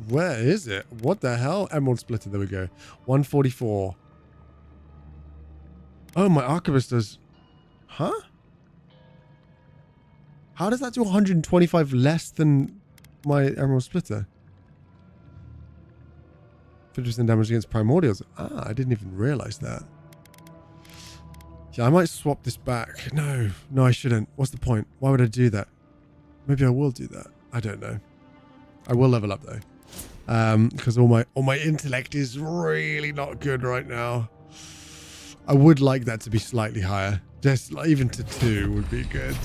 Where is it? What the hell? Emerald Splitter. There we go. 144. Oh, my Archivist does... Huh? How does that do 125 less than my Emerald Splitter? 50% damage against Primordials. Ah, I didn't even realize that. Yeah, I might swap this back. No, I shouldn't. What's the point? Why would I do that? Maybe I will do that. I don't know. I will level up though. Because all my intellect is really not good right now. I would like that to be slightly higher. Just even to 2 would be good.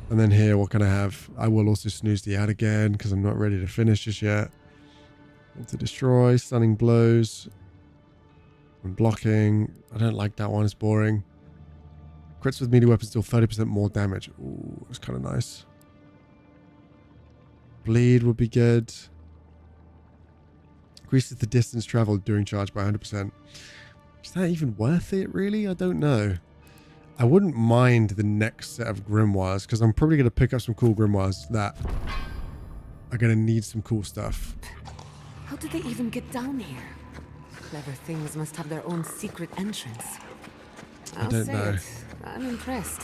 And then here, what can I have? I will also snooze the ad again because I'm not ready to finish just yet. To destroy, stunning blows, and blocking. I don't like that one. It's boring. Crits with melee weapons deal 30% more damage. Ooh, that's kind of nice. Bleed would be good. Increases the distance traveled during charge by 100%. Is that even worth it, really? I don't know. I wouldn't mind the next set of grimoires, because I'm probably going to pick up some cool grimoires that are going to need some cool stuff. How did they even get down here? Clever things must have their own secret entrance. I don't know. I'm impressed.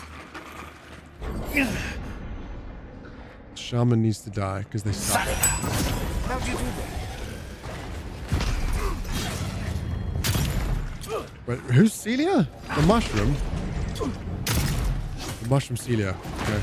Shaman needs to die because they suck. How'd you do that? Wait, who's Celia? The mushroom? The mushroom Celia. Okay.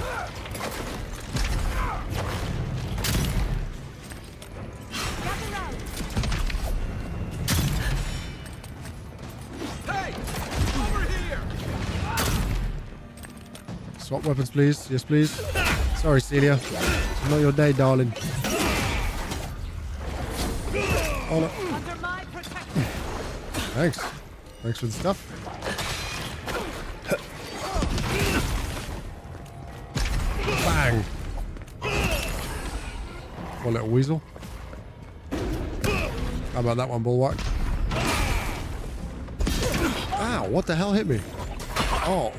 Swap weapons, please. Yes, please. Sorry, Celia. It's not your day, darling. Oh, no. Thanks. Thanks for the stuff. Bang. One little weasel. How about that one, Bulwark? Ow, what the hell hit me? Oh.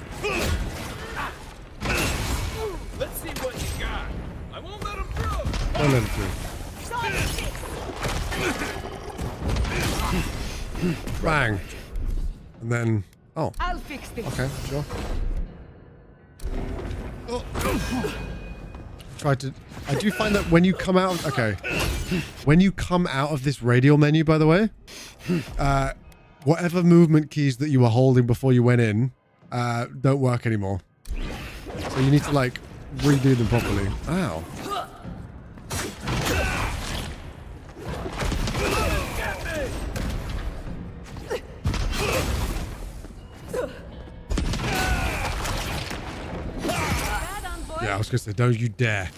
Let's see what you got. I won't let him through. Don't let him through. Bang. And then... Oh. I'll fix this. Okay, sure. Oh. Try to... I do find that when you come out... Okay. When you come out of this radial menu, by the way, whatever movement keys that you were holding before you went in don't work anymore. So you need to like redo them properly. Ow. Yeah, I was gonna say, don't you dare.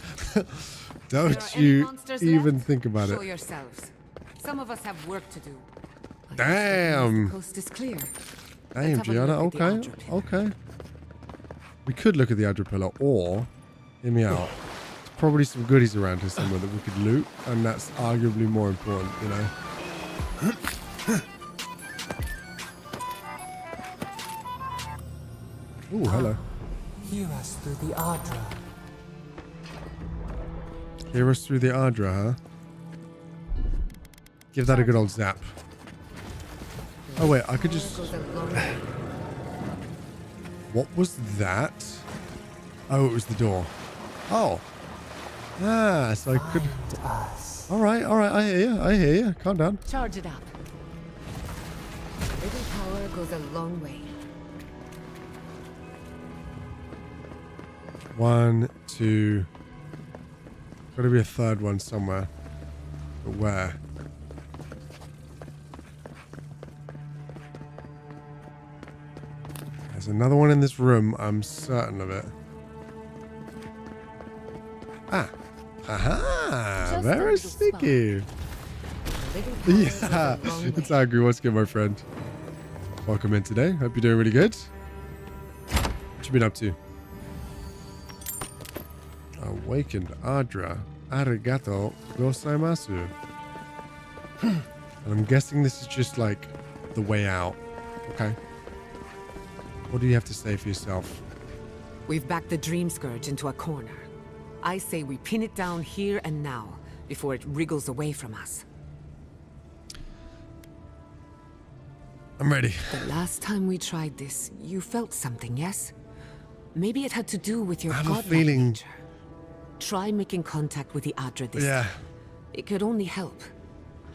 Don't you even think about Show it. yourselves. Some of us have work to do. Damn. The coast is clear. Damn, Gianna. Okay. Okay. We could look at the Adra or, hear me out, there's probably some goodies around here somewhere that we could loot, and that's arguably more important, you know? Ooh, hello. Hear us through the Adra. Hear us through the Adra, huh? Give that a good old zap. Oh, wait, I could just... What was that? Oh, it was the door. Oh. Ah, so I could... Alright, I hear you. Calm down. Charge it up. Little power goes a long way. 1, 2... Gotta be a third one somewhere. But where? There's another one in this room, I'm certain of it. Ah. Aha! Very sneaky. Yeah, it's Angry. What's good, my friend? Welcome in today. Hope you're doing really good. What you been up to? Awakened Adra. Arigato gozaimasu. And I'm guessing this is just like the way out. Okay. What do you have to say for yourself? We've backed the Dream Scourge into a corner. I say we pin it down here and now, before it wriggles away from us. I'm ready. The last time we tried this, you felt something, yes? Maybe it had to do with your godlike feeling... nature. Try making contact with the Adra this Yeah. time. It could only help.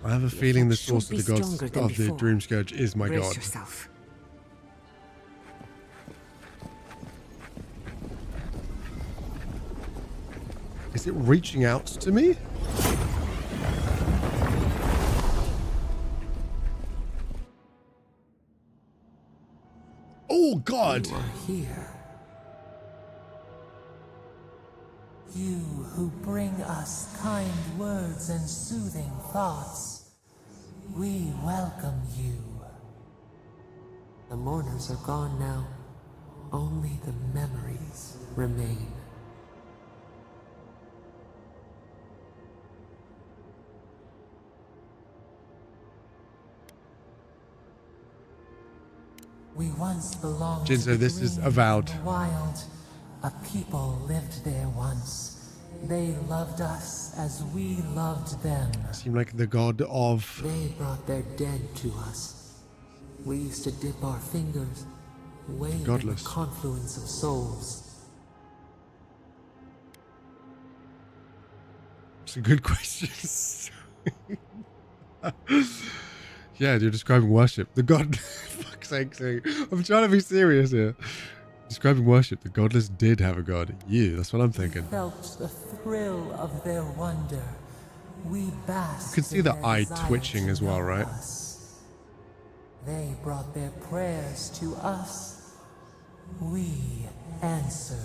I have a feeling the source of the gods of the Dream Scourge is my Brace god. yourself. Is it reaching out to me? Oh God! You are here. You who bring us kind words and soothing thoughts. We welcome you. The mourners are gone now. Only the memories remain. We once belonged Jinzo, to the this is green Avowed. and the wild. A people lived there once. They loved us as we loved them. Seem like the god of... They brought their dead to us. We used to dip our fingers, wade in Godless. the confluence of souls. It's a good question. Yeah, you're describing worship. The god... Fuck's sake. I'm trying to be serious here. Describing worship. The godless did have a god. You, that's what I'm thinking. Felt the thrill of their wonder. We basked. You can see the eye twitching as well, right? Us. They brought their prayers to us. We answered.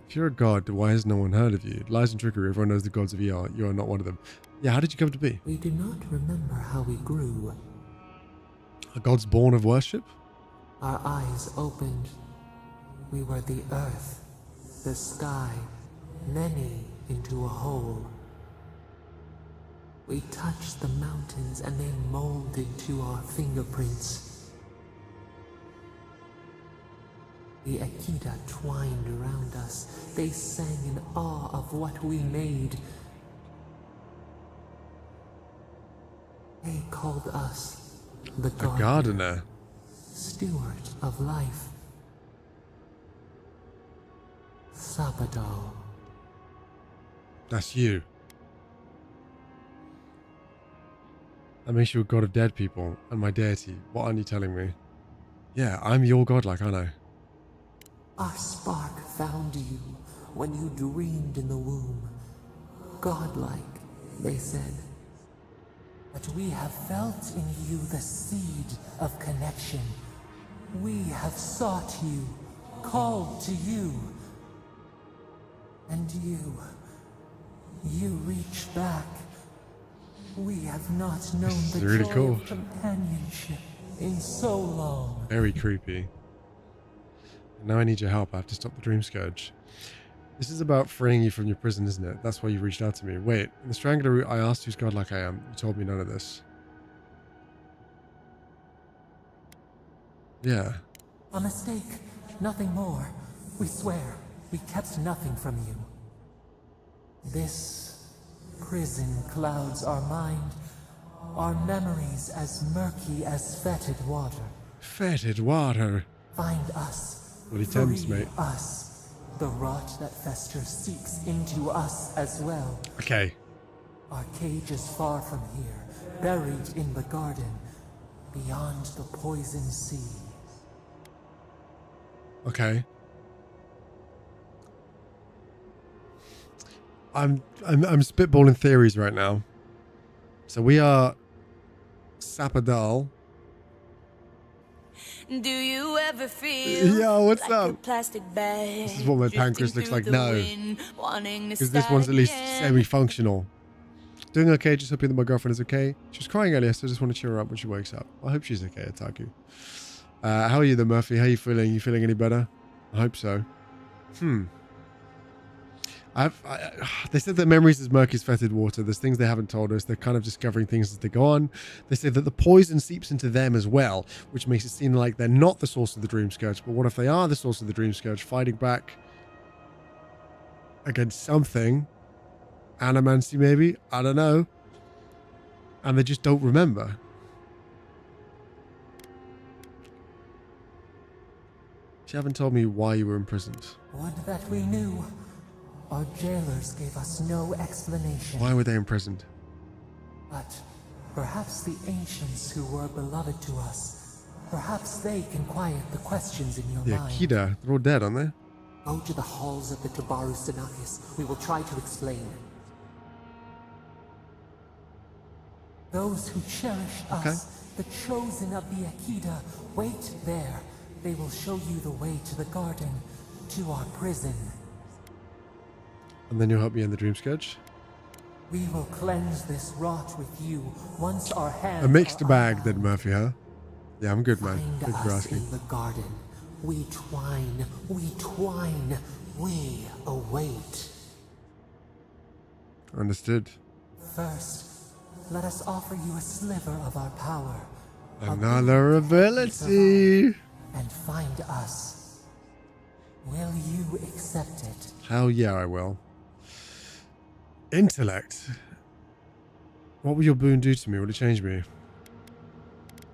If you're a god, why has no one heard of you? Lies and trickery. Everyone knows the gods of ER. You are not one of them. Yeah, how did you come to be? We do not remember how we grew. A god's born of worship? Our eyes opened. We were the earth, the sky, many into a whole. We touched the mountains and they molded to our fingerprints. The Akita twined around us. They sang in awe of what we made. They called us the gardener. Steward of life. Sabado. That's you. That makes you a god of dead people and my deity. What aren't you telling me? Yeah, I'm your godlike, aren't I? Our spark found you when you dreamed in the womb. Godlike, they said. But we have felt in you the seed of connection. We have sought you, called to you. And you reach back. We have not known the really joy cool. of companionship in so long. Very creepy. Now I need your help. I have to stop the dream scourge. This is about freeing you from your prison, isn't it? That's why you reached out to me. Wait, in the Strangler route, I asked whose godlike I am. You told me none of this. Yeah. A mistake, nothing more. We swear, we kept nothing from you. This prison clouds our mind, our memories as murky as fetid water. Fetid water. Find us. What he tempts, free mate. Us. The rot that festers seeks into us as well. Okay. Our cage is far from here, buried in the garden, beyond the poison sea. Okay. I'm spitballing theories right now. So we are Sapadal. Do you ever feel Yo, what's like up? a plastic bag? This is what my pancreas looks like now. Because this one's at least semi-functional. Doing okay, just hoping that my girlfriend is okay. She was crying earlier, so I just want to cheer her up when she wakes up. I hope she's okay, Ataku. How are you though, Murphy? How are you feeling? You feeling any better? I hope so. They said that memories is murky as fetid water. There's things they haven't told us. They're kind of discovering things as they go on. They say that the poison seeps into them as well, which makes it seem like they're not the source of the dream scourge. But what if they are the source of the dream scourge, fighting back against something? Animancy, maybe? I don't know. And they just don't remember. You haven't told me why you were imprisoned. Would that we knew. Our jailers gave us no explanation. Why were they imprisoned? But perhaps the ancients who were beloved to us, perhaps they can quiet the questions in your The mind. Akita, they're all dead, aren't they? Go to the halls of the Tabaru Sinakis. We will try to explain. Those who cherish us, the chosen of the Akita, wait there. They will show you the way to the garden, to our prison. And then you'll help me in the dream scourge? We will cleanse this rot with you once our hands A mixed bag then, Murphy, huh? Yeah, I'm good, man. Find Good for us asking. in the garden. We twine, we await. Understood. First, let us offer you a sliver of our power. Another ability. And find us. Will you accept it? Hell yeah, I will. Intellect. What will your boon do to me? Will it change me?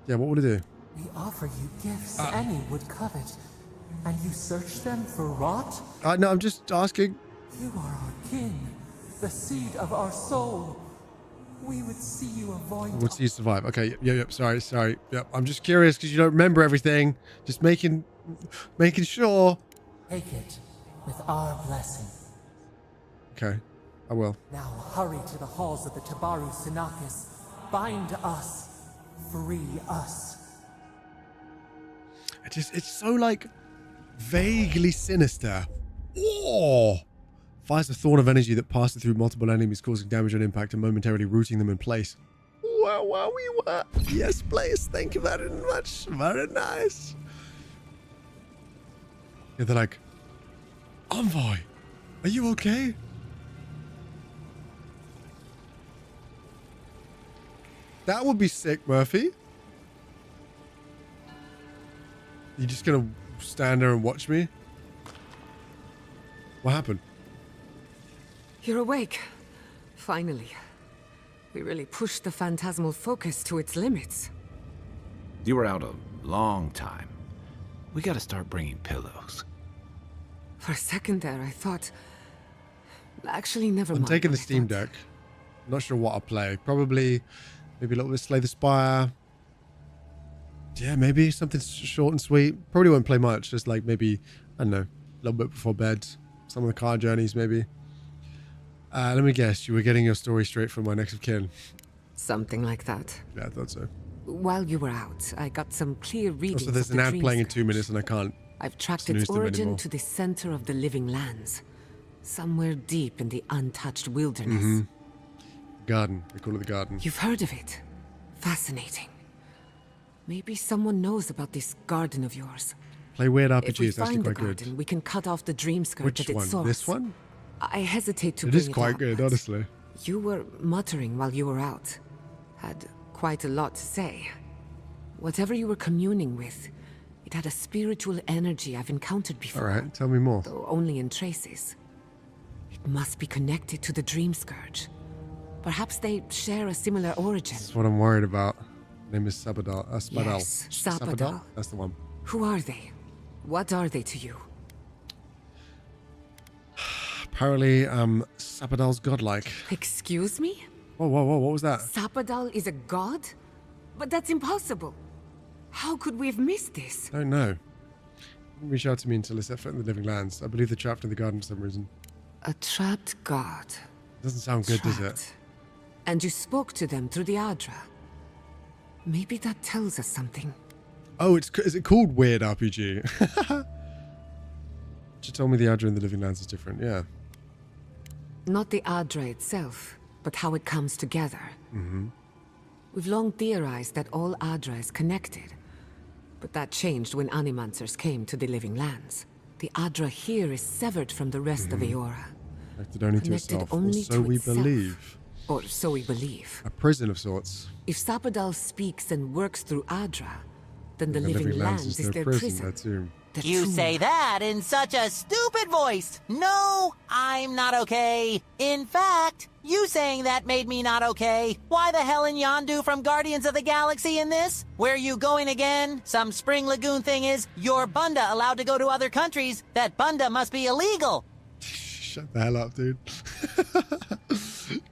Yeah, what would it do? We offer you gifts any would covet, and you search them for rot? No, I'm just asking. You are our kin, the seed of our soul. We would see you avoid. Would see you survive. Okay, yep, sorry. Yep, I'm just curious because you don't remember everything. Just making sure. Take it with our blessing. Okay, I will. Now hurry to the halls of the Tabaru Sinakis. Bind us. Free us. It's so like vaguely sinister. Oh! Fires a thorn of energy that passes through multiple enemies, causing damage on impact and momentarily rooting them in place. Wow. Yes, please. Thank you very much. Very nice. Yeah, they're like, Envoy, are you okay? That would be sick, Murphy. You just gonna stand there and watch me? What happened? You're awake. Finally. We really pushed the phantasmal focus to its limits. You were out a long time. We gotta start bringing pillows. For a second there, I thought... Actually, never mind. I'm taking the Steam Deck. Not sure what I'll play. Probably maybe a little bit Slay the Spire. Yeah, maybe something short and sweet. Probably won't play much. Just like maybe, I don't know, a little bit before bed. Some of the car journeys, maybe. Let me guess. You were getting your story straight from my next of kin. Something like that. Yeah, I thought so. While you were out, I got some clear readings. Also, there's of an the ad playing in 2 minutes and I can't. I've tracked snooze its them origin anymore. to the center of the living lands. Somewhere deep in the untouched wilderness. Mm-hmm. Garden. They call it the garden. You've heard of it. Fascinating. Maybe someone knows about this garden of yours. Play weird If RPG we is actually find the quite garden, good. we can cut off the dream scourge Which at its one? source. This one? I hesitate to It bring is quite up, good, but honestly. You were muttering while you were out. Had quite a lot to say. Whatever you were communing with, it had a spiritual energy I've encountered before. Alright, tell me more. Though only in traces. It must be connected to the dream scourge. Perhaps they share a similar origin. That's what I'm worried about. Name is Spadal. Spadal. Yes, Spadal. That's the one. Who are they? What are they to you? Apparently, Spadal's godlike. Excuse me? Whoa, whoa, whoa, what was that? Spadal is a god? But that's impossible. How could we have missed this? I don't know. Reach out to me until they set foot in the living lands. I believe they're trapped in the garden for some reason. A trapped god. Doesn't sound good, does it? And you spoke to them through the Adra. Maybe that tells us something. Oh, is it called Weird RPG? She told me the Adra in the living lands is different, yeah. Not the Adra itself, but how it comes together. Mm-hmm. We've long theorized that all Adra is connected. But that changed when Animancers came to the living lands. The Adra here is severed from the rest of Eora. Connected only to Connected itself, or only so to we itself. believe. Or so we believe. A prison of sorts. If Spadal speaks and works through Adra, then the The living lands is their prison. That too. The You tomb. say that in such a stupid voice. No, I'm not okay. In fact, you saying that made me not okay. Why the hell in Yondu from Guardians of the Galaxy in this? Where you going again? Some Spring Lagoon thing is, you're Bunda allowed to go to other countries. That Bunda must be illegal. Shut the hell up, dude.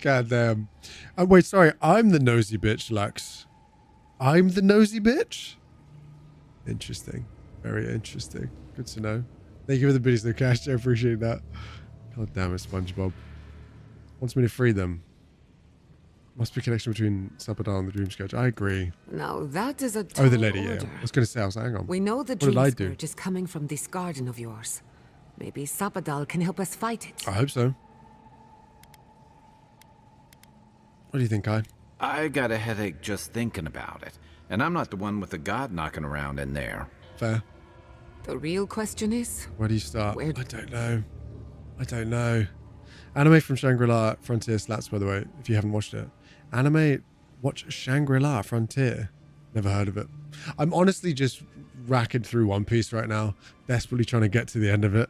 God damn. Wait, sorry. I'm the nosy bitch, Lux. I'm the nosy bitch? Interesting. Very interesting. Good to know. Thank you for the biddies, no cash. I appreciate that. God damn it, SpongeBob. Wants me to free them. Must be a connection between Spadal and the Dream Scourge. I agree. Now that is a tall Oh, the lady, order. yeah. I was going to say, I was like, hang on. We know the What did Dream I do? Scourge is coming from this garden of yours. Maybe Spadal can help us fight it. I hope so. What do you think, Kai? I got a headache just thinking about it. And I'm not the one with the god knocking around in there. Fair. The real question is... Where do you start? Where... I don't know. I don't know. Anime from Shangri-La Frontier slaps, by the way, if you haven't watched it. Anime, watch Shangri-La Frontier. Never heard of it. I'm honestly just racking through One Piece right now, desperately trying to get to the end of it.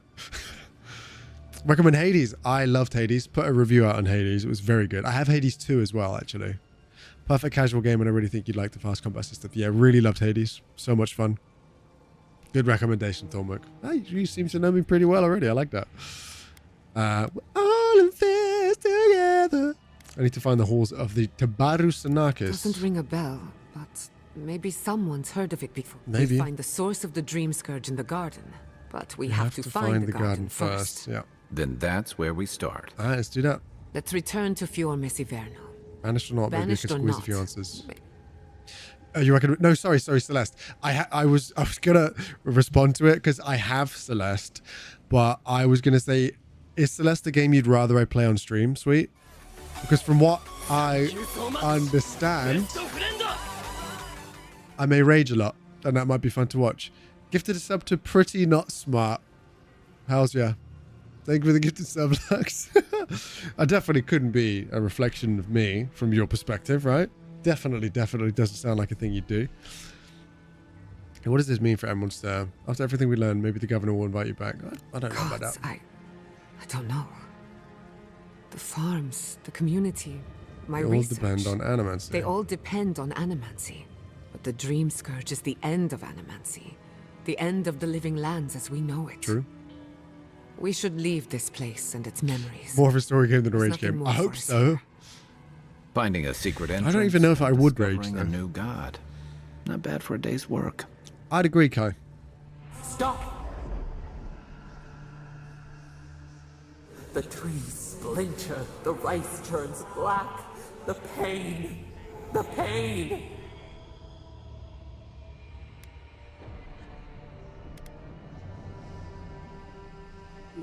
Recommend Hades. I loved Hades. Put a review out on Hades. It was very good. I have Hades 2 as well, actually. Perfect casual game, and I really think you'd like the fast combat system. Yeah, really loved Hades. So much fun. Good recommendation, Thornwick. Hey, you seem to know me pretty well already. I like that. We're all in this together. I need to find the halls of the Tabaru Sanakis. Doesn't ring a bell, but maybe someone's heard of it before. Maybe. We find the source of the Dream Scourge in the garden, but we have to find the garden first. Yeah. Then that's where we start. All right, let's do that. Let's return to Fior Messiverno. Banished or not, maybe you Banished can or squeeze a not. few answers. You reckon? No, sorry, Celeste. I was gonna respond to it because I have Celeste, but I was gonna say, is Celeste a game you'd rather I play on stream, sweet? Because from what I understand, I may rage a lot, and that might be fun to watch. Gifted a sub to Pretty Not Smart. How's ya? Thank you for the gifted sub, Lux. I definitely couldn't be a reflection of me from your perspective, right? Definitely doesn't sound like a thing you'd do. And what does this mean for everyone's after everything we learned, maybe the governor will invite you back. I don't know about that. I don't know. The farms, the community, my They all research. depend on animancy. They all depend on animancy. But the Dream Scourge is the end of animancy. The end of the living lands as we know it. True. We should leave this place and its memories. More of a story game than a There's rage nothing game. more I for hope us so. Finding a secret entrance. I don't even know if I would rage discovering though. a new god. Not bad for a day's work. I'd agree, Kai. Stop! The trees splinter, the rice turns black. The pain! The pain!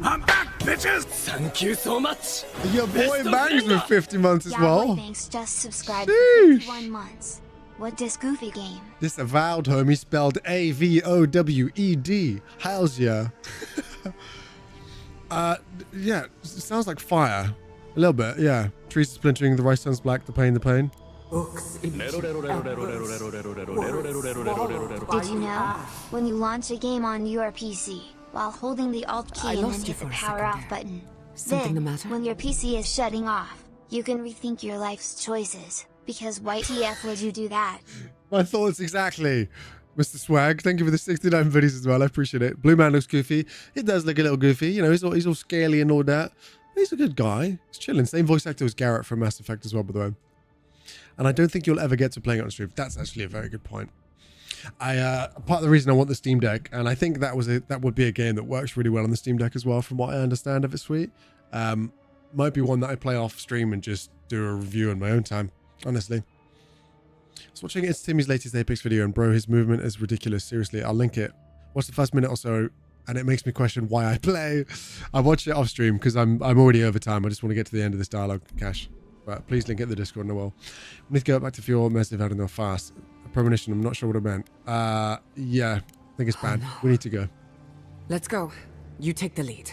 I'm back, bitches! Thank you so much! Your boy bangs with 50 months as well. Thanks, just subscribed for 51 months. What this goofy game? This Avowed, homie, spelled A-V-O-W-E-D. How's ya? Yeah, it sounds like fire. A little bit, yeah. Trees splintering, the rice turns black, the pain, the pain. Did you know? When you launch a game on your PC, while holding the Alt key and then hit the power off button, Something the then, matter? when your PC is shutting off, you can rethink your life's choices. Because why TF would you do that? My thoughts exactly. Mr. Swag, thank you for the 69 videos as well. I appreciate it. Blue Man looks goofy. He does look a little goofy. You know, he's all scaly and all that. He's a good guy. He's chilling. Same voice actor as Garrett from Mass Effect as well, by the way. And I don't think you'll ever get to playing it on stream. That's actually a very good point. Part of the reason I want the Steam Deck, and I think that would be a game that works really well on the Steam Deck as well, from what I understand of it, sweet. Might be one that I play off stream and just do a review in my own time, honestly. I was watching It's Timmy's latest Apex video, and bro, his movement is ridiculous. Seriously, I'll link it. Watch the first minute or so, and it makes me question why I play. I watched it off stream because I'm already over time. I just want to get to the end of this dialogue, Cash. But please link it in the Discord, Noel. We need to go back to fuel massive out of no fast. A premonition, I'm not sure what it meant. Yeah, I think it's bad. No. We need to go. Let's go. You take the lead.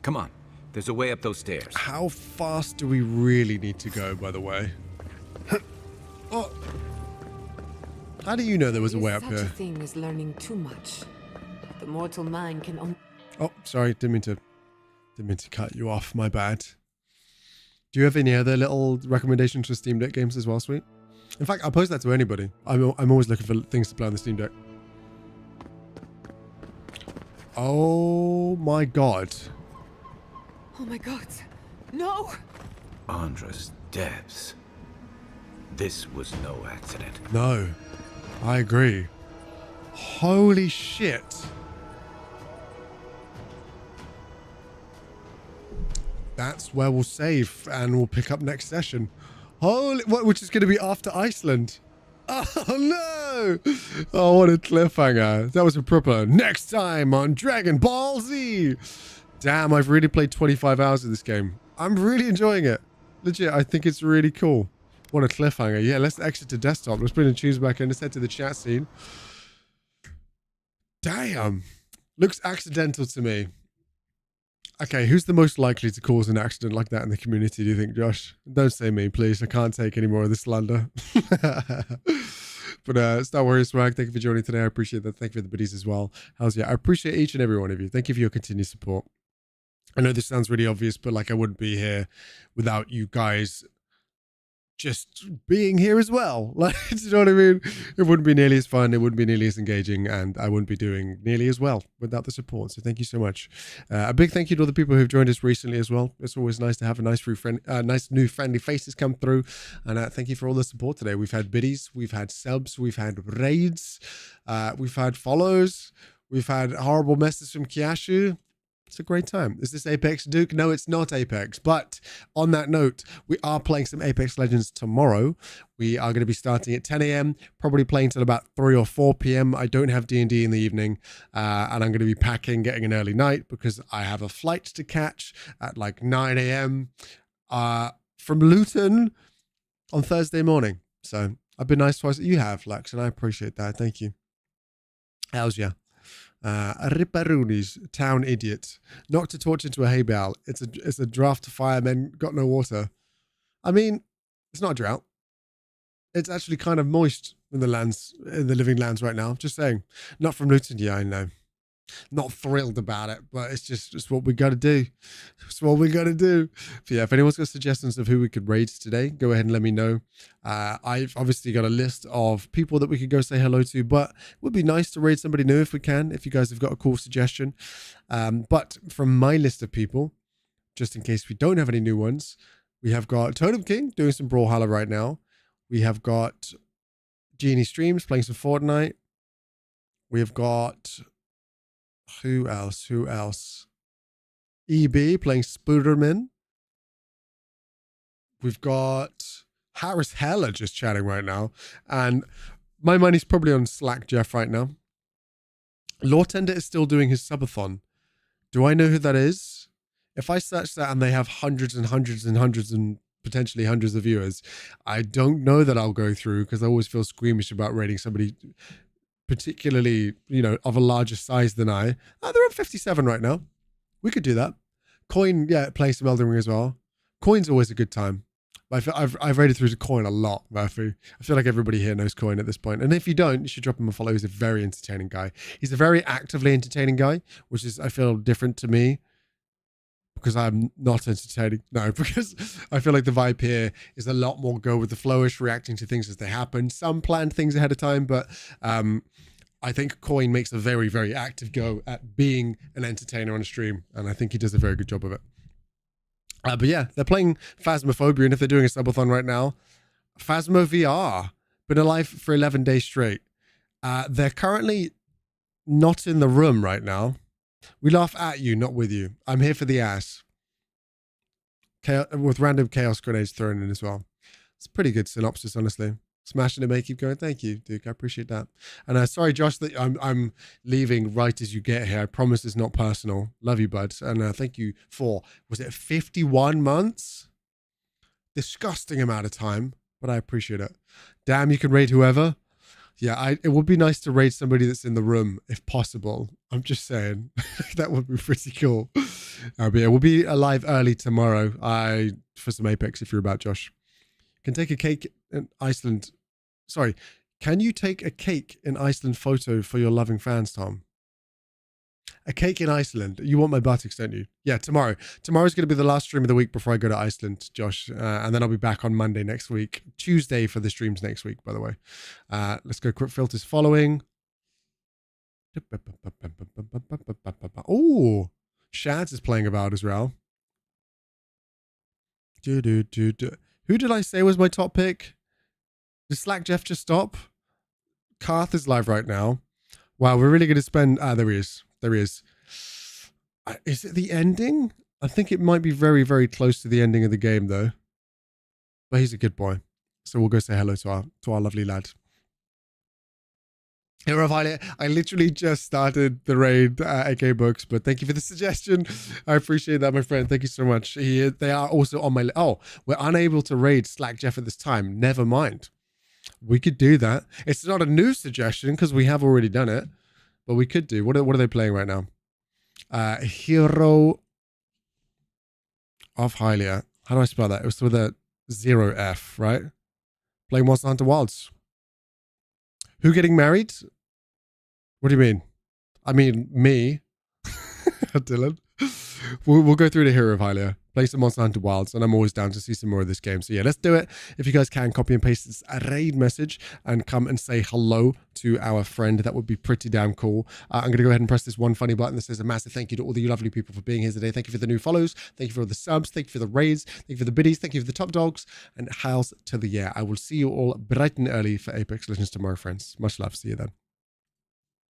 Come on. There's a way up those stairs. How fast do we really need to go, by the way? Oh. How do you know there was a way up here? Such a thing as learning too much. The mortal mind can only... Oh, sorry. Didn't mean to cut you off. My bad. Do you have any other little recommendations for Steam Deck games as well, sweet? In fact, I'll post that to anybody. I'm always looking for things to play on the Steam Deck. Oh my god. Oh my god. No! Andra's depths. This was no accident. No. I agree. Holy shit. That's where we'll save and we'll pick up next session. Holy, which is going to be after Iceland. Oh no! Oh, what a cliffhanger. That was a proper next time on Dragon Ball Z. Damn, I've really played 25 hours of this game. I'm really enjoying it. Legit, I think it's really cool. What a cliffhanger. Yeah, let's exit to desktop. Let's bring the tunes back in. Let's head to the chat scene. Damn. Looks accidental to me. Okay, who's the most likely to cause an accident like that in the community, do you think, Josh? Don't say me, please. I can't take any more of the slander. But Star Warrior Swag, thank you for joining today. I appreciate that. Thank you for the biddies as well. How's yeah? I appreciate each and every one of you. Thank you for your continued support. I know this sounds really obvious, but like I wouldn't be here without you guys just being here as well. Like, do you know what I mean? It wouldn't be nearly as fun. It wouldn't be nearly as engaging, and I wouldn't be doing nearly as well without the support. So thank you so much. A big thank you to all the people who've joined us recently as well. It's always nice to have a nice new friendly faces come through. And thank you for all the support today. We've had biddies, we've had subs, we've had raids, we've had follows, we've had horrible messages from Kiashu. It's a great time. Is this Apex, Duke? No, it's not Apex. But on that note, we are playing some Apex Legends tomorrow. We are going to be starting at 10 a.m., probably playing till about 3 or 4 p.m. I don't have D&D in the evening, and I'm going to be packing, getting an early night because I have a flight to catch at like 9 a.m. From Luton on Thursday morning. So I've been nice twice. You have, Lex, and I appreciate that. Thank you. How's ya? Ripperoonies, town idiot. Knocked a torch into a hay bale. It's a draft to firemen, got no water. I mean, it's not a drought. It's actually kind of moist in the living lands right now. Just saying. Not from Luton, yeah, I know. Not thrilled about it, but it's what we got to do. It's what we got to do. But yeah, if anyone's got suggestions of who we could raid today, go ahead and let me know. I've obviously got a list of people that we could go say hello to, but it would be nice to raid somebody new if we can, if you guys have got a cool suggestion. But from my list of people, just in case we don't have any new ones, we have got Totem King doing some Brawlhalla right now. We have got Genie Streams playing some Fortnite. We've got... Who else? EB playing Spooderman. We've got Harris Heller just chatting right now. And my money's probably on Slack Jeff right now. Lawtender is still doing his subathon. Do I know who that is? If I search that and they have hundreds and hundreds and hundreds and potentially hundreds of viewers, I don't know that I'll go through because I always feel squeamish about rating somebody particularly, you know, of a larger size than I. They're on 57 right now. We could do that. Coin, yeah, playing some Elden Ring as well. Coin's always a good time. I've rated through to Coin a lot, Murphy. I feel like everybody here knows Coin at this point. And if you don't, you should drop him a follow. He's a very entertaining guy. He's a very actively entertaining guy, which is, I feel, different to me because I'm not entertaining. No, because I feel like the vibe here is a lot more go with the flowish, reacting to things as they happen. Some planned things ahead of time, but I think Coin makes a very, very active go at being an entertainer on a stream. And I think he does a very good job of it. But yeah, they're playing Phasmophobia, and if they're doing a subathon right now, Phasmo VR, been alive for 11 days straight. They're currently not in the room right now. We laugh at you, not with you. I'm here for the ass. With random chaos grenades thrown in as well. It's a pretty good synopsis, honestly. Smashing it, mate. Keep going. Thank you, Duke. I appreciate that. And sorry, Josh, that I'm leaving right as you get here. I promise it's not personal. Love you, bud. And thank you for, was it 51 months? Disgusting amount of time, but I appreciate it. Damn, you can raid whoever. Yeah, it would be nice to raid somebody that's in the room if possible. I'm just saying. That would be pretty cool. But yeah, we'll be alive early tomorrow for some Apex if you're about, Josh. Can take a cake in Iceland. Sorry. Can you take a cake in Iceland photo for your loving fans, Tom? A cake in Iceland. You want my buttocks, don't you? Yeah, tomorrow. Tomorrow's going to be the last stream of the week before I go to Iceland, Josh. And then I'll be back on Monday next week. Tuesday for the streams next week, by the way. Let's go quick filters following. Oh, Shads is playing Avowed as well. Who did I say was my top pick? Did Slack Jeff just stop? Karth is live right now. Wow, we're really going to spend... there he is. There he is. Is it the ending? I think it might be very, very close to the ending of the game, though. But he's a good boy. So we'll go say hello to our lovely lad. Hero of Highlight. I literally just started the raid AK Books, but thank you for the suggestion. I appreciate that, my friend. Thank you so much. They are also on my... Oh, we're unable to raid Slack Jeff at this time. Never mind. We could do that. It's not a new suggestion because we have already done it, but we could do. What are they playing right now? Hero of Hylia. How do I spell that? It was with a 0F, right? Playing Monster Hunter Wilds. Who getting married? What do you mean? I mean, me. Dylan. We'll go through the Hero of Hylia. Play some Monster Hunter Wilds, and I'm always down to see some more of this game. So yeah, let's do it. If you guys can, copy and paste this raid message and come and say hello to our friend. That would be pretty damn cool. I'm going to go ahead and press this one funny button that says a massive thank you to all the lovely people for being here today. Thank you for the new follows. Thank you for all the subs. Thank you for the raids. Thank you for the biddies. Thank you for the top dogs. And house to the year. I will see you all bright and early for Apex Legends tomorrow, friends. Much love. See you then.